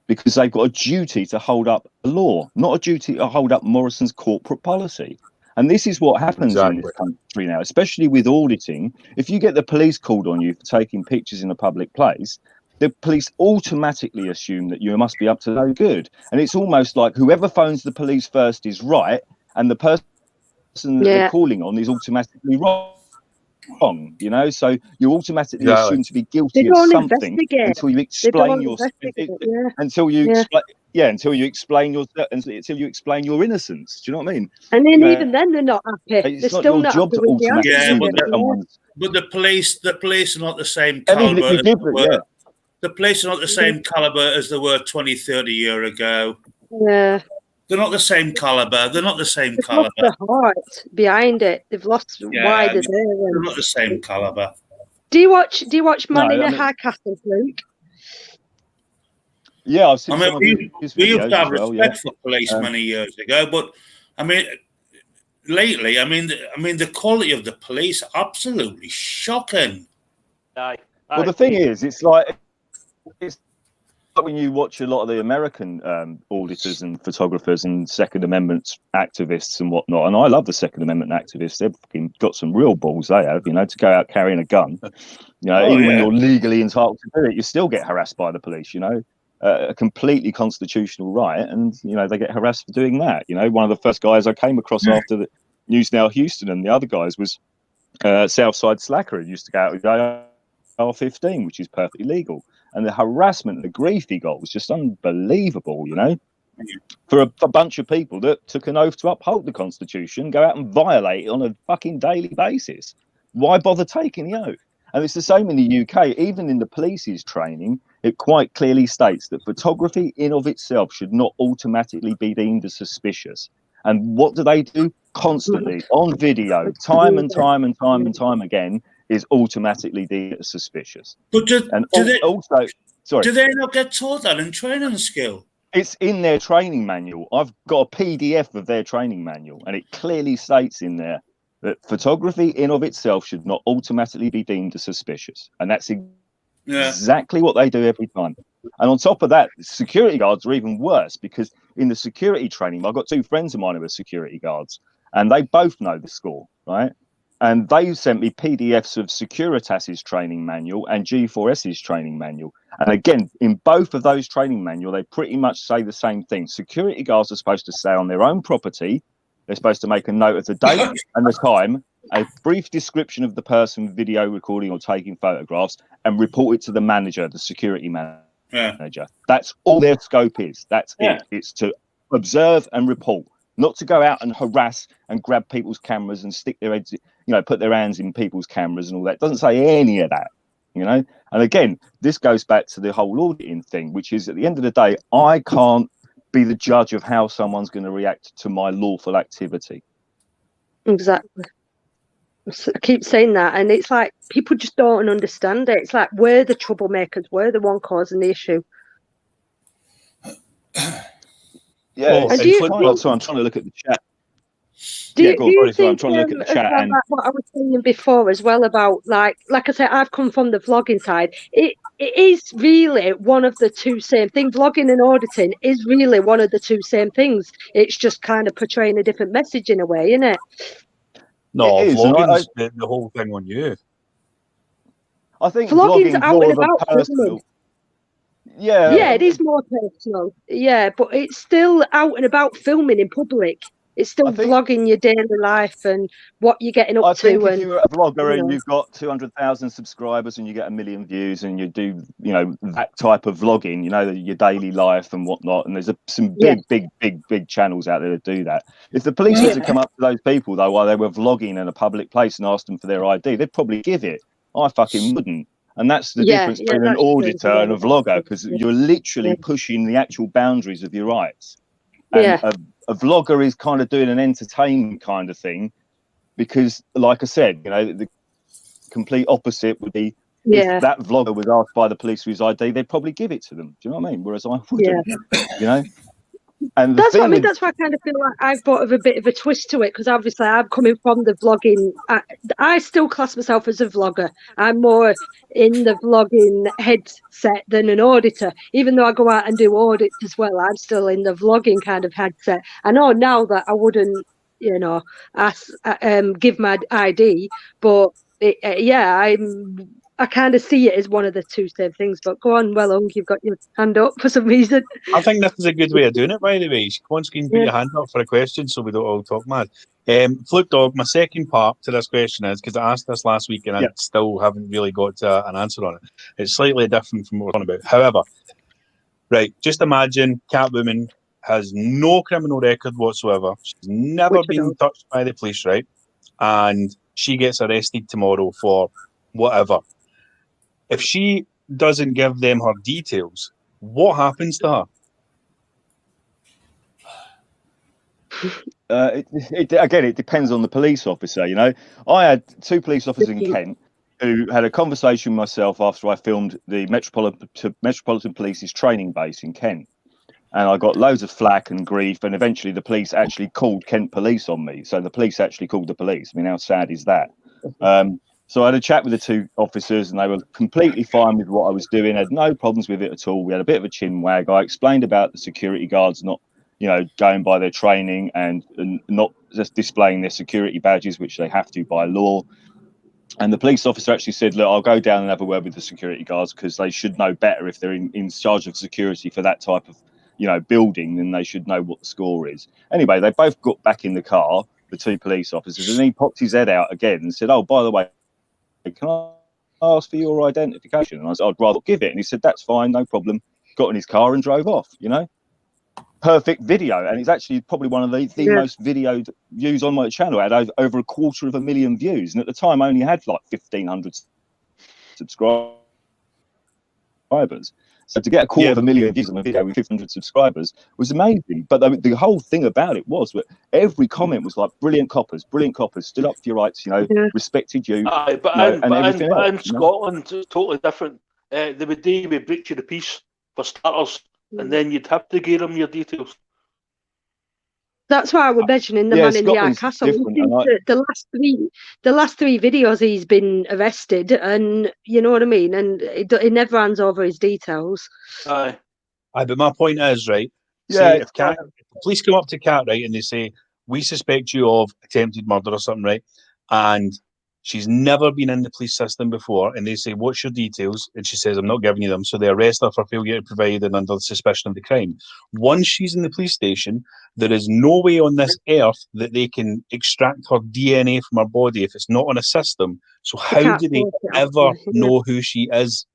Because they've got a duty to hold up the law, not a duty to hold up Morrison's corporate policy. And this is what happens in this country now, especially with auditing. If you get the police called on you for taking pictures in a public place, the police automatically assume that you must be up to no good. And it's almost like whoever phones the police first is right, and the person that they're calling on is automatically wrong. So you automatically assume to be guilty of something until you explain your innocence. Do you know what I mean? And then even then they're not happy. It's not your job to automatically but the police are not the same caliber. The police are not the same caliber as they were 20, 30 years ago. Yeah. They're not the same caliber. They're not the same caliber. They've lost the heart behind it. They've lost why they're there. They're not the same caliber. Do you watch Man in a High Castle, Luke? Yeah, I've seen we used to have respect for police many years ago, but lately, I mean, the quality of the police absolutely shocking. Aye. Well, the thing is, it's like when you watch a lot of the American auditors and photographers and Second Amendment activists and whatnot, and I love the Second Amendment activists. They've fucking got some real balls, they have, to go out carrying a gun. Even when you're legally entitled to do it, you still get harassed by the police. A completely constitutional right, and they get harassed for doing that. One of the first guys I came across after the News Now Houston and the other guys was Southside Slacker, who used to go out with AR-15, which is perfectly legal. And the harassment and the grief he got was just unbelievable, for a bunch of people that took an oath to uphold the Constitution, go out and violate it on a fucking daily basis. Why bother taking the oath? And it's the same in the UK. Even in the police's training, it quite clearly states that photography in of itself should not automatically be deemed as suspicious. And what do? Constantly, on video, time and time and time and time again, is automatically deemed as suspicious. But do they not get taught that in training skill? It's in their training manual. I've got a PDF of their training manual, and it clearly states in there that photography in of itself should not automatically be deemed as suspicious. And that's exactly what they do every time. And on top of that, security guards are even worse, because in the security training, I've got two friends of mine who are security guards, and they both know the score, right? And they sent me PDFs of Securitas's training manual and G4S's training manual. And again, in both of those training manual, they pretty much say the same thing. Security guards are supposed to stay on their own property. They're supposed to make a note of the date and the time, a brief description of the person video recording or taking photographs, and report it to the manager, the security manager. That's all their scope is. That's it. It's to observe and report. Not to go out and harass and grab people's cameras and stick their heads, put their hands in people's cameras and all that. It doesn't say any of that, And again, this goes back to the whole auditing thing, which is, at the end of the day, I can't be the judge of how someone's going to react to my lawful activity. Exactly. I keep saying that, and it's like people just don't understand it. It's like we're the troublemakers, we're the one causing the issue. Yeah, so I'm trying to look at the chat. I'm trying to look at the chat. And what I was saying before as well about like I said, I've come from the vlogging side. It is really one of the two same things. Vlogging and auditing is really one of the two same things. It's just kind of portraying a different message in a way, isn't it? No, vlogging's the whole thing on you. I think vlogging's out more and of a about personal. Yeah, it is more personal. Yeah, but it's still out and about filming in public. It's still vlogging your daily life and what you're getting up to. I think if you're a vlogger and you've got 200,000 subscribers and you get 1 million views and you do, that type of vlogging, your daily life and whatnot, and there's some big channels out there that do that. If the police had to come up to those people, though, while they were vlogging in a public place and asked them for their ID, they'd probably give it. I fucking wouldn't. And that's the difference between an auditor and a vlogger, because you're literally pushing the actual boundaries of your rights. And a vlogger is kind of doing an entertainment kind of thing, because, like I said, the complete opposite would be if that vlogger was asked by the police for his ID, they'd probably give it to them. Do you know what I mean? Whereas I wouldn't, And that's what I mean. That's why I kind of feel like I've brought a bit of a twist to it, because obviously I'm coming from the vlogging. I still class myself as a vlogger. I'm more in the vlogging headset than an auditor. Even though I go out and do audits as well, I'm still in the vlogging kind of headset. I know now that I wouldn't, give my ID, but I kind of see it as one of the two same things. But go on, Wellung, you've got your hand up for some reason. I think this is a good way of doing it, by the way. Come on, screen, put your hand up for a question so we don't all talk mad. Flip Dog, my second part to this question is, because I asked this last week and I still haven't really got an answer on it. It's slightly different from what we're talking about. However, right, just imagine Catwoman has no criminal record whatsoever. She's never been touched by the police, right? And she gets arrested tomorrow for whatever. If she doesn't give them her details, what happens to her? It depends on the police officer. I had two police officers in Kent who had a conversation with myself after I filmed the Metropolitan Police's training base in Kent. And I got loads of flack and grief, and eventually the police actually called Kent Police on me. So the police actually called the police. I mean, how sad is that? So I had a chat with the two officers, and they were completely fine with what I was doing. Had no problems with it at all. We had a bit of a chin wag. I explained about the security guards not, going by their training and not just displaying their security badges, which they have to by law. And the police officer actually said, look, I'll go down and have a word with the security guards, because they should know better if they're in charge of security for that type of, building, then they should know what the score is. Anyway, they both got back in the car, the two police officers, and he popped his head out again and said, oh, by the way, can I ask for your identification? And I said, I'd rather give it. And he said, that's fine, no problem. Got in his car and drove off, Perfect video. And it's actually probably one of the most videoed views on my channel. It had over 250,000 views. And at the time, I only had like 1,500 subscribers. So to get 250,000 views on a video with 500 subscribers was amazing. But the whole thing about it was that every comment was like, brilliant coppers, stood up for your rights, respected you. But in Scotland, it's totally different. They would do you with breach of the peace, for starters, and then you'd have to give them your details. That's why I was mentioning the man in the Art Castle. The last three videos he's been arrested, and you know what I mean. And he never hands over his details. Aye, but my point is, right? Yeah. If the police come up to Kat, right, and they say, we suspect you of attempted murder or something, right? And she's never been in the police system before, and they say, what's your details? And she says, I'm not giving you them. So they arrest her for failure to provide and under suspicion of the crime. Once she's in the police station, there is no way on this earth that they can extract her DNA from her body if it's not on a system. So how do they ever know who she is?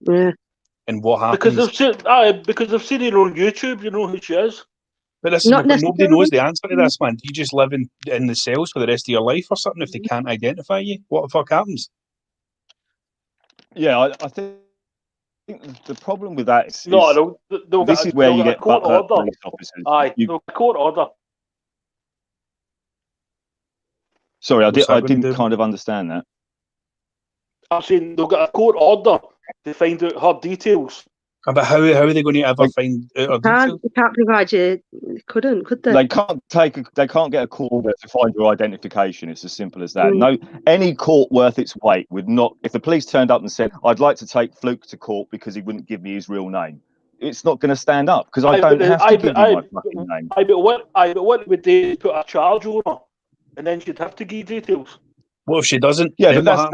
Yeah. And what happens? Because they've seen it on YouTube, you know who she is. But nobody knows the answer to this, man. Do you just live in the cells for the rest of your life or something if they can't identify you? What the fuck happens? Yeah, I think the problem with that is this is where you get court order. Police officers. Court order. Sorry, I didn't kind of understand that. I'm saying they've got a court order to find out her details. But how are they going to ever find out her details? They can't provide you. Could they? They can't get a court order to find your identification. It's as simple as that. No, any court worth its weight would not. If the police turned up and said, "I'd like to take Fluke to court because he wouldn't give me his real name," it's not going to stand up because I don't have to give you my fucking name. But what would they put a charge on her, and then she'd have to give details? What if she doesn't? Yeah, but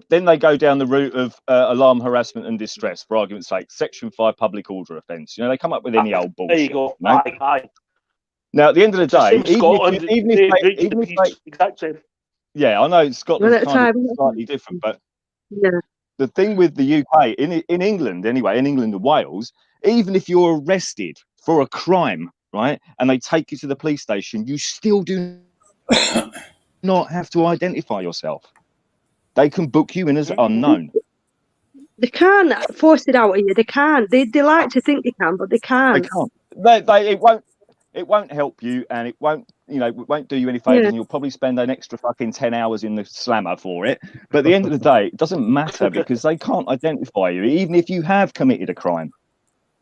then they go down the route of alarm, harassment, and distress. For argument's sake, Section 5 public order offence. They come up with any old bullshit. There you go. Aye. Now, at the end of the day, even if exact same. Yeah, I know Scotland's kind of slightly different, but the thing with the UK, in England anyway, in England and Wales, even if you're arrested for a crime, right, and they take you to the police station, you still do not have to identify yourself. They can book you in as unknown. They can't force it out of you. They can't. They like to think they can, but they can't. They can't. It won't help you, and it won't do you any favours. And you'll probably spend an extra fucking 10 hours in the slammer for it. But at the end of the day, it doesn't matter because they can't identify you, even if you have committed a crime.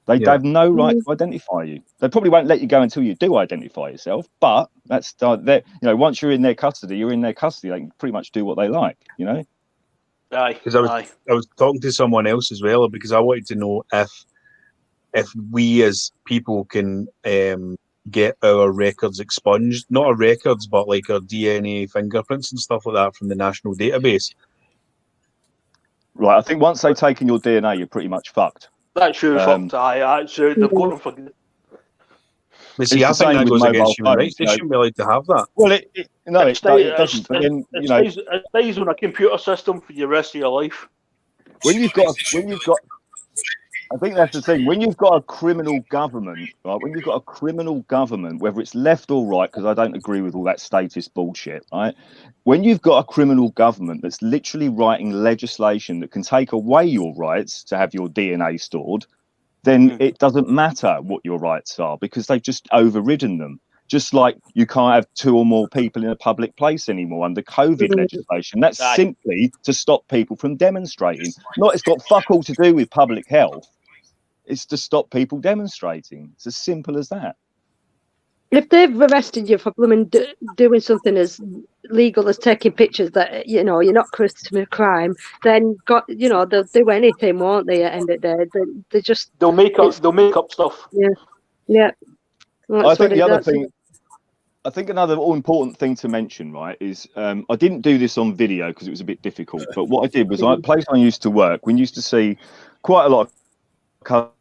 They have no right to identify you. They probably won't let you go until you do identify yourself. But that's once you're in their custody, you're in their custody. They can pretty much do what they like. Aye. Because I was talking to someone else as well because I wanted to know if we as people can get our records expunged, not our records, but like our DNA fingerprints and stuff like that from the national database. Right. I think once they've taken your DNA, you're pretty much fucked. That's true. Fucked. Aye. So they've got to forget. But see, I think that goes against human rights. They shouldn't be allowed to have that. Well, it doesn't. But then, it stays on a computer system for the rest of your life. When you've got, I think that's the thing. When you've got a criminal government, right? When you've got a criminal government, whether it's left or right, because I don't agree with all that statist bullshit, right? When you've got a criminal government that's literally writing legislation that can take away your rights to have your DNA stored, then it doesn't matter what your rights are because they've just overridden them. Just like you can't have 2 or more people in a public place anymore under COVID legislation. That's simply to stop people from demonstrating. It's got fuck all to do with public health. It's to stop people demonstrating. It's as simple as that. If they've arrested you for blooming doing something as legal as taking pictures that you're not committing a crime, then they'll do anything, won't they? At the end of the day, they just they'll make up stuff. Yeah. I think the other thing. I think another all important thing to mention, right, is I didn't do this on video because it was a bit difficult. But what I did was, the place I used to work, we used to see quite a lot of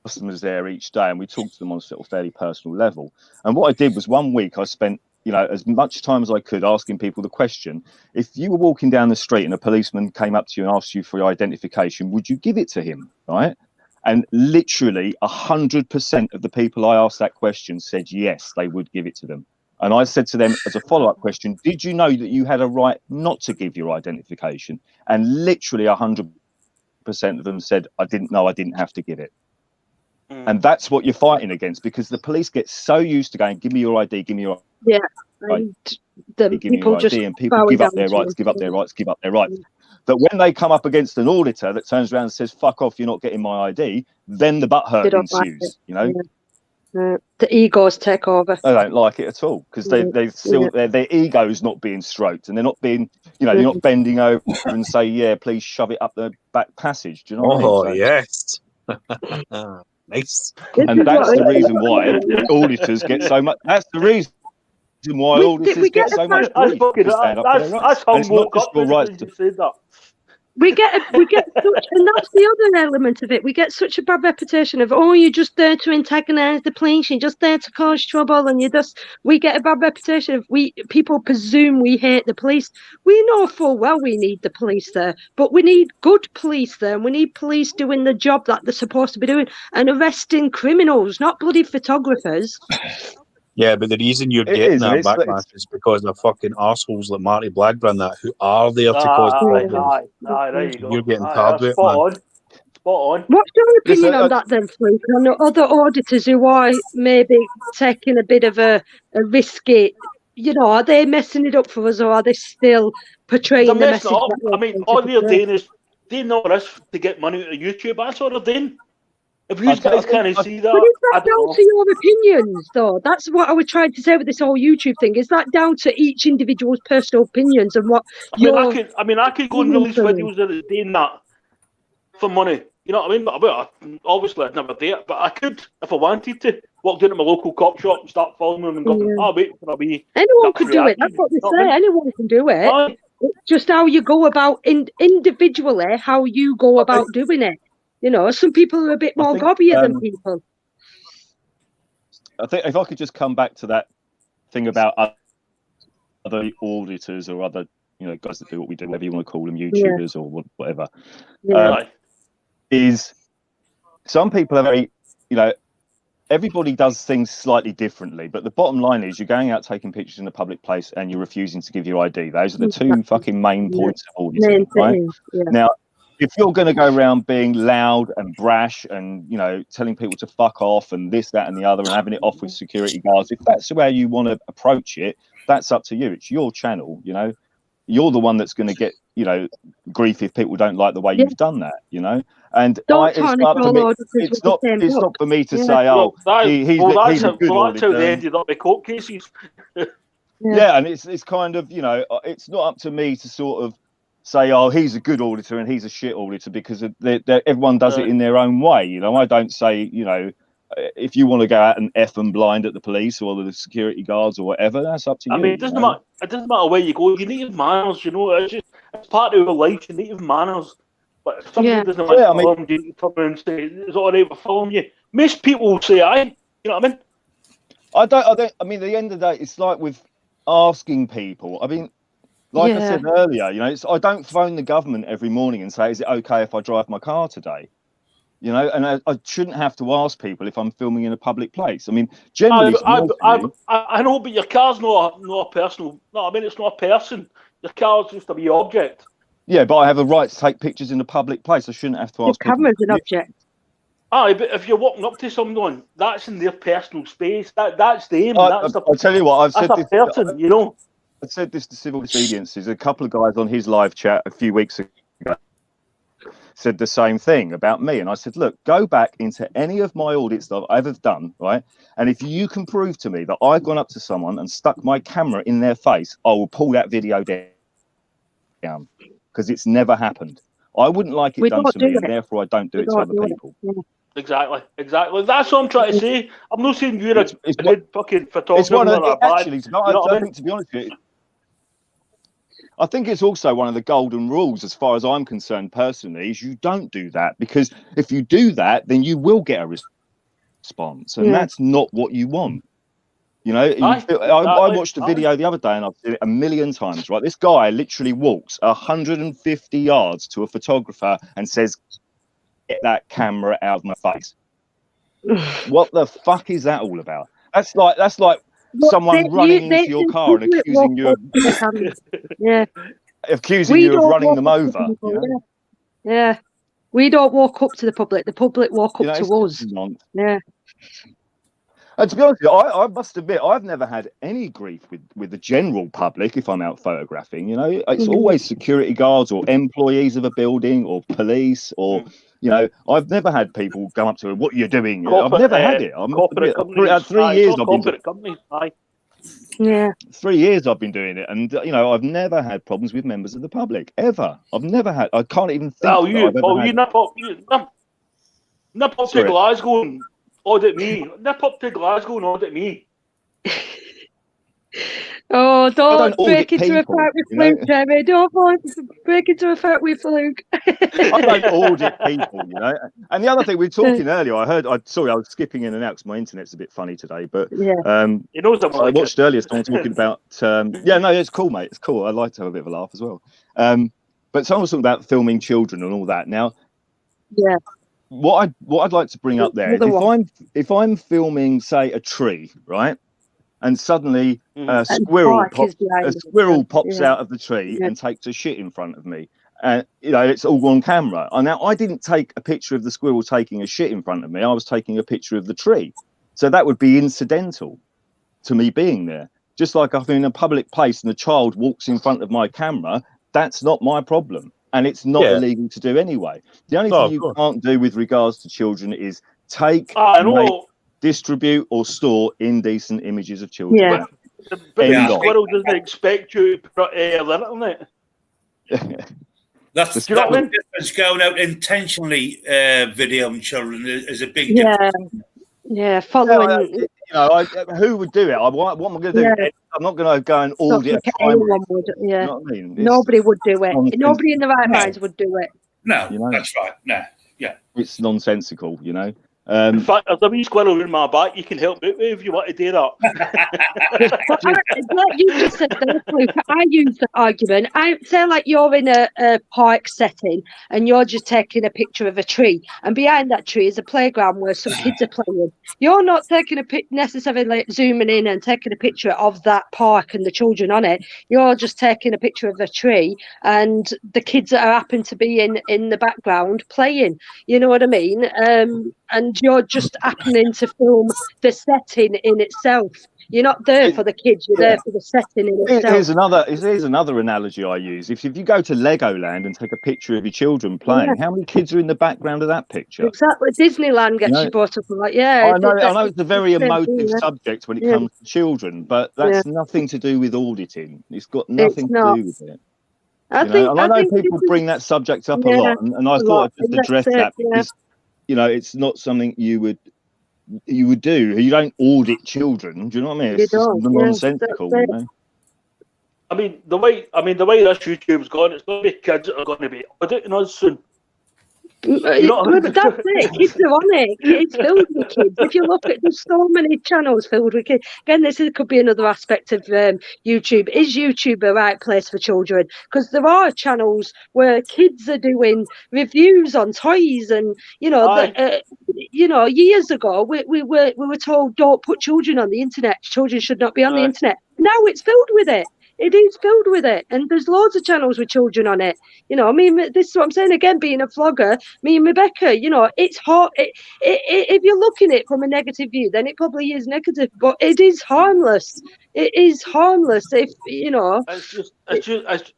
customers there each day, and we talked to them on a sort of fairly personal level. And what I did was, one week I spent, as much time as I could asking people the question: if you were walking down the street and a policeman came up to you and asked you for your identification, would you give it to him, right? And literally 100% of the people I asked that question said yes, they would give it to them. And I said to them as a follow-up question, did you know that you had a right not to give your identification? And literally 100% of them said, I didn't know, I didn't have to give it. And that's what you're fighting against, because the police get so used to going, give me your ID, give me your ID. And people give up their rights, give up their rights, give up their rights. That when they come up against an auditor that turns around and says, fuck off, you're not getting my ID, then the butt hurt ensues, The egos take over. They don't like it at all, because they still their ego's not being stroked, and they're not being, they're not bending over and say, yeah, please shove it up the back passage. Do you know what I mean? Yes. Nice. And that's the reason why auditors get so much. That's the reason why auditors get so much grief to stand up for their rights. And it's not just your rights to say that. We get such, and that's the other element of it. We get such a bad reputation of, oh, you're just there to antagonise the police, you're just there to cause trouble, and we get a bad reputation of people presume we hate the police. We know full well we need the police there, but we need good police there, and we need police doing the job that they're supposed to be doing and arresting criminals, not bloody photographers. Yeah, but the reason you're getting that backlash is because of fucking arseholes like Marty Blackburn who are there to cause problems. There you go. You're getting tired of it, man. Spot on. What's your opinion on that then, Fluke? On other auditors who are maybe taking a bit of a risky, are they messing it up for us, or are they still portraying the message? I mean, all they're doing is they know this to get money out of YouTube. That's what they're doing. If you guys can't see that, but is that down to your opinions, though? That's what I was trying to say with this whole YouTube thing. Is that down to each individual's personal opinions and what? I could go and release videos that are doing that for money. You know what I mean? But obviously, I'd never do it. But I could, if I wanted to, walk down to my local cop shop and start following them and go, "Oh, wait, can I be?" Anyone could do it. That's what they say. Anyone can do it. It's just how you go about individually. How you go about doing it. Some people are a bit more gobbier than people. I think if I could just come back to that thing about other auditors or other, guys that do what we do, whatever you want to call them, YouTubers or whatever, is some people are very, everybody does things slightly differently, but the bottom line is you're going out taking pictures in a public place and you're refusing to give your ID. Those are the two fucking main points of auditing, right? Now, if you're going to go around being loud and brash and, telling people to fuck off and this, that, and the other and having it off with security guards, if that's the way you want to approach it, that's up to you. It's your channel, You're the one that's going to get, grief if people don't like the way you've done that, And it's not for me to say, he's a good auditor. That's how they ended up with court cases. Yeah, and it's kind of, it's not up to me to sort of say, oh, he's a good auditor and he's a shit auditor, because everyone does it in their own way. I don't say, if you want to go out and F and blind at the police or the security guards or whatever, that's up to you. I mean, it doesn't matter where you go. You need to have manners, it's part of your life. You need to have manners. But if somebody doesn't like to film you, you come and say, it's all right to film you. Most people will say aye. You know what I mean? I don't, I mean, at the end of the day, it's like with asking people. I mean, like I said earlier, I don't phone the government every morning and say, is it okay if I drive my car today? And I shouldn't have to ask people if I'm filming in a public place. I mean, generally, I know, but your car's not a personal. No, I mean, it's not a person. Your car's just a wee object. Yeah, but I have a right to take pictures in a public place. I shouldn't have to ask. Your camera's an object. Aye, but if you're walking up to someone, that's in their personal space. That's them. I'll tell you what, I've said this. Person, I said this to Civil Disobedience. There's a couple of guys on his live chat a few weeks ago said the same thing about me. And I said, look, go back into any of my audits that I've ever done, right? And if you can prove to me that I've gone up to someone and stuck my camera in their face, I will pull that video down, because it's never happened. I wouldn't like it done to me, and therefore I don't do it to other people. Exactly. That's what I'm trying to say. I'm not saying you're a good fucking photographer. It's one of or a bad, actually, I think, to be honest with you, I think it's also one of the golden rules, as far as I'm concerned personally, is you don't do that, because if you do that, then you will get a response, and that's not what you want. You know, I watched a video the other day, and I've seen it a million times, right? This guy literally walks 150 yards to a photographer and says, "Get that camera out of my face." What the fuck is that all about? That's like someone running into your car and accusing you of accusing you of running them over. Yeah, we don't walk up to the public. The public walk up to us. Yeah. And to be honest with you, I must admit, I've never had any grief with the general public if I'm out photographing. You know, it's always security guards or employees of a building or police or, you know, I've never had people come up to me, "What are you doing?" I've never had it. I'm corporate companies. 3 years I've been corporate companies. Yeah. 3 years I've been doing it, and you know, I've never had problems with members of the public ever. I've never had. I can't even think. You nip up to Glasgow and audit me. Nip up to Glasgow and audit me. Oh, don't break into a fight with Luke, Jeremy. Don't break into a fight with Luke. I don't audit people, you know. And the other thing, we were talking earlier, I was skipping in and out because my internet's a bit funny today, but you know, I watched earlier someone talking about it's cool, mate. It's cool. I like to have a bit of a laugh as well. But someone was talking about filming children and all that. Now, what I'd like to bring up there is if I'm filming, say, a tree, right? And suddenly a squirrel pops out of the tree and takes a shit in front of me. And, you know, it's all on camera. And now I didn't take a picture of the squirrel taking a shit in front of me. I was taking a picture of the tree. So that would be incidental to me being there. Just like if I'm in a public place and a child walks in front of my camera, that's not my problem. And it's not illegal to do anyway. The only thing you can't do with regards to children is distribute or store indecent images of children. Yeah. But the squirrel doesn't expect you to put a limit on it. That's the difference. Going out intentionally videoing children is a big difference. Yeah, following. You know, who would do it? What am I going to do? I'm not going to go and audit a crime. Would, you know what I mean? Nobody would do it. Nobody in the right minds would do it. No, that's right. No, it's nonsensical, you know. In fact, there's a wee squirrel in my back. You can help me if you want to do that. Like you just said there, Luke, I use the argument. I say, like, you're in a park setting and you're just taking a picture of a tree, and behind that tree is a playground where some kids are playing. You're not taking necessarily zooming in and taking a picture of that park and the children on it. You're just taking a picture of the tree and the kids that happen to be in the background playing. You know what I mean? And you're just happening to film the setting in itself. You're not there for the kids, you're there for the setting in itself. Here's another analogy I use. If you go to Legoland and take a picture of your children playing, how many kids are in the background of that picture? Exactly. Disneyland gets you brought up like, I know it's a very emotive subject when it comes to children, but that's nothing to do with auditing. It's got nothing to do with it. I know people bring that subject up a lot, and I thought I'd just address that because, you know, it's not something you would do. You don't audit children. Do you know what I mean? It's just nonsensical. You know? I mean, the way this YouTube's gone, it's going to be kids that are going to be auditing us soon. But that's it. Kids are on it. It's filled with kids. If you look at, there's so many channels filled with kids. Again, could be another aspect of YouTube. Is YouTube the right place for children? Because there are channels where kids are doing reviews on toys, and years ago we were told, don't put children on the internet. Children should not be on the internet. Now it's filled with it. It is filled with it, and there's loads of channels with children on it. You know, I mean, this is what I'm saying again. Being a vlogger, me and Rebecca, you know, it's hard. If you're looking at it from a negative view, then it probably is negative, but it is harmless. It is harmless if you know. It's like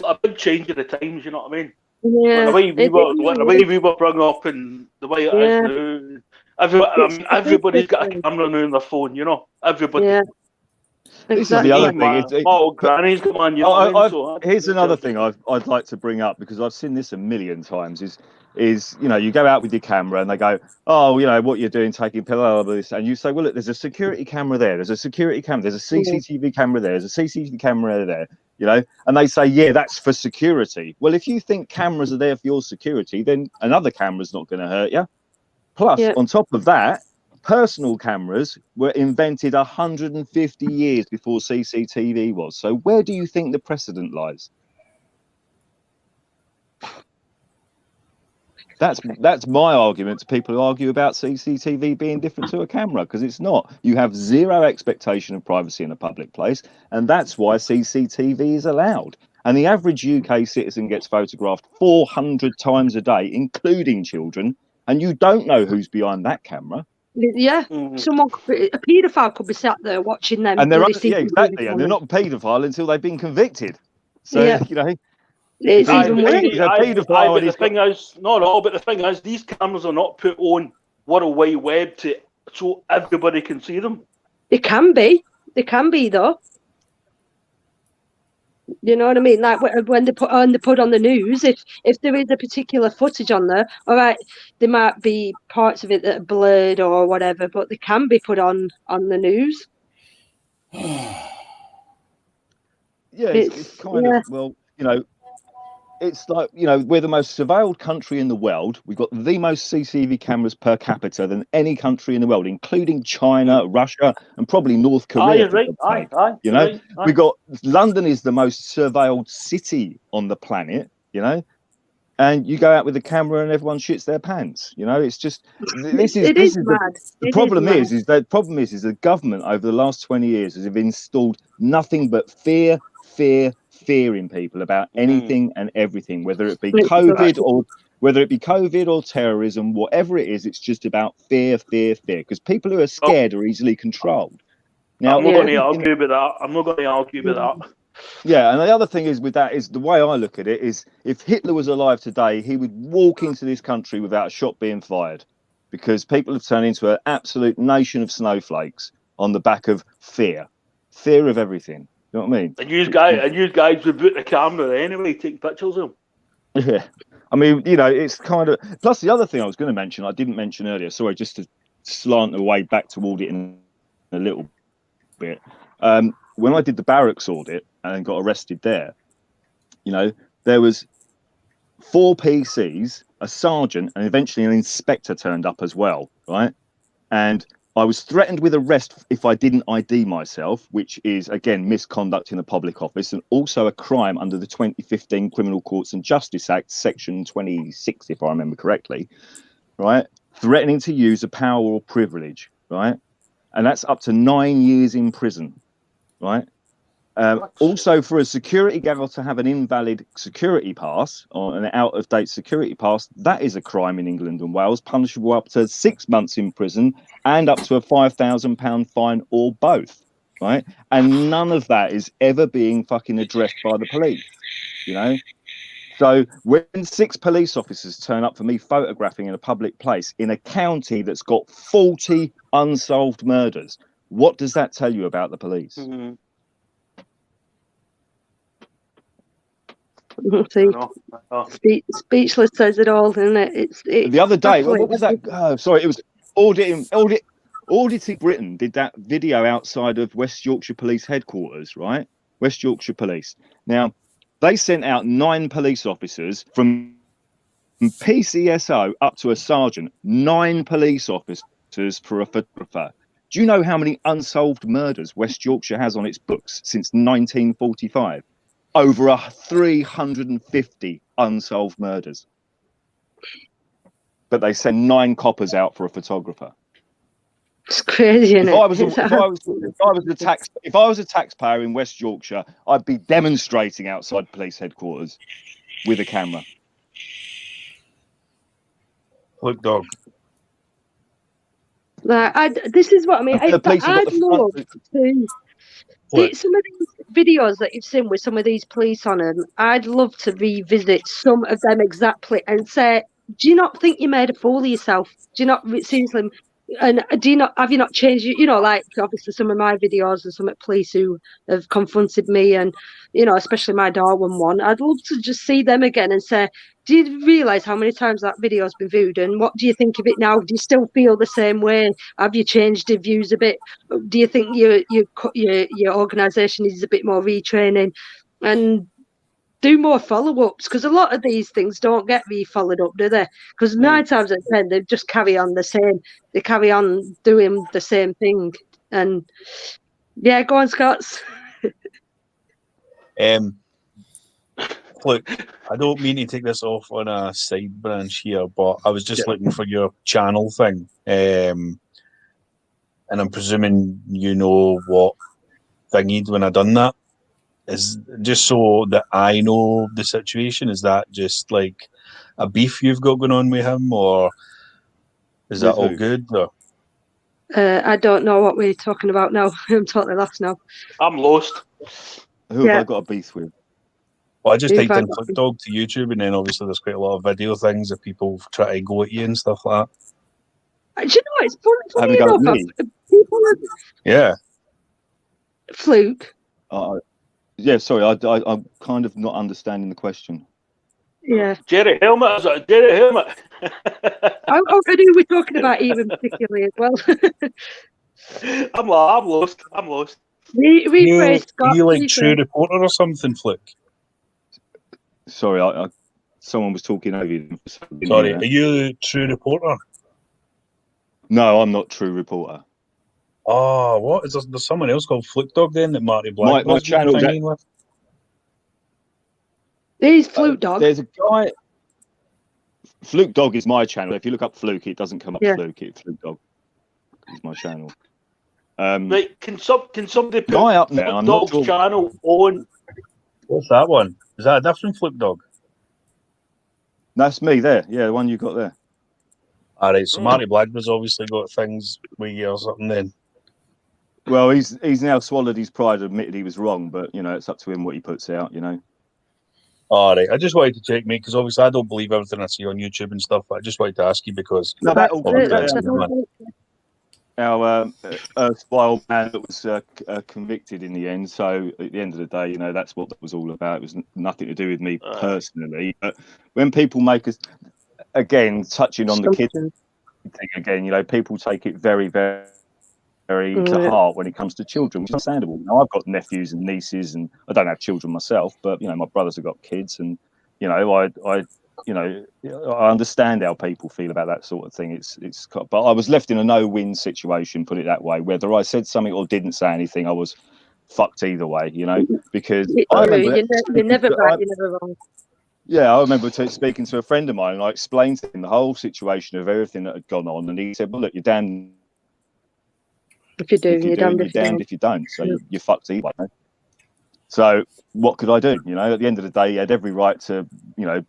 a big change of the times. You know what I mean? Like Yeah, the way we it were, like the way is. we were brought up, and the way it is Yeah, now. Everybody's got a thing. camera now on their phone. You know, everybody. Yeah, This is exactly. the other Even thing. my old granny's got one. You know what I mean? So Here's another thing I'd like to bring up, because I've seen this a million times. Is you go out with your camera and they go, oh, what you're doing, taking pictures, and you say, well, look, there's a security camera there, there's a security camera, there's a CCTV camera there, there's a CCTV camera there, and they say, yeah, that's for security. Well, if you think cameras are there for your security, then another camera's not going to hurt you. Plus, on top of that, personal cameras were invented 150 years before CCTV was. So where do you think the precedent lies? That's my argument to people who argue about CCTV being different to a camera, because it's not. You have zero expectation of privacy in a public place, and that's why CCTV is allowed. And the average UK citizen gets photographed 400 times a day, including children, and you don't know who's behind that camera. Yeah, someone a paedophile could be sat there watching them. And exactly, and they're not a paedophile until they've been convicted. So it's even worse. But the thing is, but the thing is, these cameras are not put on World Wide Web so everybody can see them. They can be though. You know what I mean? Like when they put on the news, if there is a particular footage on there, all right, there might be parts of it that are blurred or whatever, but they can be put on the news. It's kind of, well, it's like, we're the most surveilled country in the world. We've got the most CCTV cameras per capita than any country in the world, including China, Russia, and probably North Korea. We've got London is the most surveilled city on the planet, and you go out with a camera and everyone shits their pants. It's just the problem is the government over the last 20 years has installed nothing but fear in people about anything and everything, whether it be COVID or terrorism, whatever it is. It's just about fear, because people who are scared are easily controlled. Now, I'm not going to argue with that. Yeah, and the other thing is with that is the way I look at it is, if Hitler was alive today, he would walk into this country without a shot being fired, because people have turned into an absolute nation of snowflakes on the back of fear of everything. You know what I mean? And you guys would put the camera anyway, take pictures of them. Yeah. I mean, it's kind of... Plus, the other thing I was going to mention, I didn't mention earlier, sorry, just to slant away back to auditing a little bit. When I did the barracks audit and got arrested there, there was 4 PCs, a sergeant, and eventually an inspector turned up as well, right? And I was threatened with arrest if I didn't ID myself, which is, again, misconduct in a public office, and also a crime under the 2015 Criminal Courts and Justice Act, Section 26, if I remember correctly, right? Threatening to use a power or privilege, right? And that's up to 9 years in prison, right? Also, for a security guard to have an invalid security pass or an out-of-date security pass, that is a crime in England and Wales, punishable up to 6 months in prison and up to a £5,000 fine, or both, right? And none of that is ever being fucking addressed by the police, So when 6 police officers turn up for me photographing in a public place in a county that's got 40 unsolved murders, what does that tell you about the police? See, speechless says it all, isn't it? It's the other day, what was that? Sorry, it was Auditing Britain did that video outside of West Yorkshire Police headquarters, right? West Yorkshire Police. Now, they sent out 9 police officers from PCSO up to a sergeant, 9 police officers for a photographer. Do you know how many unsolved murders West Yorkshire has on its books since 1945? Over 350 unsolved murders. But they send 9 coppers out for a photographer. It's crazy, isn't it? If I was a taxpayer in West Yorkshire, I'd be demonstrating outside police headquarters with a camera. Look, dog. This is what I mean. I'd love to. Some of videos that you've seen with some of these police on them, I'd love to revisit some of them exactly and say, do you not think you made a fool of yourself? Do you not seriously? And have you not changed? You know, like obviously some of my videos and some of police who have confronted me, and especially my Darwin one. I'd love to just see them again and say, do you realise how many times that video has been viewed, and what do you think of it now? Do you still feel the same way? Have you changed your views a bit? Do you think your organisation needs a bit more retraining, and do more follow-ups? Because a lot of these things don't get re-followed up, do they? Because 9 times out of 10 they just carry on the same. They carry on doing the same thing, and yeah, go on, Scots. Look, I don't mean to take this off on a side branch here, but I was just looking for your channel thing, and I'm presuming you know what thingied when I done that. Is just so that I know the situation. Is that just like a beef you've got going on with him, or is that all good? Or? I don't know what we're talking about now. I'm totally lost now. I'm lost. Who have I got a beef with? Well, I just typed in Flip Dog to YouTube, and then obviously there's quite a lot of video things that people try to go at you and stuff like that. Do you know, it's funny enough. People Fluke. Yeah, sorry, I'm kind of not understanding the question. Yeah. Jerry Helmet, is it? Jerry Helmet. I knew we're talking about even particularly as well. I'm lost. I'm lost. Rephrase, Scott. You like True Reporter or something, Flick? Sorry, someone was talking over you. Sorry, are you True Reporter? No, I'm not True Reporter. Oh, what? Is there's someone else called Fluke Dog then that Marty Black my channel with? He's Fluke Dog. There's a guy. Fluke Dog is my channel. If you look up Fluke, it doesn't come up Fluke. It's Fluke Dog. It's my channel. Right, can somebody put guy up there? Fluke Dog's channel on? What's that one? Is that a different Fluke Dog? That's me there. Yeah, the one you got there. All right, so Marty Blackman's obviously got things with you or something then. Well, he's now swallowed his pride, admitted he was wrong, but it's up to him what he puts out. All right, I just wanted to check, mate, because obviously I don't believe everything I see on YouTube and stuff. But I just wanted to ask you because our erstwhile man that was convicted in the end. So at the end of the day, that's what that was all about. It was nothing to do with me personally. But when people make us, again, touching on the kids thing again, people take it very, very, very to heart when it comes to children, which is understandable. I've got nephews and nieces, and I don't have children myself, but my brothers have got kids, and I understand how people feel about that sort of thing. But I was left in a no-win situation, put it that way. Whether I said something or didn't say anything, I was fucked either way, because I remember you're never right, you're never wrong. Yeah, I remember speaking to a friend of mine, and I explained to him the whole situation of everything that had gone on, and he said, "Well, look, you're damned if you do, you're damned if you don't. So you're fucked either way." So what could I do? At the end of the day, he had every right to,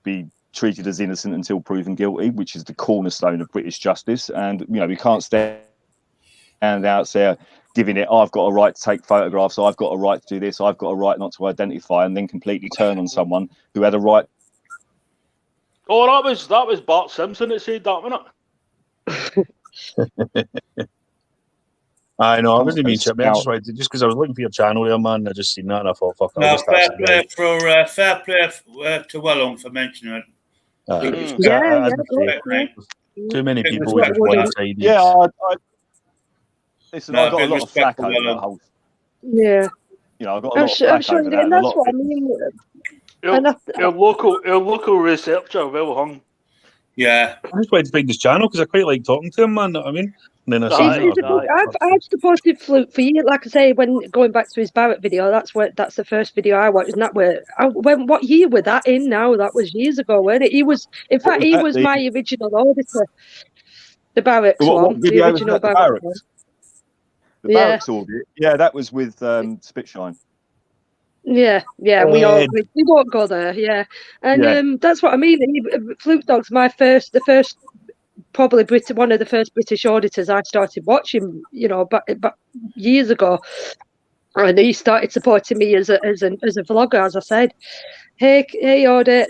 be treated as innocent until proven guilty, which is the cornerstone of British justice. And we can't stand out there giving it, I've got a right to take photographs, I've got a right to do this, I've got a right not to identify, and then completely turn on someone who had a right. Oh, that was Bart Simpson that said that, wasn't it? I know, I wasn't mean to, just because I was looking for your channel there, man. I just seen that and I thought, fuck. No, fair play to Wellon for mentioning it. Too many people with just one-sided. Yeah, listen, I got a lot of flack over that whole. Yeah. I got a lot of flack over that. And that's what I mean. Your local researcher, well hung. Yeah. I just wanted to find his channel because I quite like talking to him, man. You know what I mean? And then I've supported Fluke for years. Like I say, when going back to his Barrett video, that's the first video I watched. Isn't that what year were that in now? That was years ago, wasn't it? He was my original auditor. The Barracks one. The original Barracks. The Barracks audit. Yeah, that was with Spitshine. Yeah, we won't go there. Yeah, and that's what I mean. Fluke Dog's the first, probably one of the first British auditors I started watching. Back years ago, and he started supporting me as a vlogger, as I said. Hey, Audit.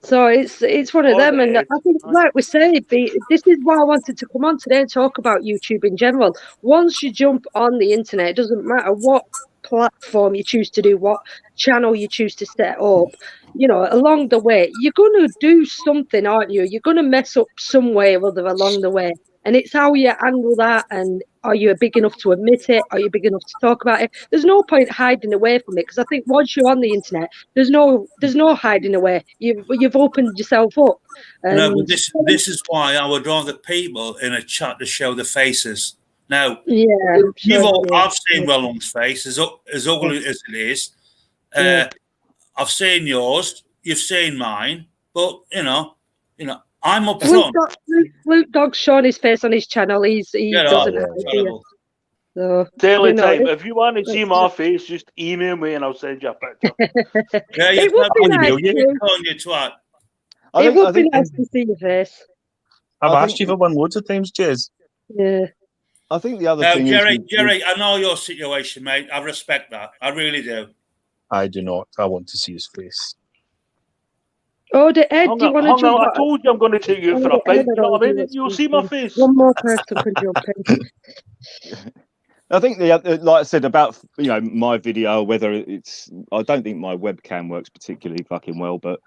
So it's one of them, and I think, like we say, this is why I wanted to come on today and talk about YouTube in general. Once you jump on the internet, it doesn't matter what platform you choose to do, what channel you choose to set up. You know, along the way, you're going to do something, aren't you? You're going to mess up some way or other along the way. And it's how you handle that, and are you big enough to admit it? Are you big enough to talk about it? There's no point hiding away from it, because I think once you're on the internet, there's no hiding away. You've opened yourself up. No, but this is why I would rather people in a chat to show the faces. Now, I've seen Wellong's face, as ugly as it is. I've seen yours. You've seen mine. But you know, I'm up front. Luke Dog's shown his face on his channel. He doesn't have it. So, Daily time. If you want to see my face, just email me and I'll send you a picture. Yeah, it would be nice. It would be nice to see your face. I've asked you for one loads of times, Jez. Yeah. I think the other now, thing Jerry, is... I know your situation, mate. I respect that. I really do. I do not. I want to see his face. Oh, Ed, do you want to jump I told you I'm going to take you for a pint. You know what I mean? You'll see my face. One more person can jump in. I think like I said about my video, whether it's, I don't think my webcam works particularly fucking well, but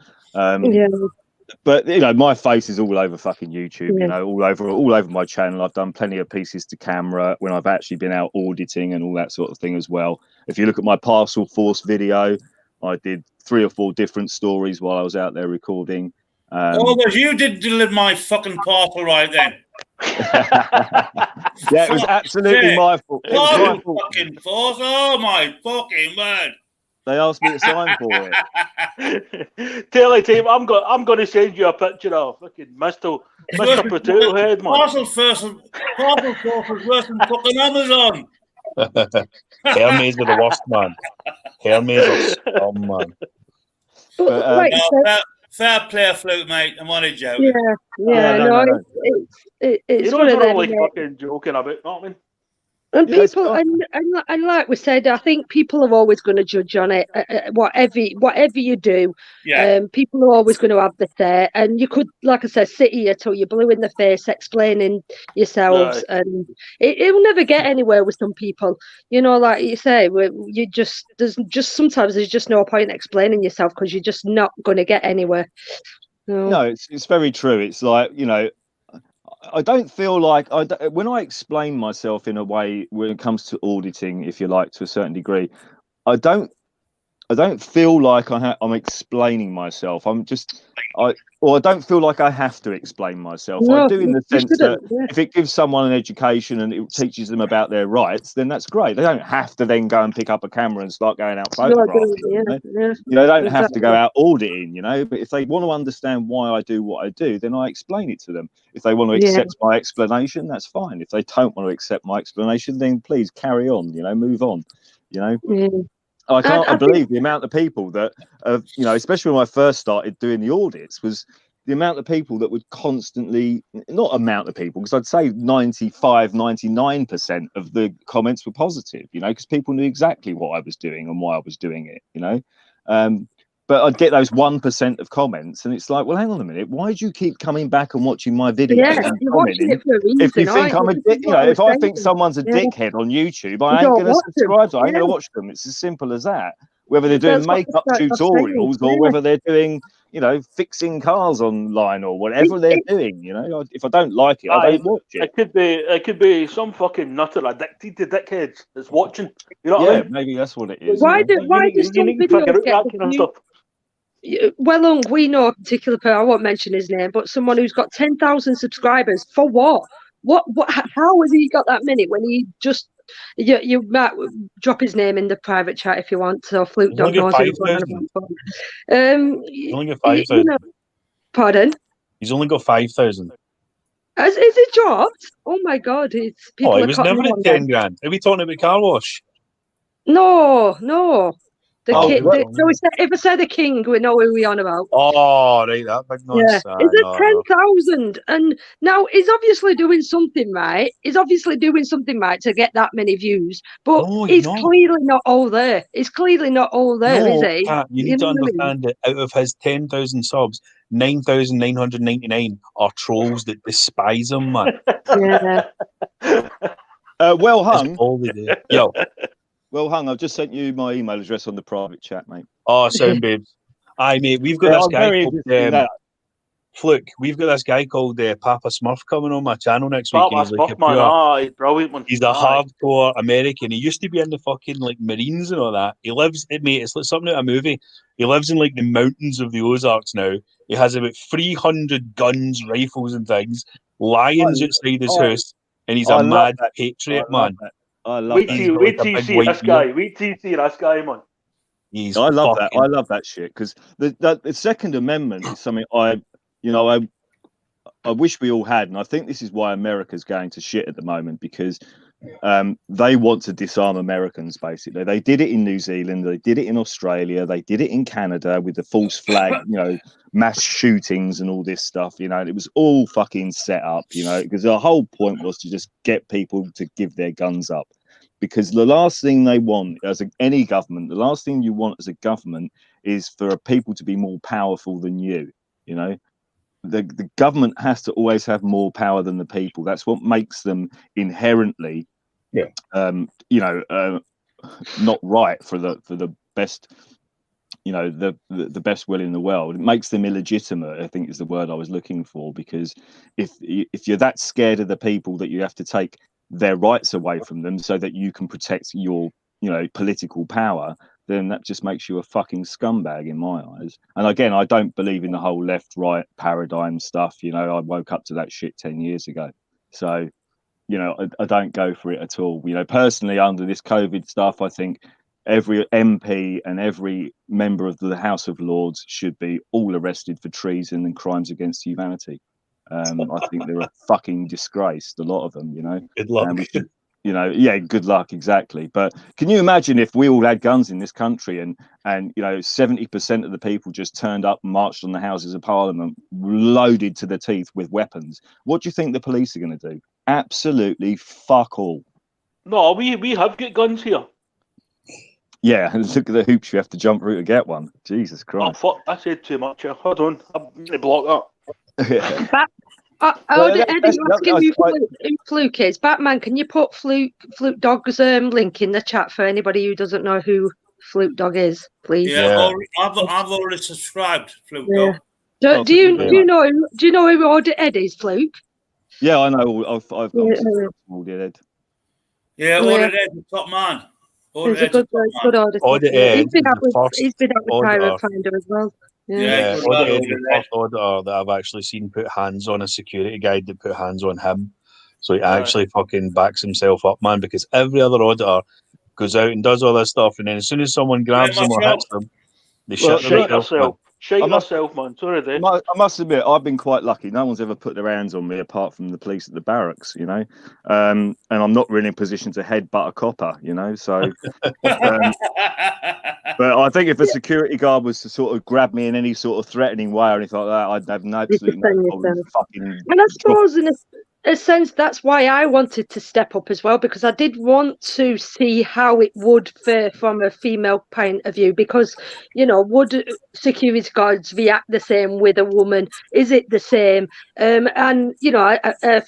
but my face is all over fucking YouTube, all over my channel. I've done plenty of pieces to camera when I've actually been out auditing and all that sort of thing as well. If you look at my Parcel Force video, I did 3 or 4 different stories while I was out there recording. But you did deliver my fucking parcel right then. Yeah, it was absolutely my fault. It was my fault. Fucking force. Oh my fucking word. They asked me to sign for it. Tell team, I'm going to send you a picture of fucking Mr. Potato Head, man. Parcel Force is worse than fucking Amazon. Hermes are the worst, man. Hermes are scum, man. Fair play, Flute, mate. I'm only joking. No. It's one of them. Like fucking joking about, you know what I mean? And people, and like we said, I think people are always going to judge on it. Whatever you do, people are always going to have the say. And you could, like I said, sit here till you're blue in the face explaining yourselves, and it'll never get anywhere with some people. Like you say, sometimes there's just no point in explaining yourself because you're just not going to get anywhere. No, it's very true. It's like I don't feel like when I explain myself in a way when it comes to auditing, if you like, to a certain degree, I don't feel like I'm explaining myself. I don't feel like I have to explain myself. I do in the sense that if it gives someone an education and it teaches them about their rights, then that's great. They don't have to then go and pick up a camera and start going out photographing. They don't have to go out auditing, But if they want to understand why I do what I do, then I explain it to them. If they want to accept my explanation, that's fine. If they don't want to accept my explanation, then please carry on. Move on. I can't believe the amount of people that, especially when I first started doing the audits, was the amount of people that would constantly, not amount of people, because I'd say 95, 99% of the comments were positive, because people knew exactly what I was doing and why I was doing it, But I'd get those 1% of comments, and it's like, well, hang on a minute, why do you keep coming back and watching my videos and commenting? If you think I'm a dick, if I think someone's a dickhead on YouTube, I ain't going to subscribe to them. I ain't going to watch them. It's as simple as that. Whether they're doing makeup tutorials or whether they're doing, fixing cars online or whatever they're doing, if I don't like it, I don't watch it. It could be some fucking nutter addicted to dickheads that's watching. You know what I mean? Maybe that's what it is. Why do some videos get stuff? Well, we know a particular person, I won't mention his name, but someone who's got 10,000 subscribers. For what? How has he got that many when he just... You might drop his name in the private chat if you want, so Flute Dog knows who He's only got 5,000. Pardon? He's only got 5,000. Is it dropped? Oh my God! He was never at 10 grand. Are we talking about car wash? No. The Oh, king. well, So if I say the king, we know who we on about. Oh, right, that big Yeah, nonce. is it 10,000? And now he's obviously doing something right. He's obviously doing something right to get that many views. But No, he's not. clearly not all there. He's clearly not all there, is No, he? Kat, you need to know what I mean? understand that out of his 10,000 subs, 9,999 are trolls that despise him, man. Yeah. Well That's hung. all they do. Yo. Well hung. I've just sent you my email address on the private chat, mate. Oh, sound babes. Aye, mate, we've got Yeah, this I'm guy very called interested in that. Fluke. We've got this guy called Papa Smurf coming on my channel next week. Papa And he's like Smurf, a man. pure, Aye, brilliant one. he's a Aye. hardcore American. He used to be in the fucking like Marines and all that. He lives, mate, it's like something out of a movie. He lives in like the mountains of the Ozarks now. He has about 300 guns, rifles, and things. Lions outside his house, and he's a mad patriot, man. I love Wait that. till you see this guy. Wait till you see this guy, man. He's I love that. fucking- I love that shit because the Second Amendment is something I wish we all had, and I think this is why America's going to shit at the moment because they want to disarm Americans. Basically, they did it in New Zealand, they did it in Australia, they did it in Canada with the false flag, mass shootings and all this stuff. It was all fucking set up, because the whole point was to just get people to give their guns up. Because the last thing they want any government, the last thing you want as a government is for people to be more powerful than you. The government has to always have more power than the people. That's what makes them inherently, not right for the best, the best will in the world. It makes them illegitimate, I think is the word I was looking for. Because if you're that scared of the people that you have to take their rights away from them so that you can protect your, political power, then that just makes you a fucking scumbag in my eyes. And again, I don't believe in the whole left-right paradigm stuff. I woke up to that shit 10 years ago. So, I don't go for it at all. Personally, under this COVID stuff, I think every MP and every member of the House of Lords should be all arrested for treason and crimes against humanity. I think they're a fucking disgrace, a lot of them, Good luck. Good luck, exactly. But can you imagine if we all had guns in this country and 70% of the people just turned up and marched on the Houses of Parliament loaded to the teeth with weapons? What do you think the police are going to do? Absolutely fuck all. No, we have got guns here. Yeah, and look at the hoops you have to jump through to get one. Jesus Christ. Oh, fuck, I said too much here. Hold on, I'm going to block that. Eddie, asking you who Fluke is. Batman, can you put Fluke Dog's link in the chat for anybody who doesn't know who Fluke Dog is, please? Yeah. I've already subscribed, Fluke Dog. Do you know who Order Ed is, Fluke? Yeah, I know. I've got Order Ed. Yeah, Order Ed, the top man. He's a good auditor. He's been out with Pirate Finder as well. Yeah, Order Ed, the first auditor that I've actually seen put hands on a security guide that put hands on him. So he actually fucking backs himself up, man, because every other auditor goes out and does all this stuff, and then as soon as someone grabs them or hits them, they shit themselves. Shake yourself, man. Sorry, Dave. I must admit, I've been quite lucky. No one's ever put their hands on me apart from the police at the barracks, and I'm not really in a position to headbutt a copper, so. But I think if a security guard was to sort of grab me in any sort of threatening way or anything like that, I'd have absolutely no problem fucking. And I suppose in a sense, that's why I wanted to step up as well, because I did want to see how it would fare from a female point of view, because, would security guards react the same with a woman? Is it the same? And,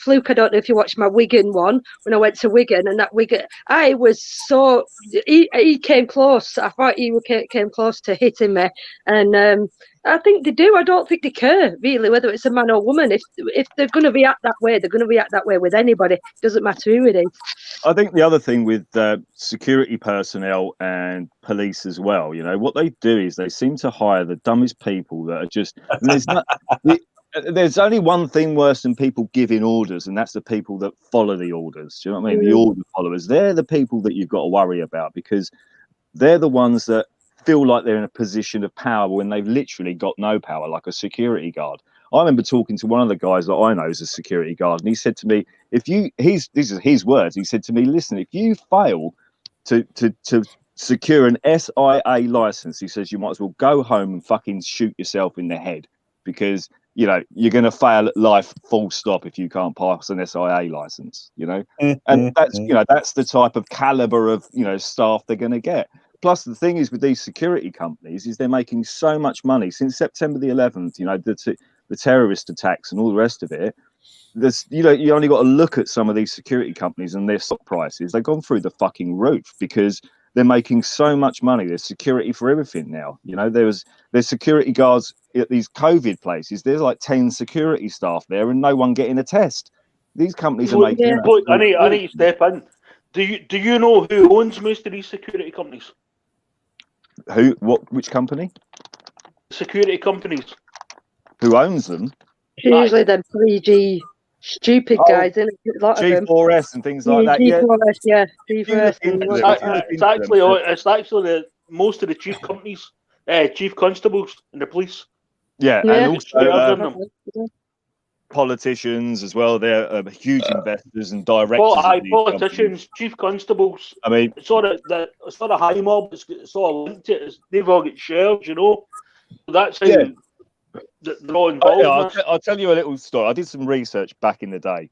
Fluke, I don't know if you watched my Wigan one, when I went to Wigan, and that Wigan, I was so, he came close. I thought he came close to hitting me. And, I think they do. I don't think they care really whether it's a man or woman. If they're going to react that way, they're going to react that way with anybody. It doesn't matter who it is. I think the other thing with security personnel and police as well, what they do is they seem to hire the dumbest people that are just. There's only one thing worse than people giving orders, and that's the people that follow the orders. Do you know what I mean? The order followers. They're the people that you've got to worry about, because they're the ones that feel like they're in a position of power when they've literally got no power, like a security guard. I remember talking to one of the guys that I know is a security guard, and he said to me, these are his words, he said to me, listen, if you fail to secure an SIA license, he says you might as well go home and fucking shoot yourself in the head, because you know you're going to fail at life full stop if you can't pass an SIA license, you know. And that's, you know, that's the type of caliber of, you know, staff they're going to get. Plus the thing is with these security companies is they're making so much money since September the 11th, you know, the terrorist attacks and all the rest of it. There's, you know, you only got to look at some of these security companies and their stock prices. They've gone through the fucking roof because they're making so much money. There's security for everything now. You know, there's security guards at these COVID places. There's like 10 security staff there and no one getting a test. These companies are making. Look, I need to step in. Do you know who owns most of these security companies? Who? What? Which company? Security companies. Who owns them? Usually them 3G stupid guys, isn't it? A lot of them. G4S and things like that. G4S, yeah. G4S. It's actually the most of the chief companies, chief constables in the police. Yeah, and also politicians as well. They're huge investors and directors. Politicians, chief constables. I mean, it's sort of high mob. It's all linked to it. They've all got shares, you know. That's how they're all involved. I'll tell you a little story. I did some research back in the day,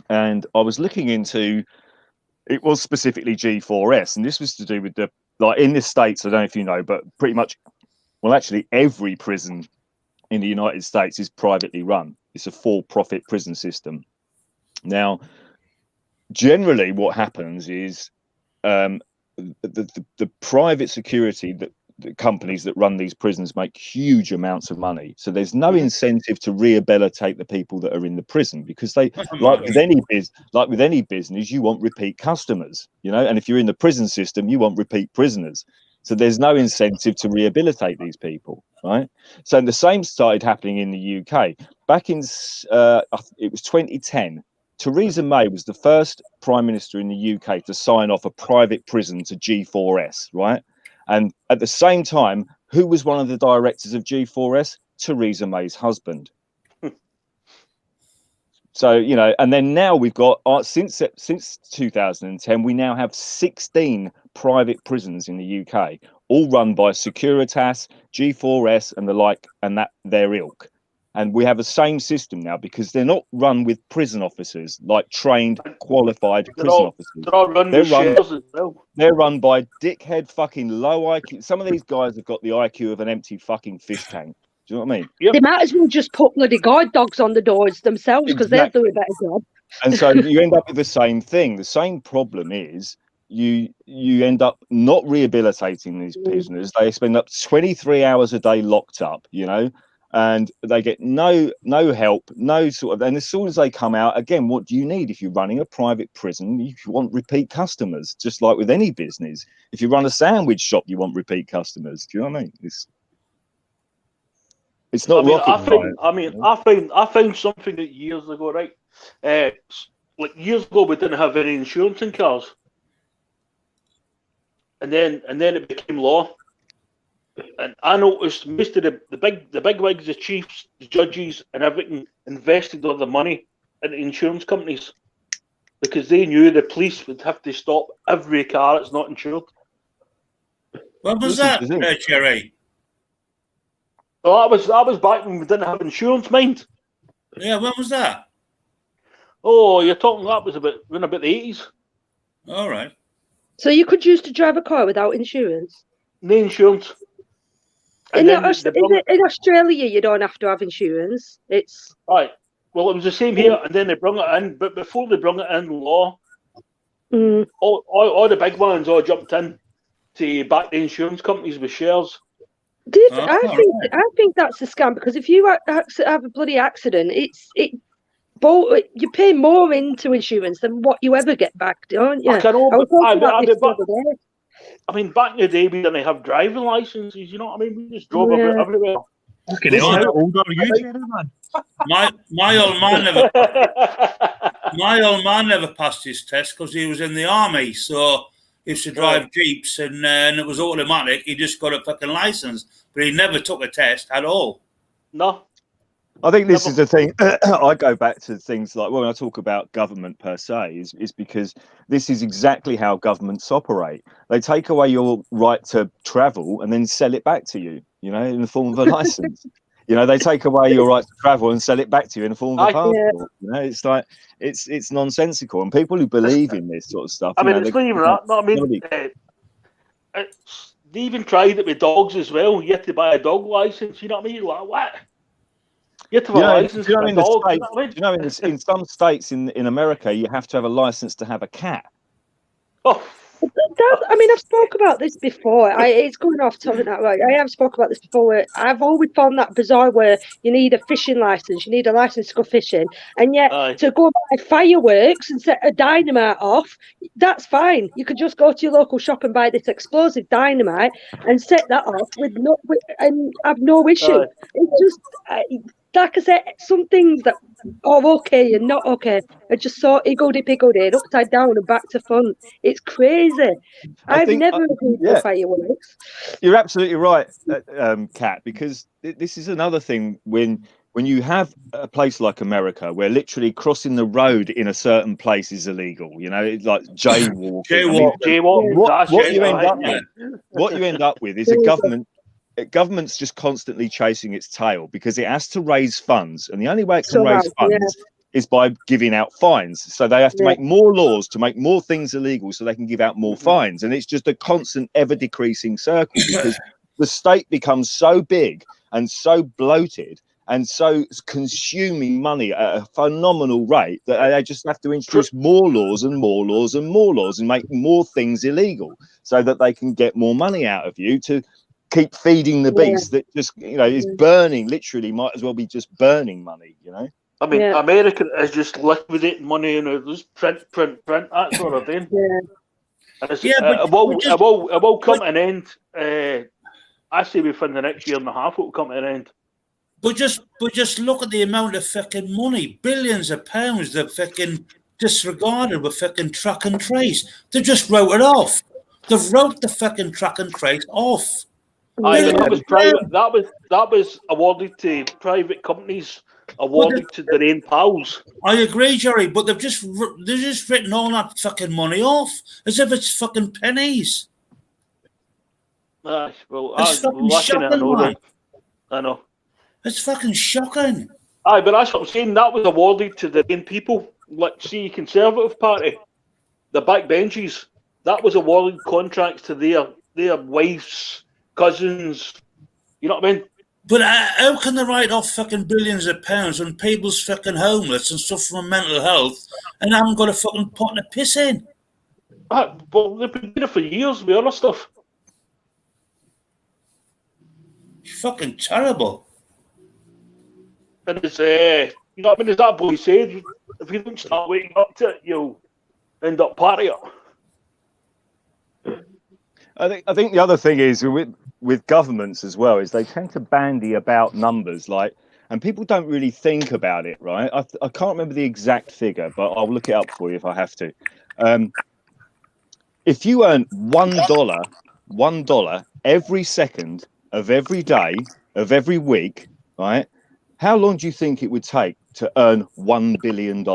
and I was looking into. It was specifically G4S, and this was to do with the, like, in the States. I don't know if you know, but pretty much, well, actually, every prison in the United States is privately run. It's a for-profit prison system. Now, generally, what happens is the private security that the companies that run these prisons make huge amounts of money. So there's no incentive to rehabilitate the people that are in the prison, because they, like with any business, you want repeat customers, you know. And if you're in the prison system, you want repeat prisoners. So there's no incentive to rehabilitate these people, right? So the same started happening in the UK. Back in, it was 2010, Theresa May was the first Prime Minister in the UK to sign off a private prison to G4S, right? And at the same time, who was one of the directors of G4S? Theresa May's husband. So, you know, and then now we've got, since 2010, we now have 16 private prisons in the UK, all run by Securitas, G4S and the like, and that their ilk. And we have the same system now because they're not run with prison officers, like trained, qualified prison officers. They're run by dickhead fucking low IQ. Some of these guys have got the IQ of an empty fucking fish tank. Do you know what I mean? They might as well just put bloody guard dogs on the doors themselves, because they'll do a better job. And so you end up with the same thing. The same problem is you end up not rehabilitating these prisoners. They spend up 23 hours a day locked up, you know, and they get no help, no sort of. And as soon as they come out, again, what do you need if you're running a private prison? You want repeat customers, just like with any business. If you run a sandwich shop, you want repeat customers. Do you know what I mean? It's not rocket science. I found something that years ago, right? Like years ago, we didn't have any insurance in cars, and then it became law. And I noticed most of the big wigs, the chiefs, the judges, and everything invested all the money in insurance companies, because they knew the police would have to stop every car that's not insured. When was that, Cherry? Well, that was back when we didn't have insurance, mind. Yeah, when was that? Oh, you're talking that was about the 80s. All right. So you could choose to drive a car without insurance? No insurance. In Australia, you don't have to have insurance. It's right. Well, it was the same here, and then they brought it in. But before they brought it in law, all the big ones all jumped in to back the insurance companies with shares. I think that's a scam, because if you have a bloody accident, you pay more into insurance than what you ever get back, don't you? I mean, back in the day, we didn't have driving licenses. You know what I mean? We just drove everywhere. Okay, how old are you, Jerry, man? My old man never passed his test because he was in the army, so he used to drive jeeps, and it was automatic. He just got a fucking license, but he never took a test at all. No. I think this is the thing. I go back to things like when I talk about government per se, is because this is exactly how governments operate. They take away your right to travel and then sell it back to you, in the form of a license. They take away your right to travel and sell it back to you in the form of a passport. It's like it's nonsensical, and people who believe in this sort of stuff. I mean, it's not even that. No, I mean, they even tried it with dogs as well. You have to buy a dog license. You know what I mean? Like, what? You have to have a license for a dog. In some states in America, you have to have a license to have a cat. Oh. I mean, I've spoke about this before. It's going off topic now. Right? I have spoke about this before. I've always found that bizarre where you need a fishing license. You need a license to go fishing. And yet to go buy fireworks and set a dynamite off, that's fine. You could just go to your local shop and buy this explosive dynamite and set that off and have no issue. It's just... like I said, some things that are okay and not okay are just so higgledy-piggledy, upside down and back to front. It's crazy. I've never agreed for fireworks. You're absolutely right, Kat, because this is another thing when you have a place like America where literally crossing the road in a certain place is illegal, it's like jaywalking. What you end up with is a government's just constantly chasing its tail because it has to raise funds, and the only way it can raise funds is by giving out fines. So they have to make more laws to make more things illegal so they can give out more fines, and it's just a constant ever decreasing circle because the state becomes so big and so bloated and so consuming money at a phenomenal rate that they just have to introduce more laws and more laws and more laws and make more things illegal so that they can get more money out of you to keep feeding the beast that just is burning, literally might as well be just burning money. I mean, America is just liquidating money and just print that sort of thing. And it will come to an end. I say within the next year and a half it will come to an end. But just look at the amount of fucking money, billions of pounds they've fucking disregarded with fucking track and trace. They just wrote it off. They've wrote the fucking track and trace off. That was private. That was awarded to private companies, awarded to their own pals. I agree, Jerry, but they've just written all that fucking money off as if it's fucking pennies. Well, it's fucking shocking, I know. It's fucking shocking. But that's what I'm saying. That was awarded to their own people. Like, see, Conservative Party, the backbenches. That was awarded contracts to their wives, cousins, you know what I mean? But how can they write off fucking billions of pounds when people's fucking homeless and suffer from mental health and haven't got a fucking pot to piss in? Well, they've been doing it for years with other stuff. Fucking terrible. And it's, you know what I mean? As that boy said, if you don't start waking up to it, you'll end up partying. I think the other thing is with governments as well is they tend to bandy about numbers, and people don't really think about it, right? I can't remember the exact figure, but I'll look it up for you if I have to. If you earn $1 every second of every day of every week, right? How long do you think it would take to earn $1 billion?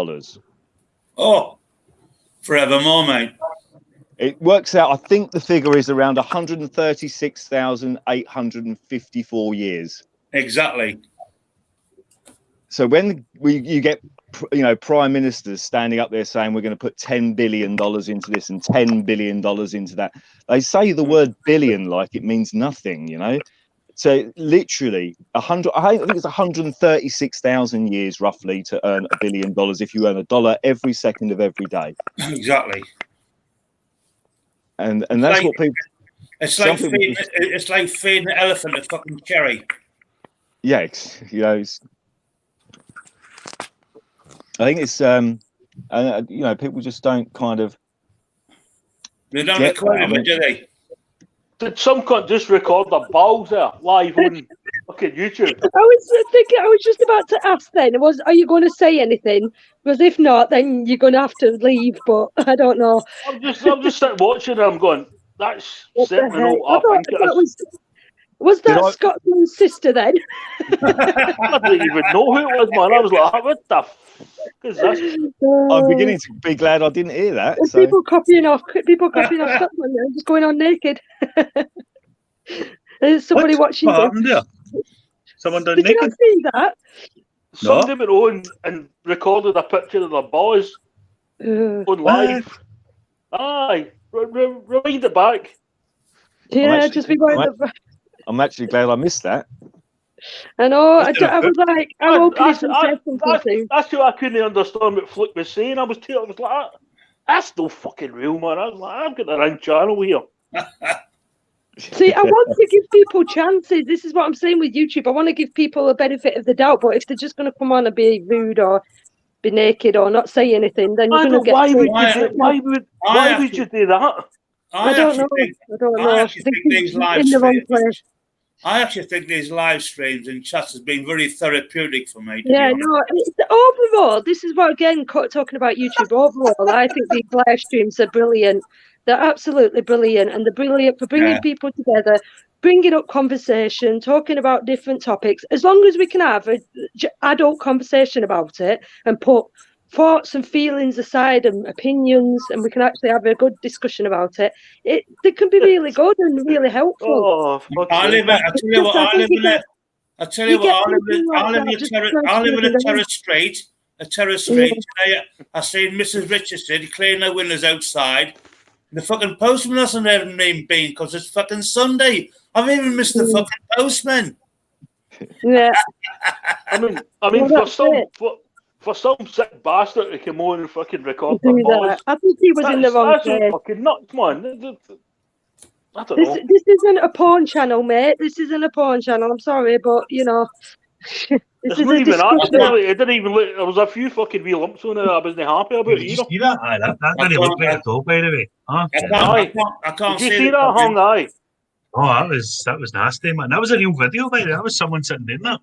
Oh, forevermore, mate. It works out, I think the figure is around 136,854 years. Exactly. So when you get, prime ministers standing up there saying we're going to put $10 billion into this and $10 billion into that, they say the word billion like it means nothing, So literally, I think it's 136,000 years roughly to earn $1 billion if you earn $1 every second of every day. Exactly. And that's what people. It's like feeding an elephant a fucking cherry. Yeah, I think it's people just don't kind of. They don't record it, do they? Did some cunt just record the balls there live on fucking YouTube? I was just about to ask then, are you going to say anything? Because if not, then you're going to have to leave, but I don't know. I'm just sitting watching and I'm going, that's certainly not what I think it is. Was that Scotsman's sister then? I didn't even know who it was, man. I was like, what the fuck is this? I'm beginning to be glad I didn't hear that. So. People copying off Scotsman and just going on naked. There's somebody watching. What happened there? Someone done Did naked? you not see that? Somebody went on and recorded a picture of their boys on live. Aye, rewind it back. Yeah, just be going. I'm actually glad I missed that. I know. I was like, I'm hoping it's something. That's what I couldn't understand what Flick was saying. I was like, that's no fucking real, man. I was like, I've got the wrong channel here. See, I want to give people chances. This is what I'm saying with YouTube. I want to give people a benefit of the doubt, but if they're just going to come on and be rude or be naked or not say anything, then you're going to get. Why would you do that? I don't know. I actually think these live streams. I actually think these live streams and chats has been very therapeutic for me. Yeah, no. Overall, this is what again talking about YouTube. Overall, I think these live streams are brilliant. They're absolutely brilliant, and they're brilliant for bringing people together, bringing up conversation, talking about different topics. As long as we can have an adult conversation about it and put thoughts and feelings aside and opinions, and we can actually have a good discussion about it. They can be really good and really helpful. I live in a terrace street. Today, I seen Mrs. Richardson clearing her windows outside. The fucking postman hasn't even been because it's fucking Sunday. I've even missed the fucking postman. Yeah. I mean, for some sick bastard to come on and fucking record their boys, I think he was in the wrong place. Fucking nuts, man. I don't know. This isn't a porn channel, mate. This isn't a porn channel. I'm sorry, but you know. It's not even that. It didn't even look. There was a few fucking wee lumps on it I wasn't happy about. Did you see that? Aye, that didn't look right at all, by the way. I can't Did you see that hung eye? Oh, that was nasty, man. That was a real video, by the way. That was someone sitting doing that.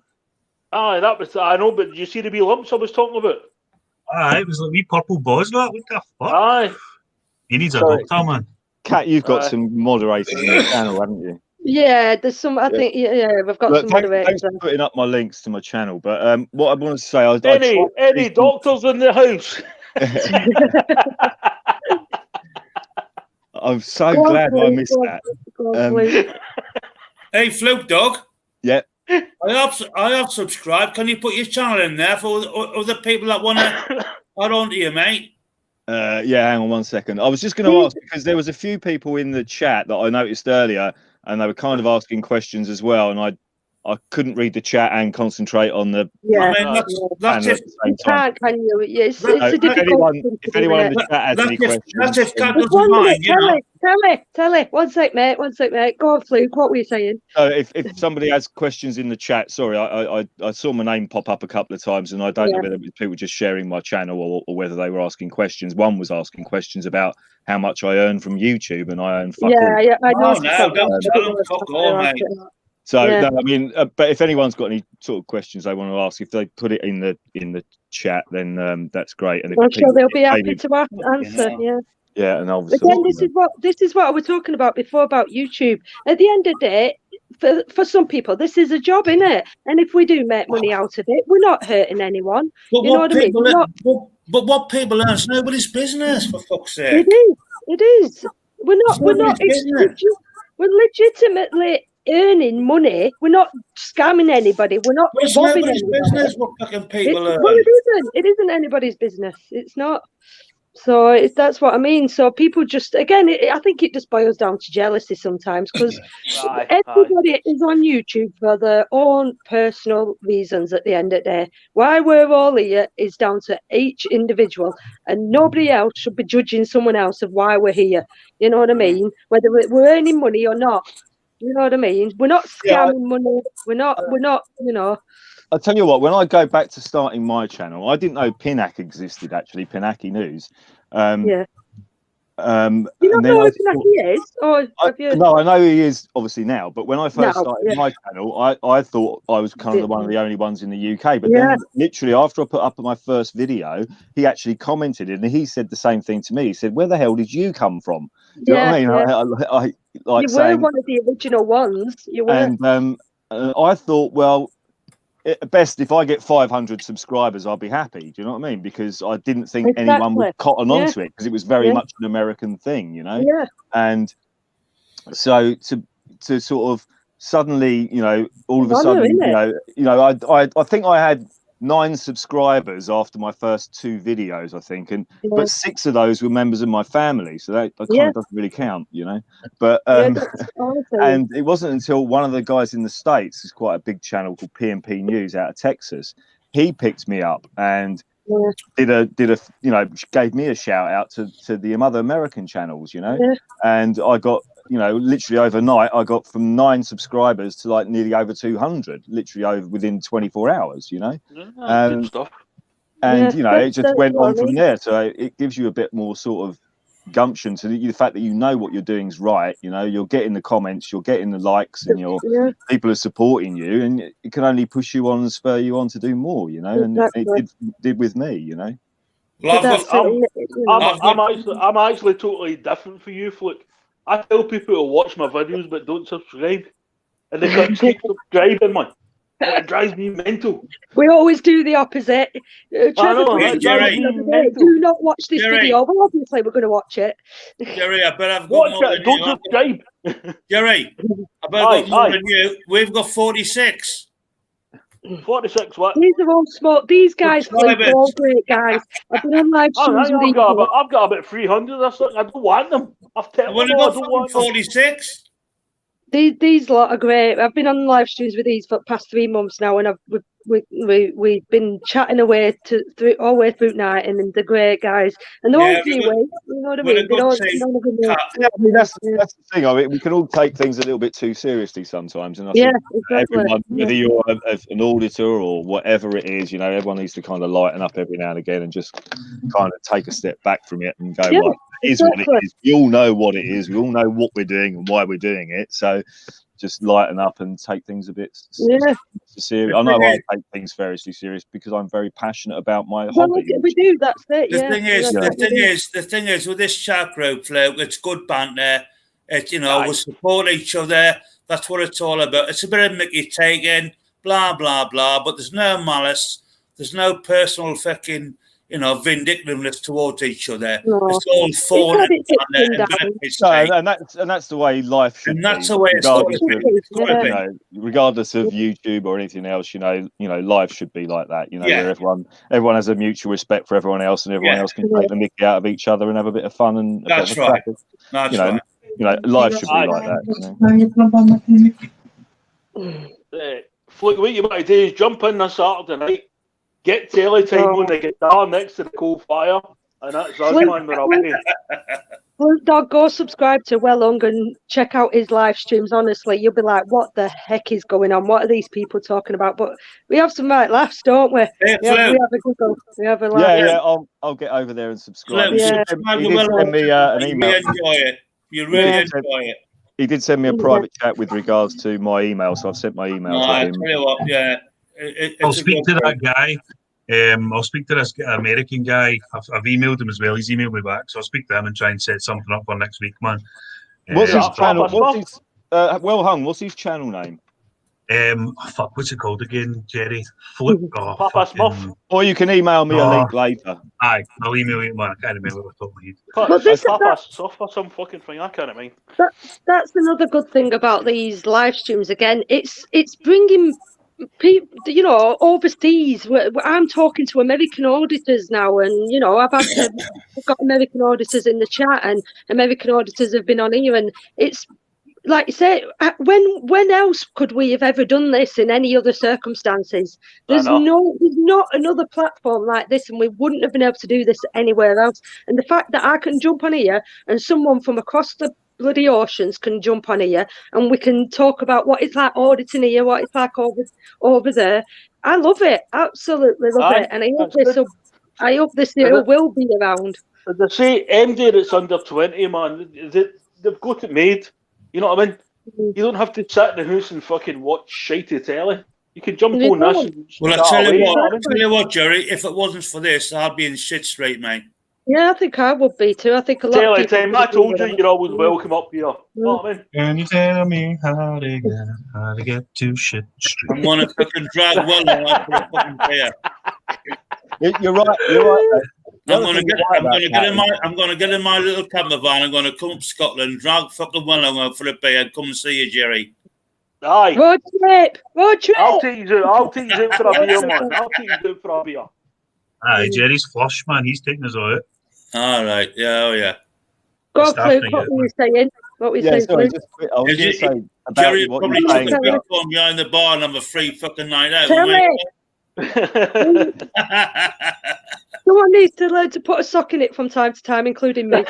Aye, that was. I know, but did you see the wee lumps I was talking about? Aye, it was like wee purple balls. What the fuck? Aye. He needs a doctor, man. Kat, you've got some moderators on your channel, haven't you? Yeah, there's some. I think we've got some moderators. Thanks for putting up my links to my channel. But what I want to say, any doctors in the house? I'm so glad I missed that. Hey, Fluke Dog. Yeah. I have subscribed. Can you put your channel in there for other people that want to add on to you, mate? Yeah, hang on 1 second. I was just going to ask because there was a few people in the chat that I noticed earlier, and they were kind of asking questions as well, and I couldn't read the chat and concentrate on the. Yeah, I mean, that's if you can't, can you? It's a difficult thing if anyone in the chat has any questions, that's if Kat doesn't mind. Tell me. 1 sec, mate. Go on, Fluke. What were you saying? If somebody has questions in the chat, sorry, I saw my name pop up a couple of times, and I don't know whether it was people just sharing my channel or whether they were asking questions. One was asking questions about how much I earn from YouTube, and I earn fuck all. Yeah, I know. Don't tell them fuck all, mate. So no, I mean, but if anyone's got any sort of questions they want to ask, if they put it in the chat, then that's great. And I'm sure they'll be happy to answer. Yeah. Yeah, and obviously. Again, this is what I was talking about before about YouTube. At the end of the day, for some people, this is a job, isn't it? And if we do make money out of it, we're not hurting anyone. But you know what I mean? But what people earn is nobody's business, for fuck's sake. It is. We're not. We're legitimately earning money. We're not scamming anybody. We're not robbing anybody. Business what fucking people earn. Well, it isn't anybody's business. It's not. So that's what I mean. So people just, again, I think it just boils down to jealousy sometimes, because everybody is on YouTube for their own personal reasons at the end of the day. Why we're all here is down to each individual, and nobody else should be judging someone else of why we're here. You know what I mean? Whether we're earning money or not. You know what I mean? We're not scamming money. We're not, you know. I'll tell you what, when I go back to starting my channel, I didn't know Pinhack existed, actually, Pinhacky News. And You don't then know I who Pinaki is? Or have you? no, I know he is obviously now, but when I first No, started yeah. my channel, I thought I was kind of one of the only ones in the UK. But Yeah. then, literally, after I put up my first video, he actually commented and he said the same thing to me. He said, "Where the hell did you come from?" Do you know what I mean? I like You saying, were one of the original ones. You were. and I thought, well, at best, if I get 500 subscribers, I'll be happy. Do you know what I mean? Because I didn't think anyone would cotton onto it because it was very much an American thing, you know. Yeah. And so to sort of suddenly, you know, all of a sudden, I think I had 9 subscribers after my first 2 videos, I think, but 6 of those were members of my family, so that kind of doesn't really count, you know. But and it wasn't until one of the guys in the States, who's quite a big channel called PNP News out of Texas, he picked me up and did a you know, gave me a shout out to the other American channels, you know, and I got, you know, literally overnight I got from 9 subscribers to like nearly over 200, literally over within 24 hours, you know. Good stuff. And you know, it just went on from there. So it gives you a bit more sort of gumption to the fact that you know what you're doing is right. You know, you're getting the comments, you're getting the likes, and people are supporting you, and it can only push you on and spur you on to do more. You know, and it did with me. You know. Well, I'm actually totally different for you, Flick. I tell people to watch my videos but don't subscribe, and they can't keep subscribing, man. It drives me mental. We always do the opposite. Trevor, do not watch this video. Well, obviously, we're going to watch it. Jerry, I bet I've got more than don't you. Subscribe. Jerry, I bet I've got more than you. We've got 46. 46 what? These are all small. These guys are all great guys. I've been on live streams with I've got about 300 or something. I don't want them. I've got 46. These lot are great. I've been on live streams with these for the past 3 months now, and we've been chatting away all the way through night, and they're great guys. And they're all Kiwi, you know what I mean? I mean, that's the thing. I mean, we can all take things a little bit too seriously sometimes, and I think everyone, whether you're an auditor or whatever it is, you know, everyone needs to kind of lighten up every now and again and just kind of take a step back from it and go, like, it is what it is. We all know what it is. We all know what we're doing and why we're doing it. So just lighten up and take things a bit serious. I know I take things very serious because I'm very passionate about my hobby. We do. That's it. The thing is with this chat group, Luke, it's good banter. It's, you know, we support each other. That's what it's all about. It's a bit of Mickey taking, blah blah blah. But there's no malice. There's no personal fucking, you know, vindictiveness towards each other. No. It's all fun and that's the way life should be. And that's the way it's got to be. Regardless of YouTube or anything else, you know, life should be like that. You know, where everyone has a mutual respect for everyone else, and everyone else can take the mickey out of each other and have a bit of fun and that's right. That's right. You know, life should be like that. Look, what you want to do is jump in this Saturday night. Get Teletime on the guitar next to the coal fire, and that's us, man. We're away. Well, dog, go subscribe to Wellhung and check out his live streams. Honestly, you'll be like, what the heck is going on? What are these people talking about? But we have some right laughs, don't we? We have a giggle. We have a laugh. I'll get over there and subscribe. He did send me an email. You really enjoy it. He did send me a private chat with regards to my email, so I've sent my email to him. Tell you what, I'll speak to that guy. I'll speak to this American guy. I've emailed him as well. He's emailed me back, so I'll speak to him and try and set something up for next week, man. What's his channel? Wellhung, what's his channel name? What's it called again, Jerry? Papa Smurf. Or you can email me a link later. Aye, I'll email you, man. I can't remember what I told me. Papa Smurf or some fucking thing. I can't remember. That's another good thing about these live streams. Again, it's bringing people, you know, overseas. I'm talking to American auditors now, and you know, I've got American auditors in the chat, and American auditors have been on here, and it's like you say, when else could we have ever done this in any other circumstances? There's not another platform like this, and we wouldn't have been able to do this anywhere else. And the fact that I can jump on here and someone from across the bloody oceans can jump on here and we can talk about what it's like auditing here, what it's like over there. I love it, absolutely love it, and I hope I hope this year will be around. As I say, MD that's under 20, man, they've got it made. You know what I mean? You don't have to sit in the house and fucking watch shitey telly. You can jump on this and Well, start away, you know what I mean? tell you what, Jerry, if it wasn't for this, I'd be in shit straight, mate. Yeah, I think I would be too. I think a lot of people. Time, I told you you're always welcome up here. You know what I mean? Can you tell me how to get to shit street? I'm gonna fucking drag one out for a fucking beer. You're right. You're right. I'm gonna get in my little camper van. I'm gonna come up to Scotland, drag fucking one out for a beer, and come and see you, Jerry. Aye. Road trip. I'll take you out for a beer, man. I'll take you out for a beer. Aye, Jerry's flush, man. He's taking us out. All right. Yeah. Oh, yeah. Go on, Luke. What were you saying? What were you saying, sorry, Luke? I was going to say about Jerry what probably you're took saying a about. phone behind the bar and have a free fucking night out. Tell it. Someone needs to learn to put a sock in it from time to time, including me.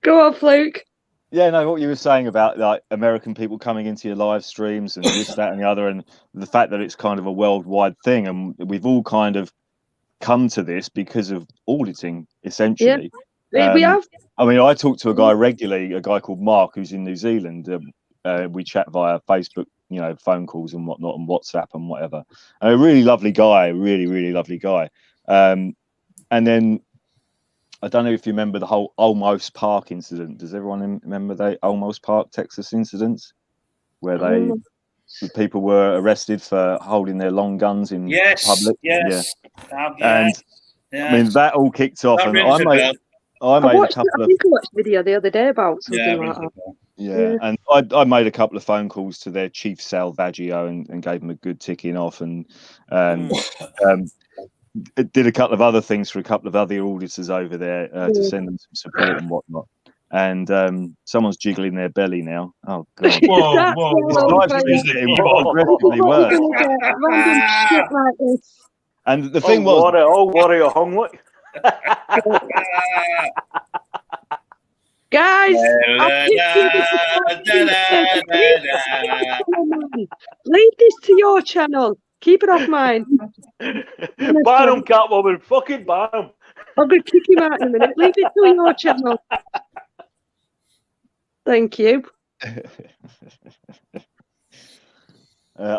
Go on, Luke. Yeah, no, what you were saying about like American people coming into your live streams and this, that, and the other, and the fact that it's kind of a worldwide thing, and we've all kind of come to this because of auditing, essentially. Yeah, we have. I mean, I talk to a guy regularly, a guy called Mark, who's in New Zealand. We chat via Facebook, you know, phone calls and whatnot, and WhatsApp and whatever. And a really lovely guy, really lovely guy. And then I don't know if you remember the whole Almost Park incident. Does everyone remember the Almost Park, Texas incidents, where people were arrested for holding their long guns in public? Yes. And I mean, that all kicked off, and I made a couple of. I think I watched a video the other day about something like that. Yeah, and I made a couple of phone calls to their chief Salvaggio and gave them a good ticking off, and did a couple of other things for a couple of other auditors over there to send them some support and whatnot. And someone's jiggling their belly now. Oh god! Whoa! Aggressively worse. And the thing was, what are you hung like? Guys, leave this to your channel. Keep it off mine. Ban him, Catwoman. Fucking ban him. I'm going to kick him out in a minute. Leave it to your channel. Thank you. I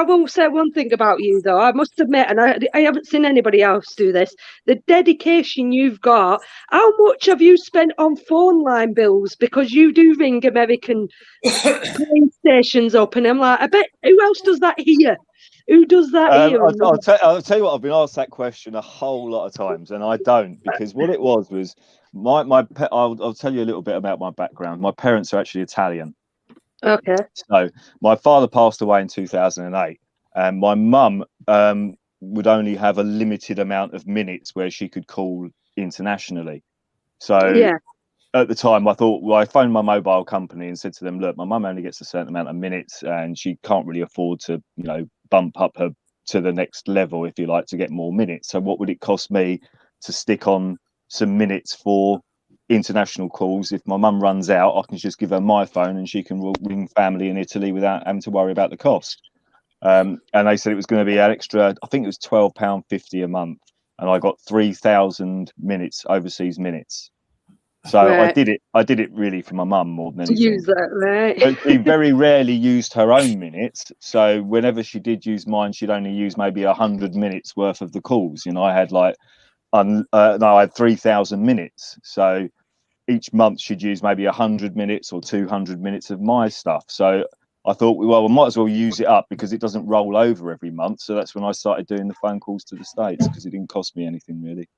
will say one thing about you, though. I must admit, and I haven't seen anybody else do this, the dedication you've got. How much have you spent on phone line bills? Because you do ring American train stations up, and I'm like, I bet, who else does that here? Who does that here? I'll tell you what, I've been asked that question a whole lot of times, and I don't, because what it was I'll tell you a little bit about my background. My parents are actually Italian. Okay. So my father passed away in 2008, and my mum would only have a limited amount of minutes where she could call internationally. So at the time, I thought, well, I phoned my mobile company and said to them, look, my mum only gets a certain amount of minutes, and she can't really afford to, you know, bump up her to the next level, if you like, to get more minutes. So what would it cost me to stick on some minutes for international calls? If my mum runs out, I can just give her my phone and she can ring family in Italy without having to worry about the cost. And they said it was going to be an extra, I think it was £12.50 a month, and I got 3,000 minutes, overseas minutes. So I did it really for my mum more than anything. Use that, right? But she very rarely used her own minutes, so whenever she did use mine, she'd only use maybe 100 minutes worth of the calls. You know, I had I had 3,000 minutes, so each month she'd use maybe 100 minutes or 200 minutes of my stuff. So I thought, well, we might as well use it up because it doesn't roll over every month. So that's when I started doing the phone calls to the States, because it didn't cost me anything really.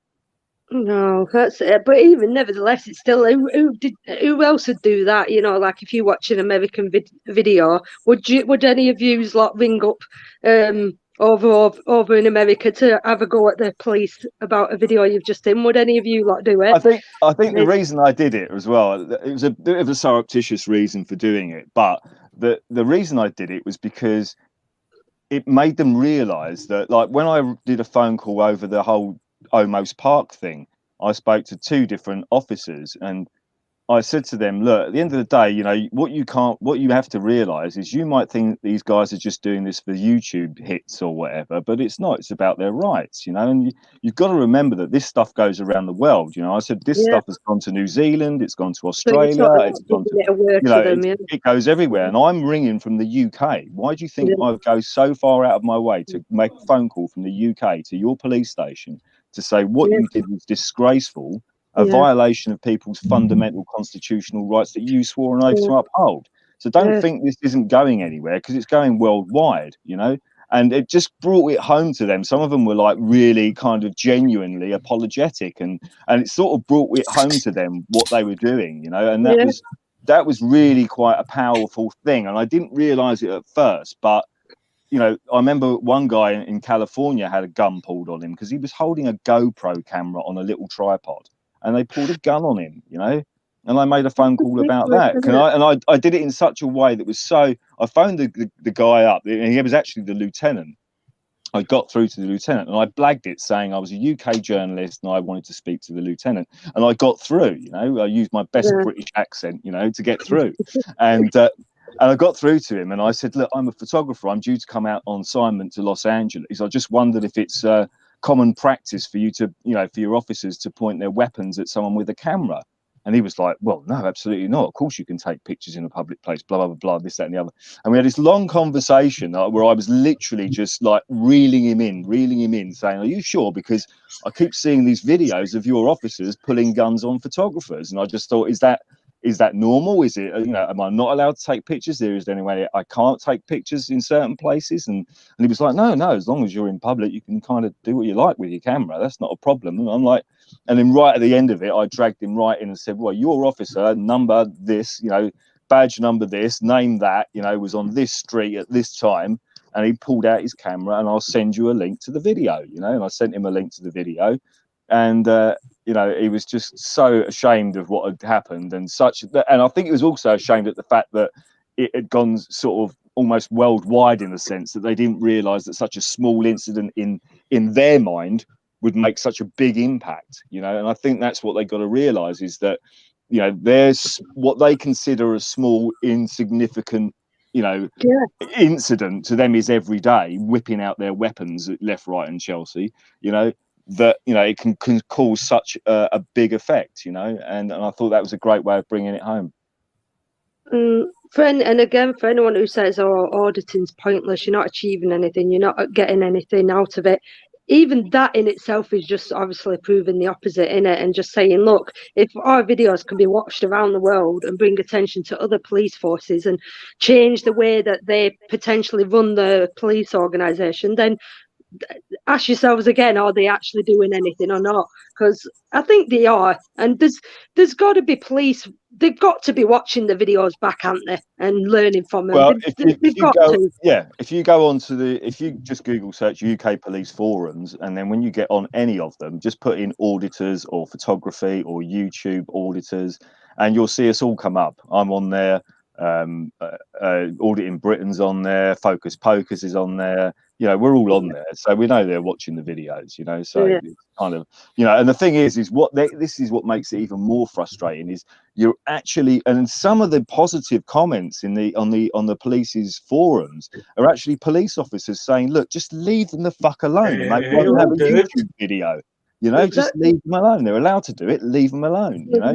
No, that's it. But even nevertheless, it's still who else would do that? You know, like if you watch an American video, would any of you like ring up over in America to have a go at the police about a video you've just seen? Would any of you like do it? I think the reason I did it as well, it was a bit of a surreptitious reason for doing it, but the reason I did it was because it made them realise that, like, when I did a phone call over the whole Almost Park thing, I spoke to two different officers, and I said to them, look, at the end of the day, you know, what you have to realize is you might think these guys are just doing this for YouTube hits or whatever, but it's not. It's about their rights, you know, and you've got to remember that this stuff goes around the world. You know, I said this stuff has gone to New Zealand, it's gone to So you're Australia, sort of it's gone to, giving it away you know, to them, it goes everywhere. And I'm ringing from the UK. Why do you think I go so far out of my way to make a phone call from the UK to your police station to say what you did was disgraceful, a violation of people's fundamental constitutional rights that you swore an oath to uphold? So don't think this isn't going anywhere, because it's going worldwide, you know. And it just brought it home to them. Some of them were like really kind of genuinely apologetic, and it sort of brought it home to them what they were doing, you know. And that was really quite a powerful thing. And I didn't realize it at first, but you know, I remember one guy in California had a gun pulled on him because he was holding a GoPro camera on a little tripod, and they pulled a gun on him, you know. And I made a phone call about that. I did it in such a way that was so. I phoned the guy up, and he was actually the lieutenant. I got through to the lieutenant, and I blagged it saying I was a UK journalist and I wanted to speak to the lieutenant. And I got through. You know, I used my best British accent, you know, to get through. And I got through to him, and I said, look, I'm a photographer. I'm due to come out on assignment to Los Angeles. I just wondered if it's common practice for you to, you know, for your officers to point their weapons at someone with a camera. And he was like, well, no, absolutely not. Of course you can take pictures in a public place, blah, blah, blah, blah, this, that, and the other. And we had this long conversation where I was literally just like reeling him in, saying, are you sure? Because I keep seeing these videos of your officers pulling guns on photographers. And I just thought, is that normal? Is it, you know, am I not allowed to take pictures? Is there any way I can't take pictures in certain places? And he was like, no, as long as you're in public, you can kind of do what you like with your camera. That's not a problem. And I'm like, and then right at the end of it, I dragged him right in and said, well, your officer, number this, you know, badge number this, name that, you know, was on this street at this time. And he pulled out his camera, and I'll send you a link to the video, you know, and I sent him a link to the video. And, you know, he was just so ashamed of what had happened, and I think he was also ashamed at the fact that it had gone sort of almost worldwide, in the sense that they didn't realize that such a small incident in their mind would make such a big impact, you know. And I think that's what they got to realize, is that, you know, there's what they consider a small, insignificant, you know, incident to them is every day whipping out their weapons left, right, and Chelsea, you know, that, you know, it can cause such a big effect, you know. And I thought that was a great way of bringing it home. And again, for anyone who says, oh, auditing's pointless, you're not achieving anything, you're not getting anything out of it, even that in itself is just obviously proving the opposite, in it, and just saying, look, if our videos can be watched around the world and bring attention to other police forces and change the way that they potentially run the police organisation, then ask yourselves again, are they actually doing anything or not? Because I think they are, and there's got to be police, they've got to be watching the videos back, haven't they, and learning from them. Well, if you just Google search UK police forums, and then when you get on any of them, just put in auditors or photography or YouTube auditors, and you'll see us all come up. I'm on there. Auditing Britain's on there, Focus Pocus is on there, you know, we're all on there, so we know they're watching the videos, you know. So it's kind of, you know, and the thing is this is what makes it even more frustrating, is you're actually, and some of the positive comments on the police's forums are actually police officers saying, look, just leave them the fuck alone, and they won't have a YouTube video. You know, just leave them alone. They're allowed to do it. Leave them alone. You know,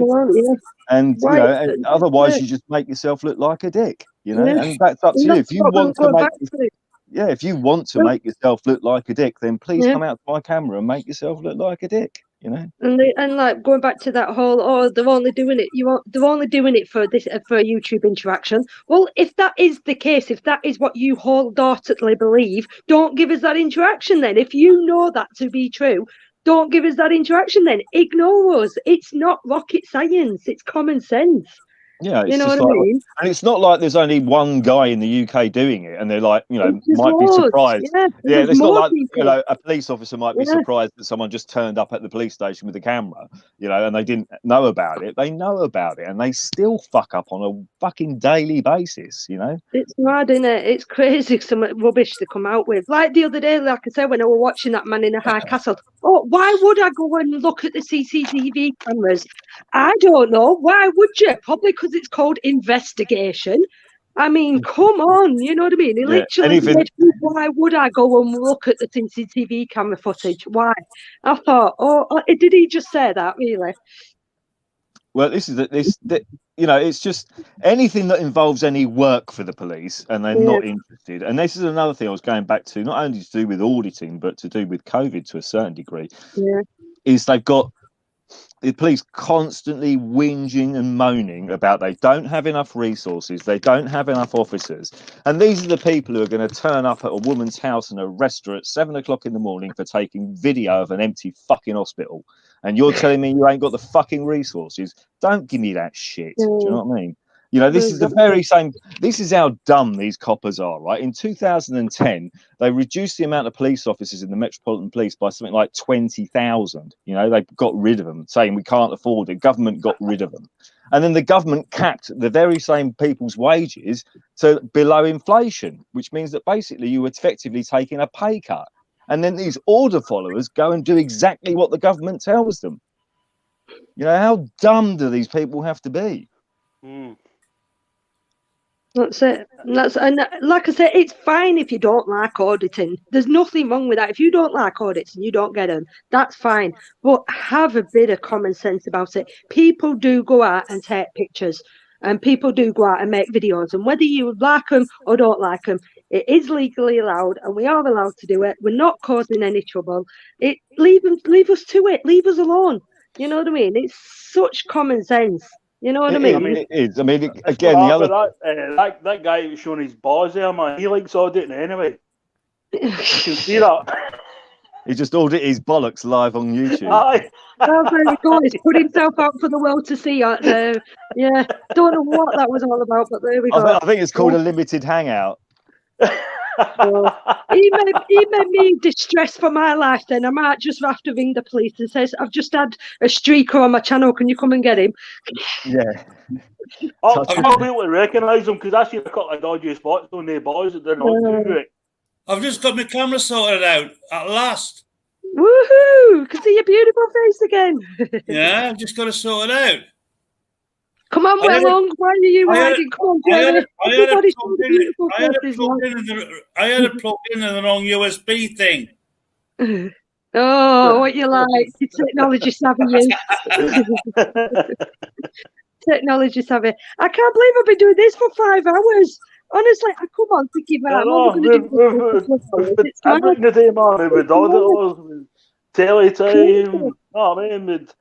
and you know, and otherwise you just make yourself look like a dick. You know, and that's up to you. If you want to make, if you want to make yourself look like a dick, then please come out to my camera and make yourself look like a dick. You know, and like going back to that whole, oh, they're only doing it. They're only doing it for this, for a YouTube interaction. Well, if that is the case, if that is what you wholeheartedly believe, don't give us that interaction. Then, if you know that to be true, don't give us that interaction then. Ignore us. It's not rocket science. It's common sense. Yeah, it's You know just what I like, mean? and it's not like there's only one guy in the UK doing it, and they're like, you know, There's might be loads. surprised. Yeah, Yeah, there's it's not more like, you people. know, a police officer might be Yeah. surprised that someone just turned up at the police station with a camera, you know, and they didn't know about it. They know about it, and they still fuck up on a fucking daily basis, you know. It's mad, isn't it? It's crazy some rubbish they come out with. Like the other day, like I said, when I was watching that Man in a High Castle. Oh, why would I go and look at the CCTV cameras? I don't know. Why would you? Probably because it's called investigation. I mean, come on, you know what I mean? He Yeah, literally anything. said, why would I go and look at the CCTV camera footage? Why? I thought, did he just say that, really? Well, you know, it's just anything that involves any work for the police, and they're not interested. And this is another thing I was going back to, not only to do with auditing, but to do with COVID to a certain degree. Yeah. Is they've got the police constantly whinging and moaning about they don't have enough resources, they don't have enough officers, and these are the people who are going to turn up at a woman's house and arrest her at 7 o'clock in the morning for taking video of an empty fucking hospital. And you're telling me you ain't got the fucking resources? Don't give me that shit. Do you know what I mean? You know, this is the very same. This is how dumb these coppers are, right? In 2010, they reduced the amount of police officers in the Metropolitan Police by something like 20,000. You know, they got rid of them, saying we can't afford it. Government got rid of them. And then the government capped the very same people's wages to below inflation, which means that basically you were effectively taking a pay cut. And then these order followers go and do exactly what the government tells them. You know, how dumb do these people have to be? That's it. And like I said, it's fine if you don't like auditing. There's nothing wrong with that. If you don't like audits and you don't get them, that's fine. But have a bit of common sense about it. People do go out and take pictures, and people do go out and make videos. And whether you like them or don't like them, it is legally allowed, and we are allowed to do it. We're not causing any trouble. Leave us to it. Leave us alone. You know what I mean? It's such common sense. You know what I mean? I mean, it is. I mean, again, the other that guy who's showing his balls there, man, he likes auditing anyway. You can see that. He just audited his bollocks live on YouTube. Oh, there we go. He's put himself out for the world to see. Yeah, don't know what that was all about, but there we go. I think it's called a limited hangout. He made me distressed for my life. Then I might just have to ring the police and say, I've just had a streaker on my channel, can you come and get him? Yeah. I'll be able to recognise them, because I seen a couple of dodgy spots on their boys that they're not doing it. I've just got my camera sorted out at last. Woohoo! Can see your beautiful face again. Yeah, I've just got to sort it out. Come on, Wellong, why are you hiding? Come on, Jerry. I had it plugged in the wrong USB thing. Oh, what you like? Technology savvy, you. Technology savvy. I can't believe I've been doing this for 5 hours. Honestly, I come on thinking, right, I'm only going to do this. I'm the day, man, with auditors, with Teletime, with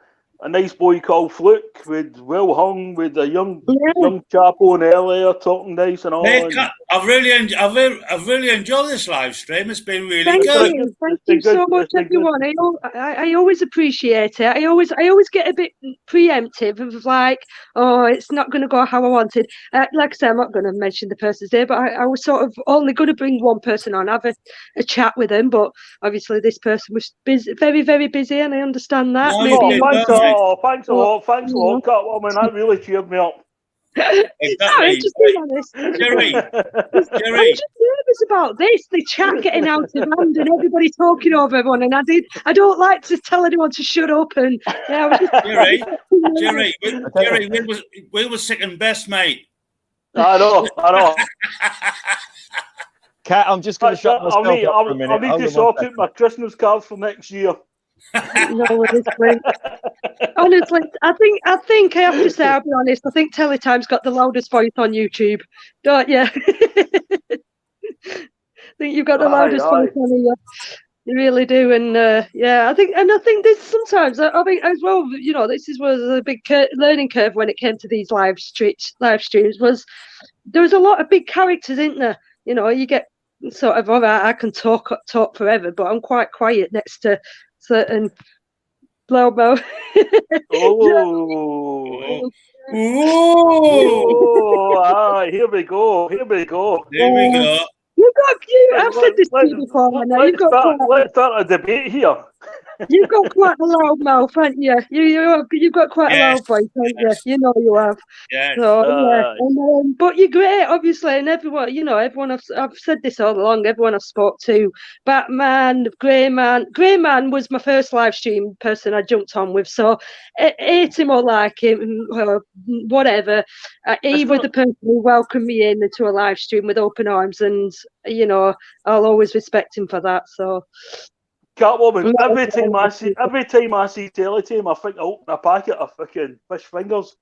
a nice boy called Fluke, with Will Hung, with a young chap on earlier talking nice and all. Mate, I've really enjoyed this live stream. It's been really good. Thank you so much, everyone. I always appreciate it. I always get a bit preemptive of like, oh, it's not going to go how I wanted. Like I said, I'm not going to mention the person's name, but I was sort of only going to bring one person on, have a chat with them. But obviously, this person was busy, very, very busy, and I understand that. Thanks a lot, Catwoman. That really cheered me up. Exactly. Just be honest. Jerry. I'm just nervous about this. The chat getting out of hand and everybody talking over everyone. And I don't like to tell anyone to shut up. And yeah, I was just Jerry, we were second best, mate. I know. Kat, I'm just going to shut myself up for a minute. I need to sort out my Christmas cards for next year. No, honestly, I think I have to say, I'll be honest, I think Teletime's got the loudest voice on YouTube, don't you? I think you've got the loudest voice on here. You really do, and I think this sometimes I think as well. You know, this was a big learning curve when it came to these live streams. Was there was a lot of big characters, isn't there? You know, you get sort of, all right, I can talk forever, but I'm quite quiet next to certain blow. Oh, here we go. Here we go. There we go. I've said this to you before, I know. Let's start a debate here. You've got quite a loud mouth, haven't you? You've got quite a loud voice, haven't you? You know you have. Yes. So, yeah. But you're great, obviously, and everyone, everyone I've said this all along. Everyone I've spoke to, Batman, Grey Man was my first live stream person I jumped on with. So, hate him or like him, whatever. He was the person who welcomed me into a live stream with open arms, and I'll always respect him for that. So. Catwoman, every time I see Teletime, I think I open a packet of fucking fish fingers.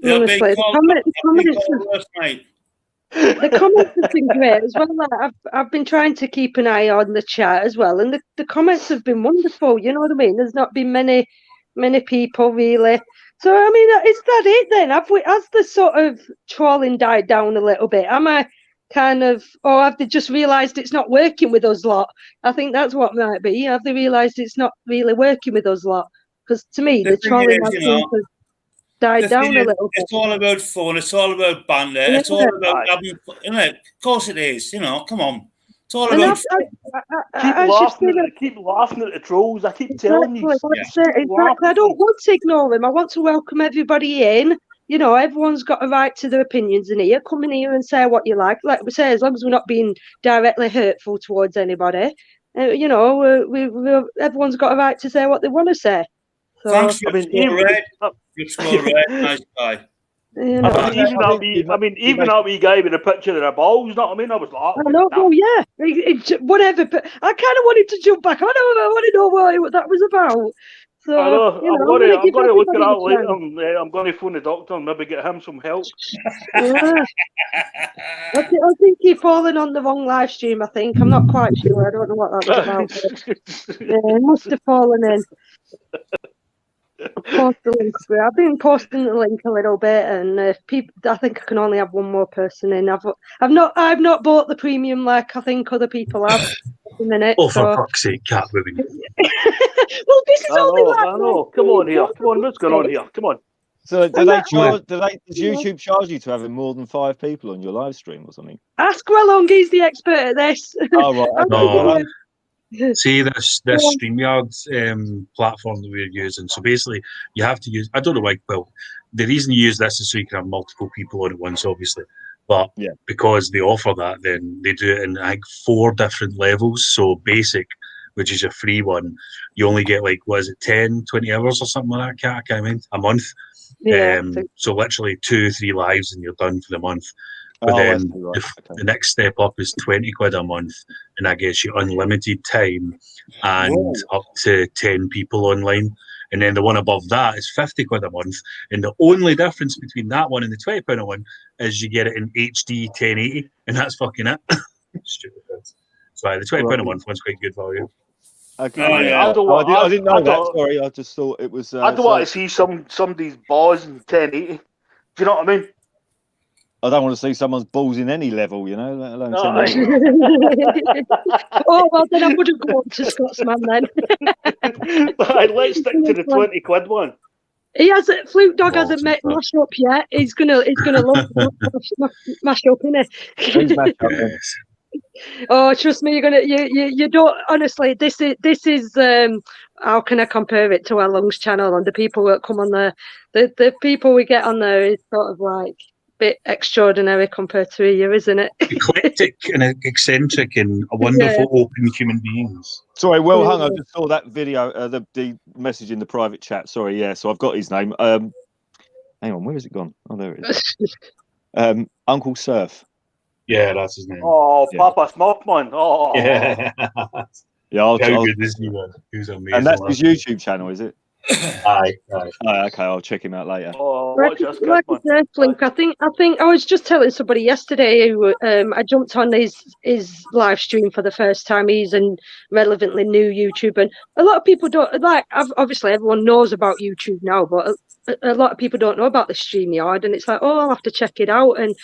Honestly, the comments have been great as well. I've been trying to keep an eye on the chat as well, and the comments have been wonderful. You know what I mean? There's not been many people really. So, I mean, is that it then? Has the sort of trolling died down a little bit? Am I kind of, or have they just realised it's not working with us lot? I think that's what might be. Have they realised it's not really working with us lot? Because to me, the trolling has died down a little bit. It's all about fun. It's all about banter. Yeah. It's all about having, of course it is. Come on. It's all about keep laughing at the trolls. I keep telling you. Exactly. I don't want to ignore them. I want to welcome everybody in. Everyone's got a right to their opinions in here. Come in here and say what you like. Like we say, as long as we're not being directly hurtful towards anybody, everyone's got a right to say what they want to say. So, thanks for Red. Nice guy. Even that wee guy with a picture of the balls, you know what I mean? I was like, I know, whatever. But I kind of wanted to jump back. I want to know what that was about. So, I know. I'm going to look at that later. I'm going to phone the doctor and maybe get him some help. Yeah. I think he's fallen on the wrong live stream. I think I'm not quite sure. I don't know what that was about. He must have fallen in. I've been posting the link a little bit, and people. I think I can only have one more person in. I've not bought the premium like I think other people have. A minute. Oh, for fuck's sake, cat women. Well, this is only. I know. Come on here. Come on. What's going on here? Come on. So, does YouTube charge you to having more than 5 people on your live stream or something? Ask Wellong. He's the expert at this. Oh right. No. See this StreamYard platform that we're using. So basically, you have to use. I don't know why. Well, the reason you use this is so you can have multiple people on at once, obviously. But because they offer that, then they do it in I think 4 different levels. So basic, which is a free one, you only get 10, 20 hours or something like that. I can't remember, a month. Yeah. So literally 2-3 lives and you're done for the month. But then the next step up is 20 quid a month, and that gets you unlimited time and up to 10 people online. And then the one above that is 50 quid a month. And the only difference between that one and the £20 a one is you get it in HD 1080, and that's fucking it. Stupid. So the £20 a month one's quite good value. Okay. I didn't know that. Sorry, I just thought it was. I don't want to see somebody's balls in 1080. Do you know what I mean? I don't want to see someone's balls in any level, let alone. Oh well, then I wouldn't go up to Scotsman then. Let's stick to the 20 quid one. He hasn't. Flute Dog hasn't met mash up yet. He's gonna love mash up, innit? Oh, trust me, you don't. Honestly, this is how can I compare it to our Lungs channel and the people that come on there? The people we get on there is sort of like bit extraordinary compared to you, isn't it? Eclectic and eccentric and wonderful, open human beings. Sorry, well hung. I just saw that video, the message in the private chat. Sorry, yeah. So I've got his name. Hang on, where has it gone? Oh, there it is. Uncle Surf. Yeah, that's his name. Oh, yeah. Papa Smurf, man. Oh, yeah. How good is he, man? He was amazing. And that's his YouTube channel, is it? Aye. Okay, I'll check him out later. I think I was just telling somebody yesterday who I jumped on his live stream for the first time. He's a relevantly new YouTuber, and a lot of people don't like. Obviously, everyone knows about YouTube now, but a lot of people don't know about the StreamYard, and it's like, oh, I'll have to check it out. And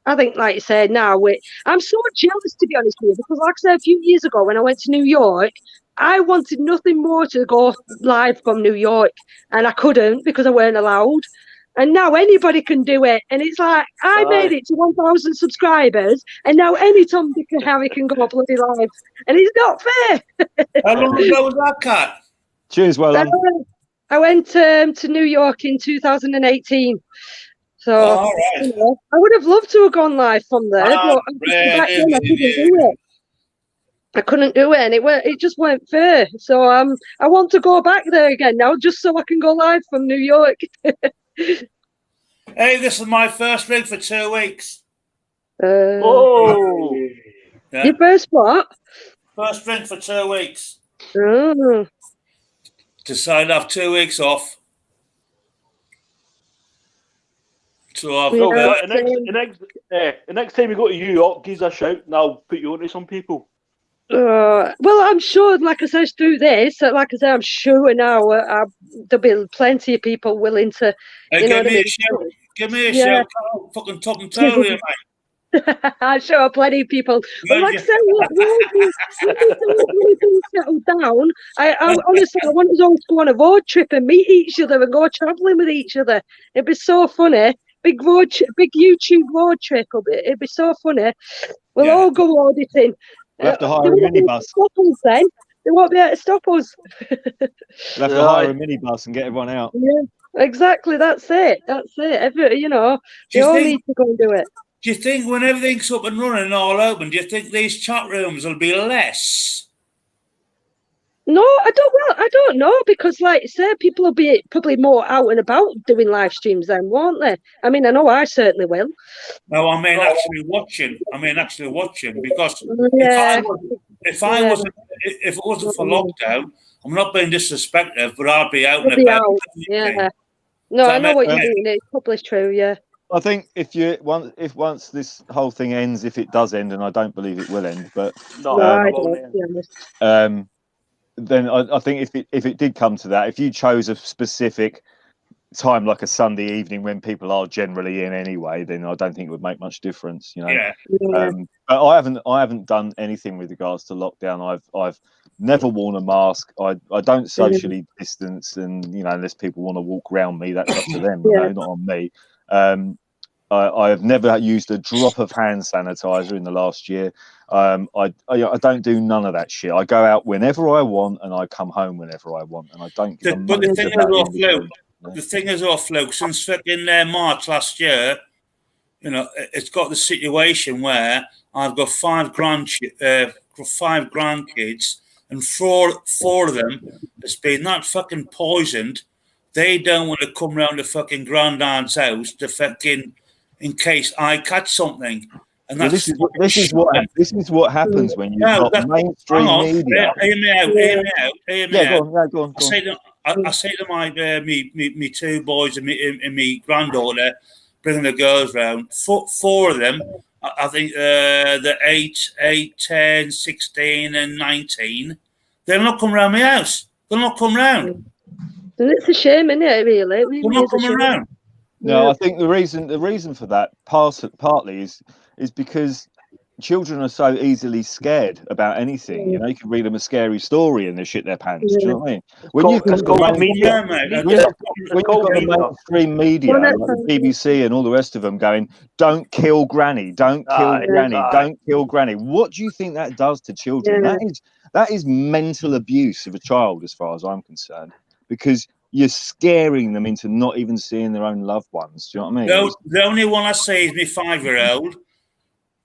I think, like you said, now I'm so jealous, to be honest with you, because like I said, a few years ago when I went to New York, I wanted nothing more to go live from New York, and I couldn't because I weren't allowed. And now anybody can do it, and it's like I made it to 1,000 subscribers, and now any Tom, Dick, and Harry can go bloody live, and it's not fair. How long ago was that, Kat? Cheers, well done. I went to New York in 2018. So right. you know, I would have loved to have gone live from there, but back then I couldn't do it. I couldn't do it, and it just weren't fair. So I want to go back there again now, just so I can go live from New York. Hey, this is my first ring for 2 weeks. Oh, Yeah. Your first what? First ring for 2 weeks. Oh. Decided to have 2 weeks off. So I've the next time you go to New York, give us a shout, and I'll put you onto some people. Well, I'm sure, like I said, through this, like I said, I'm sure now there'll be plenty of people willing to. Hey, give me a shout. Give me a shout. I'll fucking top and tail with you, mate. I'm sure plenty of people. But like I said, when things settle down, I honestly, I want us all to go on a road trip and meet each other and go travelling with each other. It'd be so funny. Big YouTube road trip. It'd be so funny. We'll all go auditing. We'll have to hire a minibus. Then they won't be able to stop us. We'll have to hire a minibus and get everyone out. Yeah, exactly. That's it. You know, they all need to go and do it. Do you think when everything's up and running and all open, do you think these chat rooms will be less? No, I don't know, because like you say, people will be probably more out and about doing live streams then, won't they? I mean, I know I certainly will. No, I mean actually watching, because Yeah. if it wasn't for lockdown, I'm not being disrespectful, but I'd be out and Be about. out. Yeah. No, I know what you mean. It's probably true. Yeah. I think if once this whole thing ends, if it does end, and I don't believe it will end, but I don't, to be honest. then I think if it did come to that, if you chose a specific time like a Sunday evening when people are generally in anyway, then I don't think it would make much difference, you know. Yeah. But I haven't done anything with regards to lockdown. I've never worn a mask. I don't socially distance, and you know, unless people want to walk around me, that's up to them. You know, not on me. I have never used a drop of hand sanitizer in the last year. I don't do none of that shit. I go out whenever I want, and I come home whenever I want, and I don't. But the thing is, Fluke, since fucking March last year, you know, it's got the situation where I've got five grandkids, and four of them has been that fucking poisoned. They don't want to come round to fucking granddad's house to fucking, in case I catch something. And that's this is what happens when you've got mainstream media. Hear me out. Go on. I say to my me two boys and me granddaughter, bringing the girls round. Four of them, I think the 8, 10, 16 and 19, they'll not come round my house. They'll not come round. And it's a shame, isn't it, really? They're not coming around. No, I think the reason for that partly is because children are so easily scared about anything. You know, you can read them a scary story and they shit their pants. Do you know what I mean? When you've got the mainstream media, like the BBC and all the rest of them going, "Don't kill Granny, don't kill Granny, don't kill Granny." What do you think that does to children? That is mental abuse of a child, as far as I'm concerned, because you're scaring them into not even seeing their own loved ones. Do you know what I mean? The only one I say is my 5-year-old.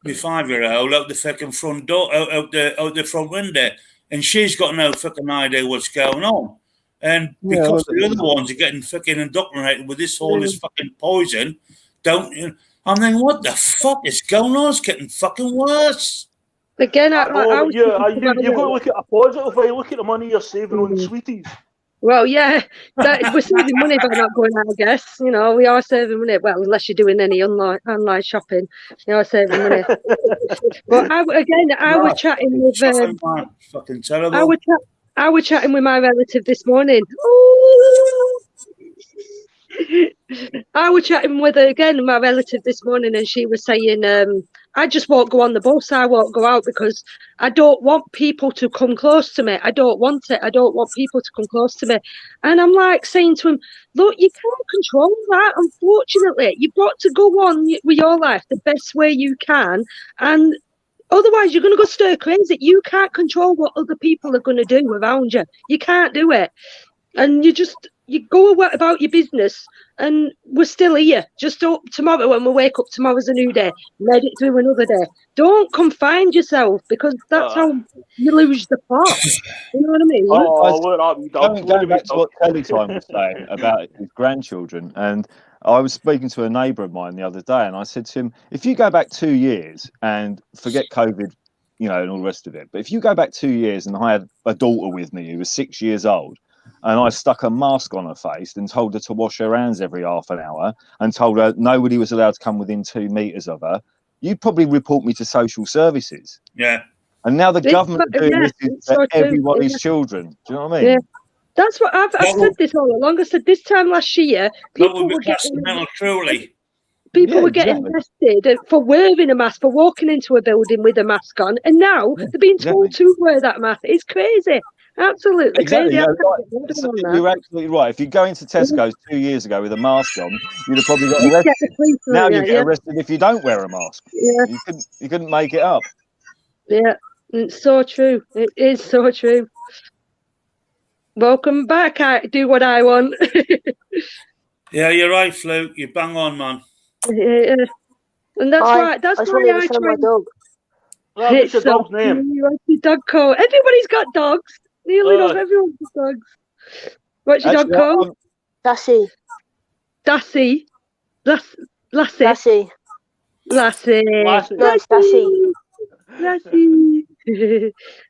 My 5-year-old out the fucking front door, out the front window, and she's got no fucking idea what's going on. And because the other ones are getting fucking indoctrinated with this fucking poison, I'm thinking, what the fuck is going on? It's getting fucking worse. Again, you've got to look at a positive way. Look at the money you're saving on sweeties. Well, yeah, we're saving money by not going out, I guess. You know, we are saving money. Well, unless you're doing any online shopping, you are saving money. But I was chatting with fucking terrible. I was chatting with my relative this morning. I was chatting with her again, my relative this morning, and she was saying, I just won't go on the bus. I won't go out because I don't want people to come close to me. I don't want it. I don't want people to come close to me. And I'm like saying to him, look, you can't control that, unfortunately. You've got to go on with your life the best way you can. And otherwise, you're going to go stir crazy. You can't control what other people are going to do around you. You can't do it. And you go about your business, and we're still here. Just up tomorrow when we wake up, tomorrow's a new day. Made it through another day. Don't confine yourself, because that's how you lose the plot. You know what I mean? Going back to what Teletime was saying about his grandchildren, and I was speaking to a neighbour of mine the other day, and I said to him, if you go back 2 years and forget COVID, and all the rest of it, but if you go back 2 years and I had a daughter with me who was 6 years old, and I stuck a mask on her face and told her to wash her hands every half an hour and told her nobody was allowed to come within 2 meters of her, you'd probably report me to social services. Yeah. And now the government are doing this for everybody's children. Do you know what I mean? Yeah. That's what I've said this all along. I said this time last year, people were getting arrested for wearing a mask, for walking into a building with a mask on, and now they're being told to wear that mask. It's crazy. Absolutely crazy. You're absolutely right. If you go into Tesco's 2 years ago with a mask on, you'd have probably got arrested. Now you get arrested if you don't wear a mask. Yeah. You couldn't make it up. Yeah, it's so true. It is so true. Welcome back. I do what I want. Yeah, you're right, Fluke. You bang on, man. Yeah. And that's why I try my dog. What's your dog's name? What's your dog called? Everybody's got dogs. Nearly enough, everyone's got dogs. What's your dog called? Lassie. Lassie. Lassie. Lassie. Lassie. No, it's Lassie. Lassie.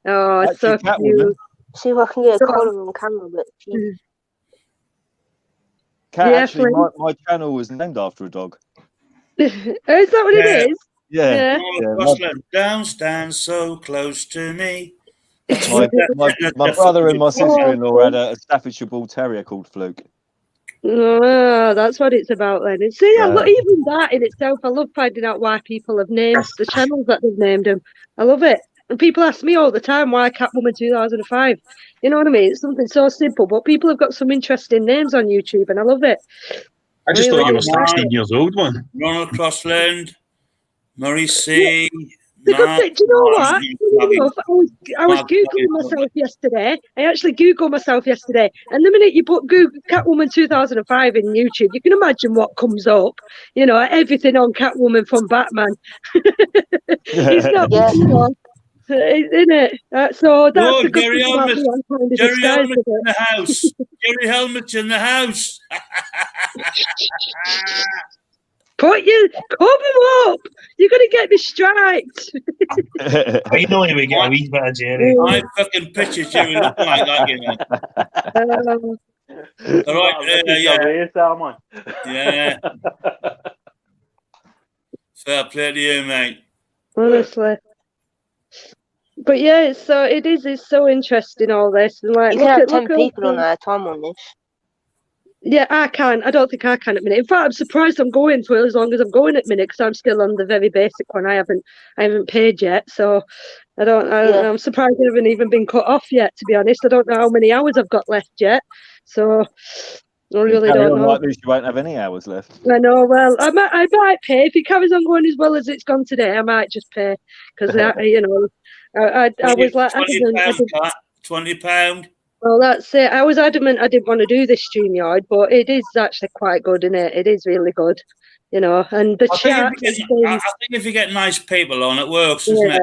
Oh, it's so cute. See if I can get a collar on camera, but actually, my channel was named after a dog. Is that what it is? Yeah. Down, stand so close to me. My brother and my sister-in-law had a Staffordshire Bull Terrier called Fluke. Oh, that's what it's about then. And see, even that in itself, I love finding out why people have named the channels that they've named them. I love it. And people ask me all the time, why Catwoman 2005? You know what I mean? It's something so simple, but people have got some interesting names on YouTube, and I love it. I just thought you were 16 years old, man. Ronald Crossland, Murray C. Do you know what? I was Googling myself yesterday. I actually Googled myself yesterday. And the minute you put Google Catwoman 2005 in YouTube, you can imagine what comes up. Everything on Catwoman from Batman. It's not, isn't it? So that's the good Gary thing about Helmut. me. I'm kind of Gary Helmut disguised in the house. Gary Helmut's in the house. Put you, come up. You're going to get me striked. I know we get a wee bit of Jerry. I fucking picture Jerry looking like that, All right, yeah. Fair play to you, mate. Honestly. But yeah, it's so interesting, all this. And you can have 10 people on at a time on this. Yeah, I can. I don't think I can at the minute. In fact, I'm surprised I'm going for as long as I'm going at the minute, because I'm still on the very basic one. I haven't paid yet, so I'm surprised I haven't even been cut off yet. To be honest, I don't know how many hours I've got left yet. So I really don't know. Like this, you won't have any hours left. I know. Well, I might pay if it carries on going as well as it's gone today. I might just pay because I was like £20. Well, that's it. I was adamant I didn't want to do this StreamYard, but it is actually quite good, isn't it? It is really good, and the chat. I think if you get nice people on, it works, doesn't it?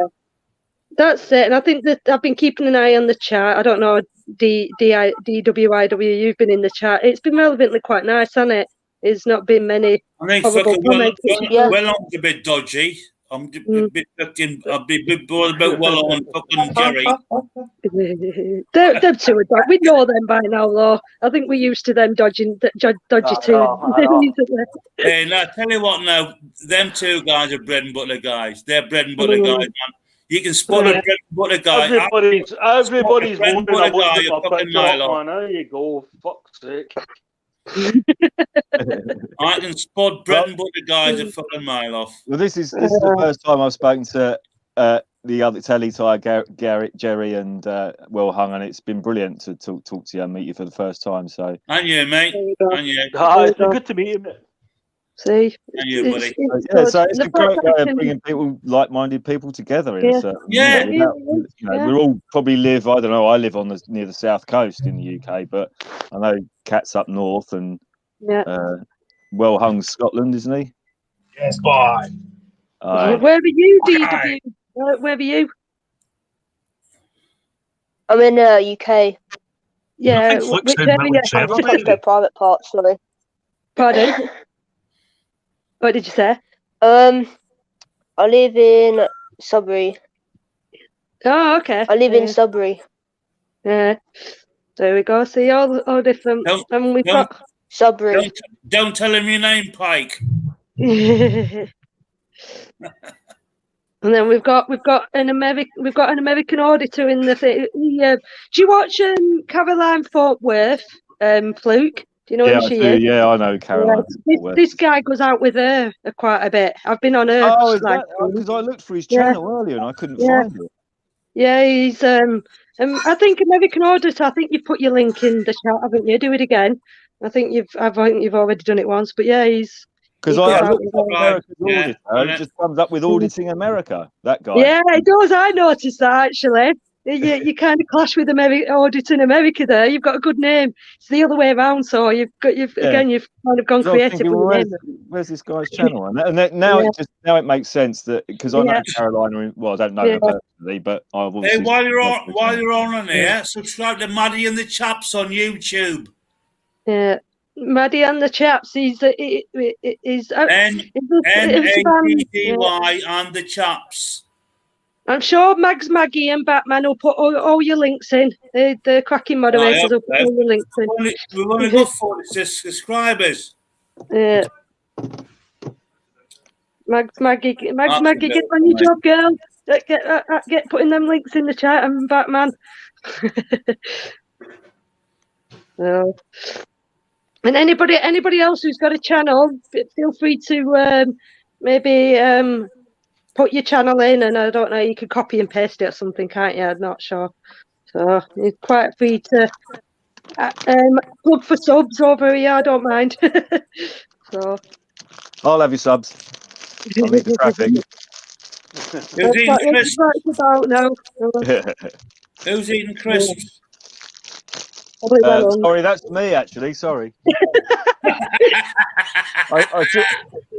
That's it. And I think that I've been keeping an eye on the chat. I don't know, DWIW, you've been in the chat. It's been relevantly quite nice, hasn't it? There's not been many. I think Wellon's a bit dodgy. I'm a bit bored about Wello and fucking Jerry. Them two are dodgy. We know them by now, though. I think we're used to them dodgy too. Hey, now tell you what, now them two guys are bread and butter guys. They're bread and butter guys, man. You can spot a bread and butter guy. Everybody's bread and butter guy. A fucking mile on. There you go. Fuck's sake. I can spot bread and butter guys a fucking mile off. Well, this is the first time I've spoken to the other telly tie, Garrett, Jerry, and Will Hung, and it's been brilliant to talk to you and meet you for the first time. So, And you, mate. And you. It's been good to meet you. See, and you, buddy. So it's a great way of bringing people, like-minded people together. In a certain, we all probably live. I don't know. I live on near the south coast in the UK, but I know Cat's up north and Well Hung's Scotland, isn't he? Yes, boy. Where are you, DW? Where are you? I'm in UK. Yeah, which area? I'm just going to go private parts, sorry. Pardon? What did you say? I live in Sudbury. Oh, okay. I live in Sudbury. Yeah. There we go. See, all different. And we've got Sudbury. Don't tell him your name, Pike. And then we've got an American auditor in the thing. Do you watch Caroline Fortworth, Fluke? Do you know who she is? Yeah, I know Caroline. This guy goes out with her quite a bit. I've been on her. Oh, because I looked for his channel earlier and I couldn't find it. Yeah, he's I think American Auditor. I think you put your link in the chat, haven't you? Do it again. I think you've already done it once, but yeah, he's. Because I looked for American Auditor, it just comes up with Auditing America. That guy. Yeah, it does. I noticed that actually. You kind of clash with Auditing America there. You've got a good name. It's the other way around. So you've kind of gone creative with your name. Where's this guy's channel? And now it makes sense that because I know Carolina. Well, I don't know her personally, but I've obviously. Hey, while you're on here, subscribe to Maddie and the Chaps on YouTube. Yeah. Maddie and the Chaps. He's N-A-D-D-Y and the Chaps. I'm sure Mags, Maggie, and Batman will put all your links in. The cracking moderators will put all your links in. We've only got 46 subscribers. Yeah. Mags, Maggie, get on your job, girl. Get putting them links in the chat, and Batman. So. And anybody else who's got a channel, feel free to maybe put your channel in, and I don't know, you could copy and paste it or something, can't you? I'm not sure. So you're quite free to plug for subs over here. I don't mind. So I'll have your subs. I'll leave the traffic. Who's eating crisps? Sorry, that's me actually. Sorry.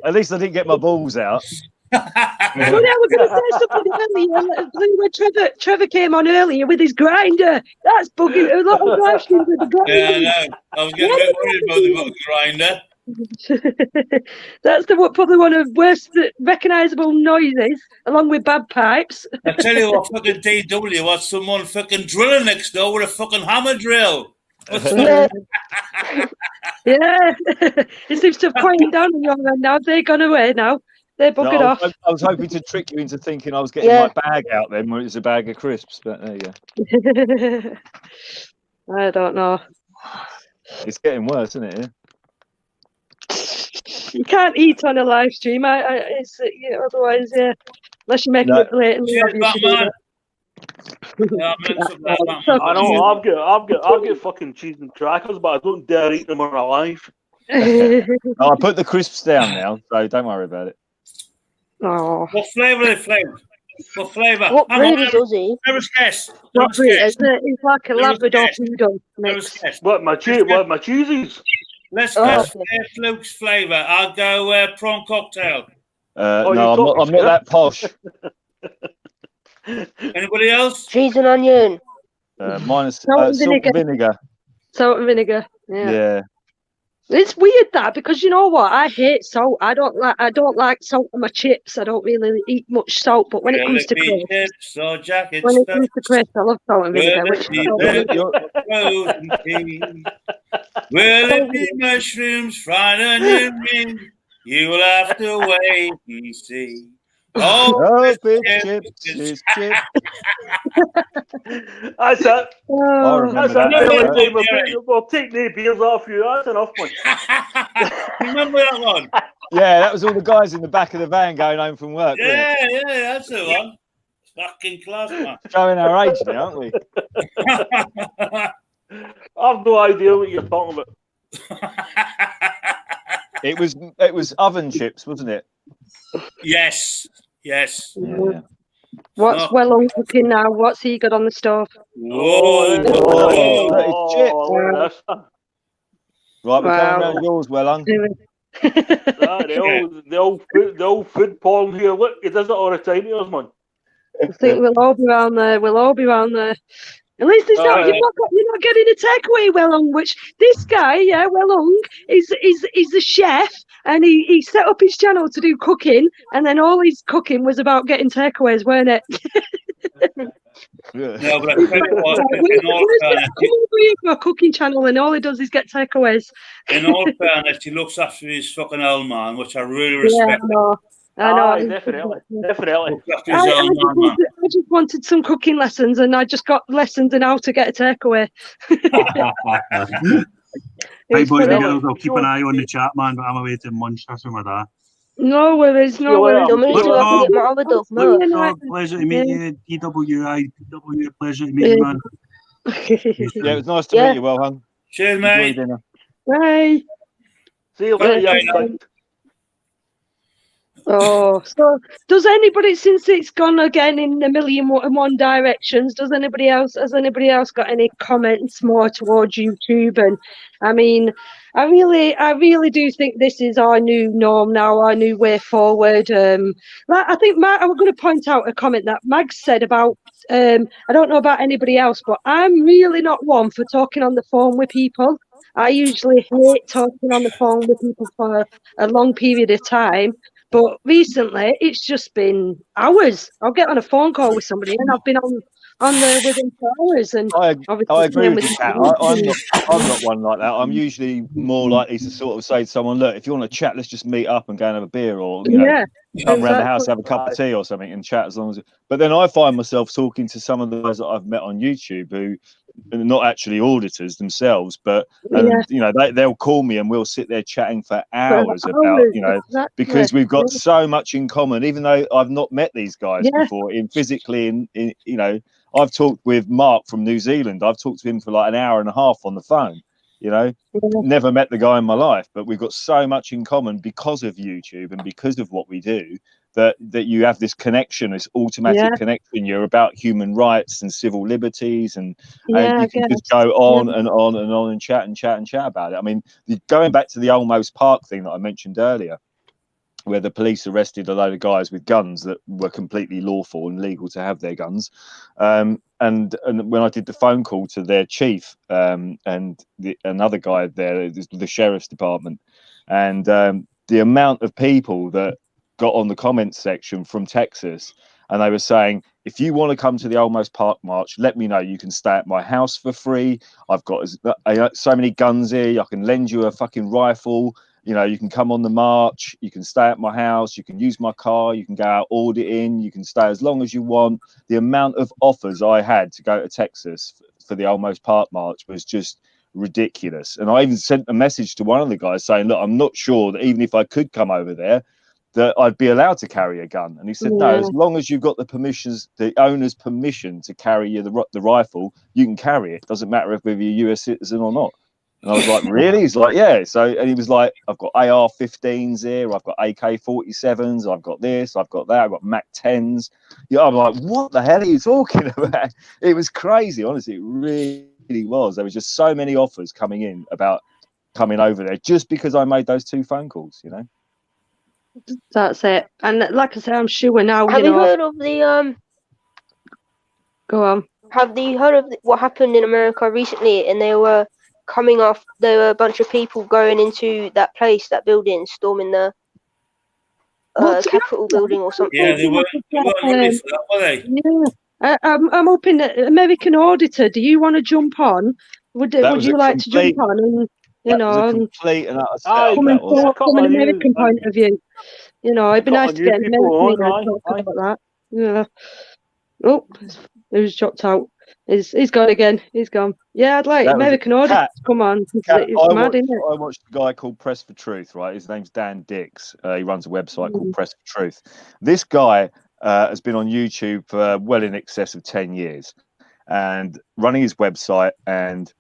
At least I didn't get my balls out. Well, I was going to say something earlier. When Trevor came on earlier with his grinder, that's bugging a lot of live streams with the grinder. Yeah, I know. I was getting a bit worried about the grinder. That's probably one of the worst recognisable noises, along with bagpipes. I tell you what, fucking DW was someone fucking drilling next door with a fucking hammer drill. Yeah, it seems to have quieted down on your end now. They're gone away now. They're buggered off. I was hoping to trick you into thinking I was getting my bag out then when it was a bag of crisps, but there you go. I don't know. It's getting worse, isn't it? You can't eat on a live stream. It's otherwise, unless you make it late. I know. I'll get fucking cheese and crackers, but I don't dare eat them when I'm alive. I put the crisps down now, so don't worry about it. Oh. What flavour are they, Flavour? What flavour? What breed does he? Never guess. What breed? It's like a Labrador poodle mix. What my cheesies? Let's guess Fluke's flavour. I'll go prawn cocktail. No, I'm not that posh. Anybody else? Cheese and onion. Minus salt and vinegar. Salt and vinegar. Yeah. It's weird that, because you know what, I hate salt. I don't like salt on my chips. I don't really eat much salt. But when it comes to crisps, I love salt and vinegar. Will it be mushrooms fried onion ring? You will have to wait and see. Oh, fish chips, fish chips. That's it. I Oh, remember That's that. it. Nearly Bit, time. We'll take the beers off you. That's enough, man. Remember that one? yeah, that was all the guys in the back of the van going home from work. wasn't it? Yeah, that's the one. Fucking class, man. Showing our age now, aren't we? I've no idea what you're talking about. It was oven chips, wasn't it? Yes. Yeah. what's Oh. Wellon cooking now? What's he got on the stove? Whoa. Look at this. Right, we're Wow. coming around yours, well, The old food porn here. Look, he does it all the time, he does, man. I think we'll all be around there. We'll all be around there. At least it's not, you're not getting a takeaway, Wellung, which this guy, Wellung, is a chef, and he set up his channel to do cooking, and then all his cooking was about getting takeaways, weren't it? No, but I tell you what, in all fairness, Come over here for a cooking channel, and all he does is get takeaways. in all fairness, he looks after his fucking old man, which I really respect. I know. Aye, definitely. Looks after his old man. I just wanted some cooking lessons, and I just got lessons on how to get a takeaway. Hey, boys and girls, I'll keep an eye on the chat, man, but I'm away to Munchausen with that. No worries, no worries. Pleasure to meet you, DWI, pleasure to meet you, man. Yeah, it was nice to meet you, well, hung. Cheers, mate. Dinner. Bye. See you later. Oh, so does anybody, since it's gone again in a million and one directions, has anybody else got any comments more towards YouTube? And I mean, I really do think this is our new norm now, our new way forward. I think I'm going to point out a comment that Mag said about, I don't know about anybody else, but I'm really not one for talking on the phone with people. I usually hate talking on the phone with people for a long period of time. But recently, it's just been hours. I'll get on a phone call with somebody, and I've been on with them for hours. And I agree with you, Kat. I'm not one like that. I'm usually more likely to sort of say to someone, look, if you want to chat, let's just meet up and go and have a beer, or come around the house, have a cup of tea or something, and chat as long as. But then I find myself talking to some of the guys that I've met on YouTube who are not actually auditors themselves, but they'll call me and we'll sit there chatting for hours about because we've got so much in common. Even though I've not met these guys before, physically, I've talked with Mark from New Zealand. I've talked to him for like an hour and a half on the phone. Never met the guy in my life, but we've got so much in common because of YouTube and because of what we do. That you have this connection, this automatic connection. You're about human rights and civil liberties, and you can just go on and on and on and chat about it. I mean, going back to the Olmos Park thing that I mentioned earlier, where the police arrested a load of guys with guns that were completely lawful and legal to have their guns. And when I did the phone call to their chief and another guy there, the sheriff's department, and the amount of people that got on the comments section from Texas, and they were saying, if you want to come to the Olmos Park March, let me know. You can stay at my house for free. I've got so many guns here. I can lend you a fucking rifle. You can come on the march. You can stay at my house. You can use my car. You can go out auditing. You can stay as long as you want. The amount of offers I had to go to Texas for the Olmos Park March was just ridiculous. And I even sent a message to one of the guys saying, look, I'm not sure that even if I could come over there, that I'd be allowed to carry a gun. And he said, no, as long as you've got the owner's permission to carry the rifle, you can carry it. Doesn't matter if you're a US citizen or not. And I was like, really? He's like, yeah. And he was like, I've got AR-15s here. I've got AK-47s. I've got this. I've got that. I've got MAC-10s. I'm like, what the hell are you talking about? It was crazy. Honestly, it really was. There was just so many offers coming in about coming over there just because I made those 2 phone calls, That's it. And like I said, I'm sure now. Have you heard of the Go on. Have you heard of what happened in America recently? And they were coming off. There were a bunch of people going into that place, that building, storming the Capitol building or something. Yeah, they weren't ready for that, were they? Yeah. I'm hoping that American Auditor. Do you want to jump on? Would you like to jump on and? Complete and utter from an American point of view. You know, it'd be Got nice a to new get people on, aye, talking aye. about that. Yeah. Oh, who's dropped out? He's gone again. He's gone. Yeah, I'd like That was American Audit Cat. to come on. It's Cat, mad, isn't it? I watched a guy called Press for Truth, right? His name's Dan Dix. He runs a website called Press for Truth. This guy has been on YouTube for well in excess of 10 years and running his website. And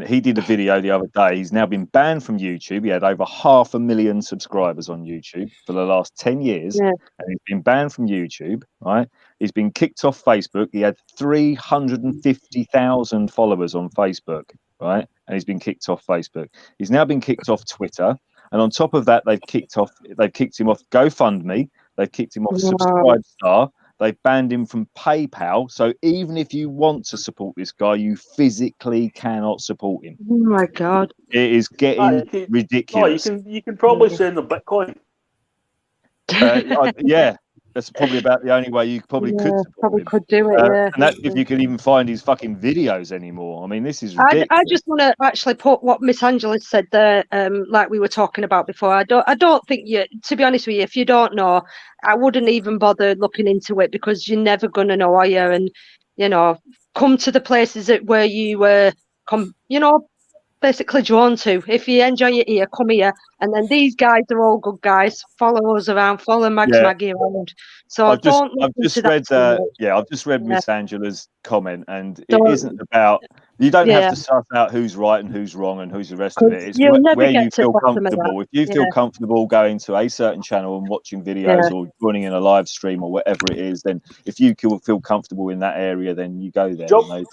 he did a video the other day. He's now been banned from YouTube. He had over 500,000 subscribers on YouTube for the last 10 years. Yeah. And he's been banned from YouTube, right? He's been kicked off Facebook. He had 350,000 followers on Facebook, right? And he's been kicked off Facebook. He's now been kicked off Twitter. And on top of that, they've kicked him off GoFundMe. They've kicked him off Subscribestar. They've banned him from PayPal. So even if you want to support this guy, you physically cannot support him. Oh my God. It is getting ridiculous. No, you can probably send them Bitcoin. Yeah, that's probably about the only way you probably could support probably him. could do it. Yeah. And that's if you can even find his fucking videos anymore. I mean, this is ridiculous. I just want to actually put what Miss Angela said there, like we were talking about before. I don't think you. To be honest with you, if you don't know, I wouldn't even bother looking into it because you're never gonna know, are you? And you know, come to the places where you basically drawn to. If you enjoy it here, come here. And then these guys are all good guys. Follow us around. Follow Maggie around. So I've just read Miss Angela's comment, and it isn't about. You don't have to suss out who's right and who's wrong and who's the rest of it. It's where you feel comfortable. If you feel comfortable going to a certain channel and watching videos or joining in a live stream or whatever it is, then if you feel comfortable in that area, then you go there. Jump on it.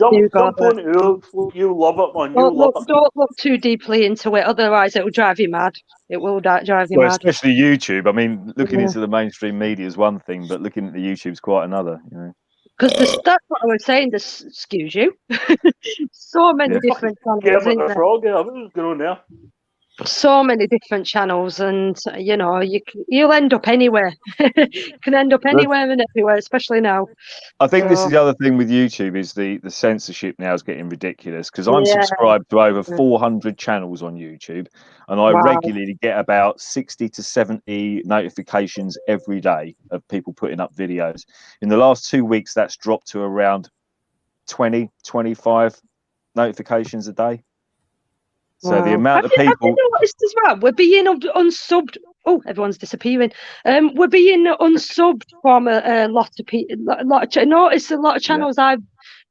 You love it, man. Don't look too deeply into it, otherwise it will drive you mad. It will drive you mad. Especially YouTube. I mean, looking into the mainstream media is one thing, but looking at the YouTube is quite another. You know. Because that's what I was saying. This excuse you. So many different channels. So many different channels, and you know, you'll end up anywhere. You can end up anywhere and everywhere, especially now. I think this is the other thing with YouTube is the censorship now is getting ridiculous because I'm subscribed to over 400 channels on YouTube, and I regularly get about 60 to 70 notifications every day of people putting up videos. In the last 2 weeks, that's dropped to around 20, 25 notifications a day. So the amount of people. Have you noticed as well? We're being unsubbed. Oh, everyone's disappearing. We're being unsubbed from a lot of people. Notice a lot of channels I've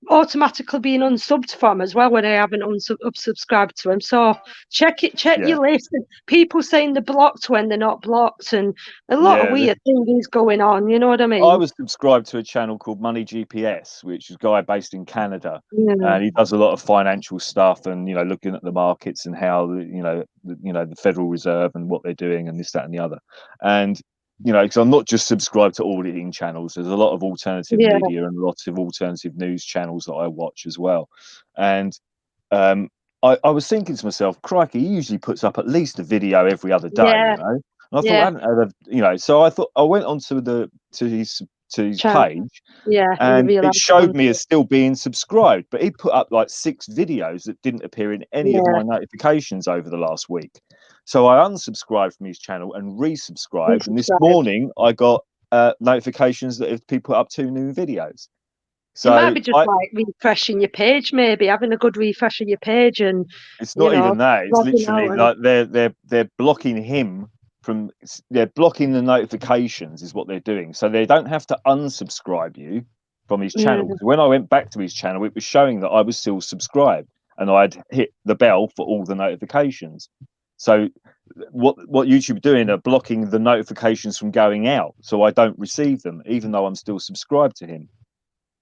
automatically being unsubbed from as well when I haven't unsubscribed to them. So check your list. And people saying they're blocked when they're not blocked, and a lot of weird things going on. You know what I mean? I was subscribed to a channel called Money GPS, which is a guy based in Canada, and he does a lot of financial stuff and looking at the markets and how the Federal Reserve and what they're doing and this, that, and the other. And because I'm not just subscribed to auditing channels. There's a lot of alternative media and lots of alternative news channels that I watch as well. And I was thinking to myself, crikey, he usually puts up at least a video every other day, And I thought, I hadn't heard so I thought I went onto his page, and it showed me as still being subscribed, but he put up like 6 videos that didn't appear in any of my notifications over the last week. So I unsubscribed from his channel and resubscribed, and this morning I got notifications that people put up 2 new videos. So it might be just like refreshing your page, maybe having a good refresh of your page, and it's not even that. It's literally like they're blocking him from. They're blocking the notifications, is what they're doing. So they don't have to unsubscribe you from his channel. Because when I went back to his channel, it was showing that I was still subscribed, and I'd hit the bell for all the notifications. So what YouTube are doing are blocking the notifications from going out, so I don't receive them, even though I'm still subscribed to him.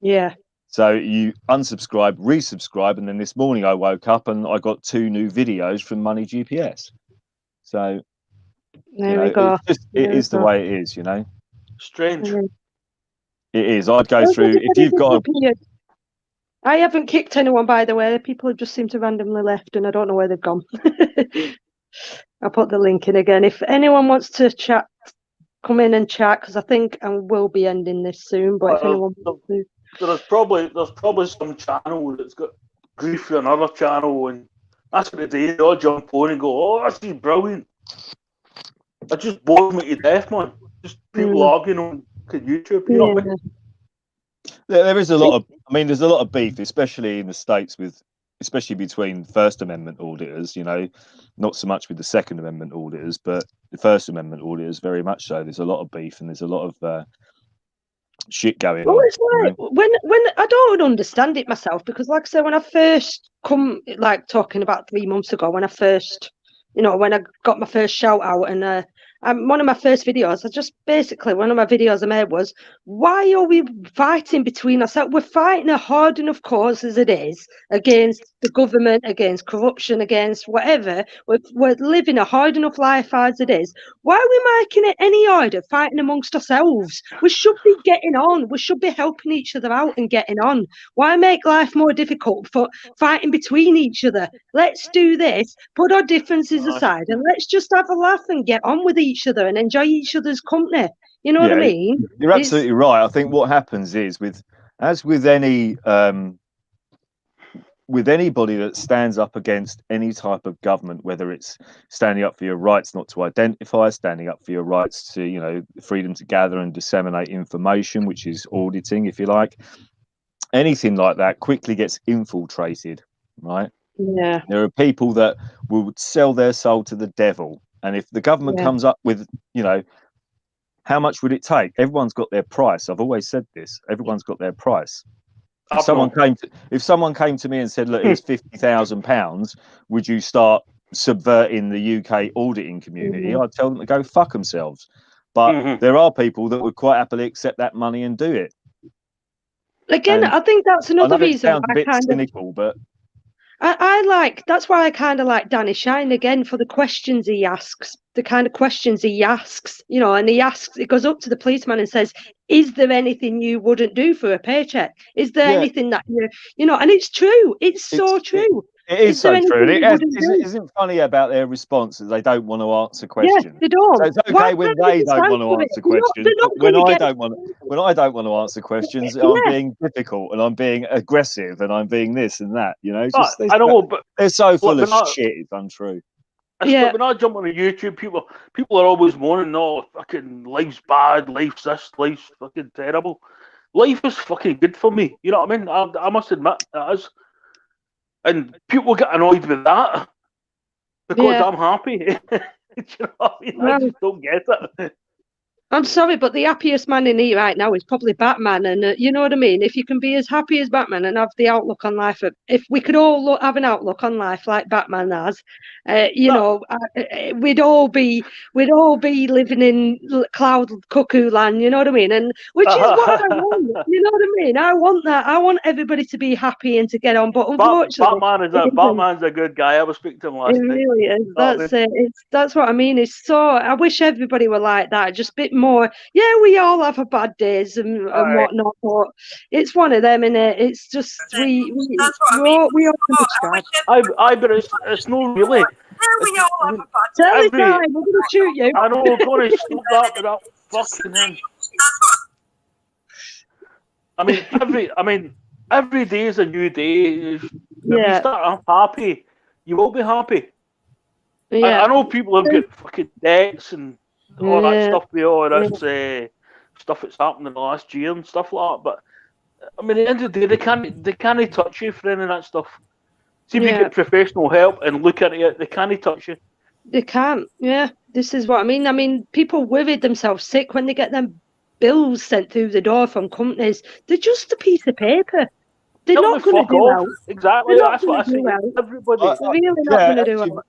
Yeah. So you unsubscribe, resubscribe, and then this morning I woke up and I got 2 new videos from Money GPS. So there we go. It is the way it is, Strange. It is. I'd go through if you've got. I haven't kicked anyone, by the way. People have just seemed to randomly left, and I don't know where they've gone. I'll put the link in again. If anyone wants to chat, come in and chat, because I think I will be ending this soon. But if anyone wants to, there's probably some channel that's got grief for another channel, and that's what they do. They'll jump on and go, "Oh, this is brilliant." It just bores me to death, man. Just people arguing on YouTube, you know what I mean? There is a lot of, I mean, there's a lot of beef, especially in the States, especially between First Amendment auditors, you know, not so much with the Second Amendment auditors, but the First Amendment auditors, very much so. There's a lot of beef and there's a lot of shit going on. It's like when I don't understand it myself, because like I said, when I first come, like talking about 3 months ago, when I first, you know, when I got my first shout out, and one of my first videos, one of my videos I made was, why are we fighting between ourselves? We're fighting a hard enough cause as it is, against the government, against corruption, against whatever. We're living a hard enough life as it is. Why are we making it any harder, fighting amongst ourselves? We should be getting on. We should be helping each other out and getting on. Why make life more difficult for fighting between each other? Let's do this, put our differences aside, and let's just have a laugh and get on with each other and enjoy each other's company. You know what I mean? You're absolutely right. I think what happens is with anybody that stands up against any type of government, whether it's standing up for your rights not to identify, standing up for your rights to, you know, freedom to gather and disseminate information, which is auditing, if you like, anything like that quickly gets infiltrated, right? Yeah. There are people that will sell their soul to the devil. And if the government comes up with, you know, how much would it take? Everyone's got their price. I've always said this. Everyone's got their price. If someone came to me and said, look, here's £50,000, would you start subverting the UK auditing community? I'd tell them to go fuck themselves. But there are people that would quite happily accept that money and do it. Again, I think that's another reason. It sounds a bit cynical, but that's why I kind of like Danny Shine again, for the questions he asks, the kind of questions he asks, you know, and it goes up to the policeman and says, is there anything you wouldn't do for a paycheck? Is there anything that you know, and it's true. It's so true. It is so true. It isn't funny about their response that they don't want to answer questions. Yeah, they don't. So it's okay when they don't want to answer questions. When I don't want to answer questions, I'm being difficult and I'm being aggressive and I'm being this and that. You know, it's just, I know, but they're so full of shit. It's untrue. Yeah. When I jump on YouTube, people are always moaning, no, fucking life's bad, life's this, life's fucking terrible. Life is fucking good for me. You know what I mean? I must admit it is. And people get annoyed with that because I'm happy. You know what I mean? I just don't get it. I'm sorry, but the happiest man in here right now is probably Batman. And you know what I mean? If you can be as happy as Batman and have the outlook on life, if we could all have an outlook on life like Batman has, we'd all be living in cloud cuckoo land. You know what I mean? And which is what I want. You know what I mean? I want that. I want everybody to be happy and to get on. But unfortunately, Batman's a good guy. I was speaking to him last night. He really is. That's it. That's what I mean. It's so. I wish everybody were like that. Just a bit more. Yeah, we all have our bad days and whatnot, but it's one of them, and it's just we all understand. But it's not really. We all have a bad day. Tell the guy, we're gonna shoot you. I know, we're gonna stop that without fucking him. Every day is a new day. If you start off happy, you will be happy. Yeah. I know people have got fucking debts and all that stuff with all this stuff that's happened in the last year and stuff like that. But I mean, at the end of the day, they can't touch you for any of that stuff. See if you get professional help and look at it, they can't touch you. They can't. Yeah, this is what I mean. I mean, people worried themselves sick when they get them bills sent through the door from companies. They're just a piece of paper. They're not going to do well. Exactly. That's what I say. Everybody. They're really not going to do well.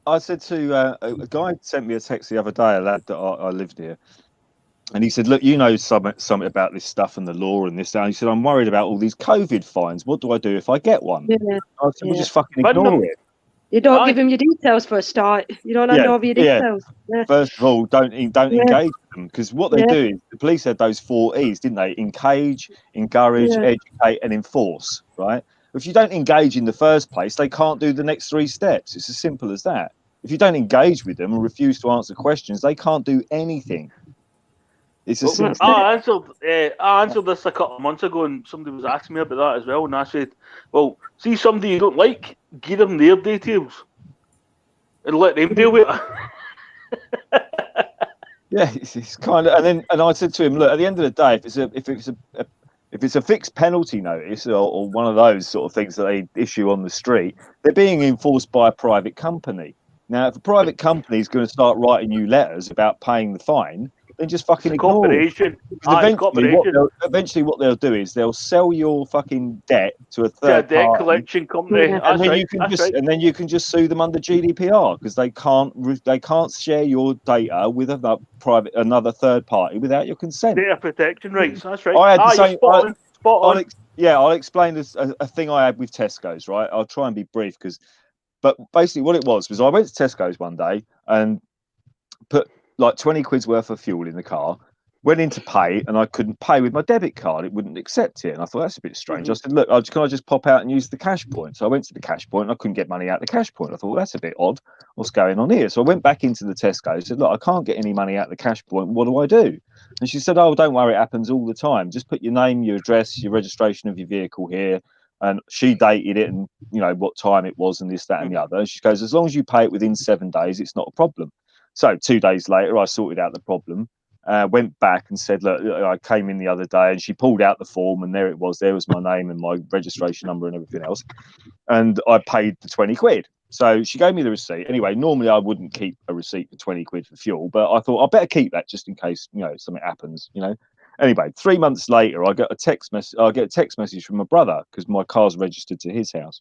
I said to a guy sent me a text the other day, a lad that I lived here, and he said, look, you know something about this stuff and the law and this. And he said, I'm worried about all these COVID fines. What do I do if I get one? Yeah. I said, well, just fucking ignore it. You don't give him your details for a start. You don't hand over your details. Yeah. First of all, don't engage with them, because what they do is the police had those 4 E's, didn't they? Engage, encourage, educate, and enforce. Right? If you don't engage in the first place, they can't do the next 3 steps. It's as simple as that. If you don't engage with them and refuse to answer questions, they can't do anything. It's as simple. I answered this a couple of months ago, and somebody was asking me about that as well, and I said, well, see somebody you don't like, give them their details and let them deal with it. Yeah, it's kind of, and I said to him, look, at the end of the day, if it's a fixed penalty notice or one of those sort of things that they issue on the street, they're being enforced by a private company. Now, if a private company is going to start writing you letters about paying the fine, then just fucking ignore it. Corporation. Eventually, what they'll do is they'll sell your fucking debt to a To a third debt party, collection company. Yeah. and That's then right. you can That's just right. and then you can just sue them under GDPR because they can't share your data with another third party without your consent. Data protection rights. That's right. I had the You're same. spot on. Spot on. I'll explain a thing I had with Tesco's. Right, I'll try and be brief but basically what it was I went to Tesco's one day and put like 20 quid's worth of fuel in the car. Went in to pay and I couldn't pay with my debit card. It wouldn't accept it. And I thought, that's a bit strange. I said, look, can I just pop out and use the cash point? So I went to the cash point and I couldn't get money out of the cash point. I thought, well, that's a bit odd. What's going on here? So I went back into the Tesco. I said, look, I can't get any money out of the cash point. What do I do? And she said, oh, don't worry. It happens all the time. Just put your name, your address, your registration of your vehicle here. And she dated it and, you know, what time it was and this, that and the other. And she goes, as long as you pay it within 7 days, it's not a problem. So 2 days later, I sorted out the problem. Went back and said, look, I came in the other day, and she pulled out the form and there it was. There was my name and my registration number and everything else. And I paid the 20 quid. So she gave me the receipt. Anyway, normally I wouldn't keep a receipt for 20 quid for fuel, but I thought I better keep that just in case, you know, something happens, you know. Anyway, 3 months later, I get a text message from my brother because my car's registered to his house.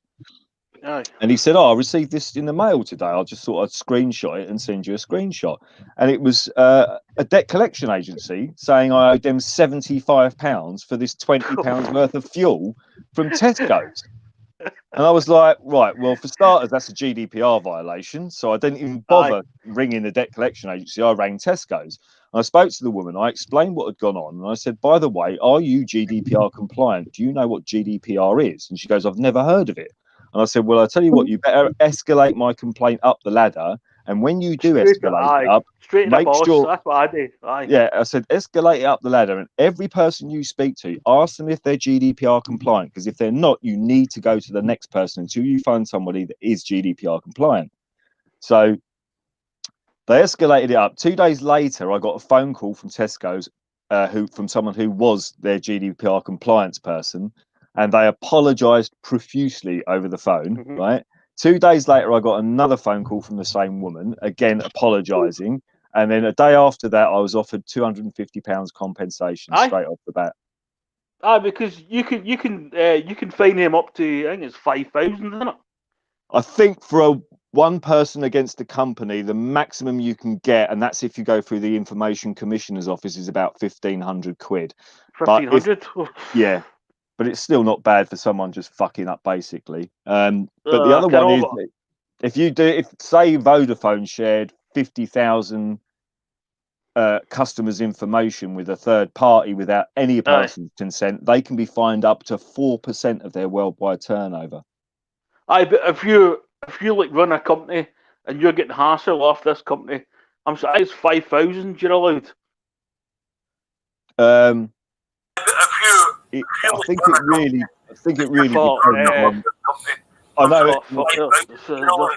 And he said, oh, I received this in the mail today. I just thought I'd screenshot it and send you a screenshot. And it was a debt collection agency saying I owed them £75 for this £20 worth of fuel from Tesco's. And I was like, right, well, for starters, that's a GDPR violation. So I didn't even bother ringing the debt collection agency. I rang Tesco's. And I spoke to the woman. I explained what had gone on. And I said, by the way, are you GDPR compliant? Do you know what GDPR is? And she goes, I've never heard of it. And I said, well, I'll tell you what, you better escalate my complaint up the ladder. And when you do escalate it up, make sure. That's what I do. Yeah, I said, escalate it up the ladder. And every person you speak to, ask them if they're GDPR compliant. Because if they're not, you need to go to the next person until you find somebody that is GDPR compliant. So they escalated it up. 2 days later, I got a phone call from Tesco's, from someone who was their GDPR compliance person. And they apologized profusely over the phone, right? 2 days later, I got another phone call from the same woman, again apologizing. And then a day after that, I was offered £250 compensation straight off the bat. Because you can fine him up to, I think it's 5,000, isn't it? I think for one person against the company, the maximum you can get, and that's if you go through the Information Commissioner's office, is about 1,500 quid. 1,500? Yeah. But it's still not bad for someone just fucking up, basically. But the other one is, if say Vodafone shared 50,000 customers' information with a third party without any person's consent, they can be fined up to 4% of their worldwide turnover. But if you like run a company and you're getting hassle off this company, I'm sorry, it's 5,000 you're allowed. I think it really depends on. I know it's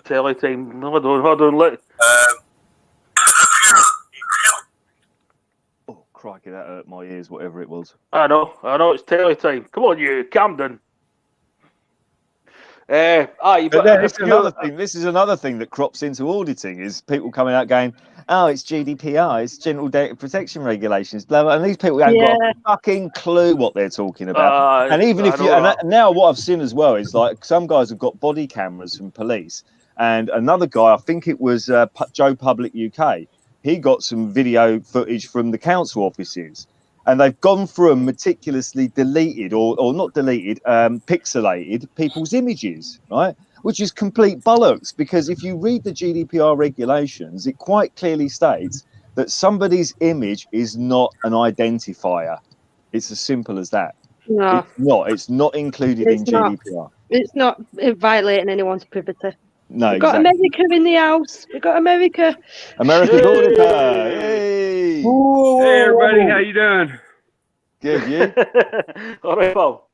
Teletime. Hold on, look. Oh crikey, that hurt my ears. Whatever it was. I know. It's Teletime. Come on, you Camden. But then this is another thing that crops into auditing is people coming out going, oh, it's GDPR, it's General Data Protection Regulations, blah, blah, and these people haven't got a fucking clue what they're talking about. And even if now what I've seen as well is like some guys have got body cameras from police, and another guy, I think it was Joe Public UK, he got some video footage from the council offices. And they've gone through and meticulously deleted or not deleted, pixelated people's images, right? Which is complete bollocks, because if you read the GDPR regulations, it quite clearly states that somebody's image is not an identifier. It's as simple as that. No. It's not included in GDPR. It's not violating anyone's privacy. No, We've got America in the house. We've got America. American auditor. Hey. Hey, everybody. How you doing? Good, you? All right, Paul.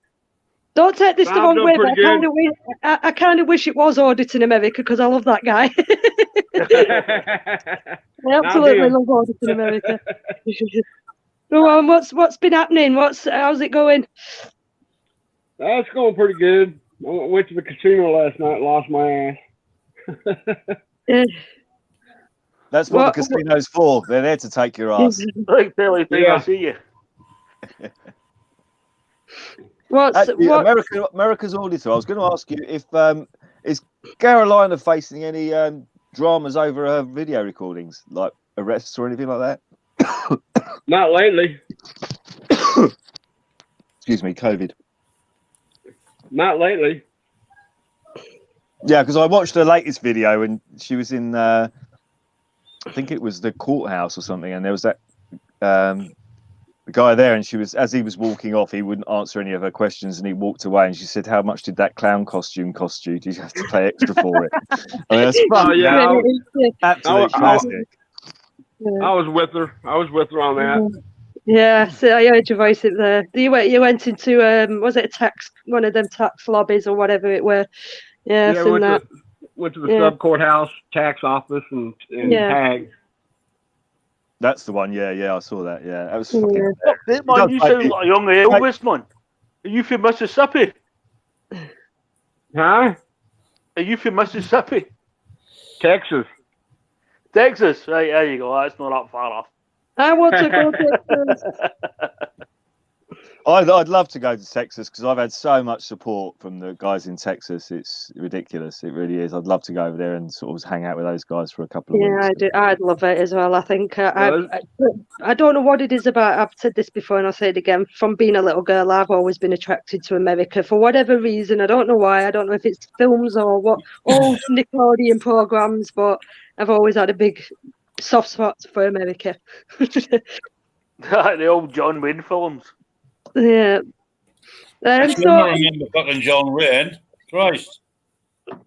Don't take this the I'm wrong doing way, but pretty I kind of wish it was Auditing America because I love that guy. I absolutely love Auditing America. Go on, what's been happening? How's it going? It's going pretty good. I went to the casino last night, lost my ass. That's what the casino's for. They're there to take your ass. Like Billy, I see you. America's Auditor? I was going to ask you if is Carolina facing any dramas over her video recordings, like arrests or anything like that? Not lately. Excuse me, COVID. Not lately. Yeah, because I watched her latest video and she was in, I think it was the courthouse or something, and there was that the guy there, and she was, as he was walking off, he wouldn't answer any of her questions, and he walked away. And she said, "How much did that clown costume cost you? Did you have to pay extra for it?" I mean, that's absolute classic. I was with her. On that. Yeah, so I heard your voice there. You went into was it one of them tax lobbies or whatever it were? Yeah, went to the sub courthouse tax office and tag. That's the one. Yeah, I saw that. Yeah, that was fucking. Man, you sound like a young Elvis, man. Are you from Mississippi? Huh? Are you from Mississippi? Texas. Texas, right? There you go. That's not that far off. I want to go to Texas. I'd love to go to Texas because I've had so much support from the guys in Texas. It's ridiculous. It really is. I'd love to go over there and sort of hang out with those guys for a couple of weeks. Yeah, I do. I'd love it as well. I think I don't know what it is about. I've said this before and I'll say it again. From being a little girl, I've always been attracted to America for whatever reason. I don't know why. I don't know if it's films or what, old Nickelodeon programs, but I've always had a big soft spot for America. The old John Wayne films. Yeah. I remember fucking John Wayne. Christ.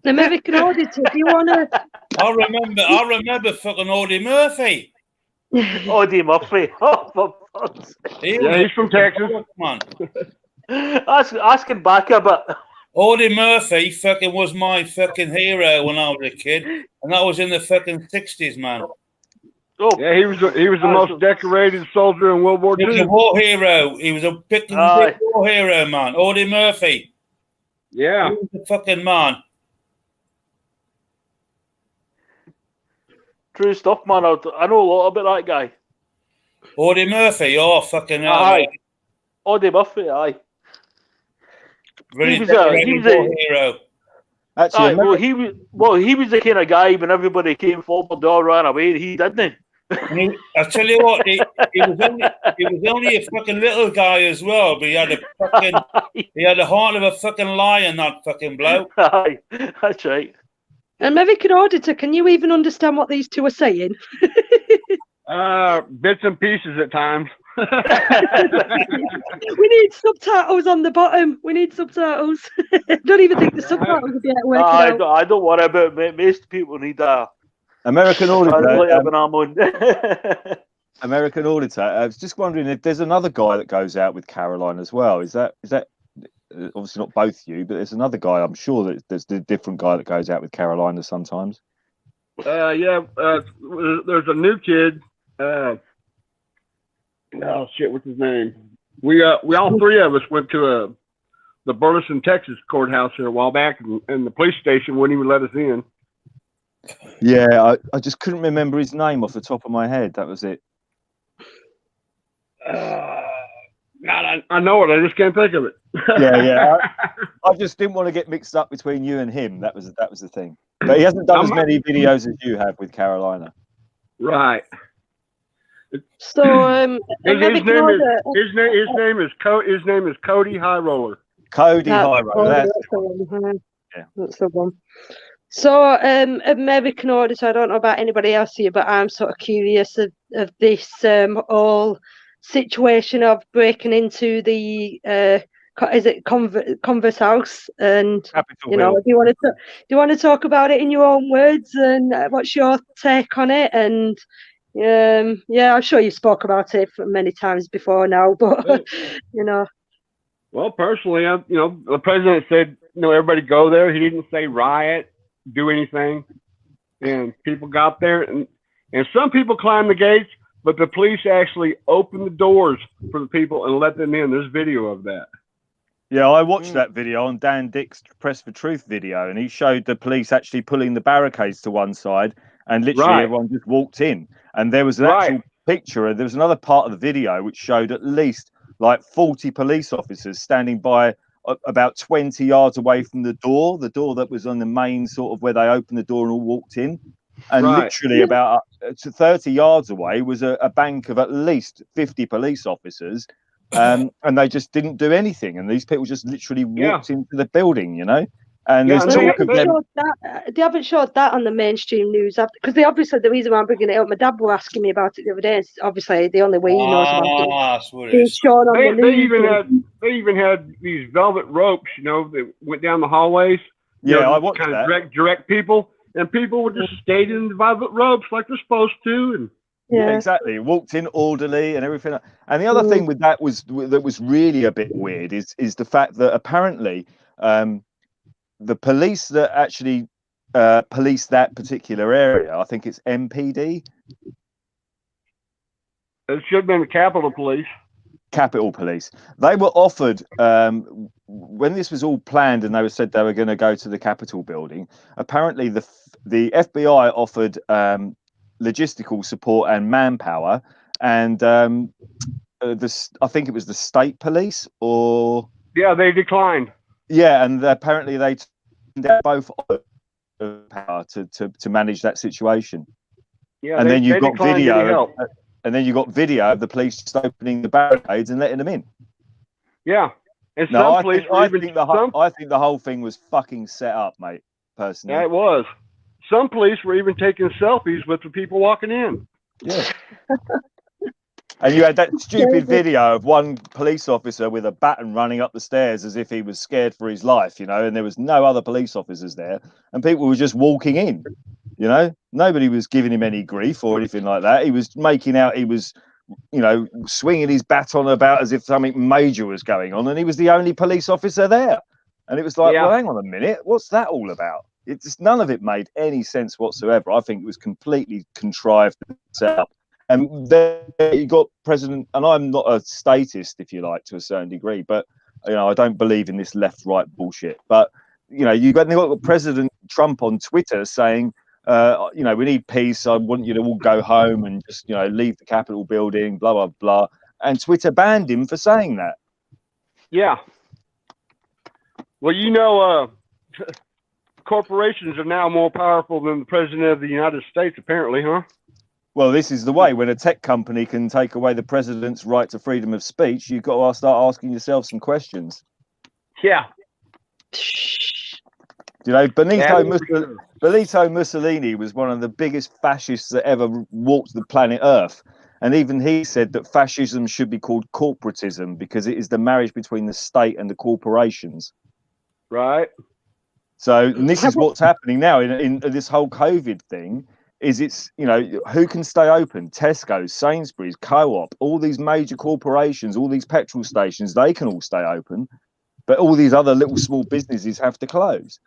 American Auditor, do you want to? I remember fucking Audie Murphy. Audie Murphy. Oh, for fuck's sake. Yeah, he's from Texas. Man. Asking back a bit. Audie Murphy fucking was my fucking hero when I was a kid, and that was in the fucking 60s, man. Oh. Yeah, he was the most decorated soldier in World War II. He was a war hero. He was a big war hero, man. Audie Murphy. Yeah. He was the fucking man. True stuff, man. I know a lot about that guy. Audie Murphy, fucking hell. Aye. Audie Murphy, aye. Really he was a hero. Actually, he was the kind of guy when everybody came forward, they all ran away. He didn't. I tell you what, he was only a fucking little guy as well, but he had the heart of a fucking lion, that fucking bloke. Aye, that's right. American Auditor, can you even understand what these two are saying? Bits and pieces at times. We need subtitles on the bottom. We need subtitles. I don't even think the subtitles would be working out. I don't worry about it. Most people need American Auditor. American Auditor. I was just wondering if there's another guy that goes out with Caroline as well. Is that obviously not both you, but there's another guy. I'm sure that there's a different guy that goes out with Carolina sometimes. Yeah. There's a new kid. Oh shit! What's his name? We all three of us went to the Burleson, Texas courthouse here a while back, and the police station wouldn't even let us in. Yeah, I just couldn't remember his name off the top of my head. That was it. God, I know it. I just can't think of it. Yeah. I just didn't want to get mixed up between you and him. That was the thing. But he hasn't done as many videos as you have with Carolina. Right. So his name is Cody High Roller. Cody High Roller. That's the one. So American Auditor, I don't know about anybody else here, but I'm sort of curious of this whole situation of breaking into the Converse House, and Capitol Hill. do you want to talk about it in your own words, and what's your take on it? And I'm sure you spoke about it many times before now, but Well, Well, personally, the president said, everybody go there. He didn't say riot, do anything. And people got there, and some people climbed the gates, but the police actually opened the doors for the people and let them in. There's video of that. Yeah, I watched that video on Dan Dick's Press for Truth video, and he showed the police actually pulling the barricades to one side, and literally everyone just walked in. And there was an actual picture, and there was another part of the video which showed at least like 40 police officers standing by about 20 yards away from the door that was on the main sort of where they opened the door and all walked in. And literally about 30 yards away was a bank of at least 50 police officers. And they just didn't do anything, and these people just literally walked into the building, And there's talk of them. They haven't showed that on the mainstream news, because they obviously, the reason why I'm bringing it up, my dad was asking me about it the other day. It's obviously, the only way he knows about it is shown on the news. They even had these velvet ropes, that went down the hallways. I watched kind that. of direct people, and people would just stayed in the velvet ropes like they're supposed to, and. Yeah, exactly. Walked in orderly and everything. And the other thing with that was really a bit weird is the fact that apparently the police that actually police that particular area, I think it's MPD. It should have been the Capitol Police. Capitol Police. They were offered when this was all planned, and they said they were going to go to the Capitol building. Apparently, the FBI offered logistical support and manpower, and I think it was the state police, or they declined. And apparently they turned out both power to manage that situation. And then you've got video, and then you got video of the police just opening the barricades and letting them in. Yeah, and I think the whole thing was fucking set up, mate. Personally, yeah, it was. Some police were even taking selfies with the people walking in. Yeah. And you had that stupid video of one police officer with a baton running up the stairs as if he was scared for his life, and there was no other police officers there, and people were just walking in, Nobody was giving him any grief or anything like that. He was making out he was, swinging his baton about as if something major was going on, and he was the only police officer there. And it was like, well, hang on a minute, what's that all about? None of it made any sense whatsoever. I think it was completely contrived and set up. And then you got President, and I'm not a statist, if you like, to a certain degree, but I don't believe in this left-right bullshit. But you've got President Trump on Twitter saying, we need peace. I want you to all go home and just leave the Capitol building, blah blah blah. And Twitter banned him for saying that. Yeah. Well, corporations are now more powerful than the president of the United States, apparently, huh? Well, this is the way. When a tech company can take away the president's right to freedom of speech, you've got to start asking yourself some questions. Yeah. Benito Mussolini was one of the biggest fascists that ever walked the planet Earth. And even he said that fascism should be called corporatism because it is the marriage between the state and the corporations. Right. So this is what's happening now in this whole COVID thing. It's who can stay open? Tesco's, Sainsbury's, Co-op, all these major corporations, all these petrol stations, they can all stay open, but all these other little small businesses have to close.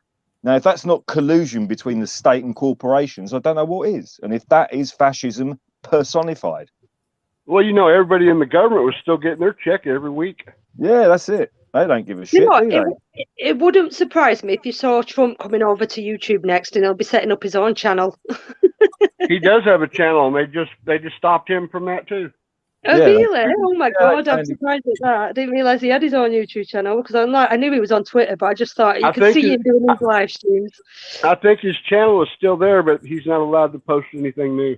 Now, if that's not collusion between the state and corporations, I don't know what is. And if that is fascism personified. Well, everybody in the government was still getting their check every week. Yeah, that's it. They don't give a shit, do they? It wouldn't surprise me if you saw Trump coming over to YouTube next, and he'll be setting up his own channel. He does have a channel, and they just stopped him from that too. Oh, really? Oh my God, I'm surprised at that. I didn't realise he had his own YouTube channel, because I knew he was on Twitter, but I just thought you could see him doing his live streams. I think his channel is still there, but he's not allowed to post anything new.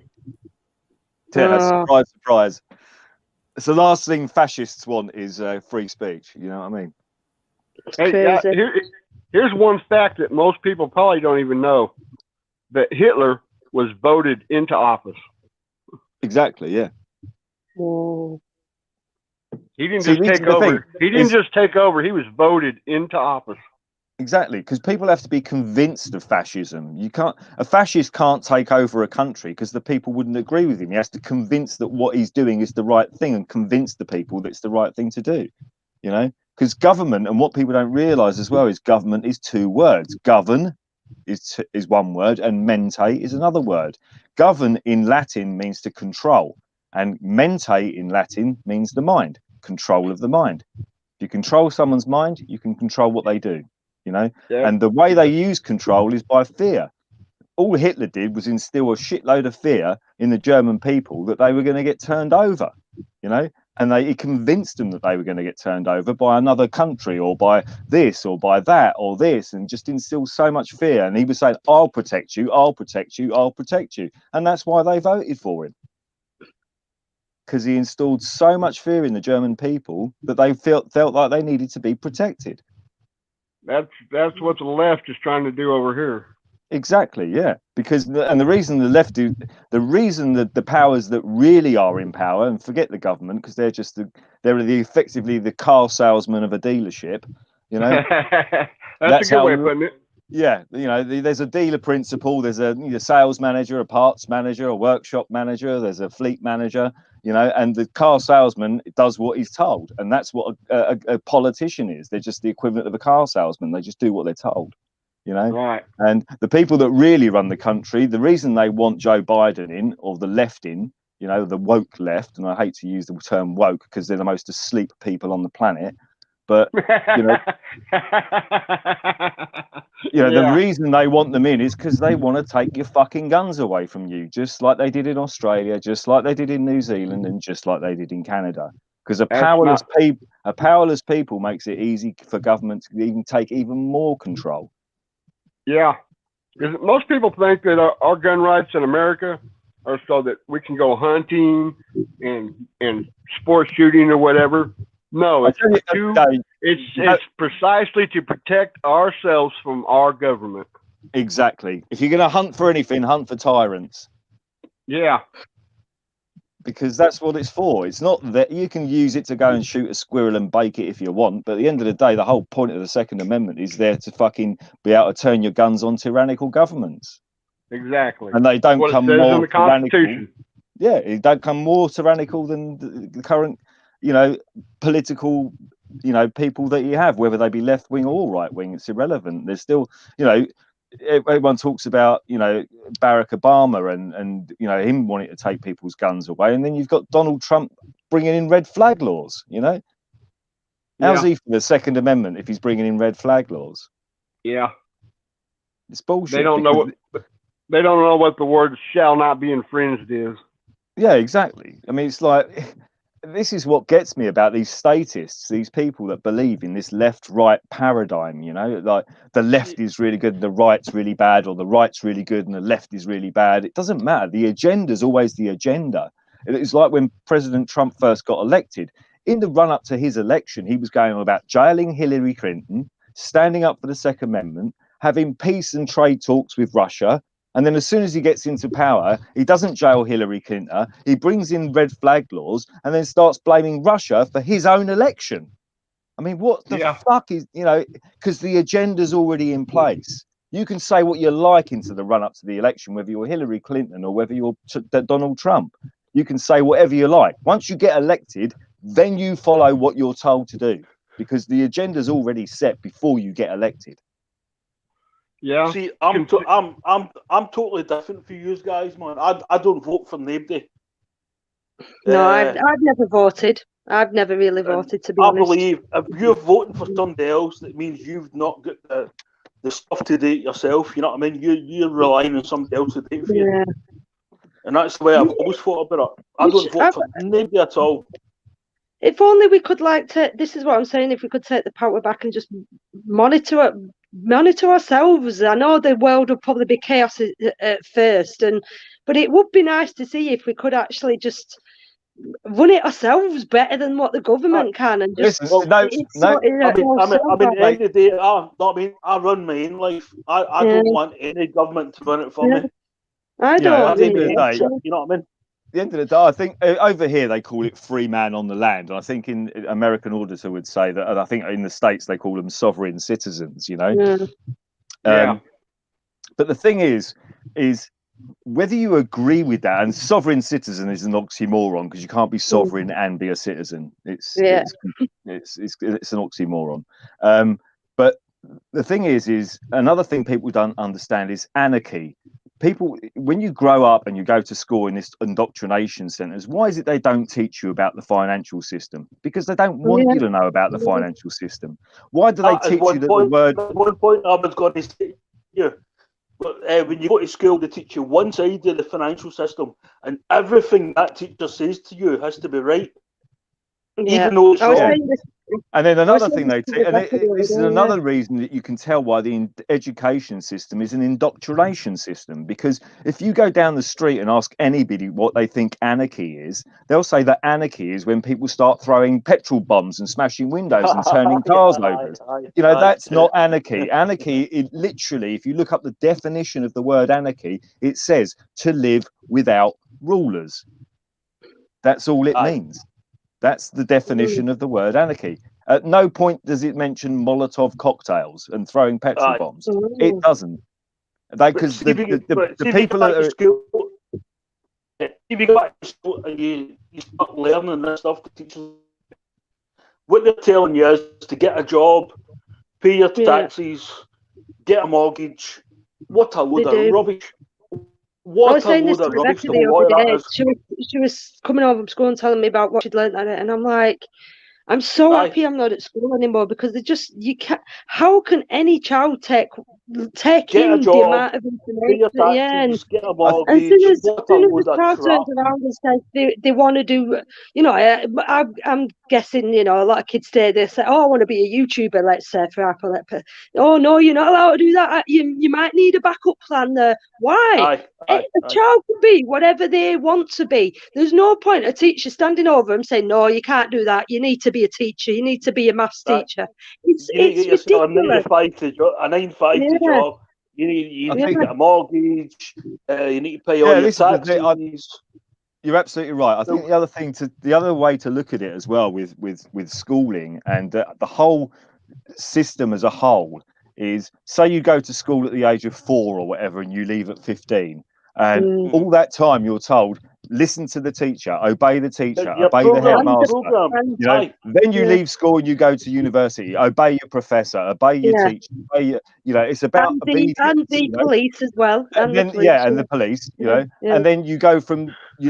Yeah, surprise, surprise. It's the last thing fascists want is free speech. You know what I mean? Hey, here's one fact that most people probably don't even know: that Hitler was voted into office. Exactly. Yeah. Whoa. He didn't just take over. He didn't just take over. He was voted into office. Exactly, because people have to be convinced of fascism. A fascist can't take over a country because the people wouldn't agree with him. He has to convince that what he's doing is the right thing and convince the people that it's the right thing to do. Because government, and what people don't realise as well, is government is two words. Govern is one word, and mente is another word. Govern in Latin means to control, and mente in Latin means the mind, control of the mind. If you control someone's mind, you can control what they do, you know. Yeah. And the way they use control is by fear. All Hitler did was instill a shitload of fear in the German people that they were going to get turned over, you know. And he convinced them that they were going to get turned over by another country, or by this, or by that, or this, and just instilled so much fear. And he was saying, I'll protect you, I'll protect you, I'll protect you. And that's why they voted for him. Because he installed so much fear in the German people that they felt like they needed to be protected. That's what the left is trying to do over here. Exactly, yeah. Because the reason the left do, the reason that the powers that really are in power, and forget the government, because they're effectively the car salesman of a dealership, you know. That's a good way of putting it. Yeah, you know, there's a dealer principal, there's a sales manager, a parts manager, a workshop manager, there's a fleet manager, you know, and the car salesman does what he's told, and that's what a politician is. They're just the equivalent of a car salesman. They just do what they're told. You know, right? And the people that really run the country, the reason they want Joe Biden in, or the left in, you know, the woke left, and I hate to use the term woke because they're the most asleep people on the planet, but you know, the reason they want them in is because they want to take your fucking guns away from you, just like they did in Australia, just like they did in New Zealand, and just like they did in Canada. Because a powerless people makes it easy for government to even take even more control. Yeah, because most people think that our gun rights in America are so that we can go hunting and sport shooting or whatever. No, it's precisely to protect ourselves from our government. Exactly. If you're going to hunt for anything, hunt for tyrants. Yeah. Because that's what it's for. It's not that you can use it to go and shoot a squirrel and bake it if you want, but at the end of the day, the whole point of the Second Amendment is there to fucking be able to turn your guns on tyrannical governments. Exactly. And they don't come more tyrannical. Yeah, it don't come more tyrannical than the current, you know, political, you know, people that you have, whether they be left wing or right wing. It's irrelevant. There's still, you know, everyone talks about, you know, Barack Obama and you know, him wanting to take people's guns away, and then you've got Donald Trump bringing in red flag laws. You know, how's he for the Second Amendment if he's bringing in red flag laws? Yeah, it's bullshit. They don't know what the word "shall not be infringed" is. Yeah, exactly. I mean, it's like, this is what gets me about these statists, these people that believe in this left-right paradigm, you know, like the left is really good and the right's really bad, or the right's really good and the left is really bad. It doesn't matter. The agenda's always the agenda. It's like when President Trump first got elected. In the run-up to his election, he was going on about jailing Hillary Clinton, standing up for the Second Amendment, having peace and trade talks with Russia. And then as soon as he gets into power, he doesn't jail Hillary Clinton. He brings in red flag laws and then starts blaming Russia for his own election. I mean, what the fuck is, you know, because the agenda's already in place. You can say what you like into the run up to the election, whether you're Hillary Clinton or whether you're Donald Trump. You can say whatever you like. Once you get elected, then you follow what you're told to do, because the agenda's already set before you get elected. Yeah. See, I'm totally different for you guys, man. I don't vote for nobody. No, I've never voted. I've never really voted, to be honest. I believe if you're voting for somebody else, that means you've not got the stuff to do it yourself. You know what I mean? You're relying on somebody else to do it for you. Yeah. And that's the way I've always thought about it. I don't vote for nobody at all. If only we could, this is what I'm saying, if we could take the power back and just monitor ourselves. I know the world would probably be chaos at first, but it would be nice to see if we could actually just run it ourselves better than what the government can, and just. I mean, at the end of the day, I run my own life. I don't want any government to run it for me. I don't. You know what I mean? At the end of the day, I think over here they call it free man on the land, and I think in American Auditor would say that, and I think in the States they call them sovereign citizens. You know, Yeah. But the thing is whether you agree with that, and sovereign citizen is an oxymoron because you can't be sovereign and be a citizen. It's an oxymoron. But the thing is another thing people don't understand is anarchy. People, when you grow up and you go to school in this indoctrination centers, why is it they don't teach you about the financial system? Because they don't want you to know about the financial system. Why do they teach you that the word? One point I was going to say, but when you go to school, they teach you one side of the financial system, and everything that teacher says to you has to be right, even though it's wrong. And then another thing they teach, and this is another reason that you can tell why the education system is an indoctrination system. Because if you go down the street and ask anybody what they think anarchy is, they'll say that anarchy is when people start throwing petrol bombs and smashing windows and turning cars over. That's not anarchy. Anarchy, it literally, if you look up the definition of the word anarchy, it says to live without rulers. That's all it means. That's the definition of the word anarchy. At no point does it mention Molotov cocktails and throwing petrol bombs. It doesn't. Because the people that are... If you go back to school and you start learning this stuff, the teachers, what they're telling you is to get a job, pay your taxes, get a mortgage. What a load of rubbish. I was saying this to Rebecca the other day. She was coming over from school and telling me about what she'd learned at it, and I'm like, I'm so happy I'm not at school anymore because they just you can't. How can any child take in the amount of information? And get a mortgage, as soon as the child turns around and says they want to do, I'm guessing, a lot of kids today they say, "Oh, I want to be a YouTuber." Let's say for Apple. Oh no, you're not allowed to do that. You might need a backup plan there. Why? A child can be whatever they want to be. There's no point a teacher standing over them saying, "No, you can't do that. You need to be a teacher. You need to be a maths teacher." It's ridiculous. A 9-to-5 job. You need to get a mortgage. You need to pay all your taxes. You're absolutely right. I think the other way to look at it as well with schooling and the whole system as a whole is, say you go to school at the age of 4 or whatever, and you leave at 15. And all that time you're told, listen to the teacher, obey the teacher, obey the headmaster. Then you leave school and you go to university, obey your professor, obey your teacher, obey it's about obedience. And the police as well. And the police, and then you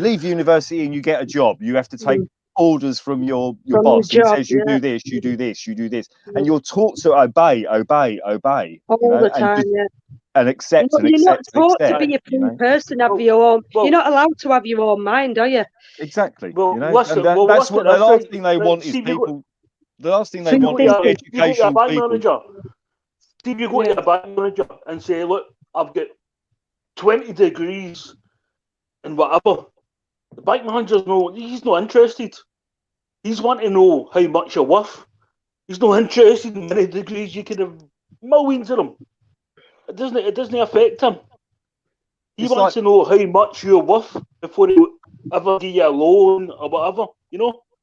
leave university and you get a job. You have to take orders from your boss. He says you do this, you do this, you do this. And you're taught to obey. All the time, and accept and you're accept. You're not taught to be a free person, have your own. You're not allowed to have your own mind, are you? Exactly. Well, that's what the last thing they want is people. The last thing they want is educational people. Steve, you go to a bank manager and say, "Look, I've got 20 degrees and whatever." The bank manager's he's not interested. He's wanting to know how much you're worth. He's not interested in many degrees. You can have millions of them. It doesn't affect him. He wants to know how much you're worth before he ever give you a loan or whatever,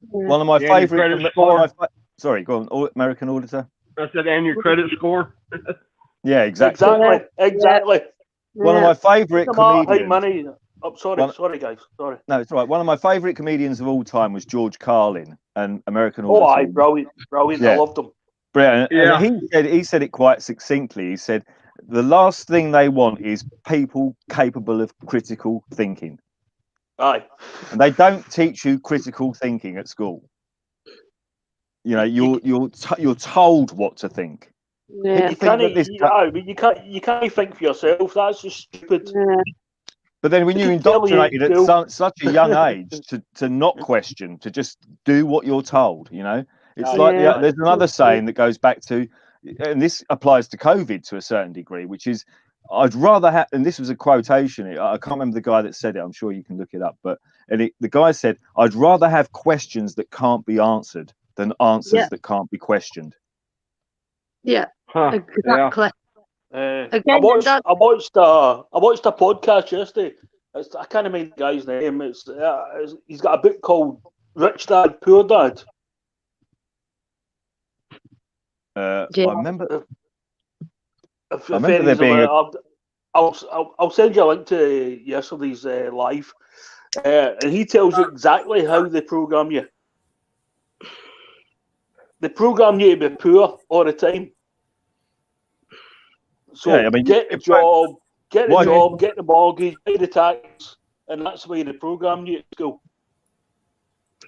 One of my favourite. Sorry, go on, American Auditor. I said, and your credit score. Yeah, exactly. Exactly. One of my favourite comedians. Sorry, guys. Sorry. No, it's all right. One of my favourite comedians of all time was George Carlin, and American Auditor. Brilliant. I loved him. Brilliant. Yeah. And he said it quite succinctly. He said, the last thing they want is people capable of critical thinking. Aye. And they don't teach you critical thinking at school. You're told what to think. Yeah. You can't think for yourself. That's just stupid. Yeah. But then when you're indoctrinated at such a young age to not question, to just do what you're told, it's there's another saying that goes back to, and this applies to COVID to a certain degree, which is, I'd rather have, and this was a quotation, I can't remember the guy that said it, I'm sure you can look it up, but the guy said, I'd rather have questions that can't be answered than answers that can't be questioned. Yeah, exactly. I watched a podcast yesterday. I can't remember the guy's name. He's got a book called Rich Dad Poor Dad. I remember there being I'll send you a link to yesterday's live, and he tells you exactly how they program you. They program you to be poor all the time. So Yeah, I mean, get the job, get the mortgage, pay the tax, and that's the way they program you at school.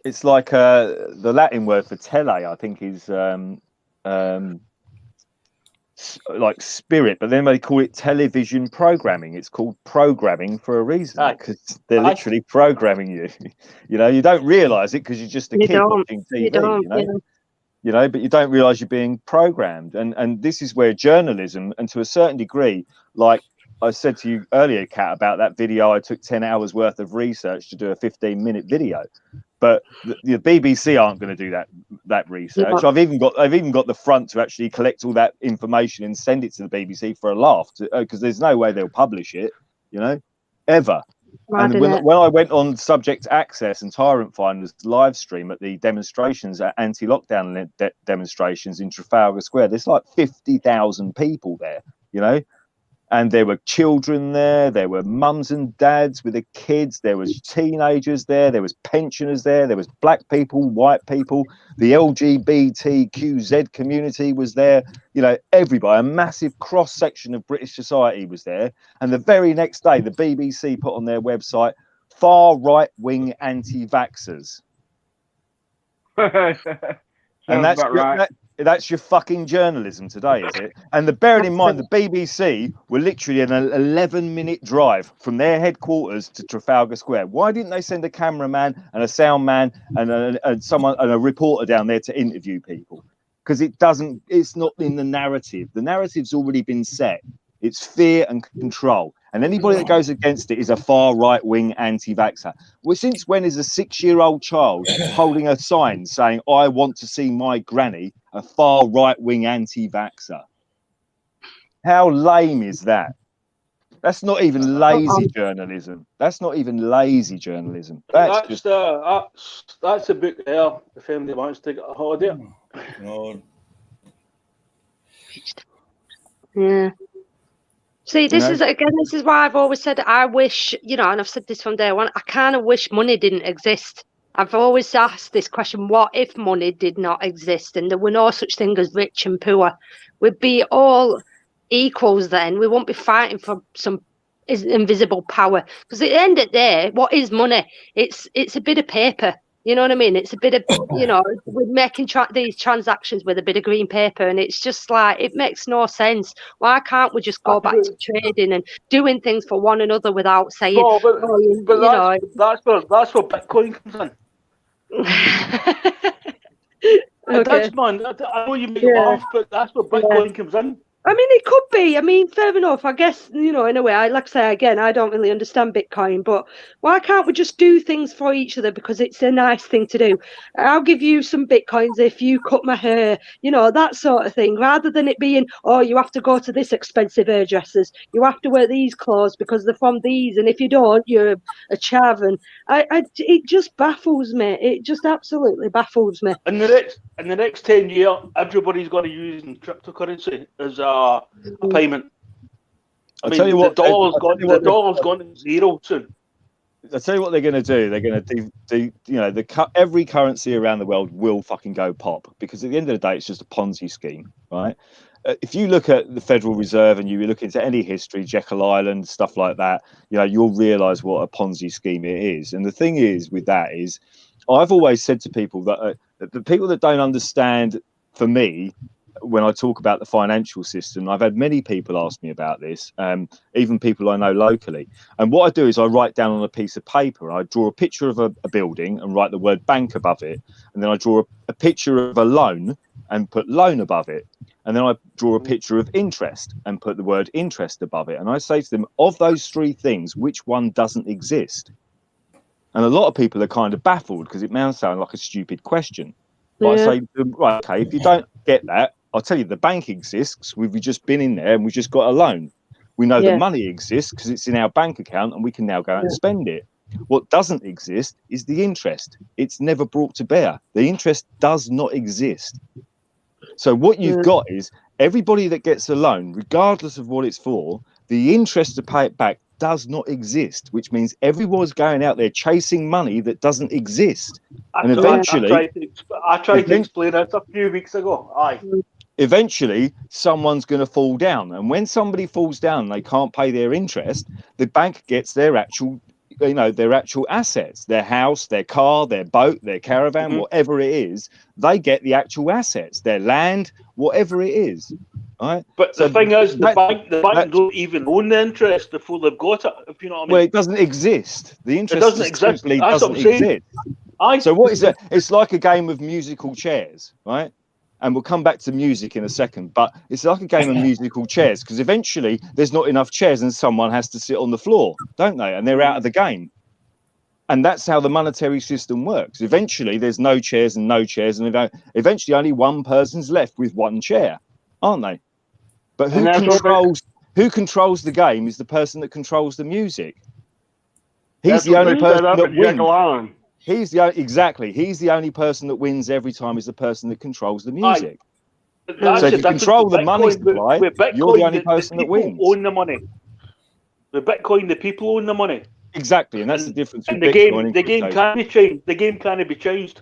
It's like the Latin word for tele, I think, is like spirit, but then they call it television programming. It's called programming for a reason, because they're literally programming you. You know, you don't realise it because you're just a kid watching TV. You know, but you don't realise you're being programmed. And this is where journalism, and to a certain degree, like I said to you earlier, Kat, about that video, I took 10 hours worth of research to do a 15-minute video. But the BBC aren't going to do that research. I've even got the front to actually collect all that information and send it to the BBC for a laugh, because there's no way they'll publish it, you know, ever. And when I went on Subject Access and Tyrant Finders live stream at the demonstrations, at anti-lockdown demonstrations in Trafalgar Square, there's like 50,000 people there, you know. And there were children there were mums and dads with their kids, there was teenagers there was pensioners there was black people, white people, the LGBTQZ community was there, you know, everybody, a massive cross section of British society was there. And the very next day, the BBC put on their website, far right-wing anti-vaxxers. And that's right. That's your fucking journalism today, is it? And bearing in mind, the BBC were literally an 11-minute drive from their headquarters to Trafalgar Square. Why didn't they send a cameraman and a sound man and someone and a reporter down there to interview people? Because it's not in the narrative. The narrative's already been set. It's fear and control. And anybody that goes against it is a far right-wing anti-vaxxer. Well, since when is a 6-year-old child holding a sign saying, I want to see my granny, a far right-wing anti-vaxxer? How lame is that? That's not even lazy journalism. That's not even lazy journalism. That's a book there, if anybody wants to get a holiday. Yeah. See, this is why I've always said I wish, you know, and I've said this from day one, I kind of wish money didn't exist. I've always asked this question, what if money did not exist and there were no such thing as rich and poor? We'd be all equals then. We won't be fighting for some invisible power. Because at the end of the day, what is money? It's a bit of paper. You know what I mean? It's a bit of, you know, we're making these transactions with a bit of green paper, and it's just like, it makes no sense. Why can't we just go back to trading and doing things for one another without saying, that's where Bitcoin comes in. It does, man. I know you make laugh, but that's where Bitcoin comes in. I mean, it could be. I mean, fair enough. I guess, you know, in a way, like I say, again, I don't really understand Bitcoin, but why can't we just do things for each other because it's a nice thing to do? I'll give you some Bitcoins if you cut my hair, you know, that sort of thing, rather than it being, oh, you have to go to this expensive hairdressers. You have to wear these clothes because they're from these. And if you don't, you're a chav. And it just baffles me. It just absolutely baffles me. In the next 10 years, everybody's going to use cryptocurrency as a payment. I mean, tell you what, the dollar's gone to zero soon. I'll tell you what they're going to do. They're going to do, you know, every currency around the world will fucking go pop, because at the end of the day, it's just a Ponzi scheme, right? If you look at the Federal Reserve and you look into any history, Jekyll Island, stuff like that, you know, you'll realise what a Ponzi scheme it is. And the thing is with that is, I've always said to people that the people that don't understand, for me, when I talk about the financial system, I've had many people ask me about this, even people I know locally. And what I do is I write down on a piece of paper, I draw a picture of a building and write the word bank above it. And then I draw a picture of a loan and put loan above it. And then I draw a picture of interest and put the word interest above it. And I say to them, of those three things, which one doesn't exist? And a lot of people are kind of baffled because it may sound like a stupid question. But I say to them, right, okay, if you don't get that, I'll tell you, the bank exists. We've just been in there and we've just got a loan. We know the money exists because it's in our bank account and we can now go out and spend it. What doesn't exist is the interest. It's never brought to bear. The interest does not exist. So what you've got is everybody that gets a loan, regardless of what it's for, the interest to pay it back does not exist, which means everyone's going out there chasing money that doesn't exist. And eventually, I tried to explain it a few weeks ago. Aye. Eventually, someone's going to fall down. And when somebody falls down and they can't pay their interest, the bank gets their actual, their actual assets, their house, their car, their boat, their caravan, whatever it is, they get the actual assets, their land, whatever it is. Right? But so the thing is, the bank don't even own the interest before they've got it. If you know what I mean. Well, it doesn't exist. The interest doesn't exist. Simply doesn't exist. So what is it? It's like a game of musical chairs, right? And we'll come back to music in a second, but it's like a game of musical chairs, because eventually there's not enough chairs and someone has to sit on the floor, don't they? And they're out of the game. And that's how the monetary system works. Eventually there's no chairs, and eventually only one person's left with one chair, aren't they? But who controls the game is the person that controls the music. He's the only person that wins. He's the only person that wins every time is the person that controls the music. So if you control the money supply, you're the only person that wins. Own the money. With Bitcoin, the people own the money. Exactly, and that's the difference. And the game can't be changed. The game can't be changed.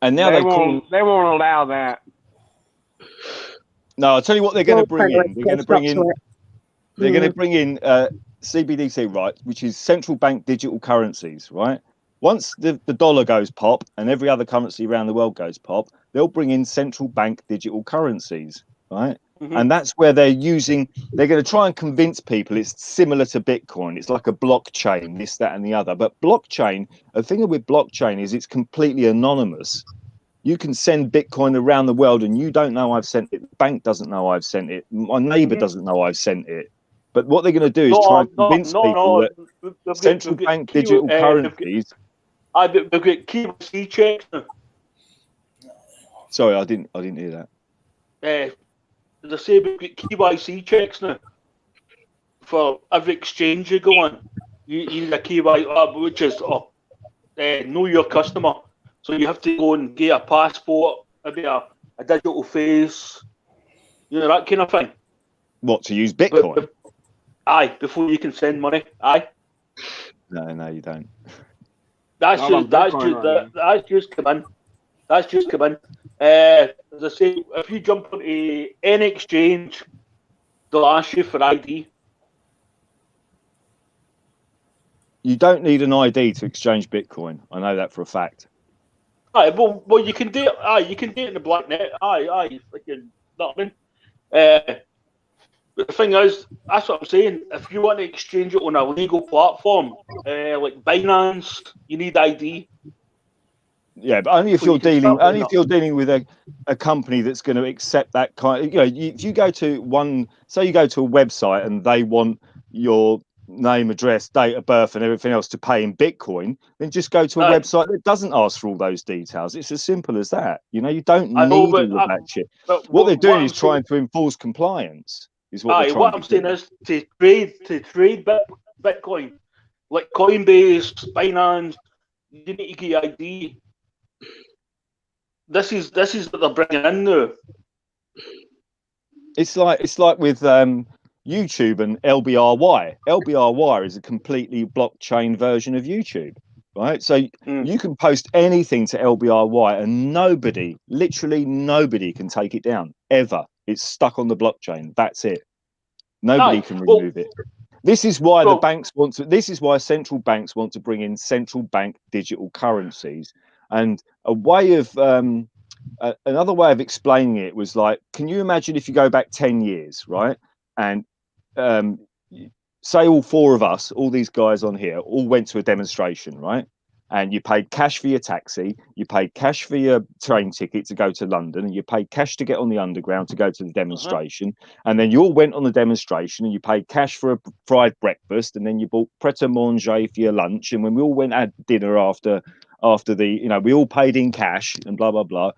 And now they won't allow that. No, I'll tell you what they're going to bring in. They're going to bring in CBDC, right, which is central bank digital currencies, right? Once the dollar goes pop and every other currency around the world goes pop, they'll bring in central bank digital currencies, right? And that's where they're going to try and convince people it's similar to Bitcoin. It's like a blockchain, this, that, and the other. But blockchain, the thing with blockchain is it's completely anonymous. You can send Bitcoin around the world and you don't know I've sent it. The bank doesn't know I've sent it. My neighbor doesn't know I've sent it. But what they're going to do is try and convince people that central bank digital currencies. They've got KYC checks now. Sorry, I didn't hear that. They say we've got KYC checks now for every exchange you go on. You need a KYC, which is know your customer. So you have to go and get a passport, maybe a digital face, that kind of thing. What, to use Bitcoin? Aye, before you can send money. Aye. No, you don't. That's just come in. That's just come in. As I say, if you jump onto any exchange, they'll ask you for ID. You don't need an ID to exchange Bitcoin. I know that for a fact. Aye, well, you can do it. Aye, you can do it in the black net. Aye, freaking, know what I mean? But the thing is, that's what I'm saying. If you want to exchange it on a legal platform, like Binance, you need ID. Yeah, but only if you're dealing with a company that's going to accept that kind. If you go to say you go to a website and they want your name, address, date of birth, and everything else to pay in Bitcoin, then just go to a website that doesn't ask for all those details. It's as simple as that. You don't need all of that shit. What they're doing is trying to enforce compliance. Is what what I'm saying is to trade Bitcoin, like Coinbase, Binance, you need to get ID. This is what they're bringing in now. It's like with YouTube and LBRY. LBRY is a completely blockchain version of YouTube, right? So you can post anything to LBRY and nobody, literally nobody, can take it down ever. It's stuck on the blockchain. That's it. Nobody can remove it. This is why the banks want to. This is why central banks want to bring in central bank digital currencies. And a way of another way of explaining it was like, can you imagine if you go back 10 years, right? And say all four of us, all these guys on here, all went to a demonstration, right? And you paid cash for your taxi, you paid cash for your train ticket to go to London, and you paid cash to get on the underground to go to the demonstration. And then you all went on the demonstration and you paid cash for a fried breakfast, and then you bought pret-a-manger for your lunch. And when we all went at dinner after the, we all paid in cash and blah, blah, blah.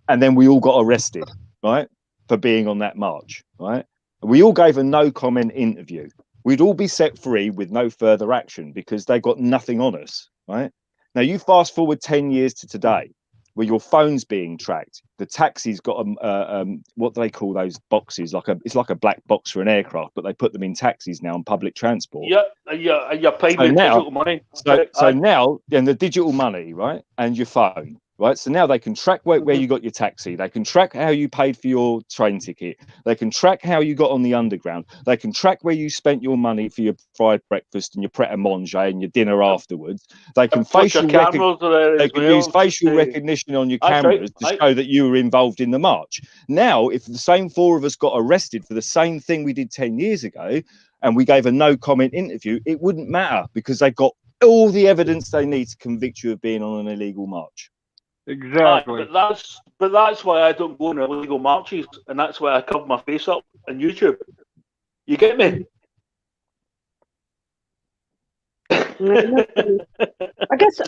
And then we all got arrested, right? For being on that march, right? We all gave a no comment interview. We'd all be set free with no further action because they got nothing on us, right? Now, you fast forward 10 years to today, where your phone's being tracked. The taxi's got what do they call those boxes? It's like a black box for an aircraft, but they put them in taxis now on public transport. Yeah, and you're paying with digital money. So now, then the digital money, right, and your phone, right? So now they can track where you got your taxi. They can track how you paid for your train ticket. They can track how you got on the underground. They can track where you spent your money for your fried breakfast and your pret-a-manger and your dinner afterwards. They can use facial recognition on your cameras to show that you were involved in the march. Now, if the same four of us got arrested for the same thing we did 10 years ago, and we gave a no-comment interview, it wouldn't matter because they've got all the evidence they need to convict you of being on an illegal march. Exactly. But that's why I don't go on illegal marches, and that's why I cover my face up on YouTube. You get me? I guess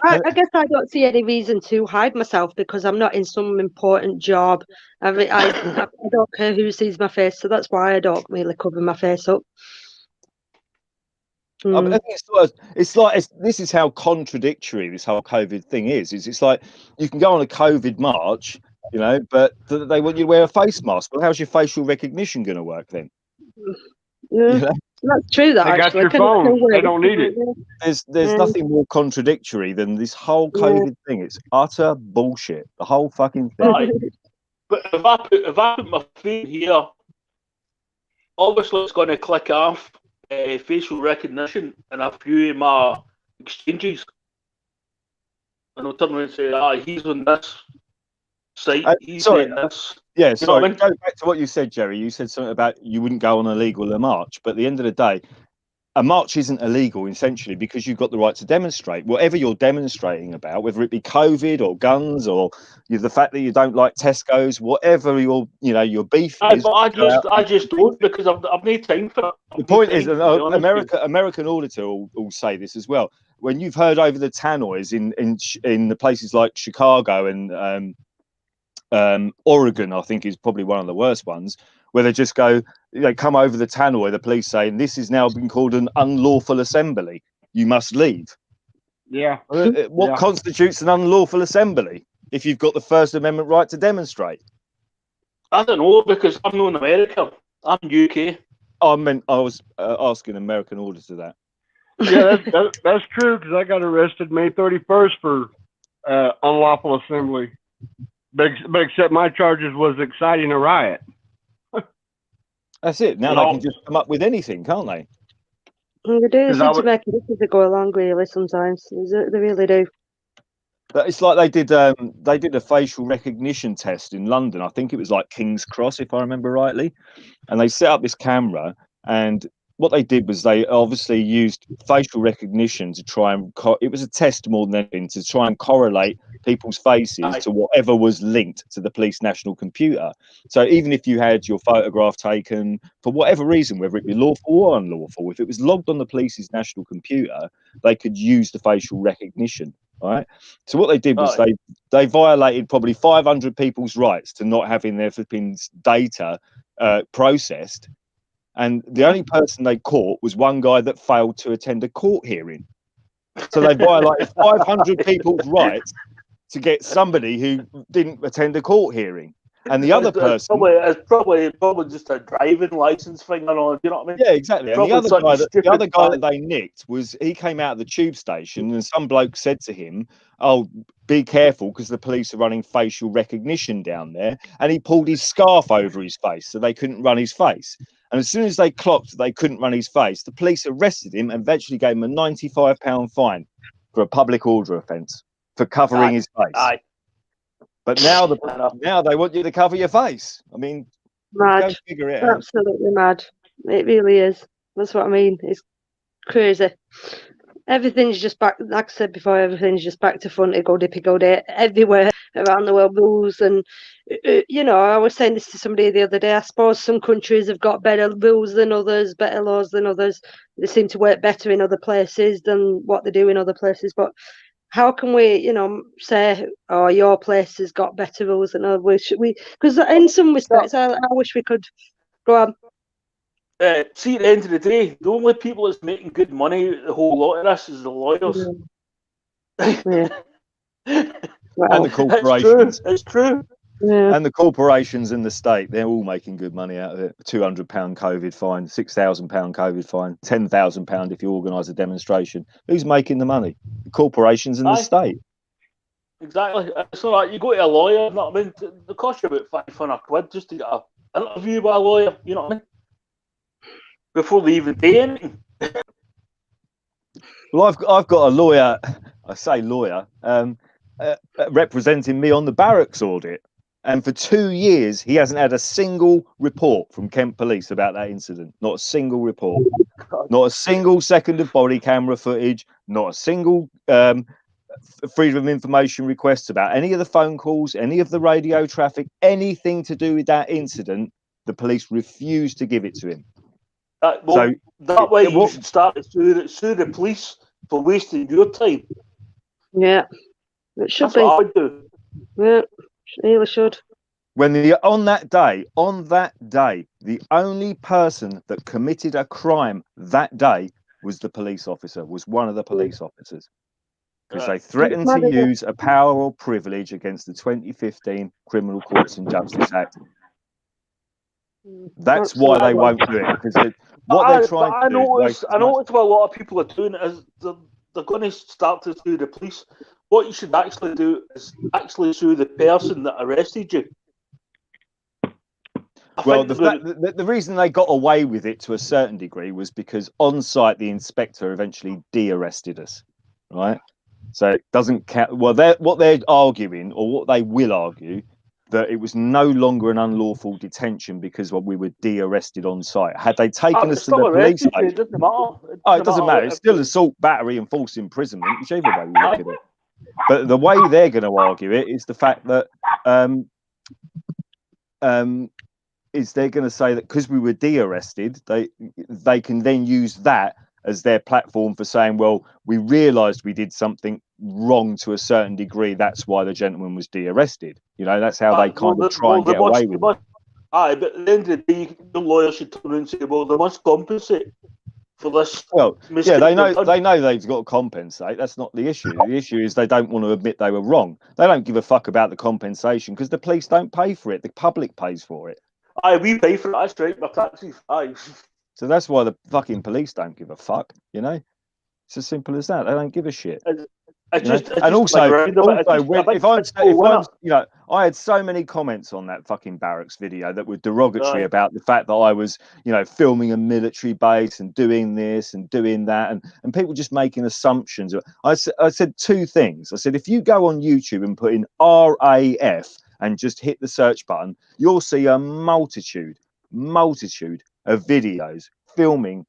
I don't see any reason to hide myself because I'm not in some important job. I don't care who sees my face, so that's why I don't really cover my face up. I think this is how contradictory this whole COVID thing is. It's like you can go on a COVID march, you know, but they want you to wear a face mask. Well, how's your facial recognition going to work then? Yeah, you know? That's true. That they got your phone. They don't need it. There's nothing more contradictory than this whole COVID thing. It's utter bullshit. The whole fucking thing. Right. But if I put my phone here, obviously it's going to click off facial recognition and a few of my exchanges. And I'll turn around and say, he's on this site, he's doing this. Yeah, sorry. Go back to what you said, Jerry. You said something about you wouldn't go on a legal march, but at the end of the day, a march isn't illegal essentially because you've got the right to demonstrate. Whatever you're demonstrating about, whether it be COVID or guns or the fact that you don't like Tesco's, whatever your beef is. But I just don't because I've no time for it. The point is, American Auditor will say this as well. When you've heard over the tannoys in the places like Chicago and Oregon, I think is probably one of the worst ones, where they just go, they come over the tannoy, the police saying this has now been called an unlawful assembly. You must leave. Yeah. What constitutes an unlawful assembly if you've got the First Amendment right to demonstrate? I don't know because I'm not in America. I'm UK. I was asking American Auditor that. Yeah, that's true because I got arrested May 31st for unlawful assembly. But except my charges was exciting a riot. That's it. Now they can just come up with anything, can't they? They do seem to make it as they go along, really. Sometimes they really do. But it's like they did a facial recognition test in London. I think it was like King's Cross, if I remember rightly, and they set up this camera. And what they did was they obviously used facial recognition to try and it was a test more than anything to try and correlate people's faces to whatever was linked to the police national computer. So even if you had your photograph taken for whatever reason, whether it be lawful or unlawful, if it was logged on the police's national computer, they could use the facial recognition. Right. So what they did was they violated probably 500 people's rights to not having their flipping data processed. And the only person they caught was one guy that failed to attend a court hearing. So they violated 500 people's rights to get somebody who didn't attend a court hearing. And the other person... It's probably just a driving license thing. You know what I mean? Yeah, exactly. And the other guy that they nicked he came out of the tube station and some bloke said to him, "Oh, be careful because the police are running facial recognition down there." And he pulled his scarf over his face so they couldn't run his face. And as soon as they clocked they couldn't run his face, the police arrested him and eventually gave him a £95 fine for a public order offence for covering his face. But now they want you to cover your face. I mean, mad. Go figure it out. Absolutely mad. It really is. That's what I mean. It's crazy. Everything's just back, like I said before, everything's just back to front, go day everywhere around the world. Rules and, I was saying this to somebody the other day. I suppose some countries have got better rules than others, better laws than others. They seem to work better in other places than what they do in other places. But how can we, say, "Oh, your place has got better rules than others"? Because in some respects, I wish we could go on. See, at the end of the day, the only people that's making good money, the whole lot of this, is the lawyers. Yeah. And the corporations. It's true. Yeah. And the corporations and the state, they're all making good money out of it. £200 COVID fine, £6,000 COVID fine, £10,000 if you organise a demonstration. Who's making the money? The corporations and the state. Exactly. So like you go to a lawyer, you know what I mean? It costs you about £500 just to get an interview with a lawyer, you know what I mean? Before they even do anything. Well, I've got a lawyer, I say lawyer, representing me on the barracks audit. And for 2 years, he hasn't had a single report from Kent Police about that incident. Not a single report. Not a single second of body camera footage. Not a single freedom of information requests about any of the phone calls, any of the radio traffic, anything to do with that incident. The police refused to give it to him. That way you should start to sue the police for wasting your time. Yeah, it should That's be. what I would do. Yeah, really should. When on that day, the only person that committed a crime that day was the police officer, was one of the police officers. Because they threatened to use a power or privilege against the 2015 Criminal Courts and Justice Act. That's why they won't do it. Because what they're trying to do is I noticed what a lot of people are doing is they're going to start to sue the police. What you should actually do is actually sue the person that arrested you. Well, the reason they got away with it to a certain degree was because on site the inspector eventually de-arrested us, right? So it doesn't count. Well, what they're arguing, or what they will argue, that it was no longer an unlawful detention because we were de-arrested on site. Had they taken us to the police station, it doesn't matter. It doesn't matter. It's still assault, battery, and false imprisonment, whichever way we look at it. But the way they're going to argue it is the fact that is they're going to say that because we were de-arrested, they can then use that as their platform for saying, well, we realised we did something wrong to a certain degree. That's why the gentleman was de-arrested. You know, that's how they kind of try and get away with it. Aye, but at the end of the day, the lawyer should turn around and say, well, they must compensate for this. Well, yeah, they know they've got to compensate. That's not the issue. The issue is they don't want to admit they were wrong. They don't give a fuck about the compensation because the police don't pay for it. The public pays for it. Aye, we pay for it. That's right. My taxis. Aye. So that's why the fucking police don't give a fuck. You know, it's as simple as that. They don't give a shit. If I'm, you know, I had so many comments on that fucking barracks video that were derogatory about the fact that I was, you know, filming a military base and doing this and doing that, and people just making assumptions. I said two things. I said, if you go on YouTube and put in RAF and just hit the search button, you'll see a multitude of videos filming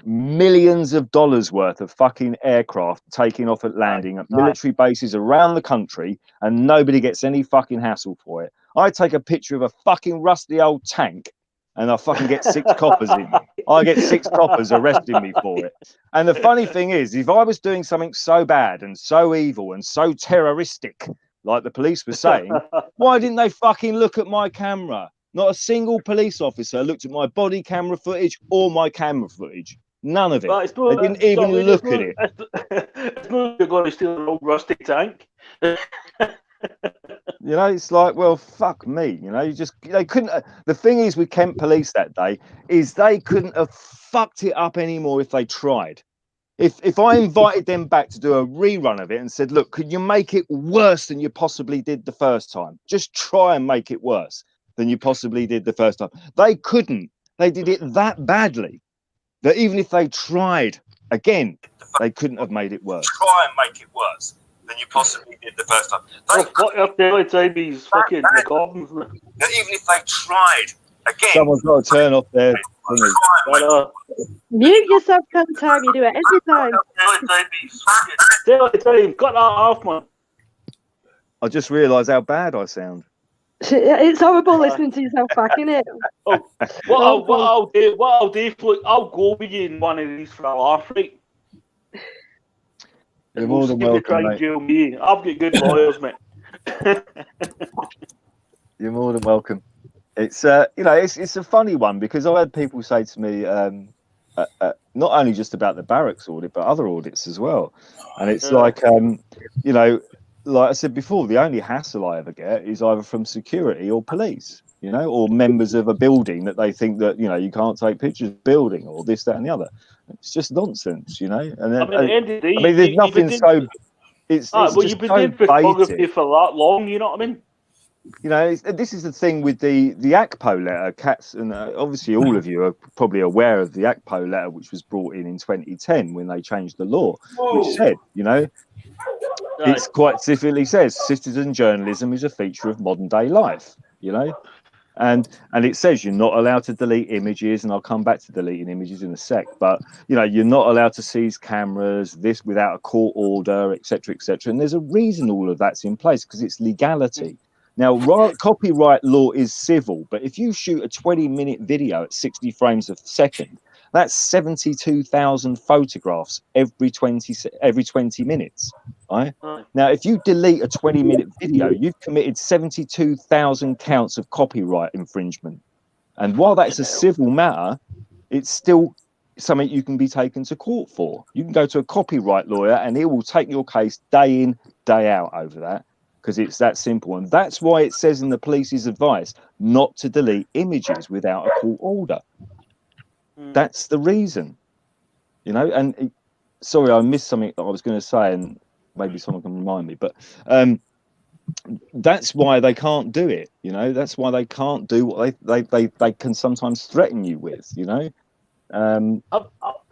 millions of dollars worth of fucking aircraft taking off at landing at military bases around the country, and nobody gets any fucking hassle for it. I take a picture of a fucking rusty old tank and I fucking get 6 coppers in. I get 6 coppers arresting me for it. And the funny thing is, if I was doing something so bad and so evil and so terroristic, like the police were saying, why didn't they fucking look at my camera? Not a single police officer looked at my body camera footage or my camera footage. None of it. They didn't even look at it. It's not you're going to steal an old rusty tank. You know, it's like, well, fuck me. You know, they couldn't. The thing is with Kent Police that day is they couldn't have fucked it up anymore if they tried. If I invited them back to do a rerun of it and said, look, could you make it worse than you possibly did the first time? Just try and make it worse than you possibly did the first time. They couldn't. They did it that badly that even if they tried again, they couldn't have made it worse. Try and make it worse than you possibly did the first time. Even if they tried again. Someone's got to turn off their thingy. Mute yourself every time you do it. Every time. Cut that off, man. I just realised how bad I sound. It's horrible listening to yourself back, isn't it? What I'll do, I'll go with you in one of these for a laugh, right? You're more than welcome, mate. Jail me. I've got good lawyers, mate. You're more than welcome. It's you know, it's a funny one because I've had people say to me, not only just about the barracks audit, but other audits as well. And it's like, you know, like I said before, the only hassle I ever get is either from security or police, you know, or members of a building that they think that, you know, you can't take pictures of the building or this, that, and the other. It's just nonsense, you know. And then, I mean, at the end of the day, I mean, there's you've been nothing doing, so. It's well, just you've been so doing photography basic. for that long. You know what I mean? You know, this is the thing with the ACPO letter, Cats, and obviously all of you are probably aware of the ACPO letter, which was brought in 2010 when they changed the law, which said, you know, it's quite specifically says citizen journalism is a feature of modern day life, you know, and it says you're not allowed to delete images, and I'll come back to deleting images in a sec, but you know, you're not allowed to seize cameras, this without a court order, etc., etc. And there's a reason all of that's in place, because it's legality. Now, copyright law is civil, but if you shoot a 20-minute video at 60 frames a second, that's 72,000 photographs every 20 minutes, right? Now, if you delete a 20-minute video, you've committed 72,000 counts of copyright infringement. And while that's a civil matter, it's still something you can be taken to court for. You can go to a copyright lawyer and he will take your case day in, day out over that, because it's that simple. And that's why it says in the police's advice not to delete images without a court order. That's the reason, you know. And sorry, I missed something that I was going to say, and maybe someone can remind me, but that's why they can't do it, you know. That's why they can't do what they can sometimes threaten you with, you know.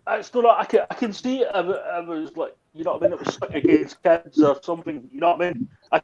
I still, I can see it. I was like, you know what I mean? It was against kids or something. You know what I mean? I